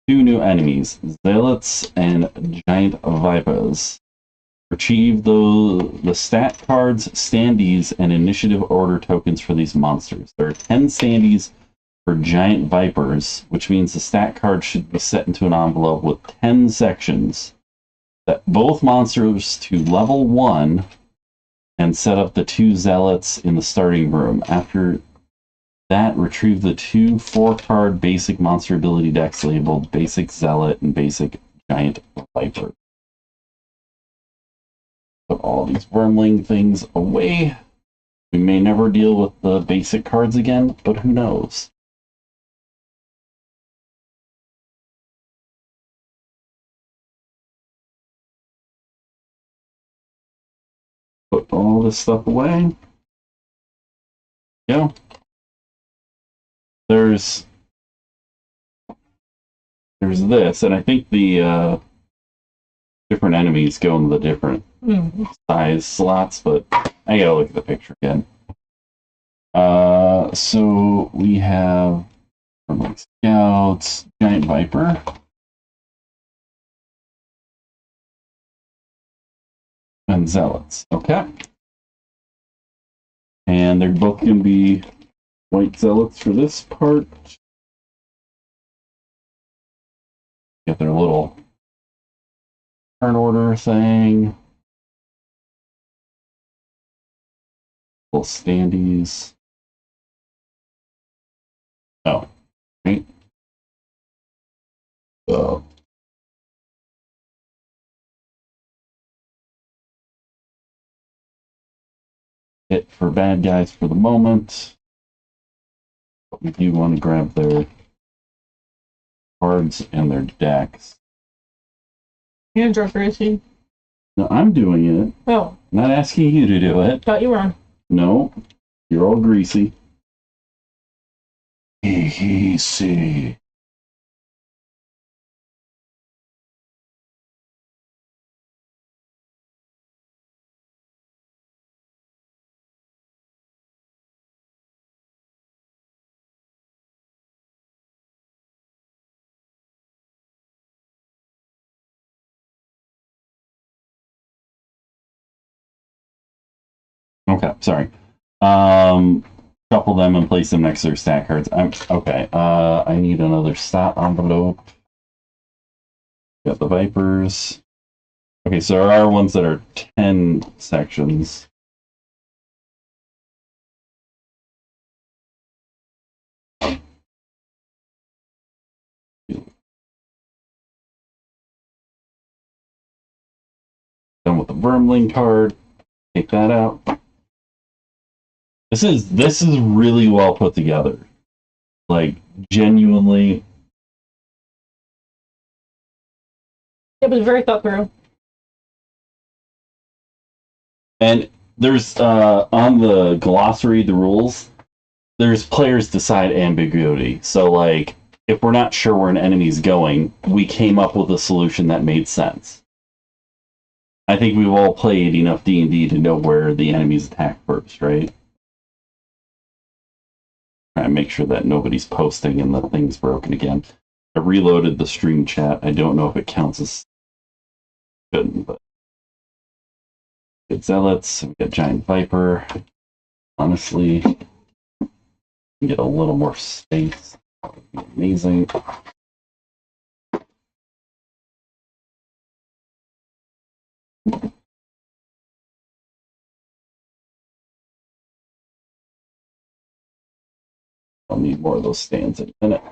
2 new enemies, Zealots and Giant Vipers. Retrieve the stat cards, standees, and initiative order tokens for these monsters. There are 10 standees for Giant Vipers, which means the stat card should be set into an envelope with 10 sections. Set both monsters to level 1 and set up the 2 Zealots in the starting room. After that, retrieve the 2 4-card basic monster ability decks labeled Basic Zealot and Basic Giant Viper. Put all these Wormling things away. We may never deal with the basic cards again, but who knows? Put all this stuff away. Go. There's this, and I think the different enemies go in the different size slots, but I gotta look at the picture again. So we have Scouts, Giant Viper. And Zealots. Okay. And they're both going to be white Zealots for this part. Get their little turn order thing. Little standees. Oh, right. So. Hit for bad guys for the moment. But we do want to grab their cards and their decks. Hands are crazy. No, I'm doing it. Oh. I'm not asking you to do it. Thought you were on. No, you're all greasy. Easy. Okay, sorry. Shuffle them and place them next to their stack cards. Okay. I need another stat envelope. Got the Vipers. Okay, so there are ones that are 10 sections. Done with the Vermling card. Take that out. This is really well put together. Like, genuinely. It was very thought through. And there's, on the glossary, the rules, there's players decide ambiguity. So, like, if we're not sure where an enemy's going, we came up with a solution that made sense. I think we've all played enough D&D to know where the enemies attack first, right? Try and make sure that nobody's posting and the thing's broken again. I reloaded the stream chat. I don't know if it counts as good, but good Zealots. We got Giant Viper. Honestly, get a little more space. That would be amazing. I'll need more of those stands in a minute.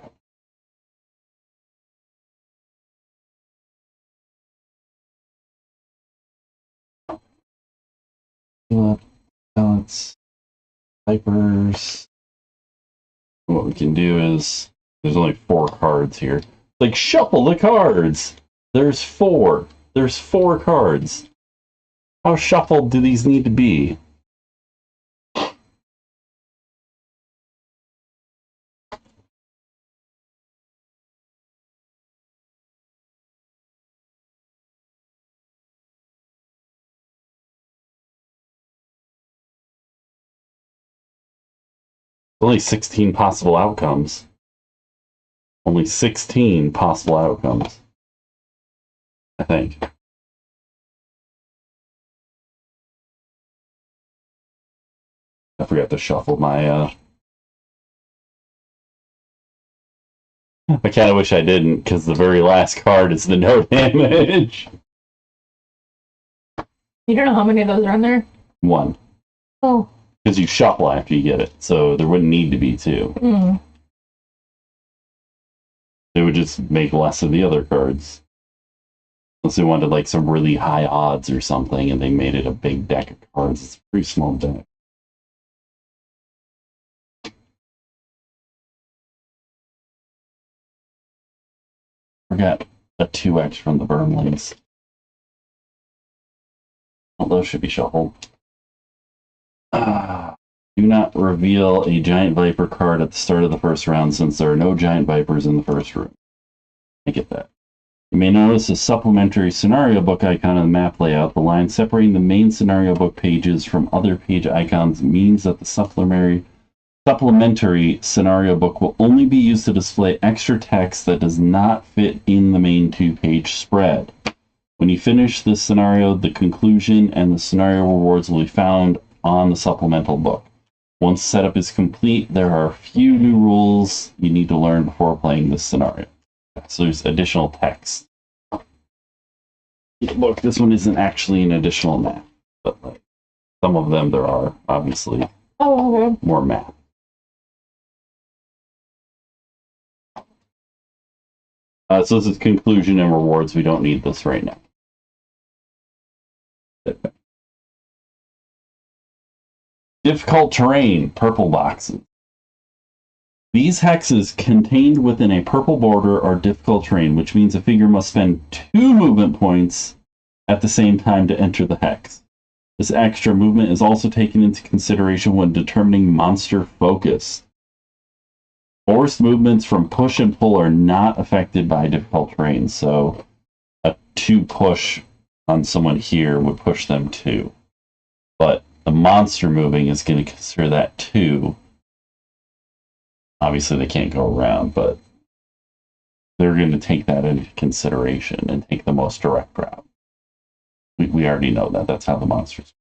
Balance. Vipers. What we can do is, there's only 4 cards here. Like, shuffle the cards! There's 4. There's 4 cards. How shuffled do these need to be? Only 16 possible outcomes. Only 16 possible outcomes. I think. I forgot to shuffle my, I kind of wish I didn't, because the very last card is the no damage. You don't know how many of those are on there? 1. Oh. Because you shuffle after you get it, so there wouldn't need to be 2. Mm. They would just make less of the other cards. Unless they wanted like some really high odds or something, and they made it a big deck of cards. It's a pretty small deck. Forgot a 2x from the Vermlings. Well, those should be shuffled. Do not reveal a Giant Viper card at the start of the first round since there are no Giant Vipers in the first room. I get that. You may notice a supplementary scenario book icon in the map layout. The line separating the main scenario book pages from other page icons means that the supplementary scenario book will only be used to display extra text that does not fit in the main 2-page spread. When you finish this scenario, the conclusion and the scenario rewards will be found on the supplemental book. Once setup is complete, there are a few new rules you need to learn before playing this scenario. So there's additional text. Look, this one isn't actually an additional map, but like some of them there are, obviously. Oh, okay. More map. So this is conclusion and rewards. We don't need this right now. Difficult terrain, purple boxes. These hexes contained within a purple border are difficult terrain, which means a figure must spend 2 movement points at the same time to enter the hex. This extra movement is also taken into consideration when determining monster focus. Forced movements from push and pull are not affected by difficult terrain, so a 2 push on someone here would push them 2. But the monster moving is going to consider that 2. Obviously, they can't go around, but they're going to take that into consideration and take the most direct route. We already know that. That's how the monsters.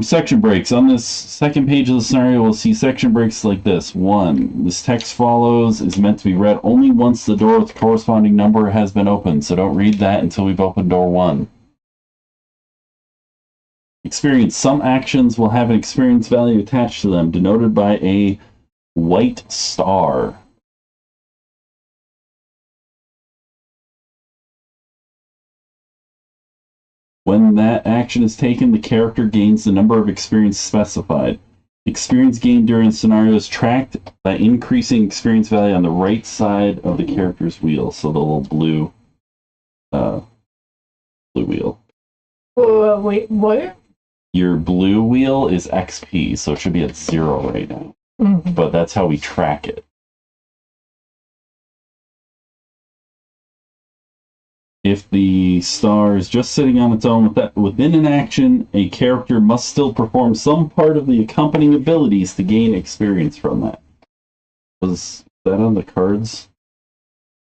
Section breaks. On this second page of the scenario, we'll see section breaks like this. 1. This text follows is meant to be read only once the door with the corresponding number has been opened, so don't read that until we've opened door 1. Experience. Some actions will have an experience value attached to them, denoted by a white star. When that action is taken, the character gains the number of experience specified. Experience gained during the scenario is tracked by increasing experience value on the right side of the character's wheel, so the little blue wheel. Wait, what? Your blue wheel is XP, so it should be at 0 right now. Mm-hmm. But that's how we track it. If the star is just sitting on its own within an action, a character must still perform some part of the accompanying abilities to gain experience from that. Was that on the cards?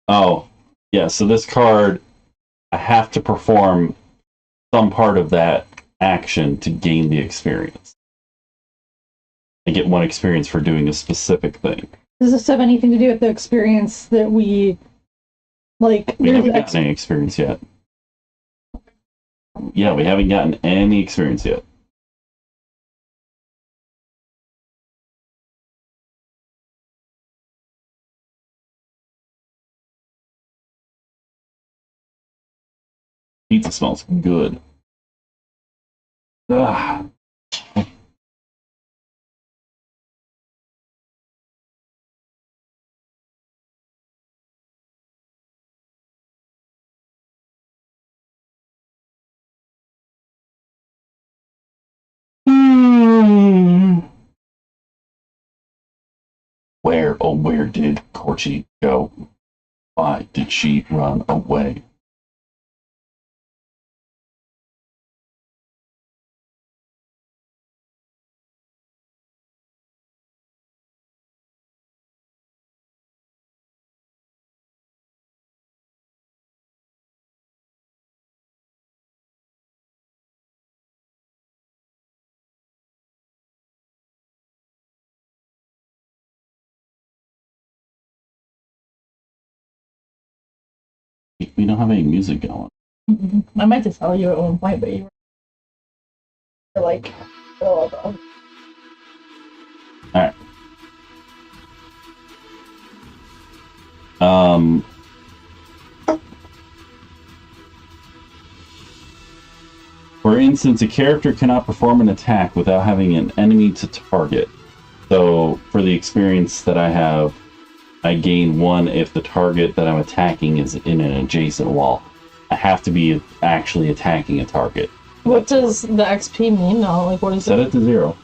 Oh, yeah, so this card, I have to perform some part of that action to gain the experience. I get 1 experience for doing a specific thing. Does this have anything to do with the experience that we like? We haven't gotten any experience yet. Yeah, we haven't gotten any experience yet. Pizza smells good. Ugh. Where did Corchi go? Why did she run away? We don't have any music going. Mm-hmm. I meant to tell you at one point, but you were like, oh. Alright. For instance, a character cannot perform an attack without having an enemy to target. So, for the experience that I have, I gain 1 if the target that I'm attacking is in an adjacent wall. I have to be actually attacking a target. What does the XP mean now? Like, what is Set it to 0.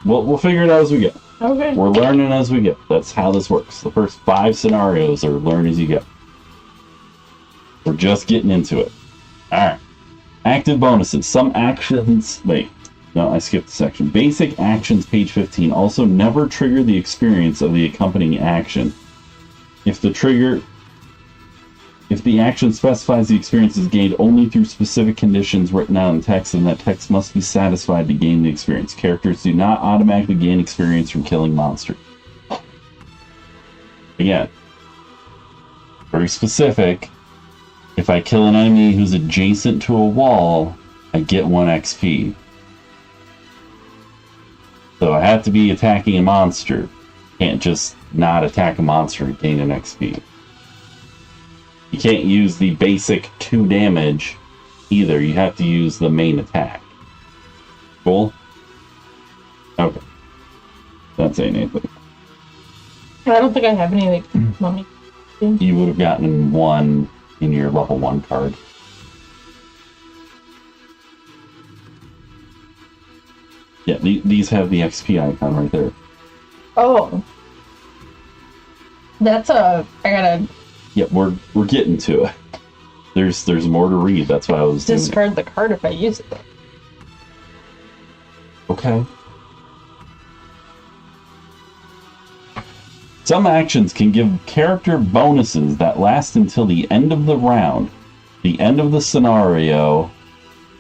We'll figure it out as we go. Okay. We're learning as we go. That's how this works. The first 5 scenarios are learn as you go. We're just getting into it. Alright. Active bonuses. Some actions... Wait. No, I skipped a section. Basic actions, page 15. Also, never trigger the experience of the accompanying action. If the action specifies the experience is gained only through specific conditions written out in text, then that text must be satisfied to gain the experience. Characters do not automatically gain experience from killing monsters. Again, very specific. If I kill an enemy who's adjacent to a wall, I get 1 XP. So I have to be attacking a monster. Can't just not attack a monster and gain an XP. You can't use the basic 2 damage either. You have to use the main attack. Cool? Okay. Not saying anything. I don't think I have any, like, money. You would have gotten 1 in your level 1 card. Yeah, these have the XP icon right there. Oh. That's I gotta... Yeah, we're getting to it. There's more to read. That's why I was discard the card if I use it. Okay. Some actions can give character bonuses that last until the end of the round, the end of the scenario,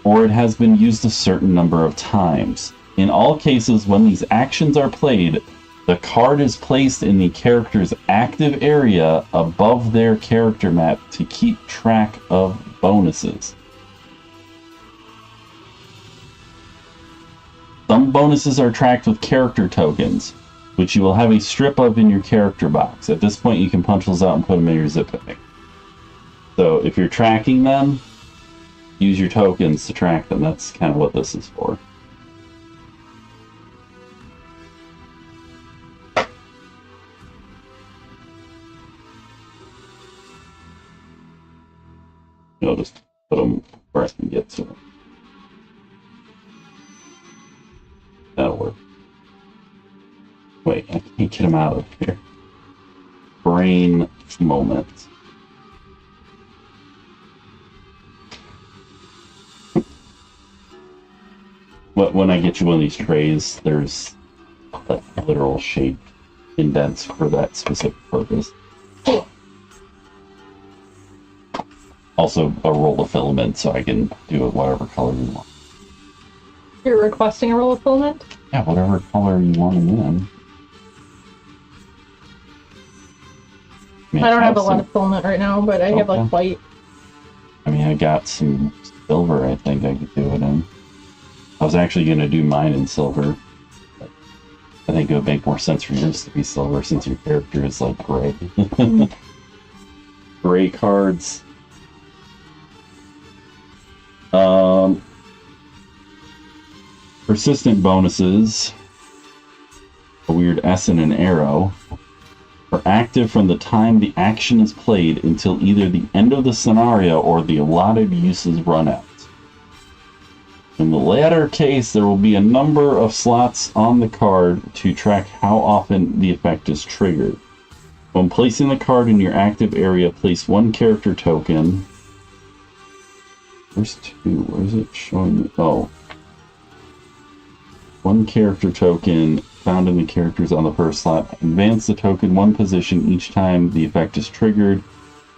or it has been used a certain number of times. In all cases, when these actions are played, the card is placed in the character's active area above their character map to keep track of bonuses. Some bonuses are tracked with character tokens, which you will have a strip of in your character box. At this point, you can punch those out and put them in your zip bag. So if you're tracking them, use your tokens to track them. That's kind of what this is for. I'll just put them where I can get to them. That'll work. Wait, I can't get them out of here. Brain moment. When I get you one of these trays, there's like literal shape indents for that specific purpose. Also, a roll of filament, so I can do it whatever color you want. You're requesting a roll of filament? Yeah, whatever color you want them in. I don't have a lot of filament right now, but I have like white. I mean, I got some silver, I think I could do it in. I was actually going to do mine in silver. But I think it would make more sense for yours to be silver since your character is like gray. Gray cards. Persistent bonuses, a weird S and an arrow, are active from the time the action is played until either the end of the scenario or the allotted uses run out. In the latter case, there will be a number of slots on the card to track how often the effect is triggered. When placing the card in your active area, place 1 character token. Where's 2? Where is it showing me? Oh. 1 character token found in the characters on the first slot. Advance the token 1 position each time the effect is triggered,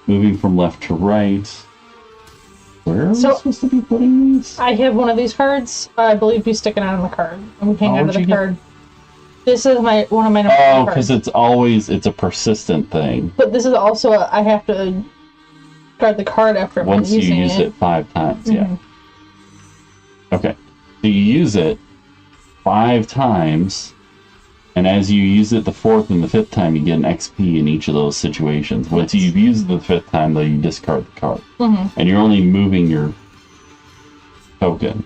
moving from left to right. Where are we supposed to be putting these? I have one of these cards. I believe you stick it on the card. And we hang onto the card. This is one of my number cards. Because it's a persistent thing. But this is also I have to guard the card after I'm using it. Once you use it 5 times, yeah. Okay. So you use it 5 times, and as you use it the 4th and the 5th time, you get an XP in each of those situations. Once you've used it the 5th time, though, you discard the card. And you're only moving your token.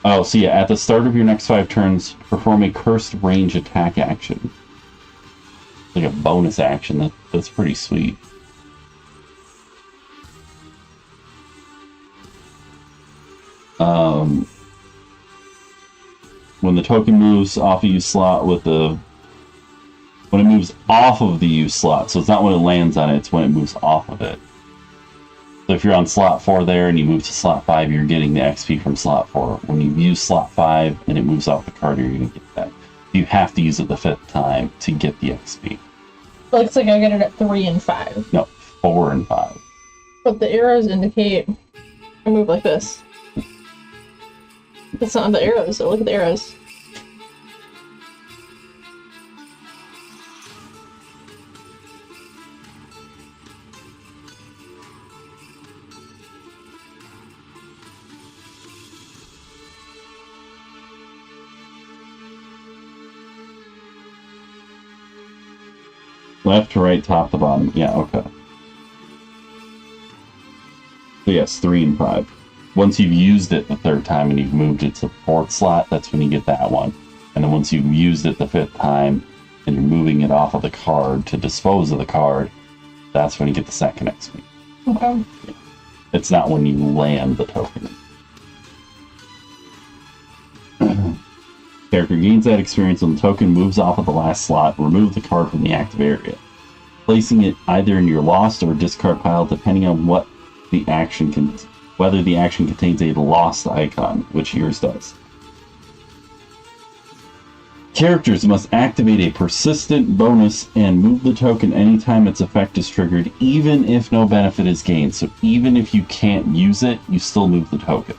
Oh, so yeah, at the start of your next 5 turns, perform a cursed range attack action. Like a bonus action. That's pretty sweet. when the token moves off a use slot when it moves off of the use slot, so it's not when it lands on it, it's when it moves off of it. So if you're on slot 4 there and you move to slot 5, you're getting the XP from slot 4. When you use slot 5 and it moves off the card, you're going to get that. You have to use it the 5th time to get the XP. Looks like I get it at 3 and 5. No, 4 and 5. But the arrows indicate I move like this. That's not the arrows, so look at the arrows. Left to right, top to bottom. Yeah, okay. So yes, 3 and 5. Once you've used it the 3rd time and you've moved it to the 4th slot, that's when you get that one. And then once you've used it the 5th time and you're moving it off of the card to dispose of the card, that's when you get the 2nd XP. Okay. It's not when you land the token. Character gains that experience when the token moves off of the last slot. Remove the card from the active area, placing it either in your lost or discard pile, depending on what the action whether the action contains a lost icon, which yours does. Characters must activate a persistent bonus and move the token anytime its effect is triggered, even if no benefit is gained. So even if you can't use it, you still move the token.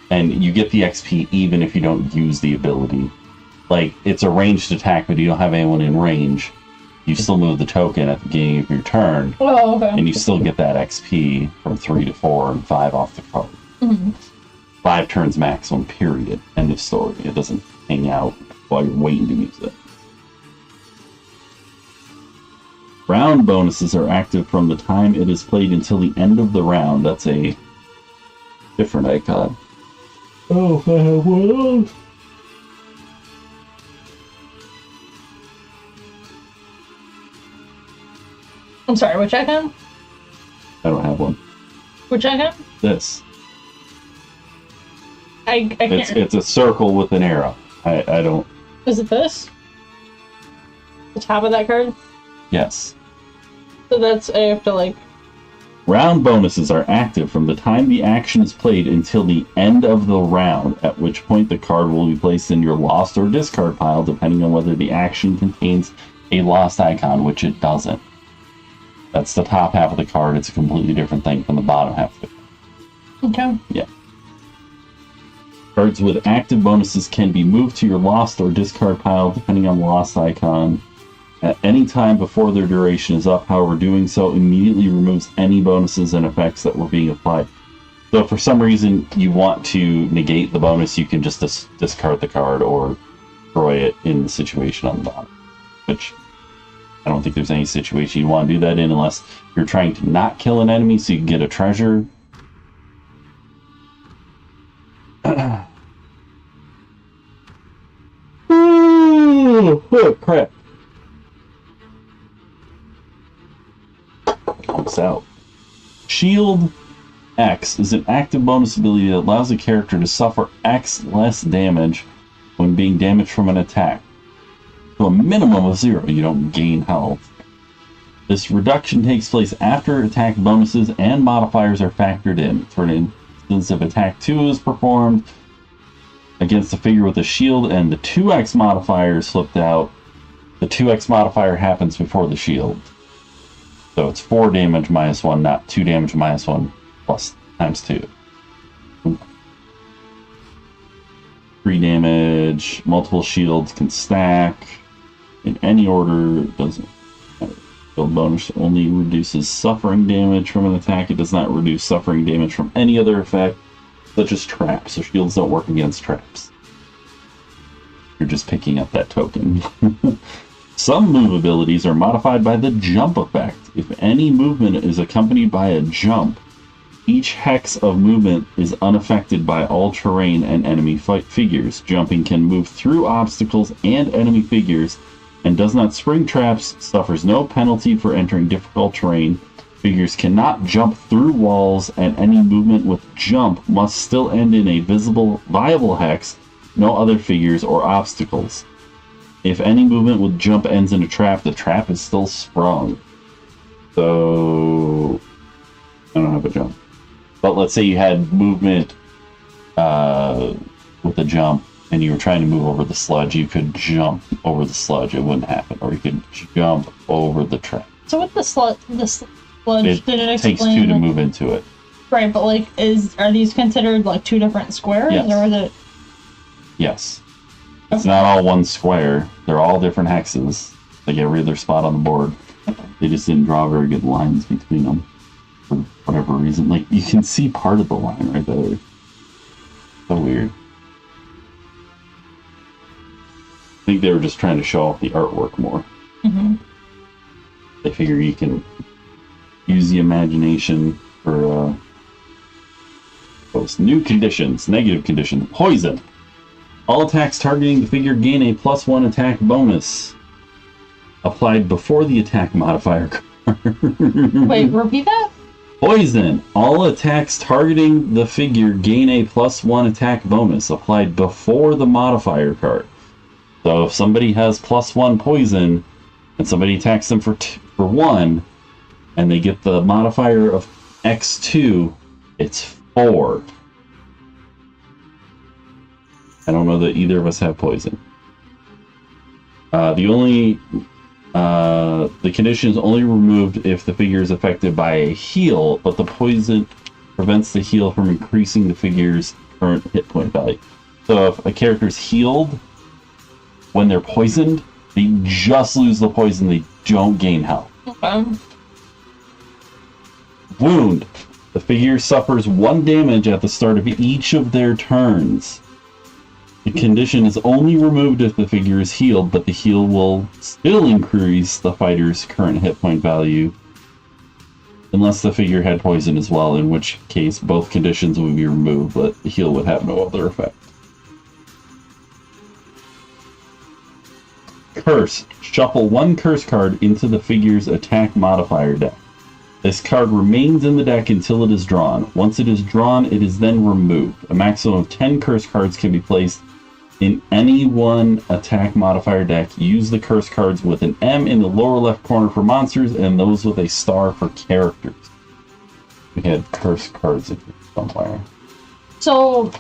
And you get the XP even if you don't use the ability. Like, it's a ranged attack, but you don't have anyone in range. You still move the token at the beginning of your turn. Oh, okay. And you still get that XP from 3 to 4 and 5 off the card. Mm-hmm. 5 turns maximum, period. End of story. It doesn't hang out while you're waiting to use it. Round bonuses are active from the time it is played until the end of the round. That's a different icon. Oh, if I have one of those. I'm sorry, which icon? I don't have one. Which icon? This. I can't. It's a circle with an arrow. I don't... Is it this? The top of that card? Yes. So that's, I have to like... Round bonuses are active from the time the action is played until the end of the round, at which point the card will be placed in your lost or discard pile, depending on whether the action contains a lost icon, which it doesn't. That's the top half of the card. It's a completely different thing from the bottom half of it. Okay. Yeah. Cards with active bonuses can be moved to your lost or discard pile, depending on the lost icon, at any time before their duration is up. However, doing so immediately removes any bonuses and effects that were being applied. So if for some reason you want to negate the bonus, you can just discard the card or destroy it in the situation on the bottom. Which, I don't think there's any situation you want to do that in unless you're trying to not kill an enemy so you can get a treasure. Oh, crap. Almost out. Shield X is an active bonus ability that allows a character to suffer X less damage when being damaged from an attack. To a minimum of 0, you don't gain health. This reduction takes place after attack bonuses and modifiers are factored in. For instance, if attack 2 is performed against a figure with a shield and the 2x modifier is flipped out, the 2x modifier happens before the shield. So it's 4 damage minus 1, not 2 damage minus 1 plus times 2. 3 damage, multiple shields can stack in any order. It doesn't matter. Shield bonus only reduces suffering damage from an attack. It does not reduce suffering damage from any other effect, such as traps. So shields don't work against traps. You're just picking up that token. Some move abilities are modified by the jump effect. If any movement is accompanied by a jump, each hex of movement is unaffected by all terrain and enemy figures. Jumping can move through obstacles and enemy figures and does not spring traps, suffers no penalty for entering difficult terrain. Figures cannot jump through walls, and any movement with jump must still end in a viable hex, no other figures or obstacles. If any movement with jump ends in a trap, the trap is still sprung. So, I don't have a jump. But let's say you had movement with a jump, and you were trying to move over the sludge, you could jump over the sludge, it wouldn't happen. Or you could jump over the trap. So with the sludge, It takes two to move into it. Right, but like, are these considered like two different squares? Yes. Or is it? Yes. It's not all one square. They're all different hexes. They get rid of their spot on the board. They just didn't draw very good lines between them. For whatever reason. Like, you can see part of the line right there. So weird. I think they were just trying to show off the artwork more. Mm-hmm. They figure you can use the imagination for those new conditions. Negative condition. Poison. All attacks targeting the figure gain a +1 attack bonus. Applied before the attack modifier card. Wait, repeat that? Poison. All attacks targeting the figure gain a +1 attack bonus. Applied before the modifier card. So if somebody has +1 poison, and somebody attacks them for 1, and they get the modifier of X2, it's 4. I don't know that either of us have poison. The condition is only removed if the figure is affected by a heal, but the poison prevents the heal from increasing the figure's current hit point value. So if a character is healed when they're poisoned, they just lose the poison, they don't gain health. Okay. Wound. The figure suffers 1 damage at the start of each of their turns. The condition is only removed if the figure is healed, but the heal will still increase the fighter's current hit point value, unless the figure had poison as well, in which case both conditions would be removed, but the heal would have no other effect. Curse. Shuffle 1 curse card into the figure's attack modifier deck. This card remains in the deck until it is drawn. Once it is drawn, it is then removed. A maximum of 10 curse cards can be placed in any one attack modifier deck. Use the curse cards with an M in the lower left corner for monsters, and those with a star for characters. We had curse cards in here somewhere. So,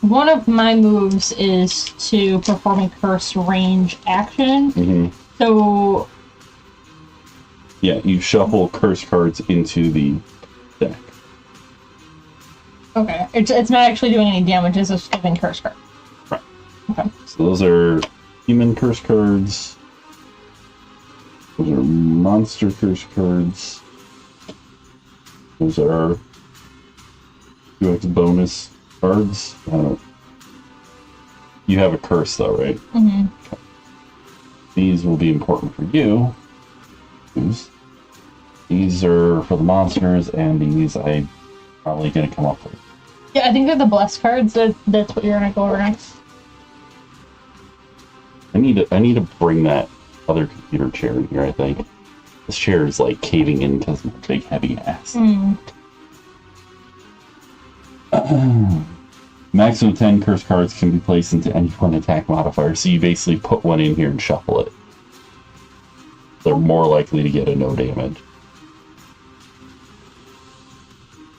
one of my moves is to perform a curse range action. Mm-hmm. So, yeah, you shuffle curse cards into the deck. okay, it's not actually doing any damage, it's just giving curse cards. Right. Okay. So those are human curse cards. Those are monster curse cards. Those are 2x bonus cards. You have a curse though, right? Mm-hmm. Okay. These will be important for you. These are for the monsters, and these I'm probably going to come up with. Yeah, I think they're the blessed cards. That's what you're going to go over next. I need to bring that other computer chair in here, I think. This chair is like caving in because of my big heavy ass. Maximum 10 curse cards can be placed into any one attack modifier, so you basically put one in here and shuffle it. They're more likely to get a no damage.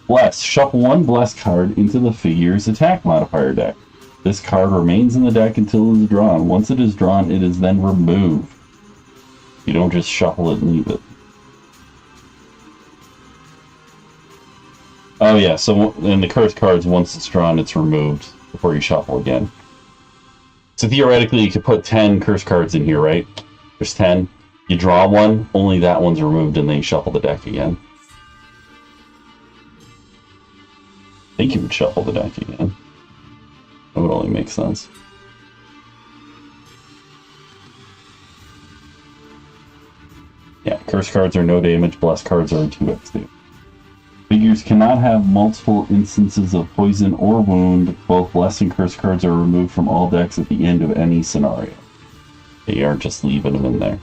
Bless. Shuffle 1 Bless card into the figure's attack modifier deck. This card remains in the deck until it is drawn. Once it is drawn, it is then removed. You don't just shuffle it and leave it. Oh yeah, so in the curse cards, once it's drawn, it's removed before you shuffle again. So theoretically, you could put 10 curse cards in here, right? There's 10. You draw one, only that one's removed, and then you shuffle the deck again. I think you would shuffle the deck again. That would only make sense. Yeah, curse cards are no damage, bless cards are 2x damage. Figures cannot have multiple instances of poison or wound. Both bless and curse cards are removed from all decks at the end of any scenario. They aren't just leaving them in there.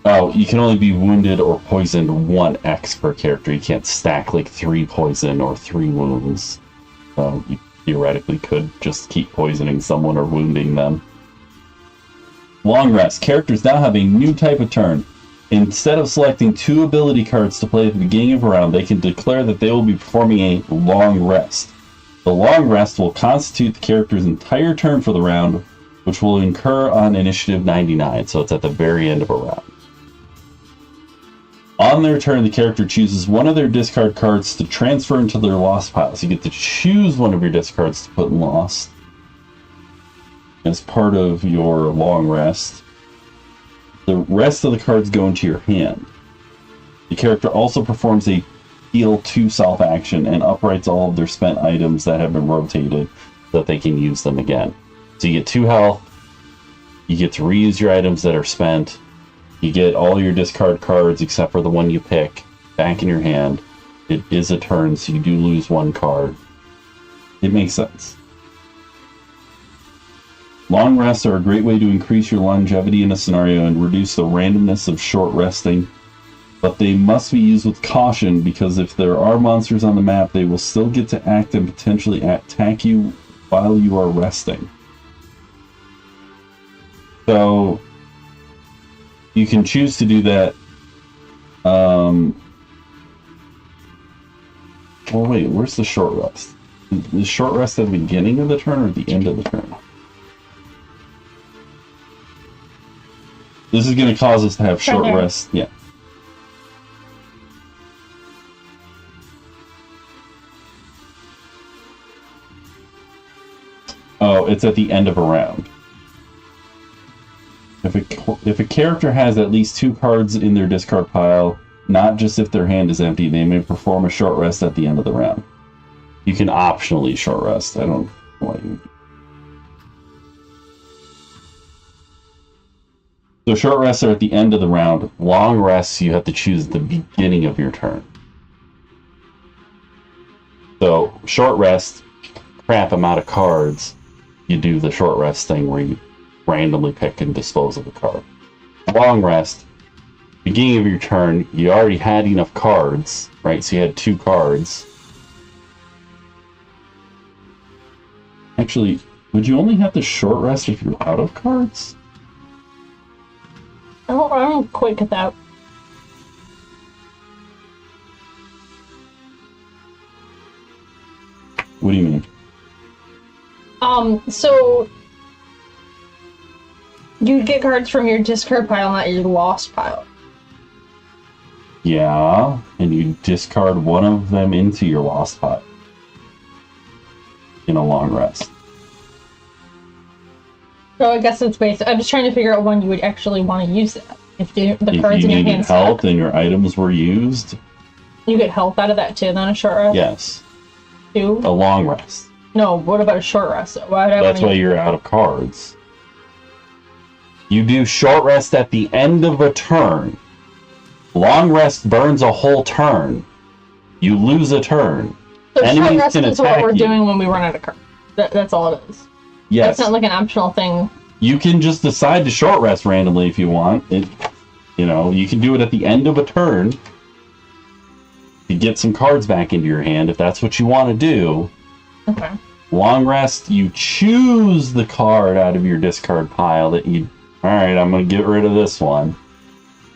Oh, you can only be wounded or poisoned 1x per character. You can't stack like 3 poison or 3 wounds. So you theoretically could just keep poisoning someone or wounding them. Long rest. Characters now have a new type of turn. Instead of selecting 2 ability cards to play at the beginning of a round, they can declare that they will be performing a long rest. The long rest will constitute the character's entire turn for the round, which will incur on initiative 99, so it's at the very end of a round. On their turn, the character chooses one of their discard cards to transfer into their lost pile. So you get to choose one of your discards to put in lost as part of your long rest. The rest of the cards go into your hand. The character also performs a heal 2 self action and uprights all of their spent items that have been rotated so that they can use them again. So you get 2 health, you get to reuse your items that are spent, you get all your discard cards except for the one you pick back in your hand. It is a turn, so you do lose 1 card. It makes sense. Long rests are a great way to increase your longevity in a scenario and reduce the randomness of short resting, but they must be used with caution because if there are monsters on the map, they will still get to act and potentially attack you while you are resting. So you can choose to do that. Well, wait, where's the short rest? The short rest at the beginning of the turn or at the end of the turn? This is going to cause us to have short rest. Yeah. Oh, it's at the end of a round. If a character has at least 2 cards in their discard pile, not just if their hand is empty, they may perform a short rest at the end of the round. You can optionally short rest. I don't know why you would. So short rests are at the end of the round. Long rests you have to choose at the beginning of your turn. So short rest, crap amount of cards, you do the short rest thing where you randomly pick and dispose of the card. Long rest, beginning of your turn, you already had enough cards, right? So you had 2 cards. Actually, would you only have to short rest if you're out of cards? I don't quite get that. What do you mean? So you get cards from your discard pile, not your lost pile. Yeah, and you discard one of them into your lost pile in a long rest. So I guess it's based. I'm just trying to figure out when you would actually want to use that. If the cards in your hand health and your items were used, you get health out of that too. Then a short rest. Yes. 2. A long rest. No. What about a short rest? That's why you're out of cards. You do short rest at the end of a turn. Long rest burns a whole turn. You lose a turn. So short rest is what we're doing when we run out of cards. That's all it is. Yes. That's not like an optional thing. You can just decide to short rest randomly if you want. You can do it at the end of a turn to get some cards back into your hand if that's what you want to do. Okay. Long rest, you choose the card out of your discard pile that you... Alright, I'm going to get rid of this one.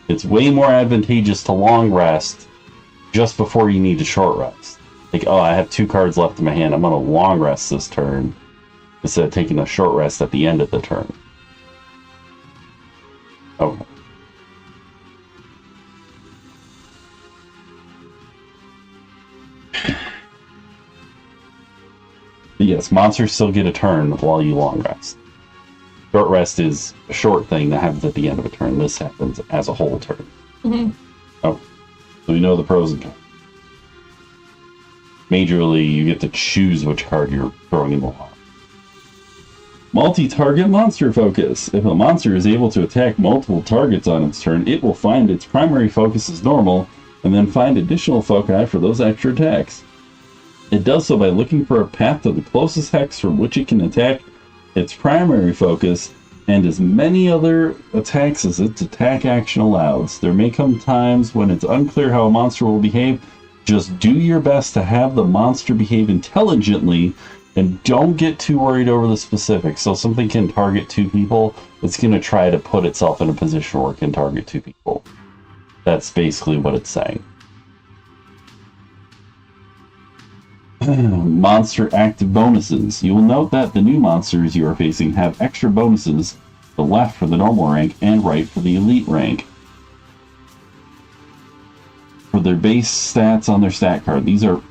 It's way more advantageous to long rest just before you need to short rest. Like, oh, I have 2 cards left in my hand. I'm going to long rest this turn instead of taking a short rest at the end of the turn. Okay. But yes, monsters still get a turn while you long rest. Short rest is a short thing that happens at the end of a turn. This happens as a whole turn. Mm-hmm. Oh, so we know the pros and cons. Majorly, you get to choose which card you're throwing in the lot. Multi-target monster focus. If a monster is able to attack multiple targets on its turn, it will find its primary focus is normal, and then find additional foci for those extra attacks. It does so by looking for a path to the closest hex from which it can attack its primary focus, and as many other attacks as its attack action allows. There may come times when it's unclear how a monster will behave. Just do your best to have the monster behave intelligently, and don't get too worried over the specifics. So something can target 2 people, it's going to try to put itself in a position where it can target 2 people. That's basically what it's saying. Monster active bonuses. You will note that the new monsters you are facing have extra bonuses, the left for the normal rank and right for the elite rank. For their base stats on their stat card. These are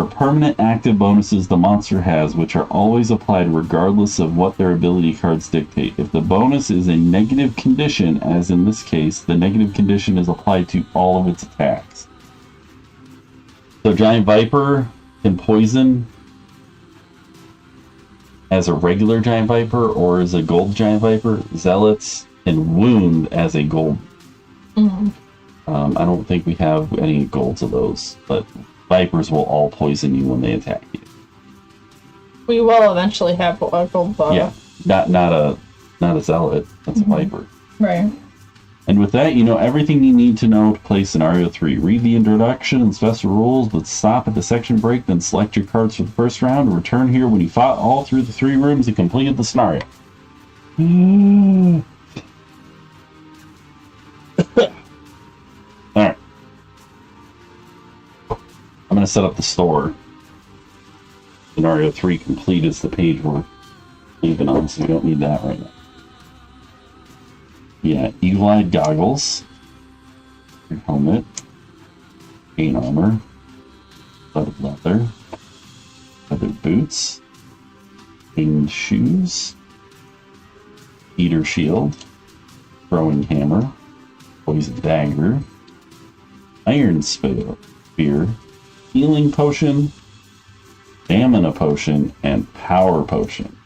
permanent active bonuses the monster has, which are always applied regardless of what their ability cards dictate. If the bonus is a negative condition, as in this case, the negative condition is applied to all of its attacks. So Giant Viper can poison as a regular Giant Viper or as a gold Giant Viper. Zealots can wound as a gold. Mm-hmm. I don't think we have any golds of those, but Vipers will all poison you when they attack you. We will eventually have a gold bottle. Yeah, not a Zealot. That's a Viper. Right. And with that, you know everything you need to know to play Scenario 3. Read the introduction and special rules, but stop at the section break, then select your cards for the first round, and return here when you fought all through the 3 rooms and completed the scenario. Alright. I'm going to set up the store. Scenario 3 complete is the page we're leaving on, so we don't need that right now. Yeah, eagle-eyed goggles, your helmet, chain armor, studded leather, leather boots, winged shoes, eater shield, throwing hammer, poison dagger, iron spear, healing potion, stamina potion, and power potion.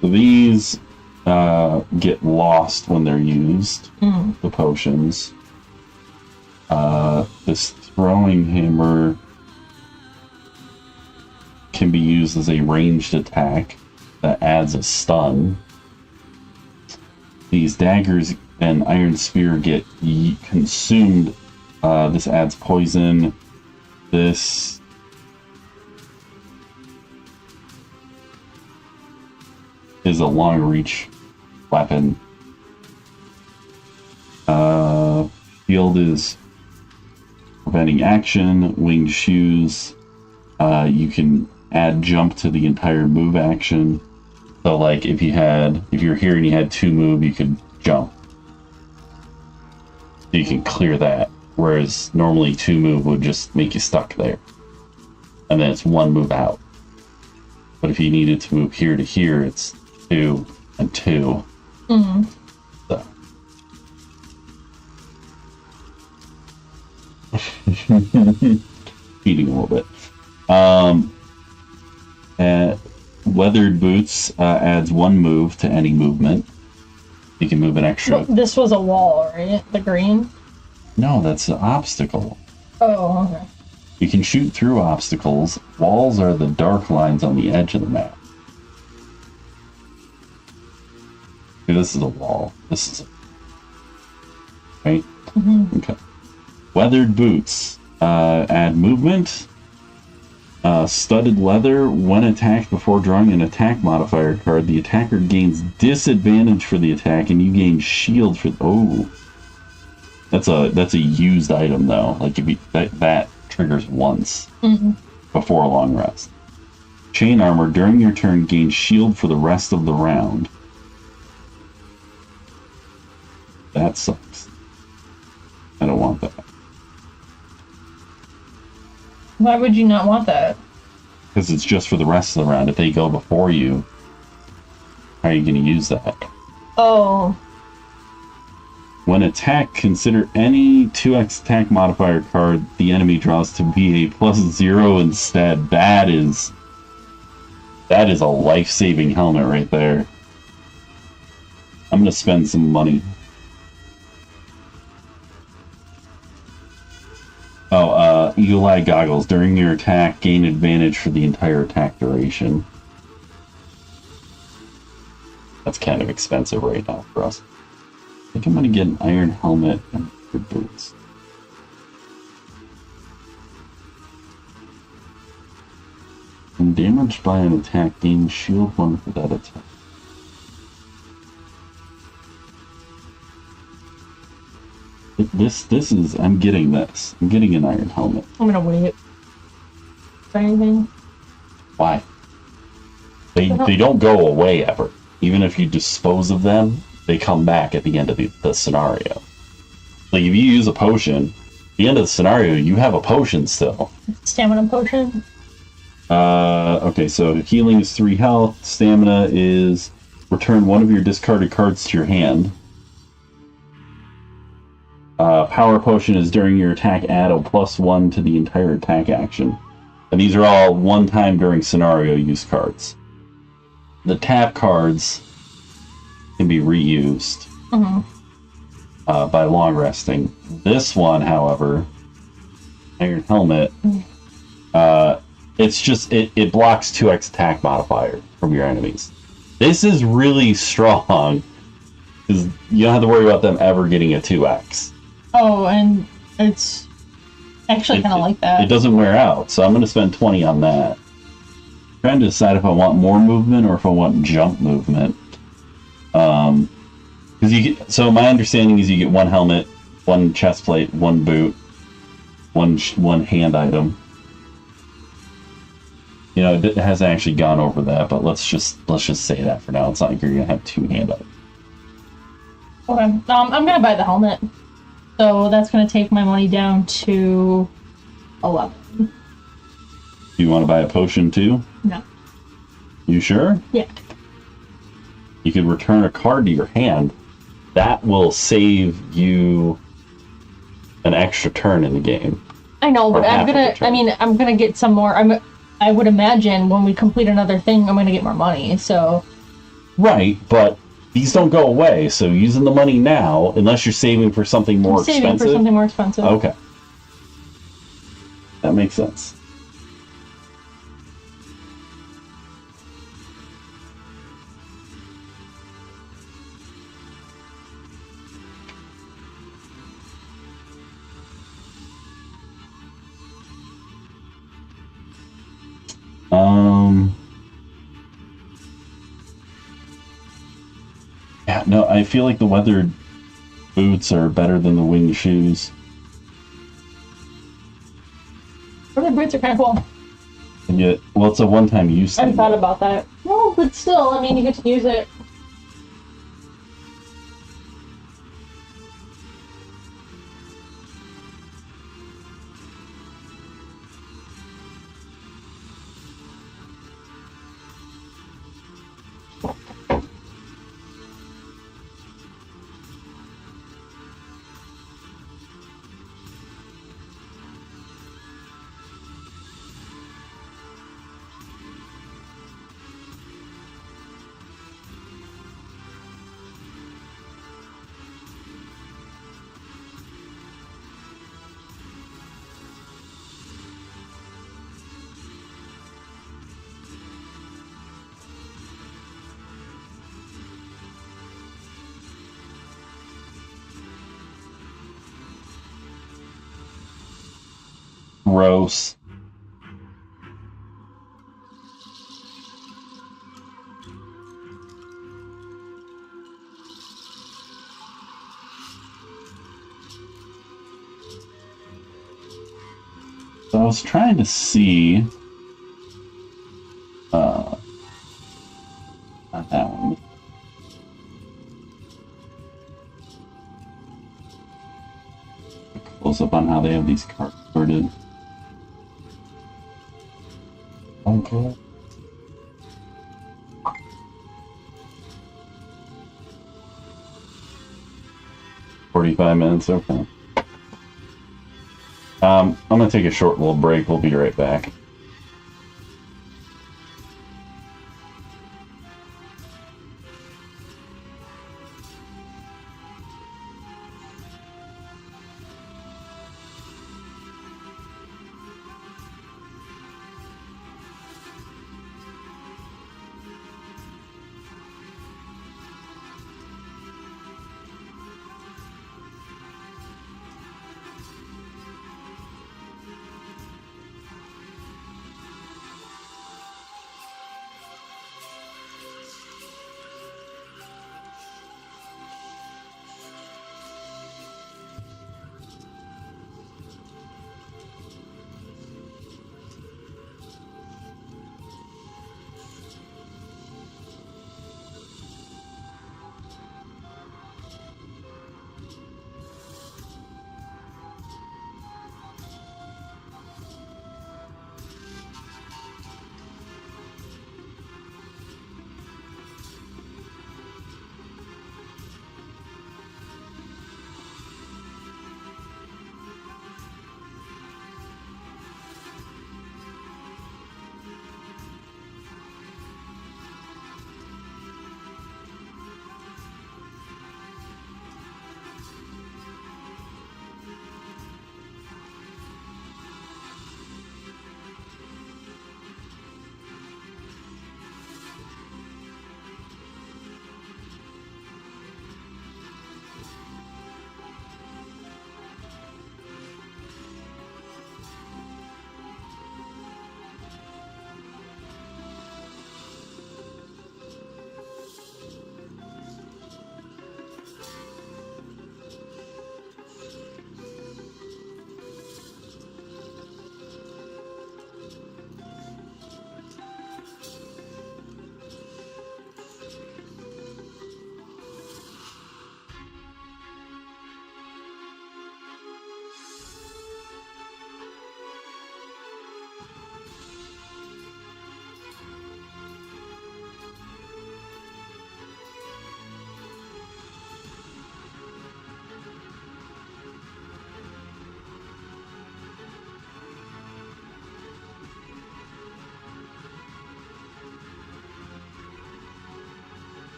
These get lost when they're used, the potions. This throwing hammer can be used as a ranged attack that adds a stun. These daggers and iron spear get consumed. This adds poison. This is a long reach weapon. Shield is preventing action. Winged shoes, you can add jump to the entire move action. So like if you're here and you had 2 move, you could jump. You can clear that. Whereas normally 2 move would just make you stuck there. And then it's 1 move out. But if you needed to move here to here, it's 2 and 2. Mm-hmm. So. Cheating a little bit. Weathered boots adds 1 move to any movement. You can move an extra. This was a wall, right? The green? No, that's an obstacle. Oh, okay. You can shoot through obstacles. Walls are the dark lines on the edge of the map. See, this is a wall. This is a... Right? Mm-hmm. Okay. Weathered boots add movement. Studded leather. When attacked before drawing an attack modifier card, the attacker gains disadvantage for the attack, and you gain shield for... Oh. That's a used item, though. Like, if you, that triggers once before a long rest. Chain armor. During your turn, gain shield for the rest of the round. That sucks. I don't want that. Why would you not want that? Because it's just for the rest of the round. If they go before you, how are you going to use that? Oh. When attacked, consider any 2x attack modifier card the enemy draws to be a +0 instead. That is That is a life-saving helmet right there. I'm gonna spend some money. Oh, Eagle Eye Goggles. During your attack, gain advantage for the entire attack duration. That's kind of expensive right now for us. I think I'm gonna get an iron helmet and good boots. When damaged by an attack, gain shield 1 for that attack. This is, I'm getting this. I'm getting an iron helmet. I'm gonna wait. Is there anything? Why? They don't go away ever. Even if you dispose of them, they come back at the end of the scenario. Like, if you use a potion, at the end of the scenario, you have a potion still. Stamina potion? Okay, so healing is 3 health. Stamina is return 1 of your discarded cards to your hand. Power potion is during your attack, add a +1 to the entire attack action. And these are all one-time during scenario use cards. The tap cards can be reused by long resting. This one, however, Iron Helmet, it's just, it blocks 2x attack modifier from your enemies. This is really strong, because you don't have to worry about them ever getting a 2x. Oh, and it's actually kind of like that. It doesn't wear out, so I'm going to spend 20 on that. I'm trying to decide if I want more movement or if I want jump movement. So my understanding is you get 1 helmet, 1 chest plate, 1 boot, one hand item. You know, it hasn't actually gone over that, but let's just say that for now. It's not like you're gonna have 2 hand items. Okay, I'm gonna buy the helmet, so that's gonna take my money down to 11. Do you want to buy a potion too? No. You sure? Yeah. You could return a card to your hand. That will save you an extra turn in the game. I know, but I'm gonna get some more. I would imagine when we complete another thing, I'm gonna get more money, so. Right, but these don't go away, so using the money now, unless you're saving for something more expensive. Saving for something more expensive. Okay. That makes sense. Yeah, no, I feel like the weathered boots are better than the winged shoes. Weathered boots are kind of cool. And yet, well, it's a one-time use thing. I thought about that. Well, but still, I mean, you get to use it. Gross. So I was trying to see not that one. Close up on how they have these cards sorted. Okay. $45, okay. I'm gonna take a short little break. We'll be right back.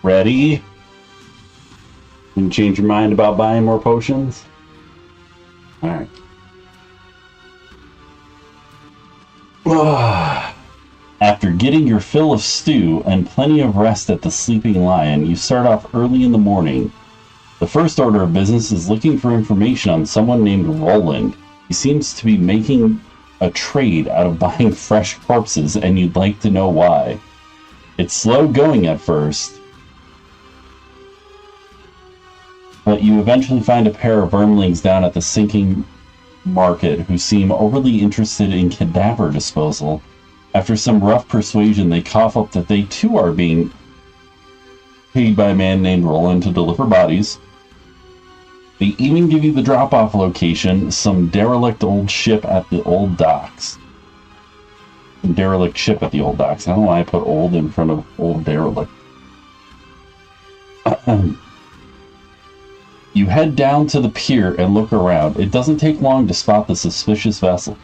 Ready? Can you change your mind about buying more potions? Alright. After getting your fill of stew and plenty of rest at the Sleeping Lion, you start off early in the morning. The first order of business is looking for information on someone named Roland. He seems to be making a trade out of buying fresh corpses, and you'd like to know why. It's slow going at first, but you eventually find a pair of vermlings down at the sinking market who seem overly interested in cadaver disposal. After some rough persuasion, they cough up that they too are being paid by a man named Roland to deliver bodies. They even give you the drop-off location, some derelict old ship at the old docks. Derelict ship at the old docks. I don't know why I put old in front of old derelict. You head down to the pier and look around. It doesn't take long to spot the suspicious vessel.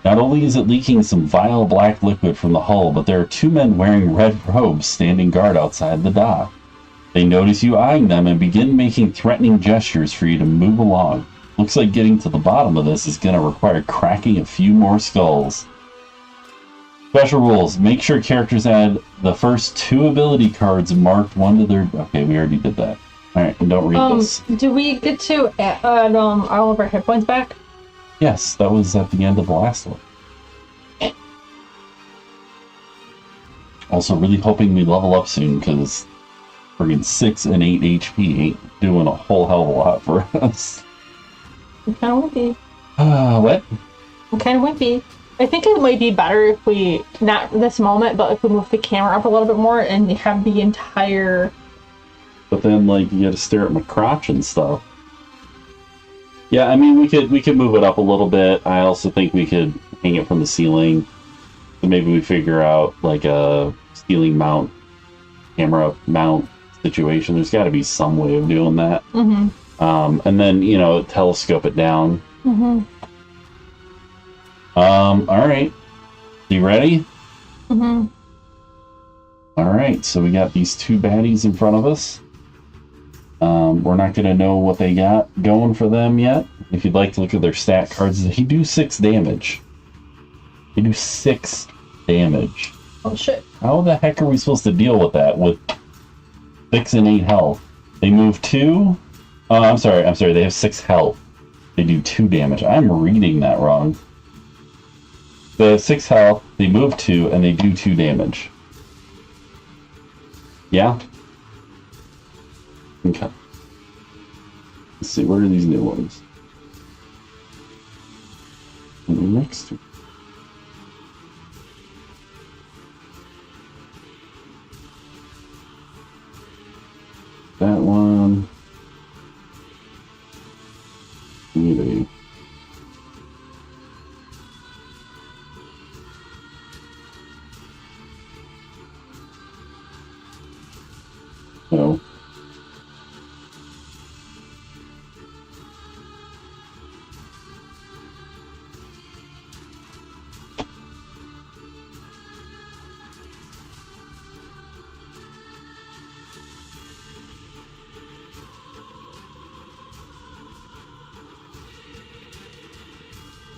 Not only is it leaking some vile black liquid from the hull, but there are two men wearing red robes standing guard outside the dock. They notice you eyeing them and begin making threatening gestures for you to move along. Looks like getting to the bottom of this is going to require cracking a few more skulls. Special rules. Make sure characters add the first 2 ability cards marked 1 to their... Okay, we already did that. Alright, and don't read this. Do we get to add all of our hit points back? Yes, that was at the end of the last one. Also, really hoping we level up soon, because friggin' 6 and 8 HP ain't doing a whole hell of a lot for us. I'm kind of wimpy. What? I'm kind of wimpy. I think it might be better if we, not this moment, but if we move the camera up a little bit more and have the entire... But then, like, you gotta stare at my crotch and stuff. Yeah, I mean, we could move it up a little bit. I also think we could hang it from the ceiling. So maybe we figure out, like, a ceiling mount, camera mount situation. There's got to be some way of doing that. Mm-hmm. And then, you know, telescope it down. Mm-hmm. Alright. You ready? Mm-hmm. Alright, so we got these 2 baddies in front of us. We're not going to know what they got going for them yet. If you'd like to look at their stat cards, they do 6 damage. They do 6 damage. Oh, shit. How the heck are we supposed to deal with that with 6 and 8 health? They move 2? Oh, I'm sorry, they have 6 health. They do 2 damage. I'm reading that wrong. They have 6 health, they move 2, and they do 2 damage. Yeah? Okay. Let's see, where are these new ones? Next to that one. Need a... No.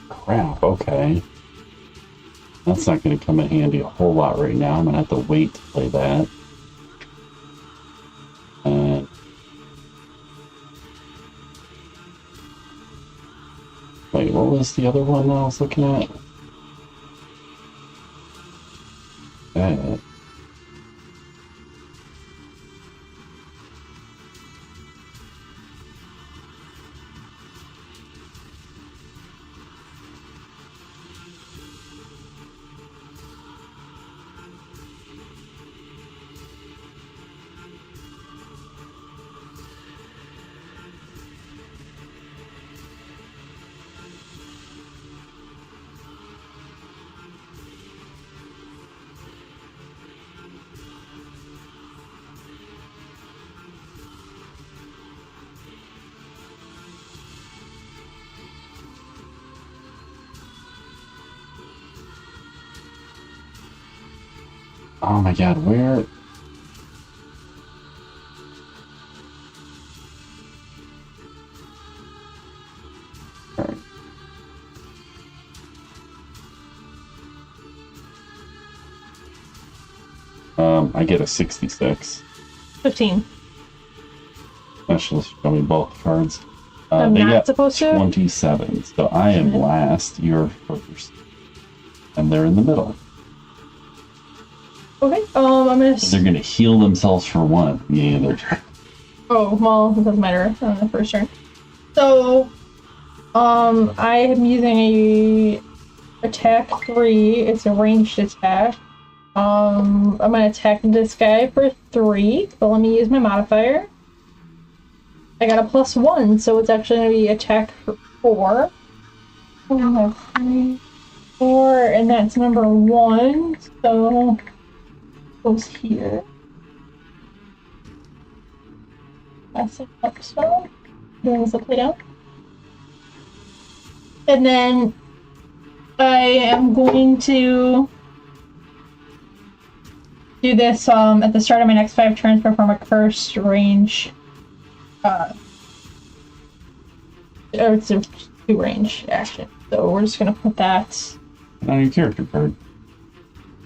Crap, okay. That's not going to come in handy a whole lot right now. I'm going to have to wait to play that. And... Wait, what was the other one that I was looking at? That. Oh my god, where... I get a 66. 15. Specialist show me both cards. I'm they not got supposed to? 27, so I am last, you're first. And they're in the middle. Okay, I'm gonna... They're gonna heal themselves for one. Yeah, they're... Oh, well, it doesn't matter on the first turn. So, I am using a attack 3. It's a ranged attack. I'm gonna attack this guy for 3, but let me use my modifier. I got a +1, so it's actually gonna be attack for 4. I have 3, 4, and that's number 1, so goes here. That's it up so. Doing this upside down. And then I am going to do this at the start of my next 5 turns, perform a cursed range. Or it's a 2 range action. So we're just gonna put that on your character card.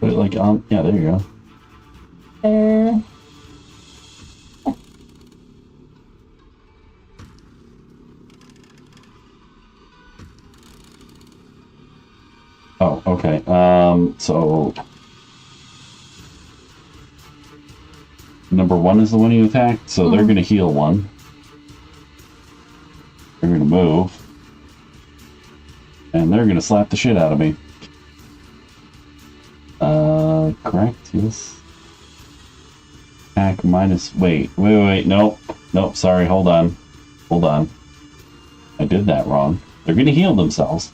Put it like on. Yeah, there you go. there. Oh, okay. So number 1 is the one you attacked, so they're gonna heal 1. They're gonna move. And they're gonna slap the shit out of me. Correct, yes. Attack minus... Wait, nope. Nope, sorry, hold on. Hold on. I did that wrong. They're gonna heal themselves.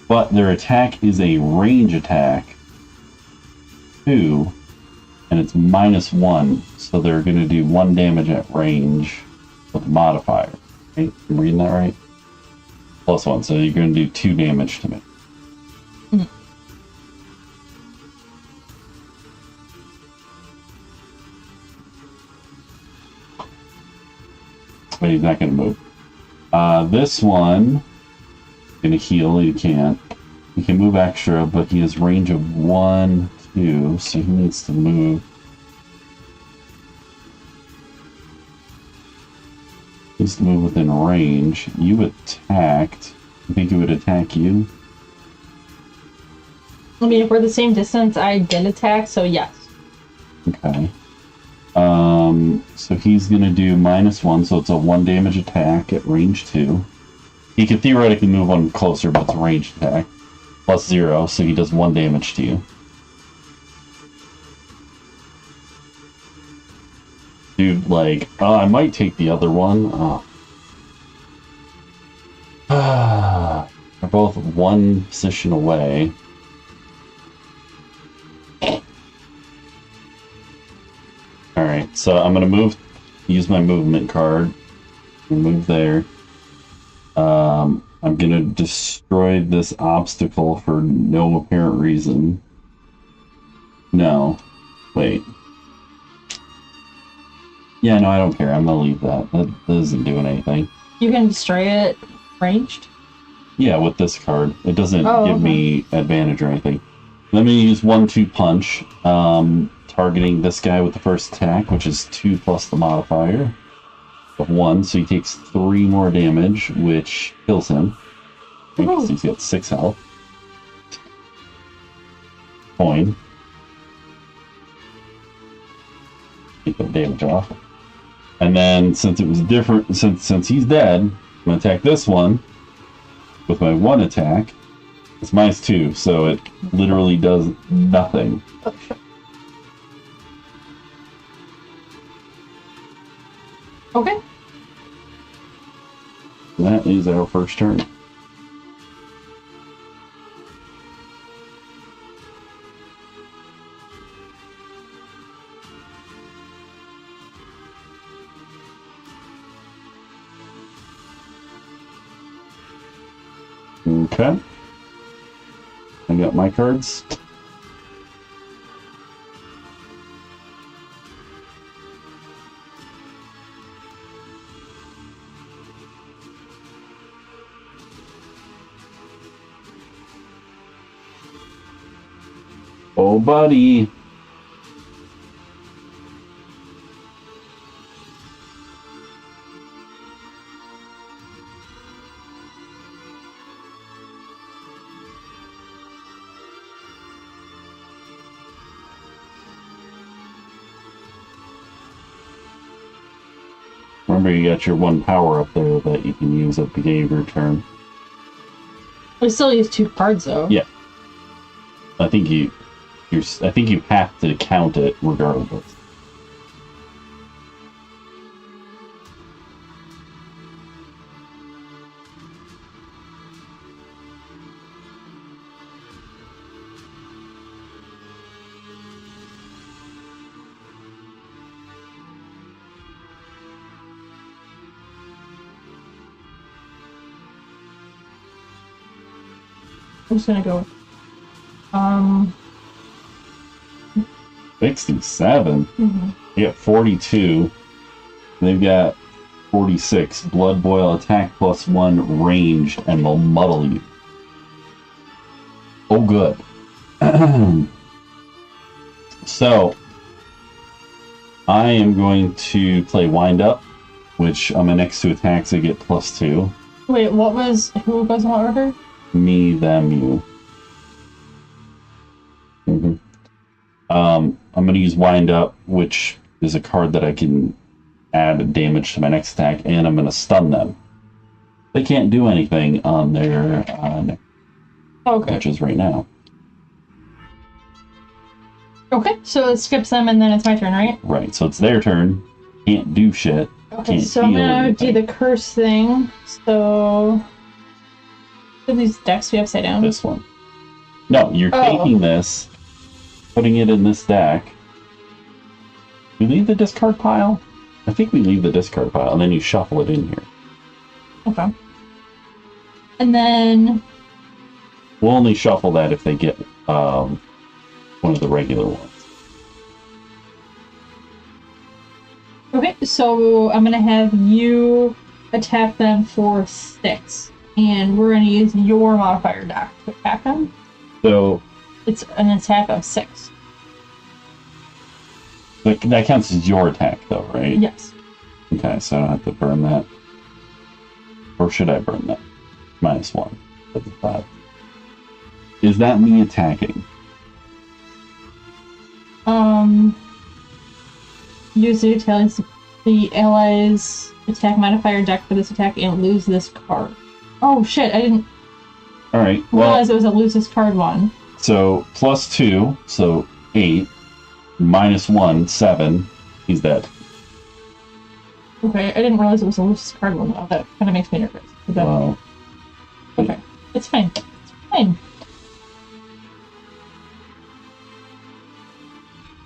But their attack is a range attack. 2. And it's -1. So they're gonna do 1 damage at range with a modifier. Right? I'm reading that right? +1, so you're gonna do 2 damage to me. But he's not going to move. This one, going to heal. You can't. He can move extra, but he has range of 1, 2, so he needs to move. He needs to move within range. You attacked. I think it would attack you. I mean, if we're the same distance, I did attack, so yes. Okay. So he's gonna do -1, so it's a 1 damage attack at range 2. He could theoretically move one closer, but it's a ranged attack. +0, so he does 1 damage to you. Dude, like, I might take the other one. They're both 1 position away. Alright, so I'm gonna use my movement card. Move there. I'm gonna destroy this obstacle for no apparent reason. No. Wait. Yeah, no, I don't care. I'm gonna leave that. That isn't doing anything. You can destroy it ranged? Yeah, with this card. It doesn't give me advantage or anything. Let me use 1-2 punch. Targeting this guy with the first attack, which is 2 plus the modifier of 1, so he takes 3 more damage, which kills him. Because he's got 6 health. Coin. Take the damage off. And then, since it was different, since he's dead, I'm gonna attack this one with my 1 attack. It's -2, so it literally does nothing. Oh, sure. Okay. That is our first turn. Okay. I got my cards. Oh, buddy. remember you got your one power up there that you can use at the beginning of your turn. We still use 2 cards though. Yeah. I think you have to count it regardless. I'm just gonna go. 67. Mm-hmm. You got 42. They've got 46. Blood Boil, attack +1, ranged, and will muddle you. Oh, good. So, I am going to play Wind Up, which on my next 2 attacks I get +2. Wait, who goes in what order? Me, them, you. Mm-hmm. I'm going to use Wind Up, which is a card that I can add damage to my next attack, and I'm going to stun them. They can't do anything on their touches right now. Okay, so it skips them, and then it's my turn, right? Right, so it's their turn. Can't do shit. Okay, Can't so I'm heal gonna anything. do the curse thing. So, do these decks be upside down? This one. No, you're Oh. taking this, putting it in this deck. We leave the discard pile? I think we leave the discard pile, and then you shuffle it in here. Okay. And then, We'll only shuffle that if they get one of the regular ones. okay, so I'm gonna have you attack them for 6, and we're gonna use your modifier deck to attack them. So It's an attack of 6. that counts as your attack, though, right? Yes. Okay, so I don't have to burn that. Or should I burn that? -1. That's a 5. Is that me attacking? Use the allies attack modifier deck for this attack and lose this card. Oh shit, I didn't Alright, well, realize it was a lose this card one. so +2, so 8, -1, 7. He's dead. Okay, I didn't realize it was a lose this card one though. That kind of makes me nervous. But Wow. okay, it's fine. It's fine.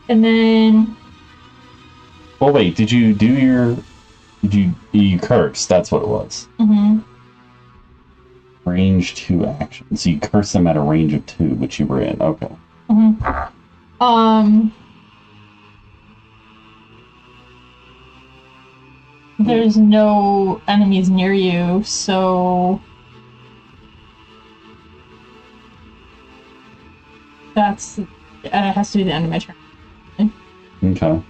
And then, Oh wait, did you do your... You cursed, that's what it was. Range 2 action. So you curse them at a range of 2, which you were in. Okay. there's no enemies near you, so that's it has to be the end of my turn. Okay.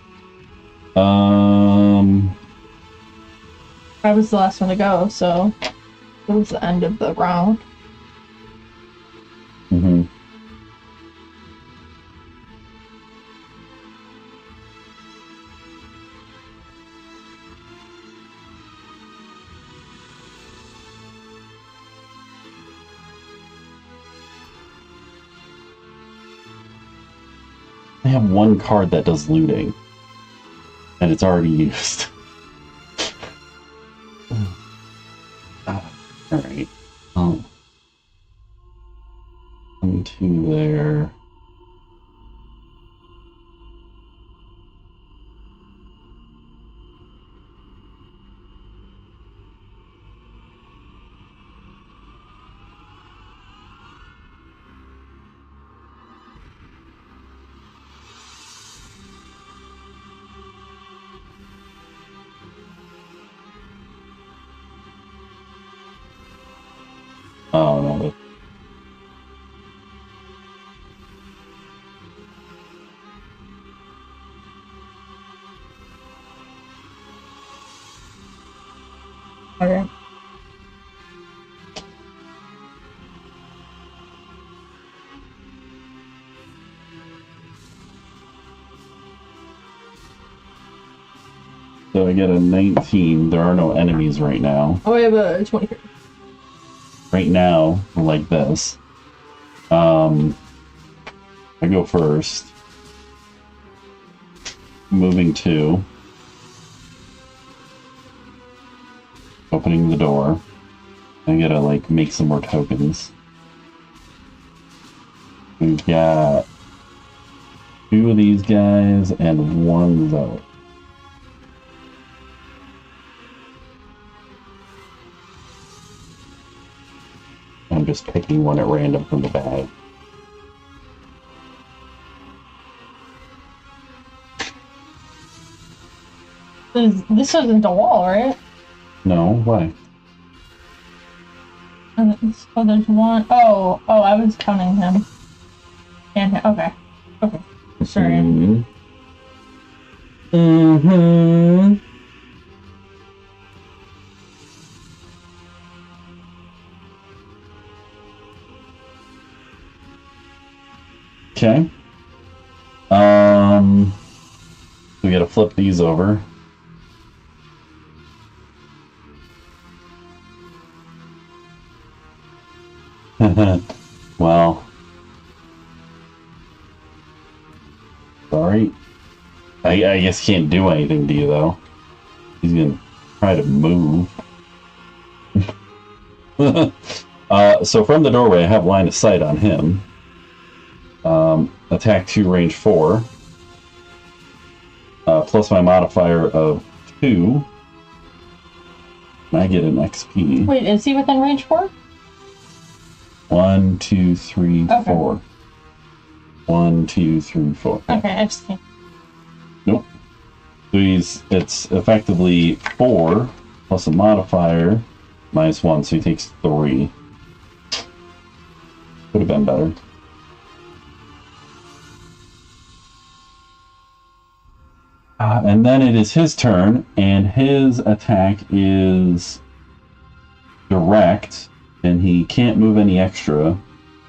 I was the last one to go, so it was the end of the round. Mm-hmm. I have one card that does looting, and it's already used. Alright. Oh. 1, 2 there. Oh no. Okay. So I get a 19. There are no enemies right now. Oh, I have a 23. Right now, like this. I go first. Moving 2. Opening the door. I gotta, like, make some more tokens. We've got 2 of these guys and 1 zealot. I'm just picking one at random from the bag. This isn't a wall, right? No, why? So there's one. Oh, I was counting him. And okay. Sorry. Okay. We gotta flip these over. Well, sorry. I guess can't do anything to you though. He's gonna try to move. So from the doorway, I have line of sight on him. Attack 2, range 4. Plus my modifier of 2. And I get an XP. Wait, is he within range 4? 1, 2, 3, 4. 1, 2, 3, 4. Okay, I just can't. Nope. So it's effectively 4 plus a modifier minus 1, so he takes 3. Could have been better. And then it is his turn, and his attack is direct, and he can't move any extra,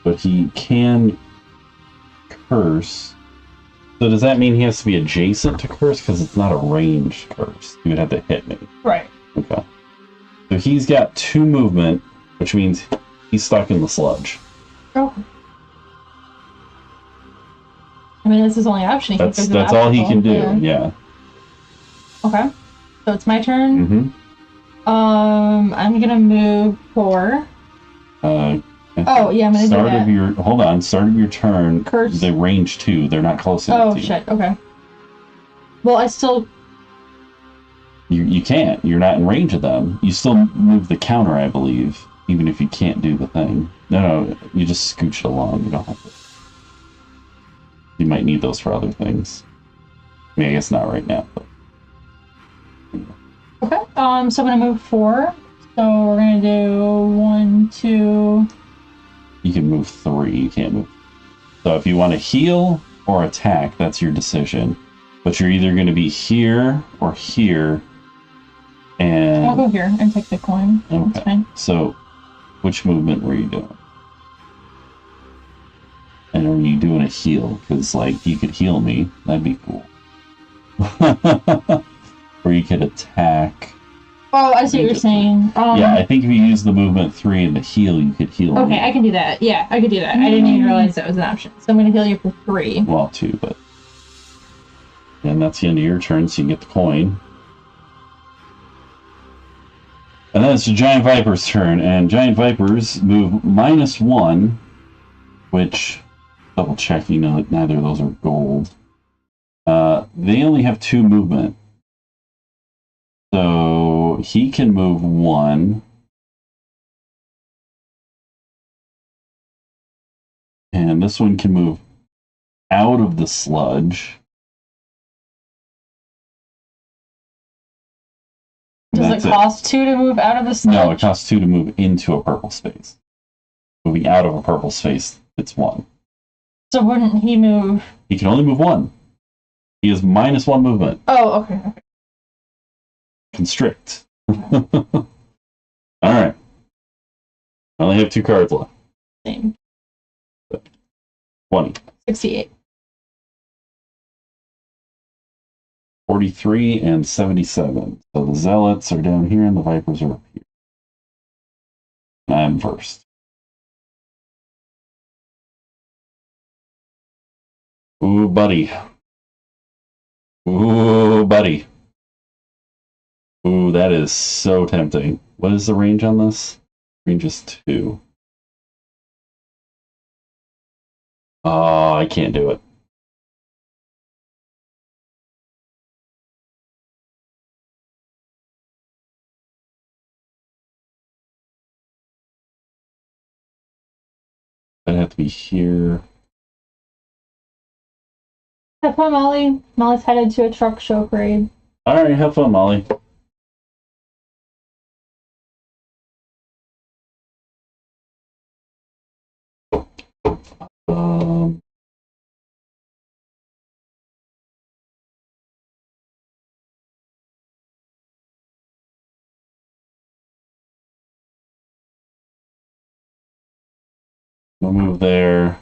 but he can curse. So does that mean he has to be adjacent to curse? Because it's not a ranged curse. He would have to hit me. Right. Okay. So he's got 2 movement, which means he's stuck in the sludge. Oh. I mean, that's his only option. That's all he can do, yeah. Okay. So it's my turn. Mm-hmm. I'm gonna move 4. I'm gonna do that. Start of your turn. Curse. The range 2, they're not close enough to you. Shit, okay. Well, I still... You can't. You're not in range of them. You still move the counter, I believe, even if you can't do the thing. No, you just scooch it along. You don't have to. You might need those for other things. I mean, I guess not right now, but... Okay, so I'm gonna move 4. So we're gonna do 1, 2... You can move 3, you can't move... So if you want to heal or attack, that's your decision. But you're either going to be here or here, and... I'll go here and take the coin. Okay. That's fine. So, which movement were you doing? And are you doing a heal? Because, like, you could heal me. That'd be cool. Or you could attack... Oh, I see what you're saying. Yeah, I think if you use the movement 3 and the heal, you could heal me. Okay, I can do that. Yeah, I could do that. I didn't even realize that was an option. So I'm going to heal you for 3. Well, 2, but... And that's the end of your turn, so you get the coin. And then it's the Giant Viper's turn, and Giant Vipers move -1, which, double checking, neither of those are gold. They only have 2 movement. So he can move 1. And this one can move out of the sludge. Does it cost 2 to move out of the sludge? No, it costs 2 to move into a purple space. Moving out of a purple space, it's 1. So wouldn't he move? He can only move 1. He has -1 movement. Oh, okay. Constrict. Alright. I only have 2 cards left. Same. 20. 68. 43 and 77. So the Zealots are down here and the Vipers are up here. I'm first. Ooh, buddy. Ooh, buddy. Ooh, that is so tempting. What is the range on this? Range is 2. Oh, I can't do it. I'd have to be here. Have fun, Molly. Molly's headed to a truck show parade. Alright, have fun, Molly. Um, we'll move there.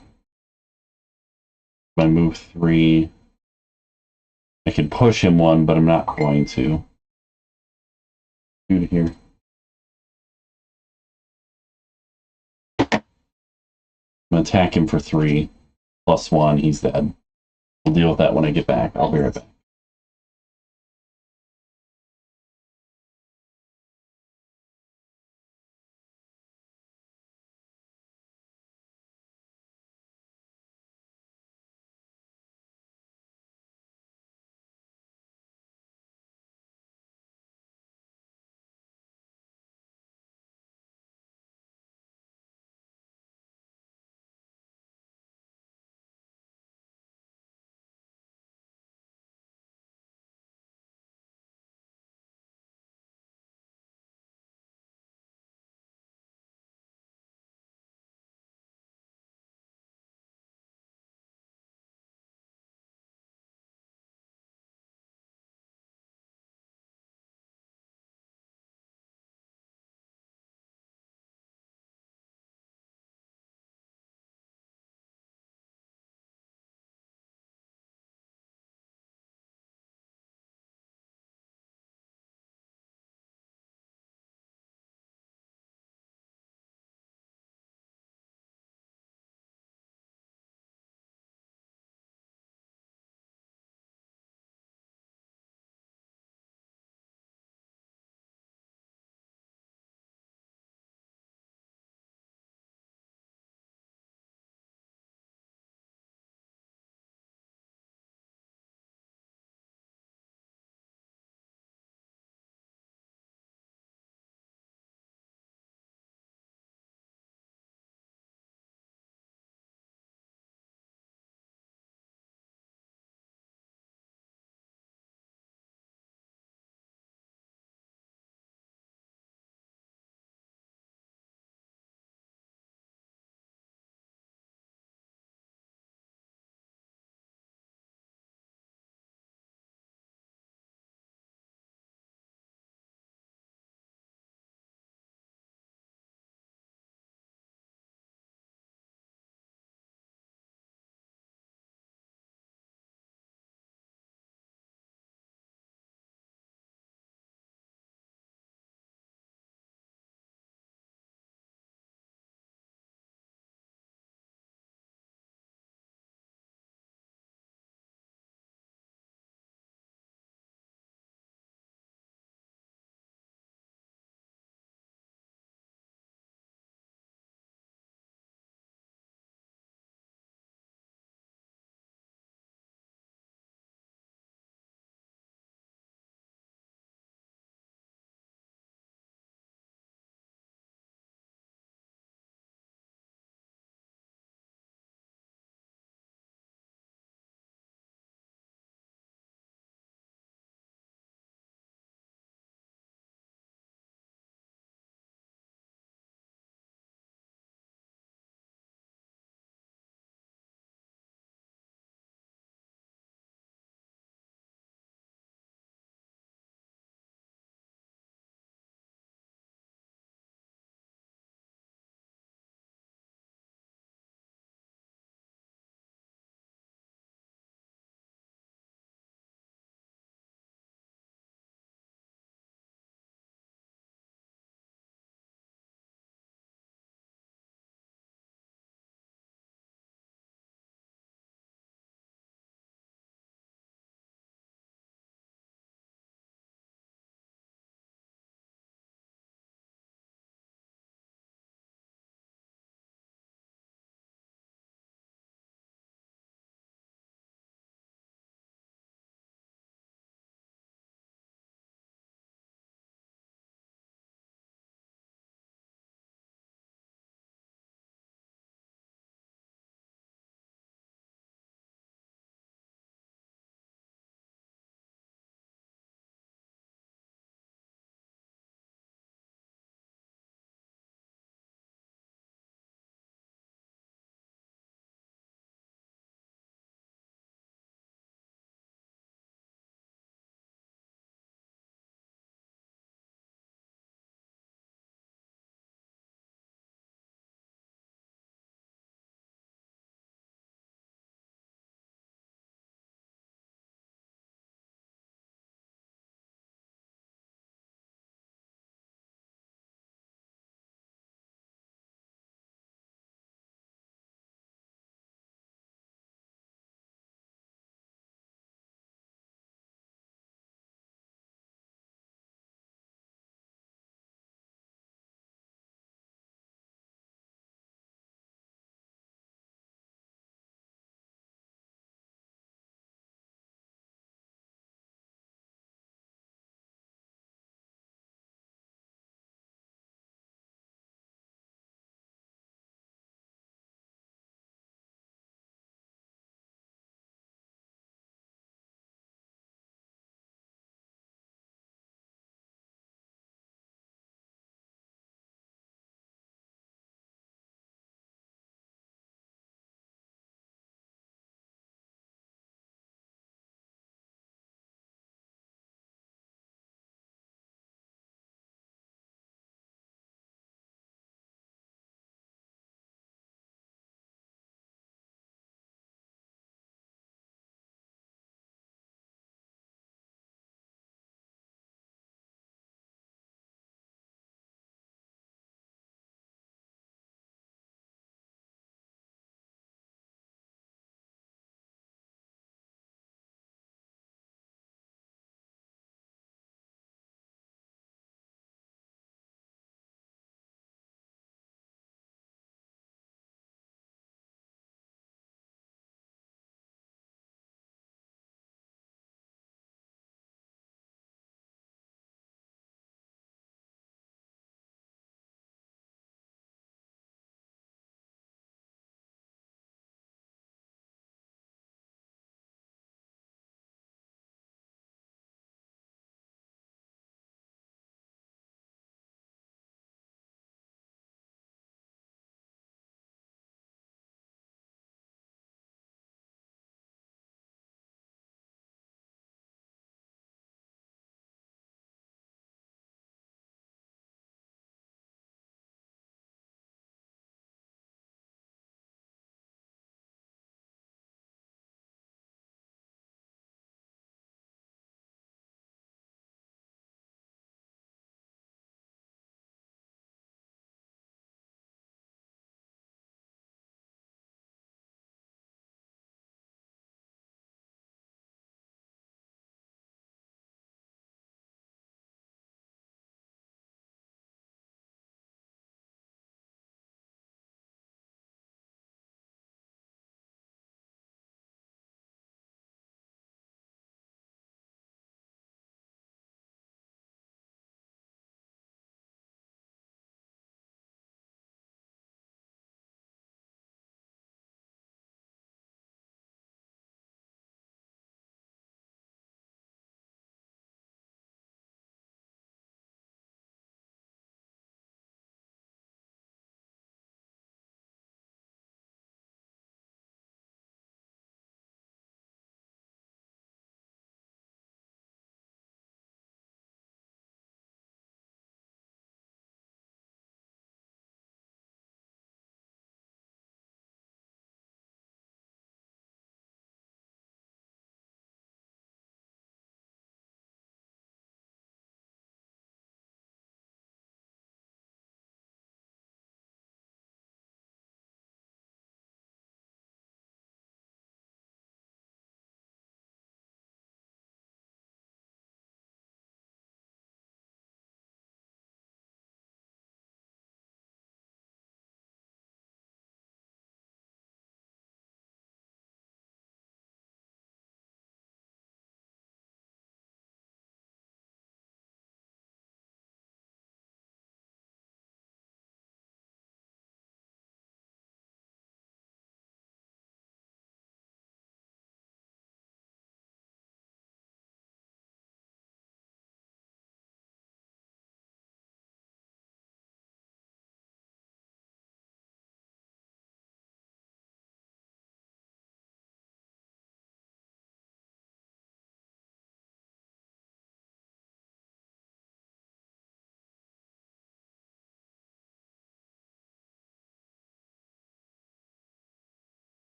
I move 3. I could push him 1, but I'm not going to. 2 to here. I'm going to attack him for 3. +1, he's dead. We'll deal with that when I get back. I'll be right back.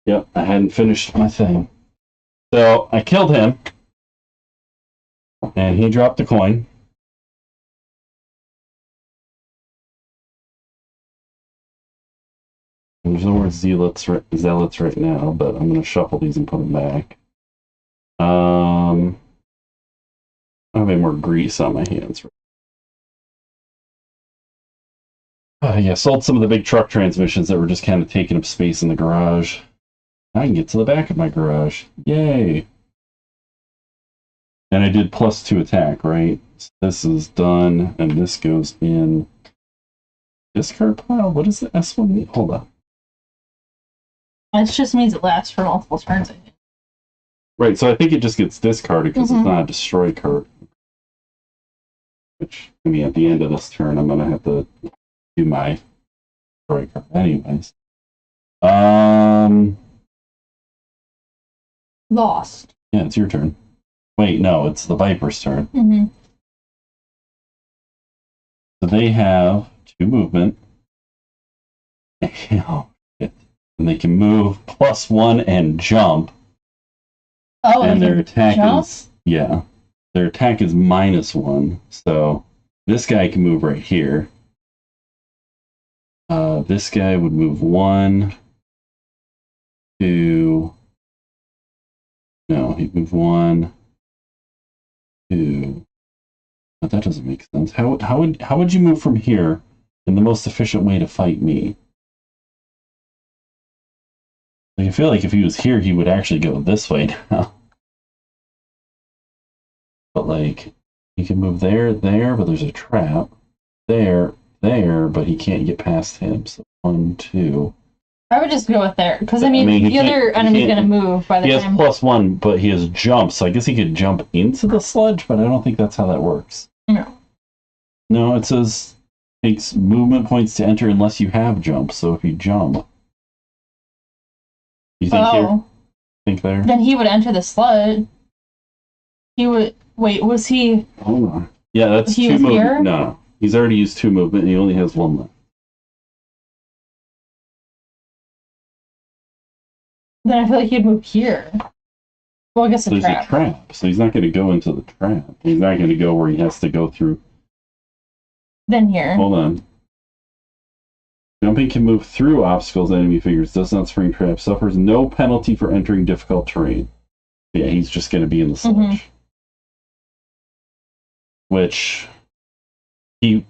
Yep, I hadn't finished my thing. So I killed him, and he dropped a coin. There's no more zealots right now, but I'm going to shuffle these and put them back. I have any more grease on my hands. Yeah, sold some of the big truck transmissions that were just kind of taking up space in the garage. I can get to the back of my garage. Yay! And I did +2 attack, right? So this is done, and this goes in discard pile. What is the S1 mean? Hold on. It just means it lasts for multiple turns, I think. Right, so I think it just gets discarded because it's not a destroy card. Which, I mean, at the end of this turn, I'm going to have to do my destroy card anyways. Lost. Yeah, it's your turn. Wait, no, it's the Viper's turn. Mm-hmm. So they have 2 movement. Oh, shit. And they can move +1 and jump. Oh, and their attack jump? is their attack is -1. So this guy can move right here. This guy would move 1, 2. No, he'd move 1, 2. But that doesn't make sense. How would you move from here in the most efficient way to fight me? Like, I feel like if he was here, he would actually go this way now. But like, he can move there, but there's a trap. There, but he can't get past him. So 1, 2. I would just go with there, because I mean the other enemy's going to move by the time. He has +1, but he has jump, so I guess he could jump into the sludge, but I don't think that's how that works. No. No, it says takes movement points to enter unless you have jump. So if you jump, you think here? Think there? Then he would enter the sludge. He would wait. Was he? Hold on. Yeah, that's he 2 movement. Here? No, he's already used 2 movement, and he only has 1 left. Then I feel like he'd move here. Well, I guess There's a trap, so he's not going to go into the trap. He's not going to go where he has to go through. Then here. Hold on. Jumping can move through obstacles enemy figures, does not spring traps, suffers no penalty for entering difficult terrain. Yeah, he's just going to be in the sludge. Which, he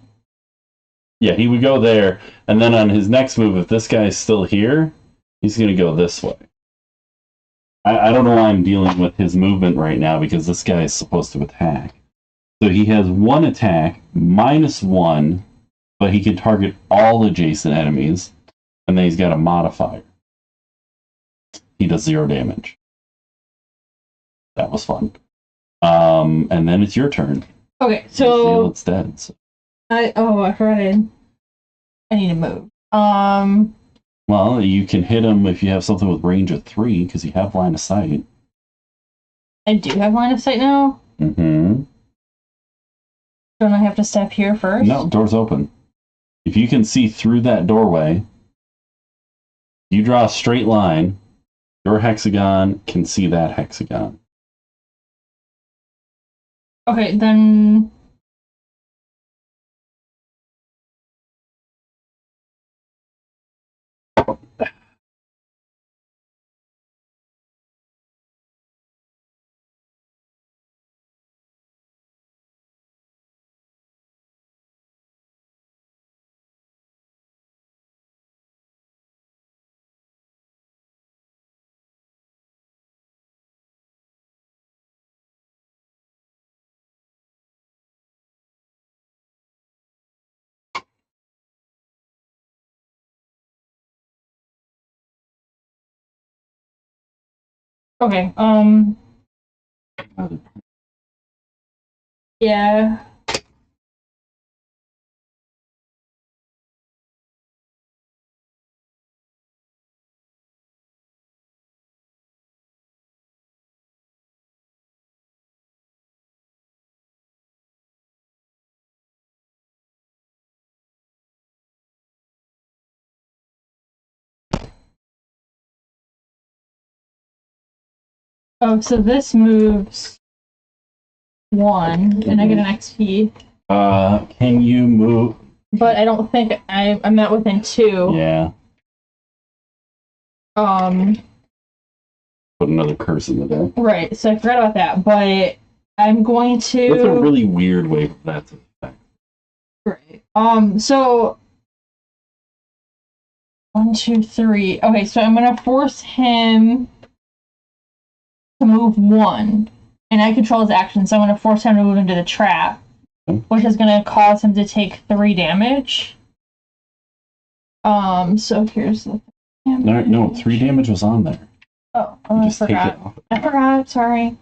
would go there, and then on his next move, if this guy's still here, he's going to go this way. I don't know why I'm dealing with his movement right now, because this guy is supposed to attack. So he has 1 attack, -1, but he can target all adjacent enemies, and then he's got a modifier. He does 0 damage. That was fun. And then it's your turn. Okay, so it's dead. So. I forgot I need to move. Well, you can hit him if you have something with range of 3, because you have line of sight. I do have line of sight now? Mm-hmm. Don't I have to step here first? No, door's open. If you can see through that doorway, you draw a straight line, your hexagon can see that hexagon. Okay, then... Okay, yeah. Oh, so this moves 1, and I get an XP. Can you move? But I don't think I'm not within 2. Yeah. Put another curse in the deck. Right, so I forgot about that, but I'm going to... That's a really weird way for that to affect. Right. So... 1, 2, 3. Okay, so I'm gonna force him to move 1. And I control his action, so I'm gonna force him to move into the trap. Okay. Which is gonna cause him to take 3 damage. So here's the... No, 3 damage was on there. Oh, I forgot. I forgot, sorry.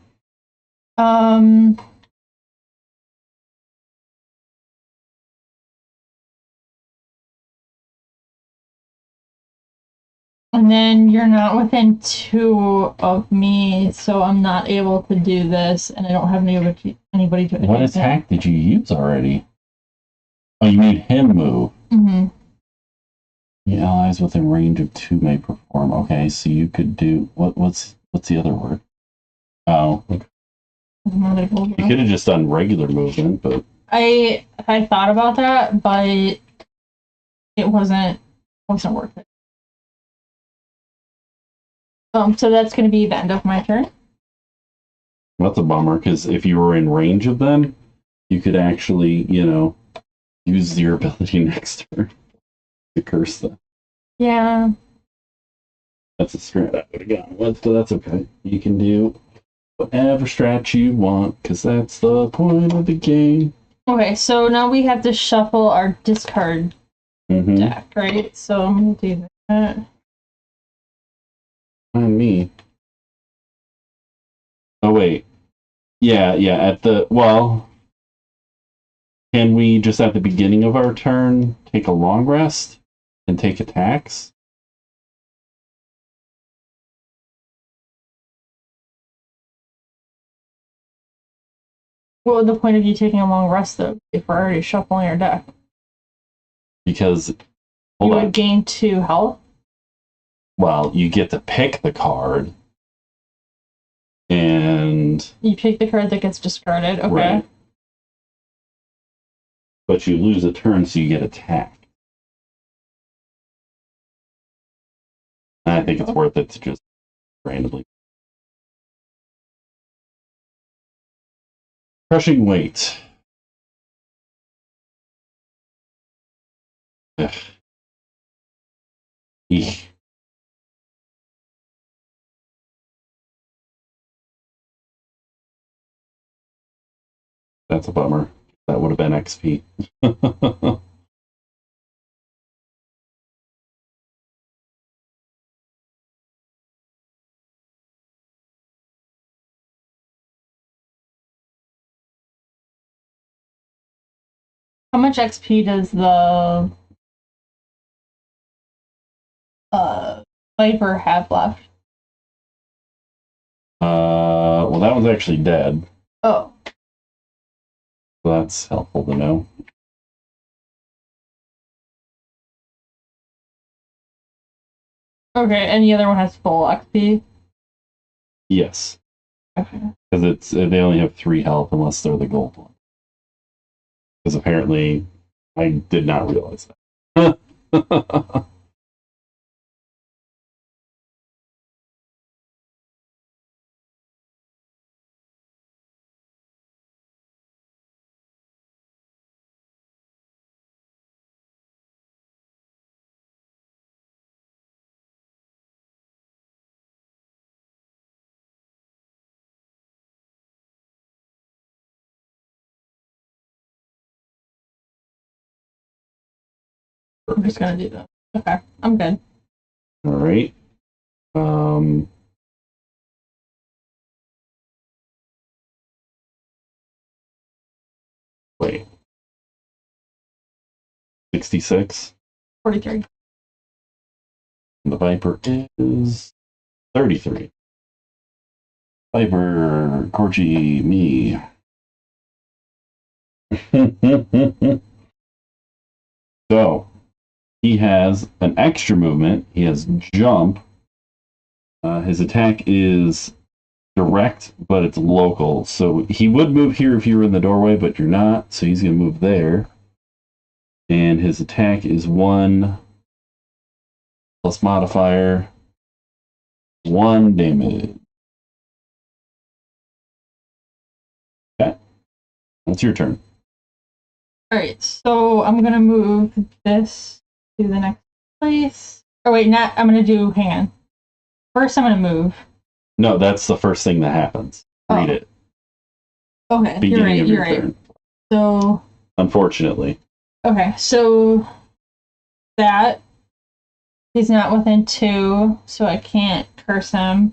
And then you're not within 2 of me, so I'm not able to do this, and I don't have anybody to attack. What attack did you use already? Oh, you made him move. Mm-hmm. The allies within range of 2 may perform. Okay, so you could do what's the other word? Oh, okay. You could have just done regular movement, but I thought about that, but it wasn't worth it. So that's going to be the end of my turn. that's a bummer because if you were in range of them, you could actually, use your ability next turn to curse them. Yeah. That's a strat I would have gotten with, but that's okay. You can do whatever strat you want, because that's the point of the game. Okay, so now we have to shuffle our discard deck, right? So I'm going to do that. And me. Oh, wait. Yeah, can we just at the beginning of our turn take a long rest and take attacks? What would the point of you taking a long rest, though, if we're already shuffling our deck? Because, you would gain 2 health? Well, you get to pick the card. And... You pick the card that gets discarded, okay. Right. But you lose a turn, so you get attacked. And I think it's worth it to just randomly. Crushing weight. Ugh. Eek. That's a bummer. That would have been XP. How much XP does the Viper have left? Well, that one's actually dead. Oh. So that's helpful to know. Okay, and the other one has full XP? Yes. Okay. Because they only have 3 health unless they're the gold one. Because apparently I did not realize that. I'm just gonna do that. Okay, I'm good. All right. Wait. 66. 43. And the Viper is 33. Viper, Corgi, me. So, he has an extra movement. He has jump. His attack is direct, but it's local. So he would move here if you were in the doorway, but you're not. So he's going to move there. And his attack is 1 plus modifier, 1 damage. Okay. That's your turn. Alright, so I'm gonna move this to the next place. Oh wait, I'm gonna do, hang on. First I'm gonna move. No, that's the first thing that happens. Read it. Okay, Beginning you're right. turn. So... Unfortunately. Okay, so... that... he's not within 2, so I can't curse him.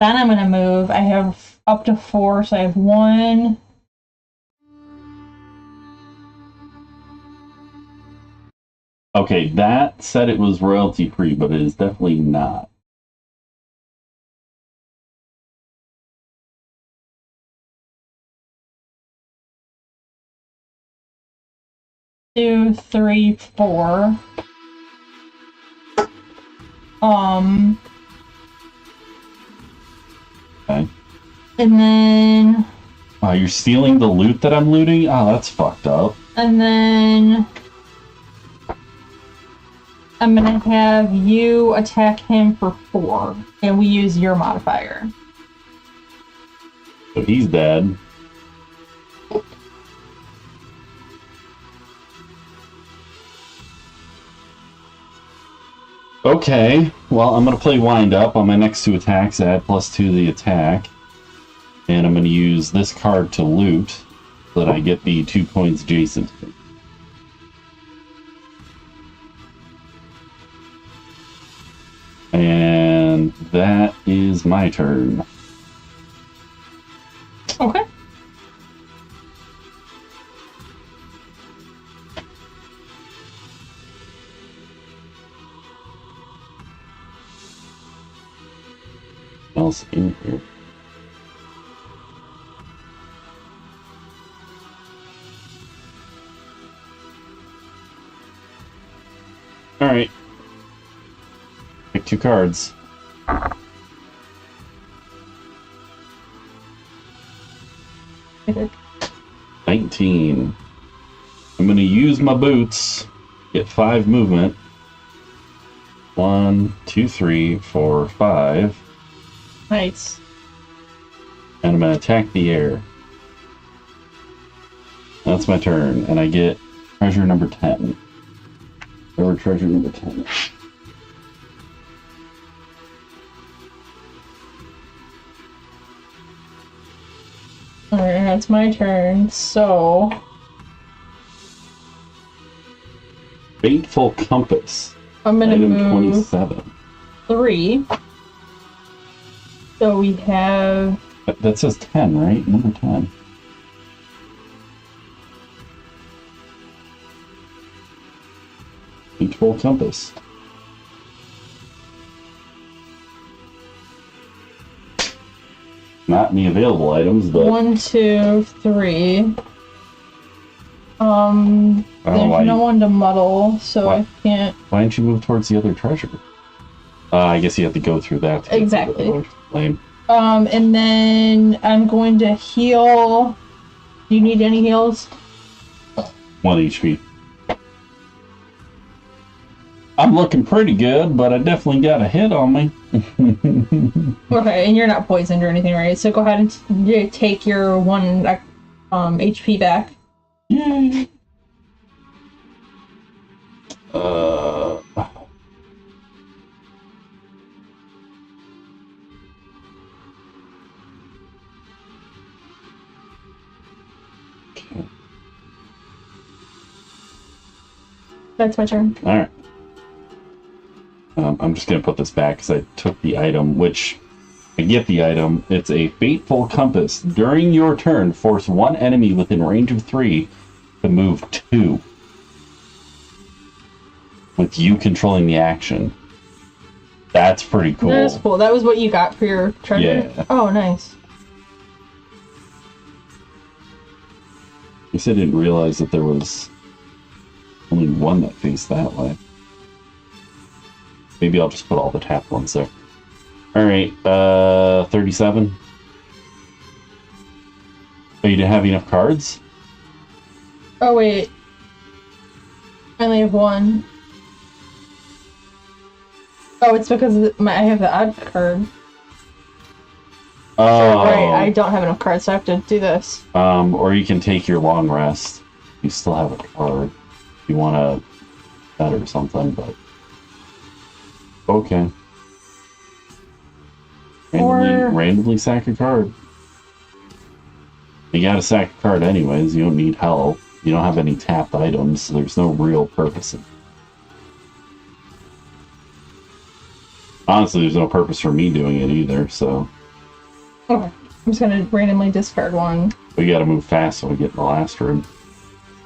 Then I'm gonna move. I have up to 4, so I have 1... Okay, that said it was royalty free, but it is definitely not. Two, three, 4. Okay. And then... Oh, you're stealing the loot that I'm looting? Oh, that's fucked up. And then... I'm gonna have you attack him for 4, and we use your modifier. So he's dead. Okay, well, I'm going to play Wind Up on my next 2 attacks, add +2 to the attack. And I'm going to use this card to loot, so that I get the 2 points adjacent. And that is my turn. Okay. Else in here. Alright. Pick 2 cards. Okay. 19. I'm going to use my boots. Get 5 movement. 1, 2, 3, 4, 5. Nice. And I'm going to attack the air. That's my turn. And I get treasure number 10. Or treasure number 10. Alright, that's my turn. So... Fateful Compass. I'm gonna Item move 27. 3. So we have... That says 10, right? Number 10. Fateful Compass. Not any available items, but... 1, 2, 3. There's no one to muddle, so I can't... Why didn't you move towards the other treasure? I guess you have to go through that. To Exactly. Lame. And then I'm going to heal... Do you need any heals? 1 HP. I'm looking pretty good, but I definitely got a hit on me. Okay, and you're not poisoned or anything, right? So go ahead and take your 1 HP back. Yay! That's my turn. Alright. I'm just going to put this back because I took the item, which I get the item. It's a Fateful Compass. During your turn, force 1 enemy within range of 3 to move 2. With you controlling the action. That's pretty cool. That's cool. That was what you got for your treasure? Yeah. Oh, nice. I guess I didn't realize that there was only one that faced that way. Maybe I'll just put all the tapped ones there. Alright, 37. Oh, you didn't have enough cards? Oh, wait. I only have one. Oh, it's because I have the odd card. Oh. Right, I don't have enough cards, so I have to do this. Or you can take your long rest. You still have a card. You want to bet or something, but... Okay. Randomly sack a card. You gotta sack a card anyways, you don't need help. You don't have any tapped items, so there's no real purpose in it. Honestly, there's no purpose for me doing it either, so... Okay. I'm just gonna randomly discard one. We gotta move fast so we get in the last room.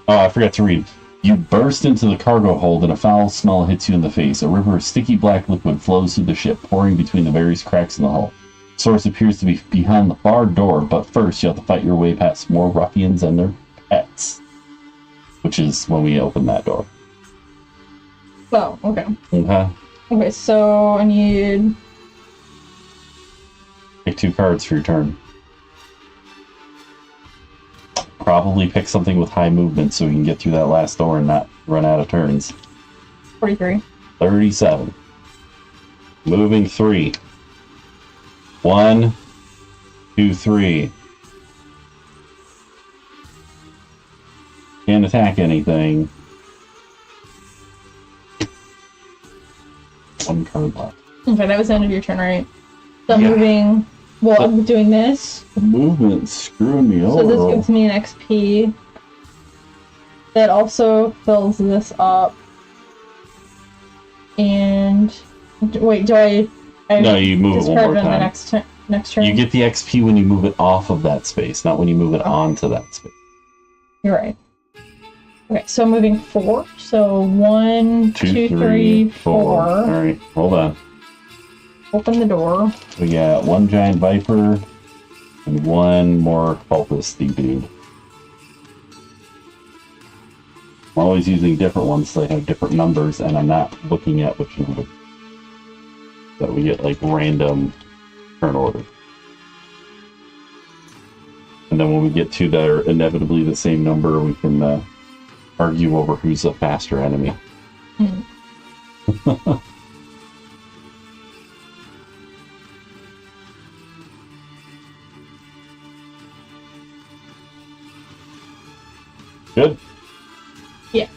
Oh, I forgot to read. You burst into the cargo hold and a foul smell hits you in the face. A river of sticky black liquid flows through the ship, pouring between the various cracks in the hull. The source appears to be behind the barred door, but first you have to fight your way past more ruffians and their pets. Which is when we open that door. Oh, okay. Okay. Okay, so I need... Pick 2 cards for your turn. Probably pick something with high movement so we can get through that last door and not run out of turns. 43. 37. Moving 3. 1, 2, 3. Can't attack anything. 1 card left. Okay, that was the end of your turn, right? So I'm Yeah. moving... Well, I'm doing this. The movement's screwing me over. So this gives me an XP. That also fills this up. And... Wait, do I No, you move it one more discard it on time. the next turn? You get the XP when you move it off of that space, not when you move it onto that space. You're right. Okay, so moving 4. So 1, 2, 3, 4. Alright, hold on. Open the door. We got 1 giant viper and 1 more cultist dude. I'm always using different ones so they have different numbers, and I'm not looking at which number. So we get like random turn order. And then when we get 2 that are inevitably the same number, we can argue over who's a faster enemy. Good? Yeah.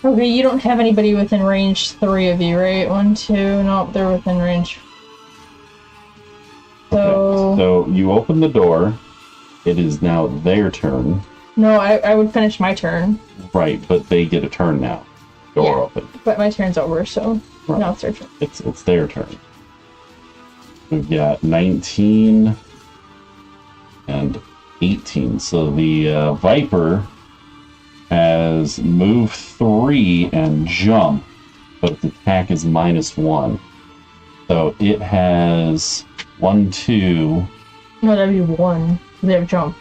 Okay, you don't have anybody within range 3 of you, right? 1, 2, nope, they're within range. So... Okay. So you open the door. It is now their turn. No, I would finish my turn. Right, but they get a turn now. Door open. But my turn's over, so Right. now it's their turn. It's their turn. We've got 19 and 18. So the Viper has move 3 and jump, but its attack is -1. So it has 1, 2. No, that'd be 1. They have jump.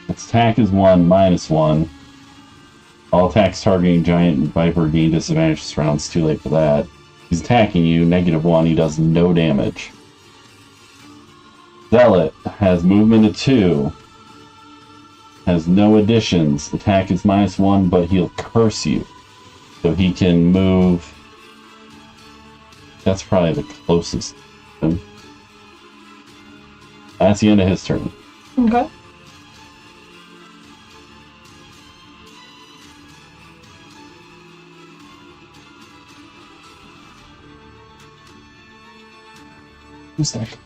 Its attack is 1, -1. All attacks targeting Giant Viper gain disadvantage this round. It's too late for that. He's attacking you, -1. He does no damage. Zealot has movement of 2. Has no additions. Attack is -1, but he'll curse you. So he can move. That's probably the closest. That's the end of his turn. Okay. Who's that?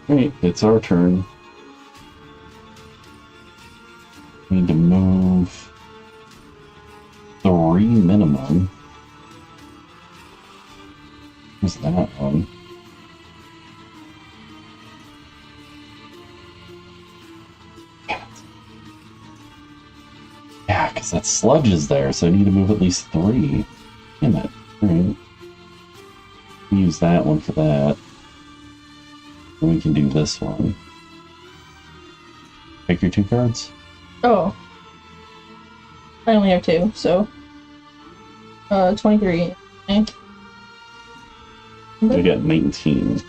Great, it's our turn. We need to move 3 minimum. Who's that one? Yeah, because that sludge is there, so I need to move at least 3. Damn it. Alright. Use that one for that. Then we can do this one. Pick your 2 cards. Oh. I only have 2, so... 23 Okay. I got 19.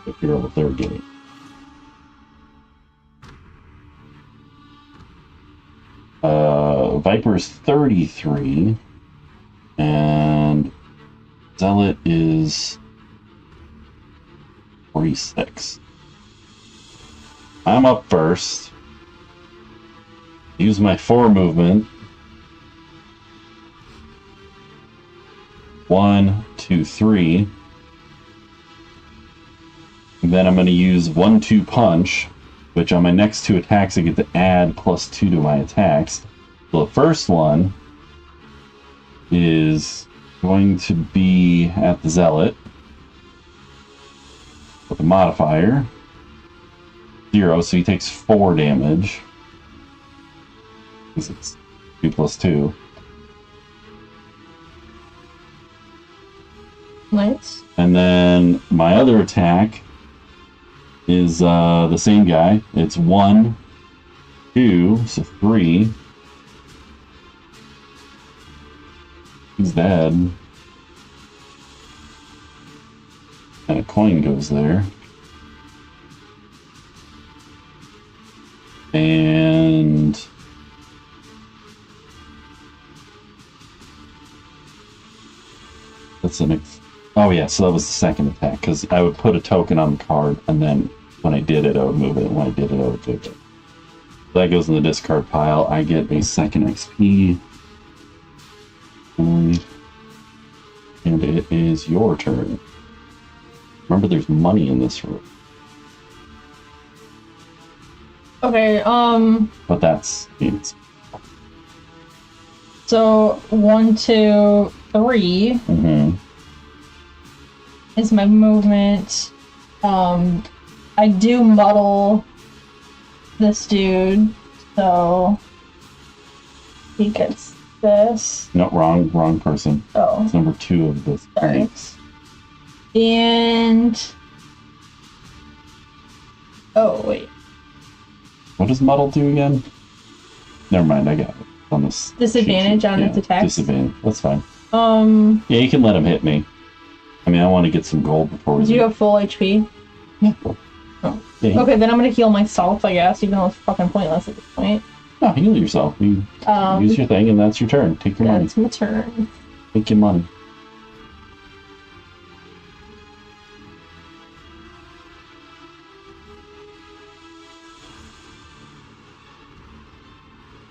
If you're on the third game. Viper's 33. And Zealot is 46. I'm up first. Use my 4 movement. 1, 2, 3. And then I'm going to use 1-2 punch, which on my next 2 attacks I get to add +2 to my attacks. So the first one is going to be at the Zealot with a modifier 0, so he takes 4 damage. Because it's 2 + 2. Nice. And then my other attack is the same guy. It's 1, 2, so 3. He's dead. And a coin goes there. And that's the next. Oh yeah, so that was the second attack, because I would put a token on the card, and then when I did it, I would move it, and when I did it, I would move it. That goes in the discard pile. I get a second XP. And it is your turn. Remember, there's money in this room. Okay, But that's it. So 1, 2, 3 Mm-hmm. is my movement. I do muddle this dude, so he gets this. No, wrong person. Oh, It's number 2 of this. sorry. And oh wait, What does muddle do again? Never mind, I got it. On this disadvantage on its attacks. Disadvantage. That's fine. Yeah, you can let him hit me. I mean, I want to get some gold before we do you have full HP? Yeah. Oh. Yeah, Okay, then I'm gonna heal myself, I guess, even though it's fucking pointless at this point. No, heal yourself. You use your thing, and that's your turn. Take your money. That's my turn. Take your money.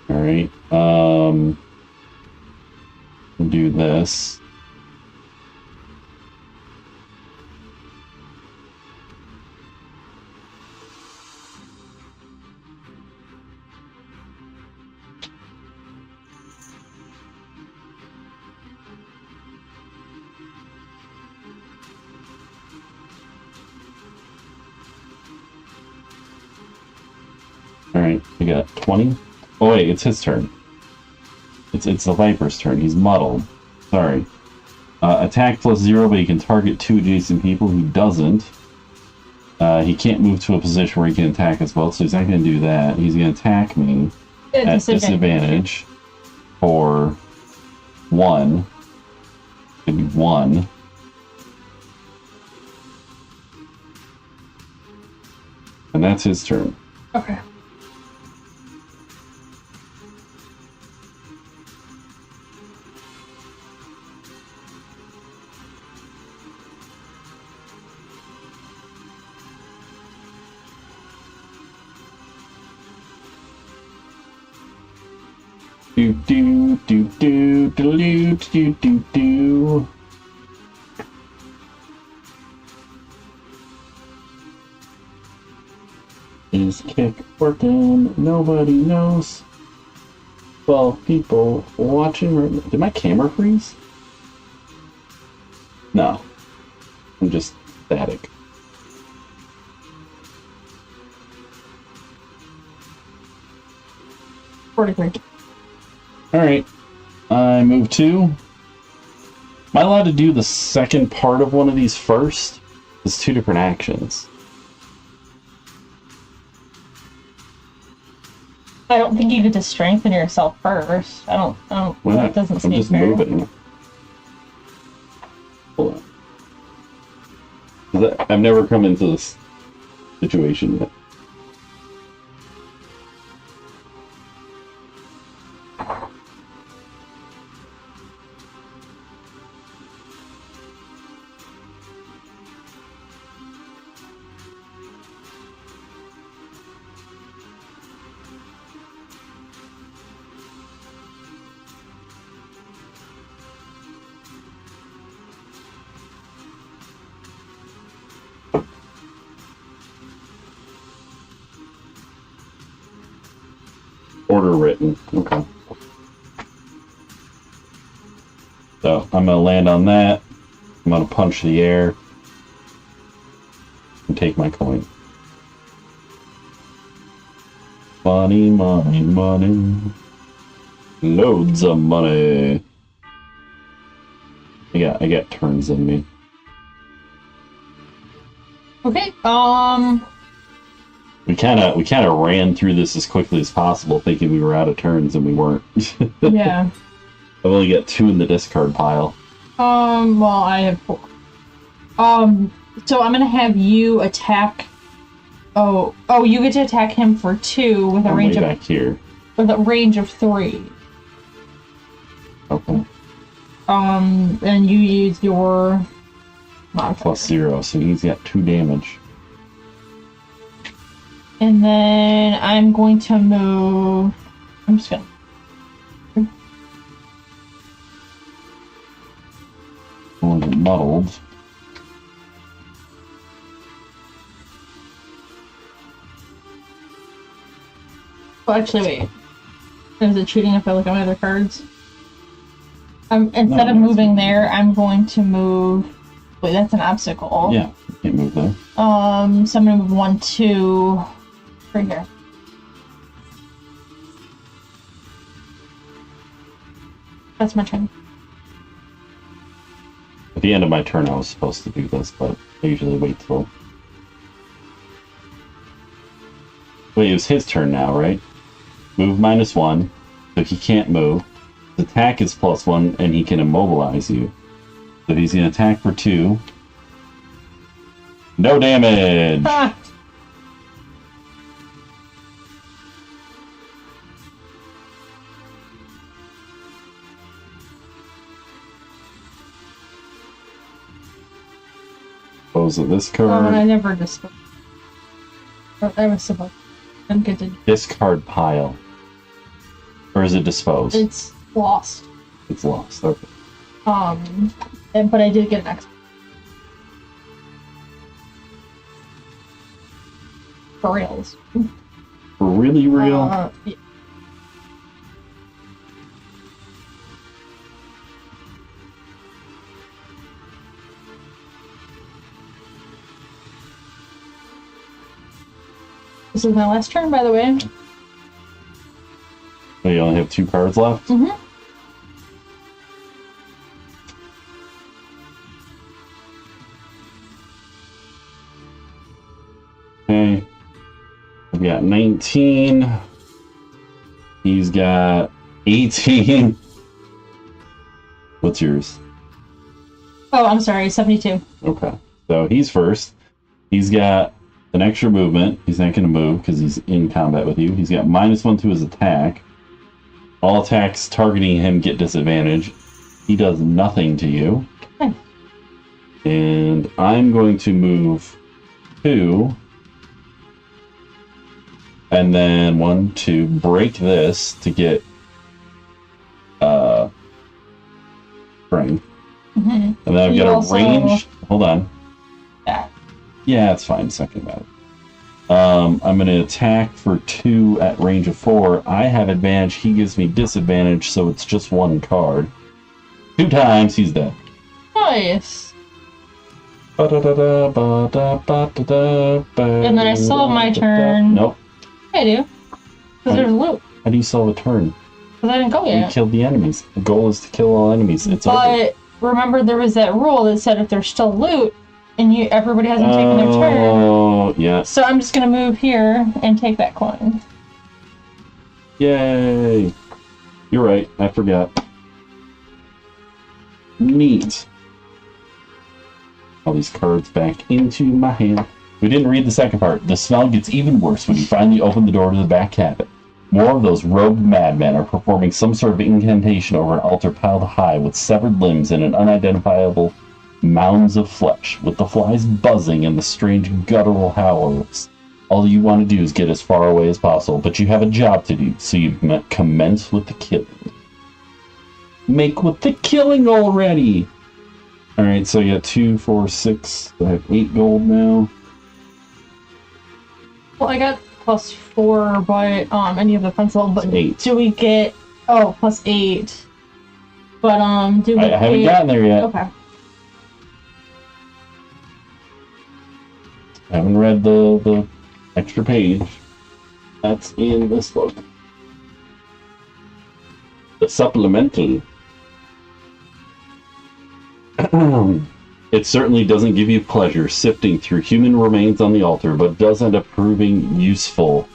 Alright, we'll do this. Alright, I got 20. Oh wait, it's his turn. It's the Viper's turn. He's muddled. Sorry. Attack +0, but he can target 2 adjacent people. He doesn't. He can't move to a position where he can attack as well, so he's not going to do that. He's going to attack me at disadvantage for 1. Maybe 1. And that's his turn. Okay. Do do do do do do do do. Is kick working? Nobody knows. 12 people watching right now. Did my camera freeze? No. I'm just static. Alright. I move 2. Am I allowed to do the second part of one of these first? It's 2 different actions. I don't think you get to strengthen yourself first. I don't Why that not? doesn't I'm seem just fair. moving. I've never come into this situation yet. Order written. Okay. So I'm gonna land on that. I'm gonna punch the air and take my coin. Money, money, money. Loads of money. I got turns in me. Okay. We kind of ran through this as quickly as possible, thinking we were out of turns, and we weren't. Yeah. I've only got 2 in the discard pile. Well, I have 4. So I'm gonna have you attack. Oh, you get to attack him for 2 with a range of back here. With a range of 3. Okay. And you use your modifier. +0, so he's got 2 damage. And then I'm going to move. I'm just gonna. Muddled. Well, actually, wait. Is it cheating if I look at my other cards? Instead of moving there, I'm going to move. Wait, that's an obstacle. Yeah, you can't move there. So I'm gonna move 1, 2, right here. That's my turn. At the end of my turn, I was supposed to do this, but I usually wait till. Wait, it was his turn now, right? Move -1, so he can't move. His attack is +1, and he can immobilize you. So he's gonna attack for 2. No damage! Ah! Dispose of this card. I never disposed. I was supposed to. I'm good. Discard pile. Or is it disposed? It's lost. It's lost, okay. But I did get an X. For reals. For really real? Yeah. This is my last turn, by the way. Oh, you only have 2 cards left? Mm-hmm. Okay. I've got 19. He's got 18. What's yours? Oh, I'm sorry, 72. Okay. So he's first. He's got an extra movement. He's not going to move because he's in combat with you. He's got -1 to his attack. All attacks targeting him get disadvantage. He does nothing to you. Okay. And I'm going to move 2. And then 1 to break this to get strength. Mm-hmm. And then I've got a range. Hold on. Yeah, it's fine. Second matter. I'm going to attack for 2 at range of 4. I have advantage. He gives me disadvantage, so it's just 1 card. 2 times, he's dead. Nice. And then I still have my turn. Nope. I do. Because there's loot. How do you solve a turn? Because I didn't go yet. You killed the enemies. The goal is to kill all enemies. It's over. But remember, there was that rule that said if there's still loot, and everybody hasn't taken their turn. Oh, yeah. So I'm just going to move here and take that coin. Yay! You're right. I forgot. Neat. All these cards back into my hand. We didn't read the second part. The smell gets even worse when you finally open the door to the back cabin. More of those robed madmen are performing some sort of incantation over an altar piled high with severed limbs and an unidentifiable mounds of flesh, with the flies buzzing and the strange guttural howls. All you want to do is get as far away as possible, but you have a job to do, so you commence with the killing. Make with the killing already! Alright, so you got 2, 4, 6, I have 8 gold now. Well, I got +4 by any of the pencil, but 8. Do we get +8? But do we? I haven't gotten there yet. Okay. I haven't read the extra page. That's in this book. The supplemental. It certainly doesn't give you pleasure sifting through human remains on the altar, but does end up proving useful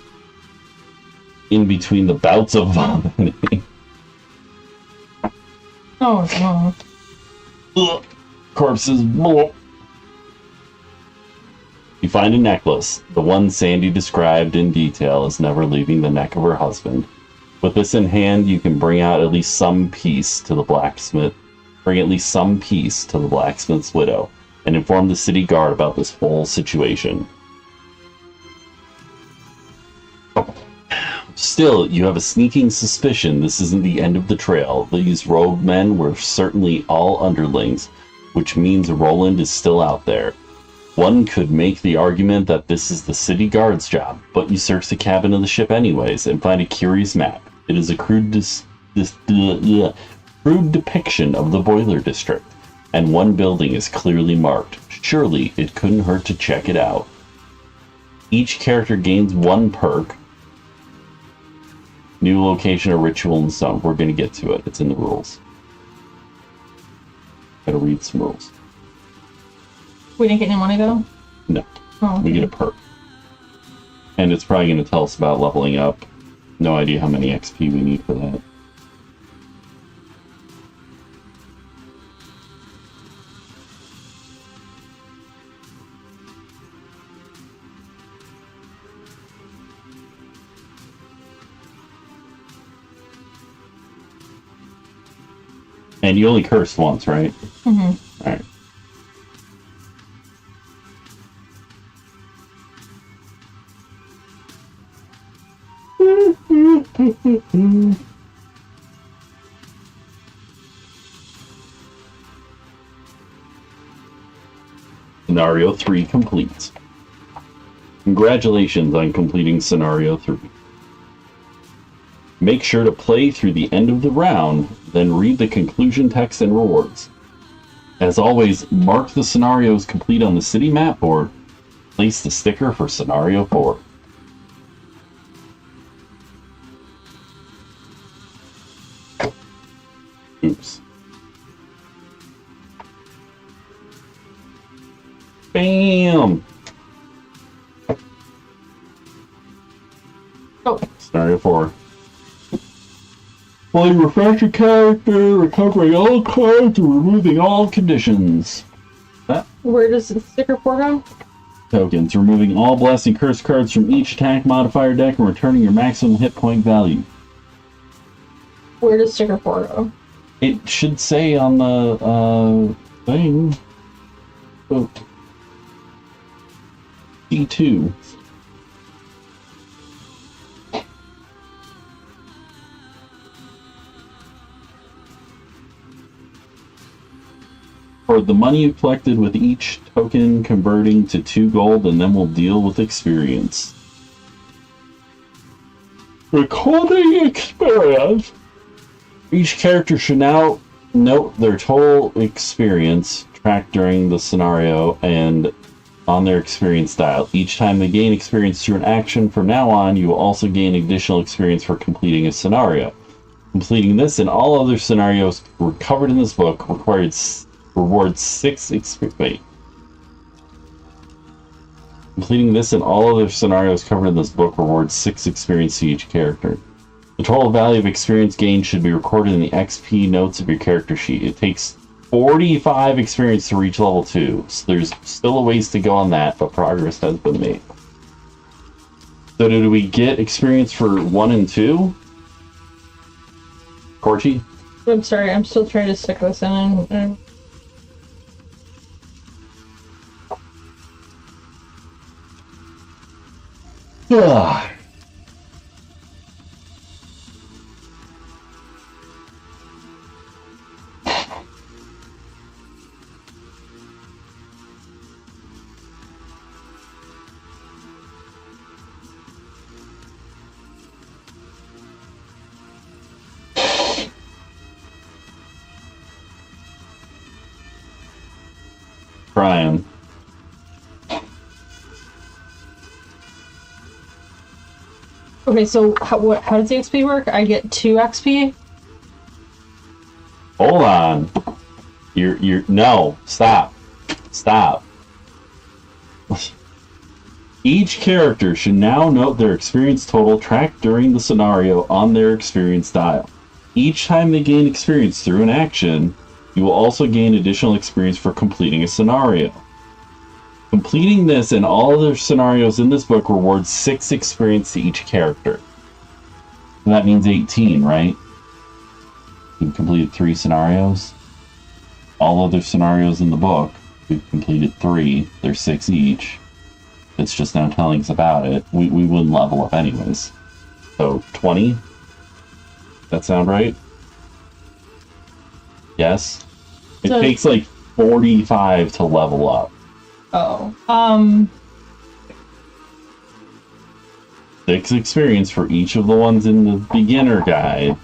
in between the bouts of vomiting. Oh no. Ugh. Corpses. Blah. You find a necklace. The one Sandy described in detail as never leaving the neck of her husband. With this in hand, you can bring out at least some peace to the blacksmith. Bring at least some peace to the blacksmith's widow, and inform the city guard about this whole situation. Still, you have a sneaking suspicion this isn't the end of the trail. These robed men were certainly all underlings, which means Roland is still out there. One could make the argument that this is the city guard's job, but you search the cabin of the ship anyways and find a curious map. It is a crude depiction of the boiler district, and one building is clearly marked. Surely it couldn't hurt to check it out. Each character gains 1 perk. New location or ritual and so on. We're going to get to it. It's in the rules. Gotta read some rules. We didn't get any money though? No. Oh, okay. We get a perk. And it's probably going to tell us about leveling up. No idea how many XP we need for that. And you only cursed once, right? Mm-hmm. Alright. Scenario 3 complete. Congratulations on completing Scenario 3. Make sure to play through the end of the round, then read the conclusion text and rewards. As always, mark the scenarios complete on the city map board. Place the sticker for Scenario 4. Oops. Bam! Oh. Scenario 4. While you refresh your character, recovering all cards, and removing all conditions. Where does the sticker 4 go? Tokens. Removing all Blessing Curse cards from each attack modifier deck and returning your maximum hit point value. Where does sticker 4 go? It should say on the thing. Oh. D2. For the money you collected with each token converting to 2 gold, and then we'll deal with experience. Recording experience. Each character should now note their total experience tracked during the scenario and on their experience dial. Each time they gain experience through an action from now on, you will also gain additional experience for completing a scenario. Completing this and all other scenarios covered in this book rewards 6 experience. Wait. Completing this and all other scenarios covered in this book rewards 6 experience to each character. The total value of experience gained should be recorded in the XP notes of your character sheet. It takes 45 experience to reach level 2. So there's still a ways to go on that, but progress has been made. So did we get experience for 1 and 2? Corchi? I'm sorry, I'm still trying to stick this in and Ugh. Crying. Okay, so how does the XP work? I get 2 XP? Hold on. You're no, stop. Stop. Each character should now note their experience total tracked during the scenario on their experience dial. Each time they gain experience through an action, you will also gain additional experience for completing a scenario. Completing this and all other scenarios in this book rewards 6 experience to each character. And that means 18, right? We've completed 3 scenarios. All other scenarios in the book, we've completed 3. There's 6 each. It's just now telling us about it. We wouldn't level up anyways. So, 20? That sound right? Yes? It takes like 45 to level up. Oh. 6 experience for each of the ones in the beginner guide.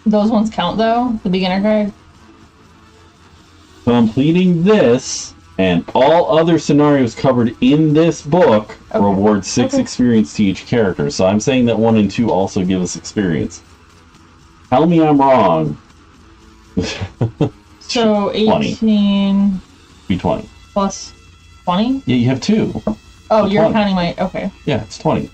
Those ones count though? The beginner guide? Completing this and all other scenarios covered in this book reward 6 experience to each character. So I'm saying that 1 and 2 also give us experience. Tell me I'm wrong. So 18 20. Be 20. plus 20? Yeah, you have 2. Oh, you're 20. counting my... Okay. Yeah, it's 20.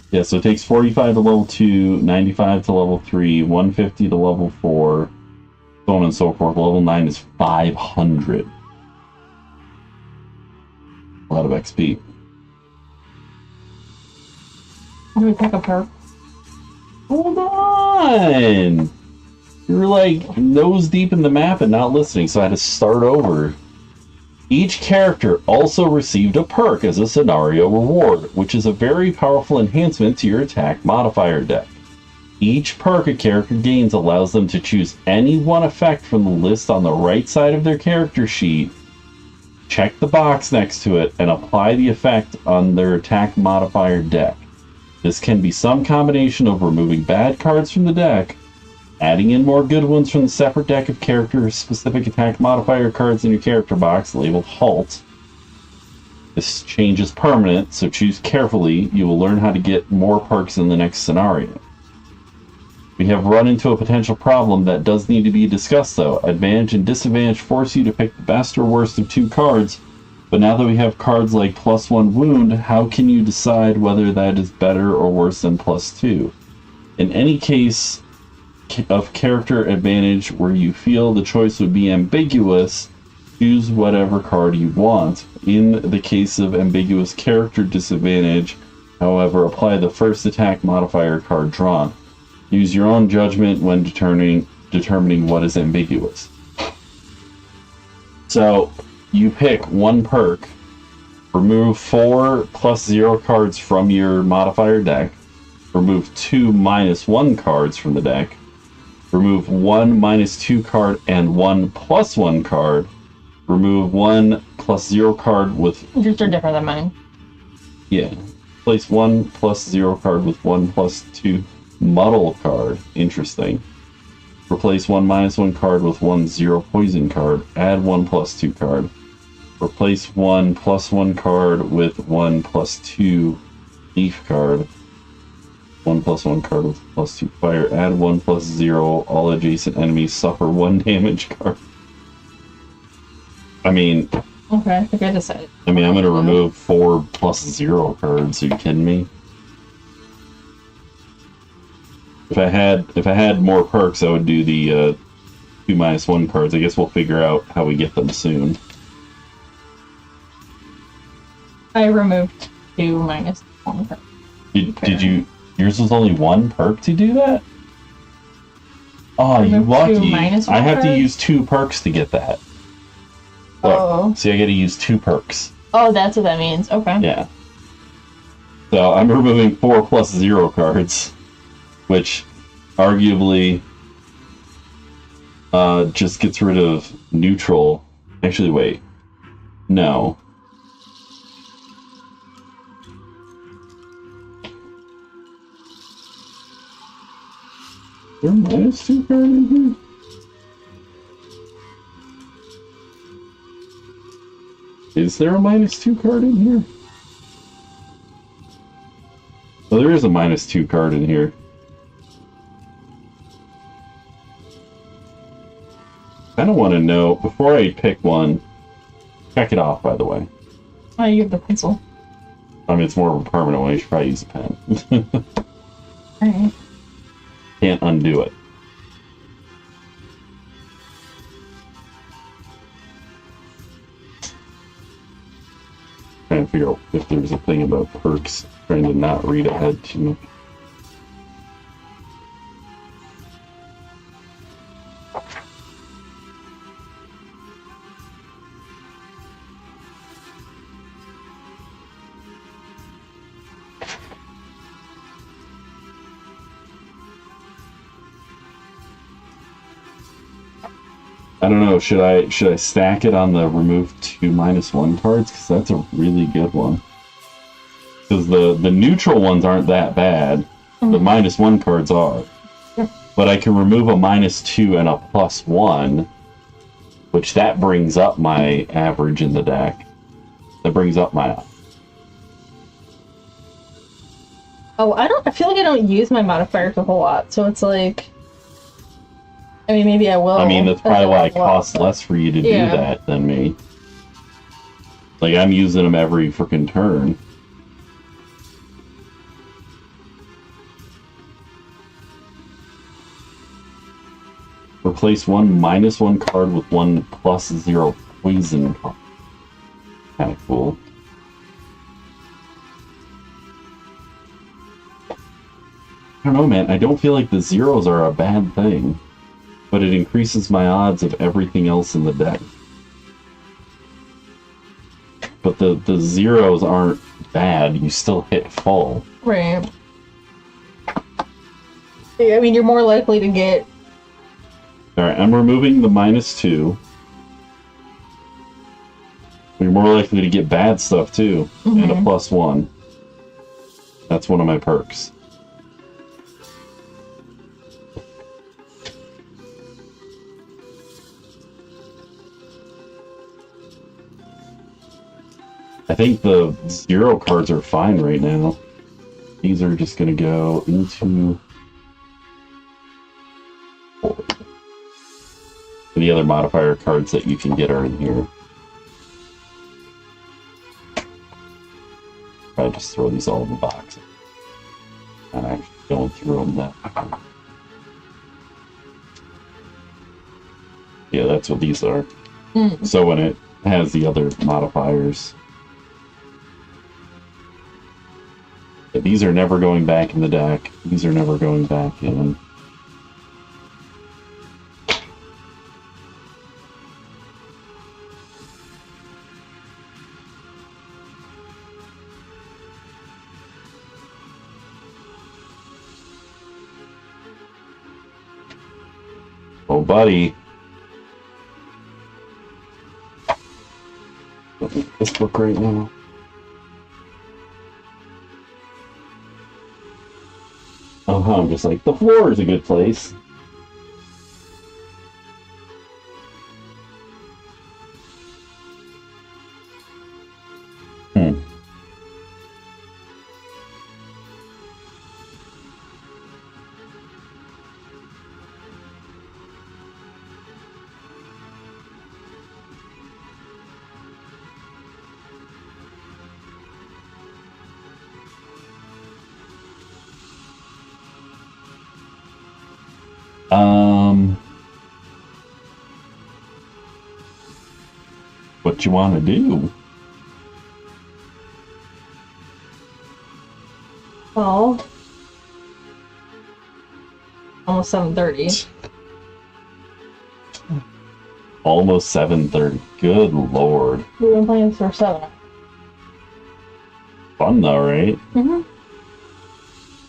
Yeah, so it takes 45 to level 2, 95 to level 3, 150 to level 4, so on and so forth. Level 9 is 500. A lot of XP. Do we pick a perk? Hold on! You're like nose deep in the map and not listening, so I had to start over. Each character also received a perk as a scenario reward, which is a very powerful enhancement to your attack modifier deck. Each perk a character gains allows them to choose any one effect from the list on the right side of their character sheet, check the box next to it, and apply the effect on their attack modifier deck. This can be some combination of removing bad cards from the deck, adding in more good ones from the separate deck of character-specific attack modifier cards in your character box labeled HALT. This change is permanent, so choose carefully. You will learn how to get more perks in the next scenario. We have run into a potential problem that does need to be discussed though. Advantage and disadvantage force you to pick the best or worst of 2 cards, but now that we have cards like +1 wound, how can you decide whether that is better or worse than +2? In any case of character advantage where you feel the choice would be ambiguous, choose whatever card you want. In the case of ambiguous character disadvantage, however, apply the first attack modifier card drawn. Use your own judgment when determining what is ambiguous. So, you pick 1 perk, remove 4 +0 cards from your modifier deck, remove 2 -1 cards from the deck, remove 1 -2 card and 1 +1 card, remove 1 +0 card with... Yours are different than mine. Yeah. Place 1 +0 card with 1 +2 muddle card. Interesting. Replace 1 -1 card with 1 0 poison card. Add 1 +2 card. Replace 1 +1 card with 1 +2 leaf card. 1 +1 card with +2 fire. Add 1 +0. All adjacent enemies suffer 1 damage card. I mean, Okay, I think I decided. I mean, I'm going to remove 4 plus 0 cards. Are you kidding me? If I had more perks, I would do the 2 minus 1 cards. I guess we'll figure out how we get them soon. I removed 2 minus 1 perk. Did you? Yours was only 1 perk to do that? Oh, you Remove 2 lucky! minus 1 I have to cards? use 2 perks to get that. Look, Oh. see, I got to use 2 perks. Oh, that's what that means. Okay. Yeah. So I'm removing 4 plus 0 cards, which arguably just gets rid of neutral. Actually, wait. No. Is there a minus 2 card in here? Is there a minus 2 card in here? Well, there is a minus 2 card in here. I don't want to know. Before I pick one, check it off, by the way. Oh, you have the pencil. I mean, it's more of a permanent one. You should probably use a pen. Alright. Can't undo it. Trying to figure out if there's a thing about perks. Trying to not read ahead too much. I don't know. Should I stack it on the remove 2 minus 1 cards? Because that's a really good one. Because the neutral ones aren't that bad. The minus 1 cards are. But I can remove a minus 2 and a plus 1, which that brings up my average in the deck. That brings up my... Oh, I feel like I don't use my modifiers a whole lot, so it's like... I mean, maybe I will. I mean, that's probably why it costs less for you to do that than me. Like, I'm using them every freaking turn. Replace 1 minus 1 card with 1 plus 0 poison card. Kind of cool. I don't know, man. I don't feel like the zeros are a bad thing. But it increases my odds of everything else in the deck. But the zeros aren't bad. You still hit full. Right. I mean, you're more likely to get... Alright, I'm removing the minus 2. You're more likely to get bad stuff, too. And a plus 1. That's one of my perks. I think the 0 cards are fine right now. These are just going to go into... The other modifier cards that you can get are in here. I'll just throw these all in the box. I'm actually going through them now. Yeah, that's what these are. So when it has the other modifiers... These are never going back in the deck. These are never going back in. Oh, buddy. This book right now. I'm just like, the floor is a good place. What you want to do? Well, almost 7:30. Almost 7:30. Good lord. We've been playing for 7. Fun though, right? Mhm.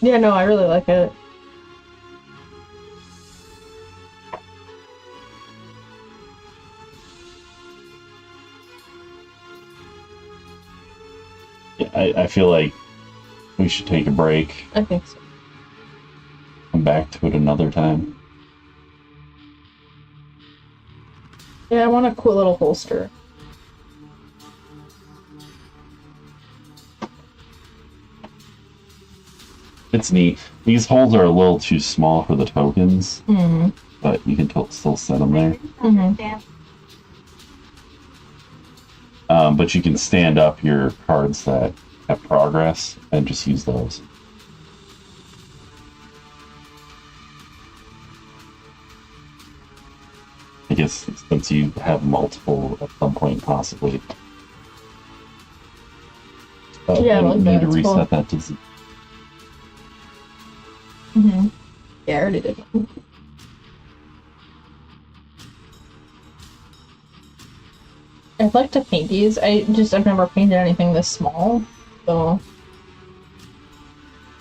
Yeah, no, I really like it. Yeah, I feel like we should take a break. I think so. Come back to it another time. Yeah, I want a cool little holster. It's neat. These holes are a little too small for the tokens, but you can still set them there. But you can stand up your cards that have progress and just use those. I guess since you have multiple at some point, possibly. Yeah, I like need to that's reset cool. that to. Yeah, I already did. I'd like to paint these. I've never painted anything this small, so.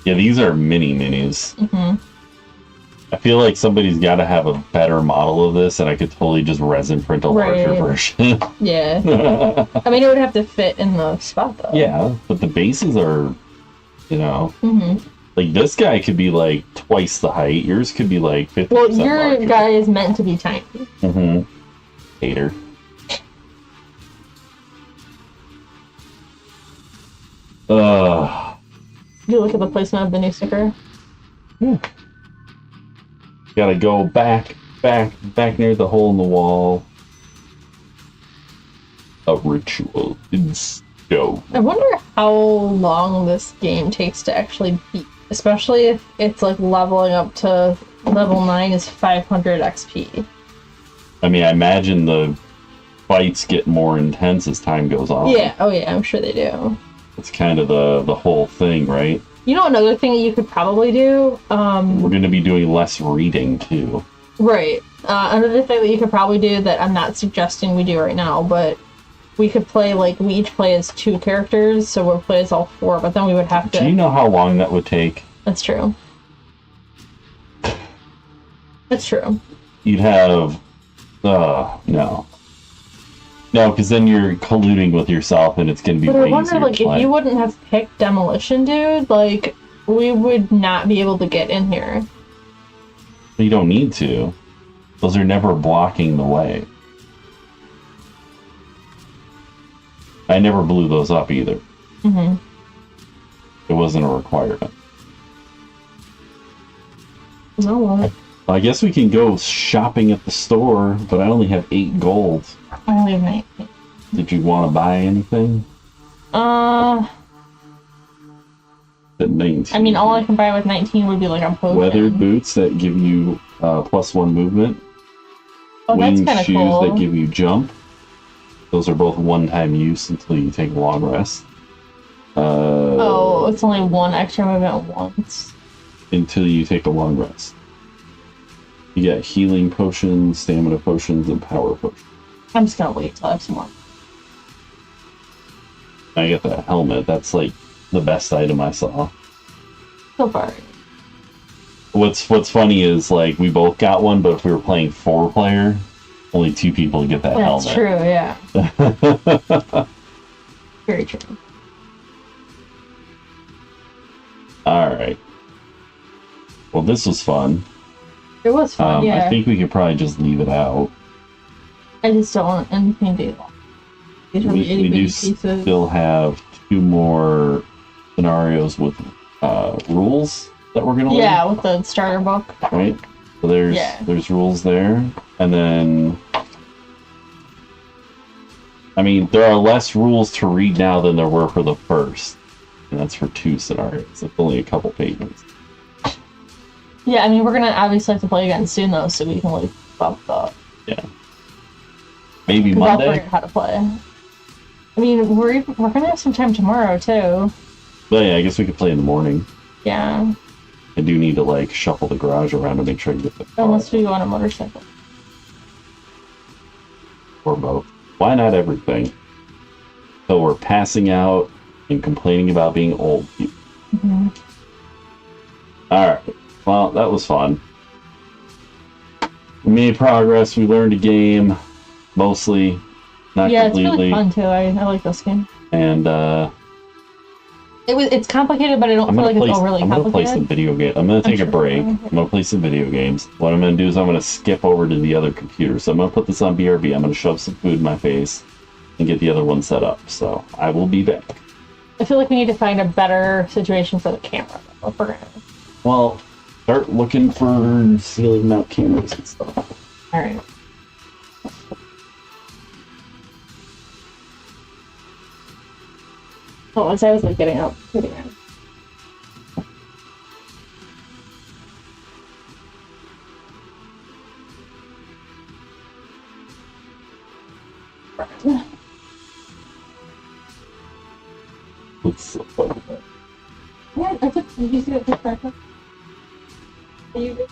Yeah, these are minis. I feel like somebody's got to have a better model of this, and I could totally just resin print a larger version. Yeah. I mean, it would have to fit in the spot, though. Yeah, but the bases are, you know, like this guy could be like twice the height. Yours could be like 50%. Well, your larger. guy is meant to be tiny. Hater. Did you look at the placement of the new sticker? Gotta go back near the hole in the wall. A ritual in stone. I wonder how long this game takes to actually beat, especially if it's like leveling up to level 9 is 500 XP. I mean, I imagine the fights get more intense as time goes on. Yeah, oh yeah, I'm sure they do. It's kind of the whole thing, right? You know, another thing that you could probably do? We're going to be doing less reading, too. Right. Another thing that you could probably do that I'm not suggesting we do right now, but we could play, like, we each play as 2 characters, so we'll play as all 4, but then we would have to... Do you know how long that would take? That's true. That's true. You'd have... no. No, because then you're colluding with yourself, and it's going to be But I way wonder, easier like, to play. if you wouldn't have picked Demolition Dude, like, we would not be able to get in here. You don't need to. Those are never blocking the way. I never blew those up either. It wasn't a requirement. No, well, I guess we can go shopping at the store, but I only have 8 gold. I only have 19. Did you want to buy anything? I At 19. mean, all I can buy with 19 would be, like, a potion. Weathered boots that give you +1 movement. Oh, that's Winged kind of shoes cool. that give you jump. Those are both one-time use until you take a long rest. Oh, it's only 1 extra movement once. Until you take a long rest. You get healing potions, stamina potions, and power potions. I'm just gonna wait till I have some more. I get that helmet. That's like the best item I saw. So far. What's funny is like we both got one, but if we were playing 4-player, only 2 people get that helmet. That's true, yeah. Very true. Alright. Well, this was fun. It was fun, yeah. I think we could probably just leave it out. I just don't want anything to do. These are We itty do bitty pieces. still have 2 more scenarios with rules that we're gonna Yeah, learn, with the starter book. right? So there's rules there, and then I mean there are less rules to read now than there were for the first, and that's for 2 scenarios. It's only a couple pages. Yeah, I mean, we're gonna obviously have to play again soon, though, so we can, like, bump up. Yeah. Maybe 'Cause Monday? I'll forget how to play. I mean, we're gonna have some time tomorrow, too. But yeah, I guess we could play in the morning. Yeah. I do need to, like, shuffle the garage around to make sure I get the car. Unless we go on a motorcycle. Or both. Why not everything? So we're passing out and complaining about being old. Mm-hmm. Alright. Well, that was fun. We made progress. We learned a game. Mostly. Not completely. It's really fun, too. I like this game. And, It's complicated, but I don't feel like it's overly complicated. I'm gonna play some video games. I'm gonna take a break. I'm gonna play some video games. What I'm gonna do is I'm gonna skip over to the other computer. So I'm gonna put this on BRB. I'm gonna shove some food in my face and get the other one set up. So I will be back. I feel like we need to find a better situation for the camera. Well, start looking for ceiling mount cameras and stuff. All right. Oh, as I was like getting up. It's so funny. Yeah, I took. Did you see that picture? You did.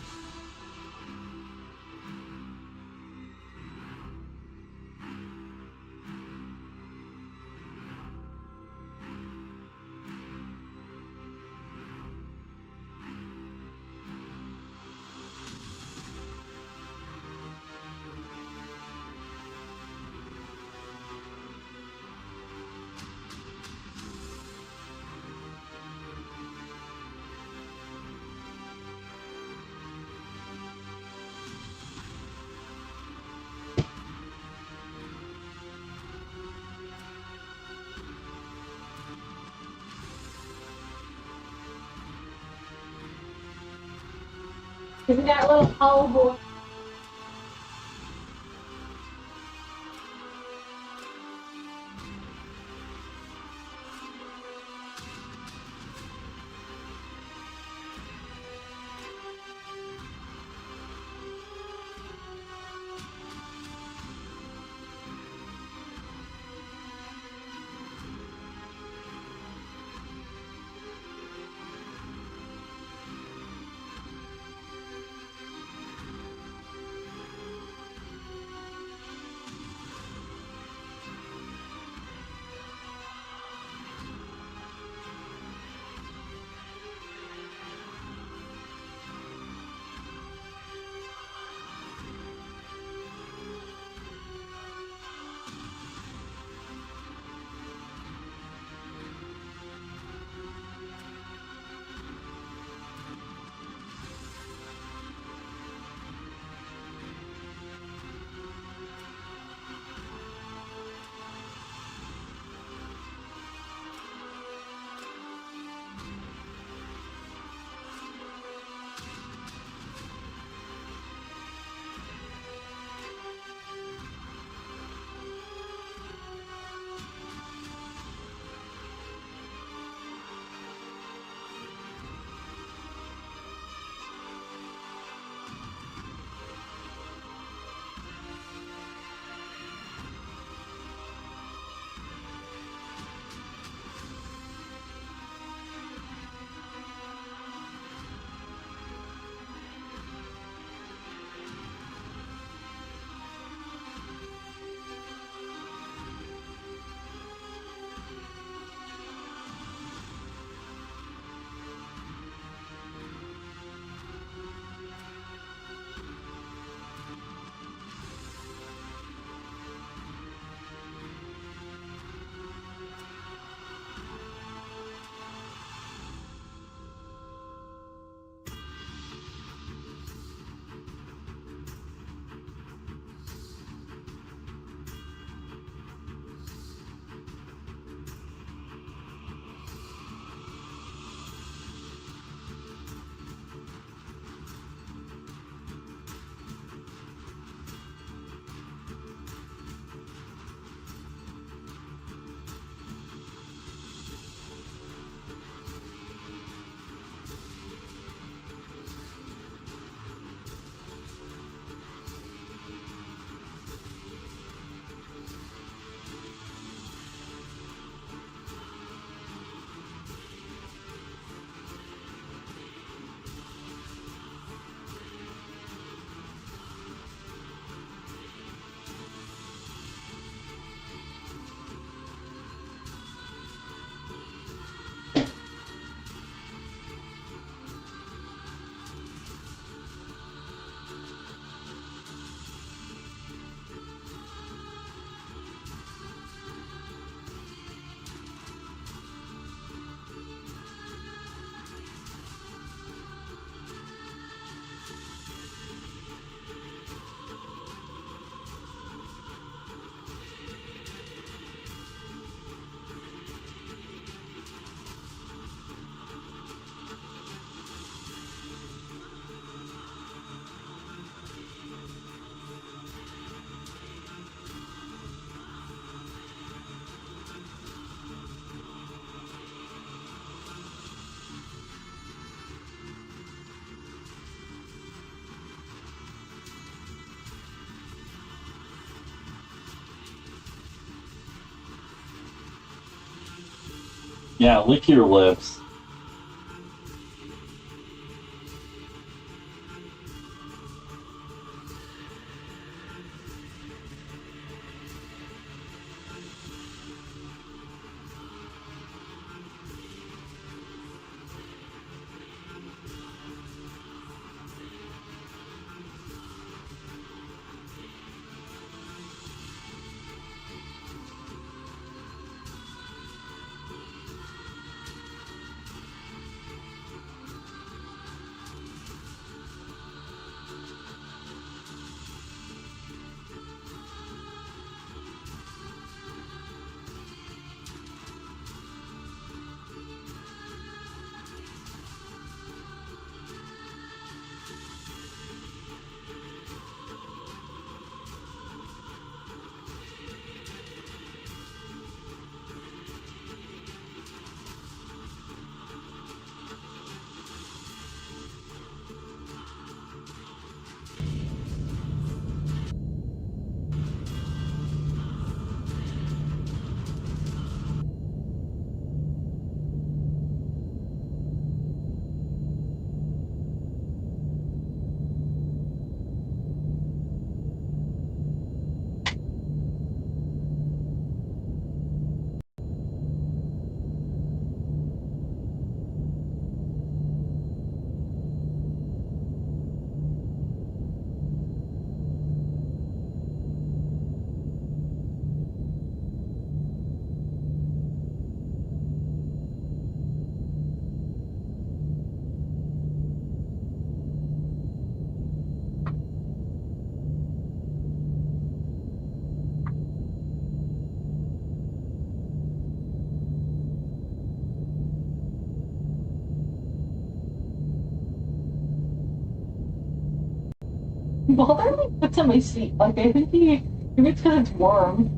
Isn't that little hollow boy? Yeah, lick your lips. Well, they're like puts on my seat. Like I think maybe it's because it's warm.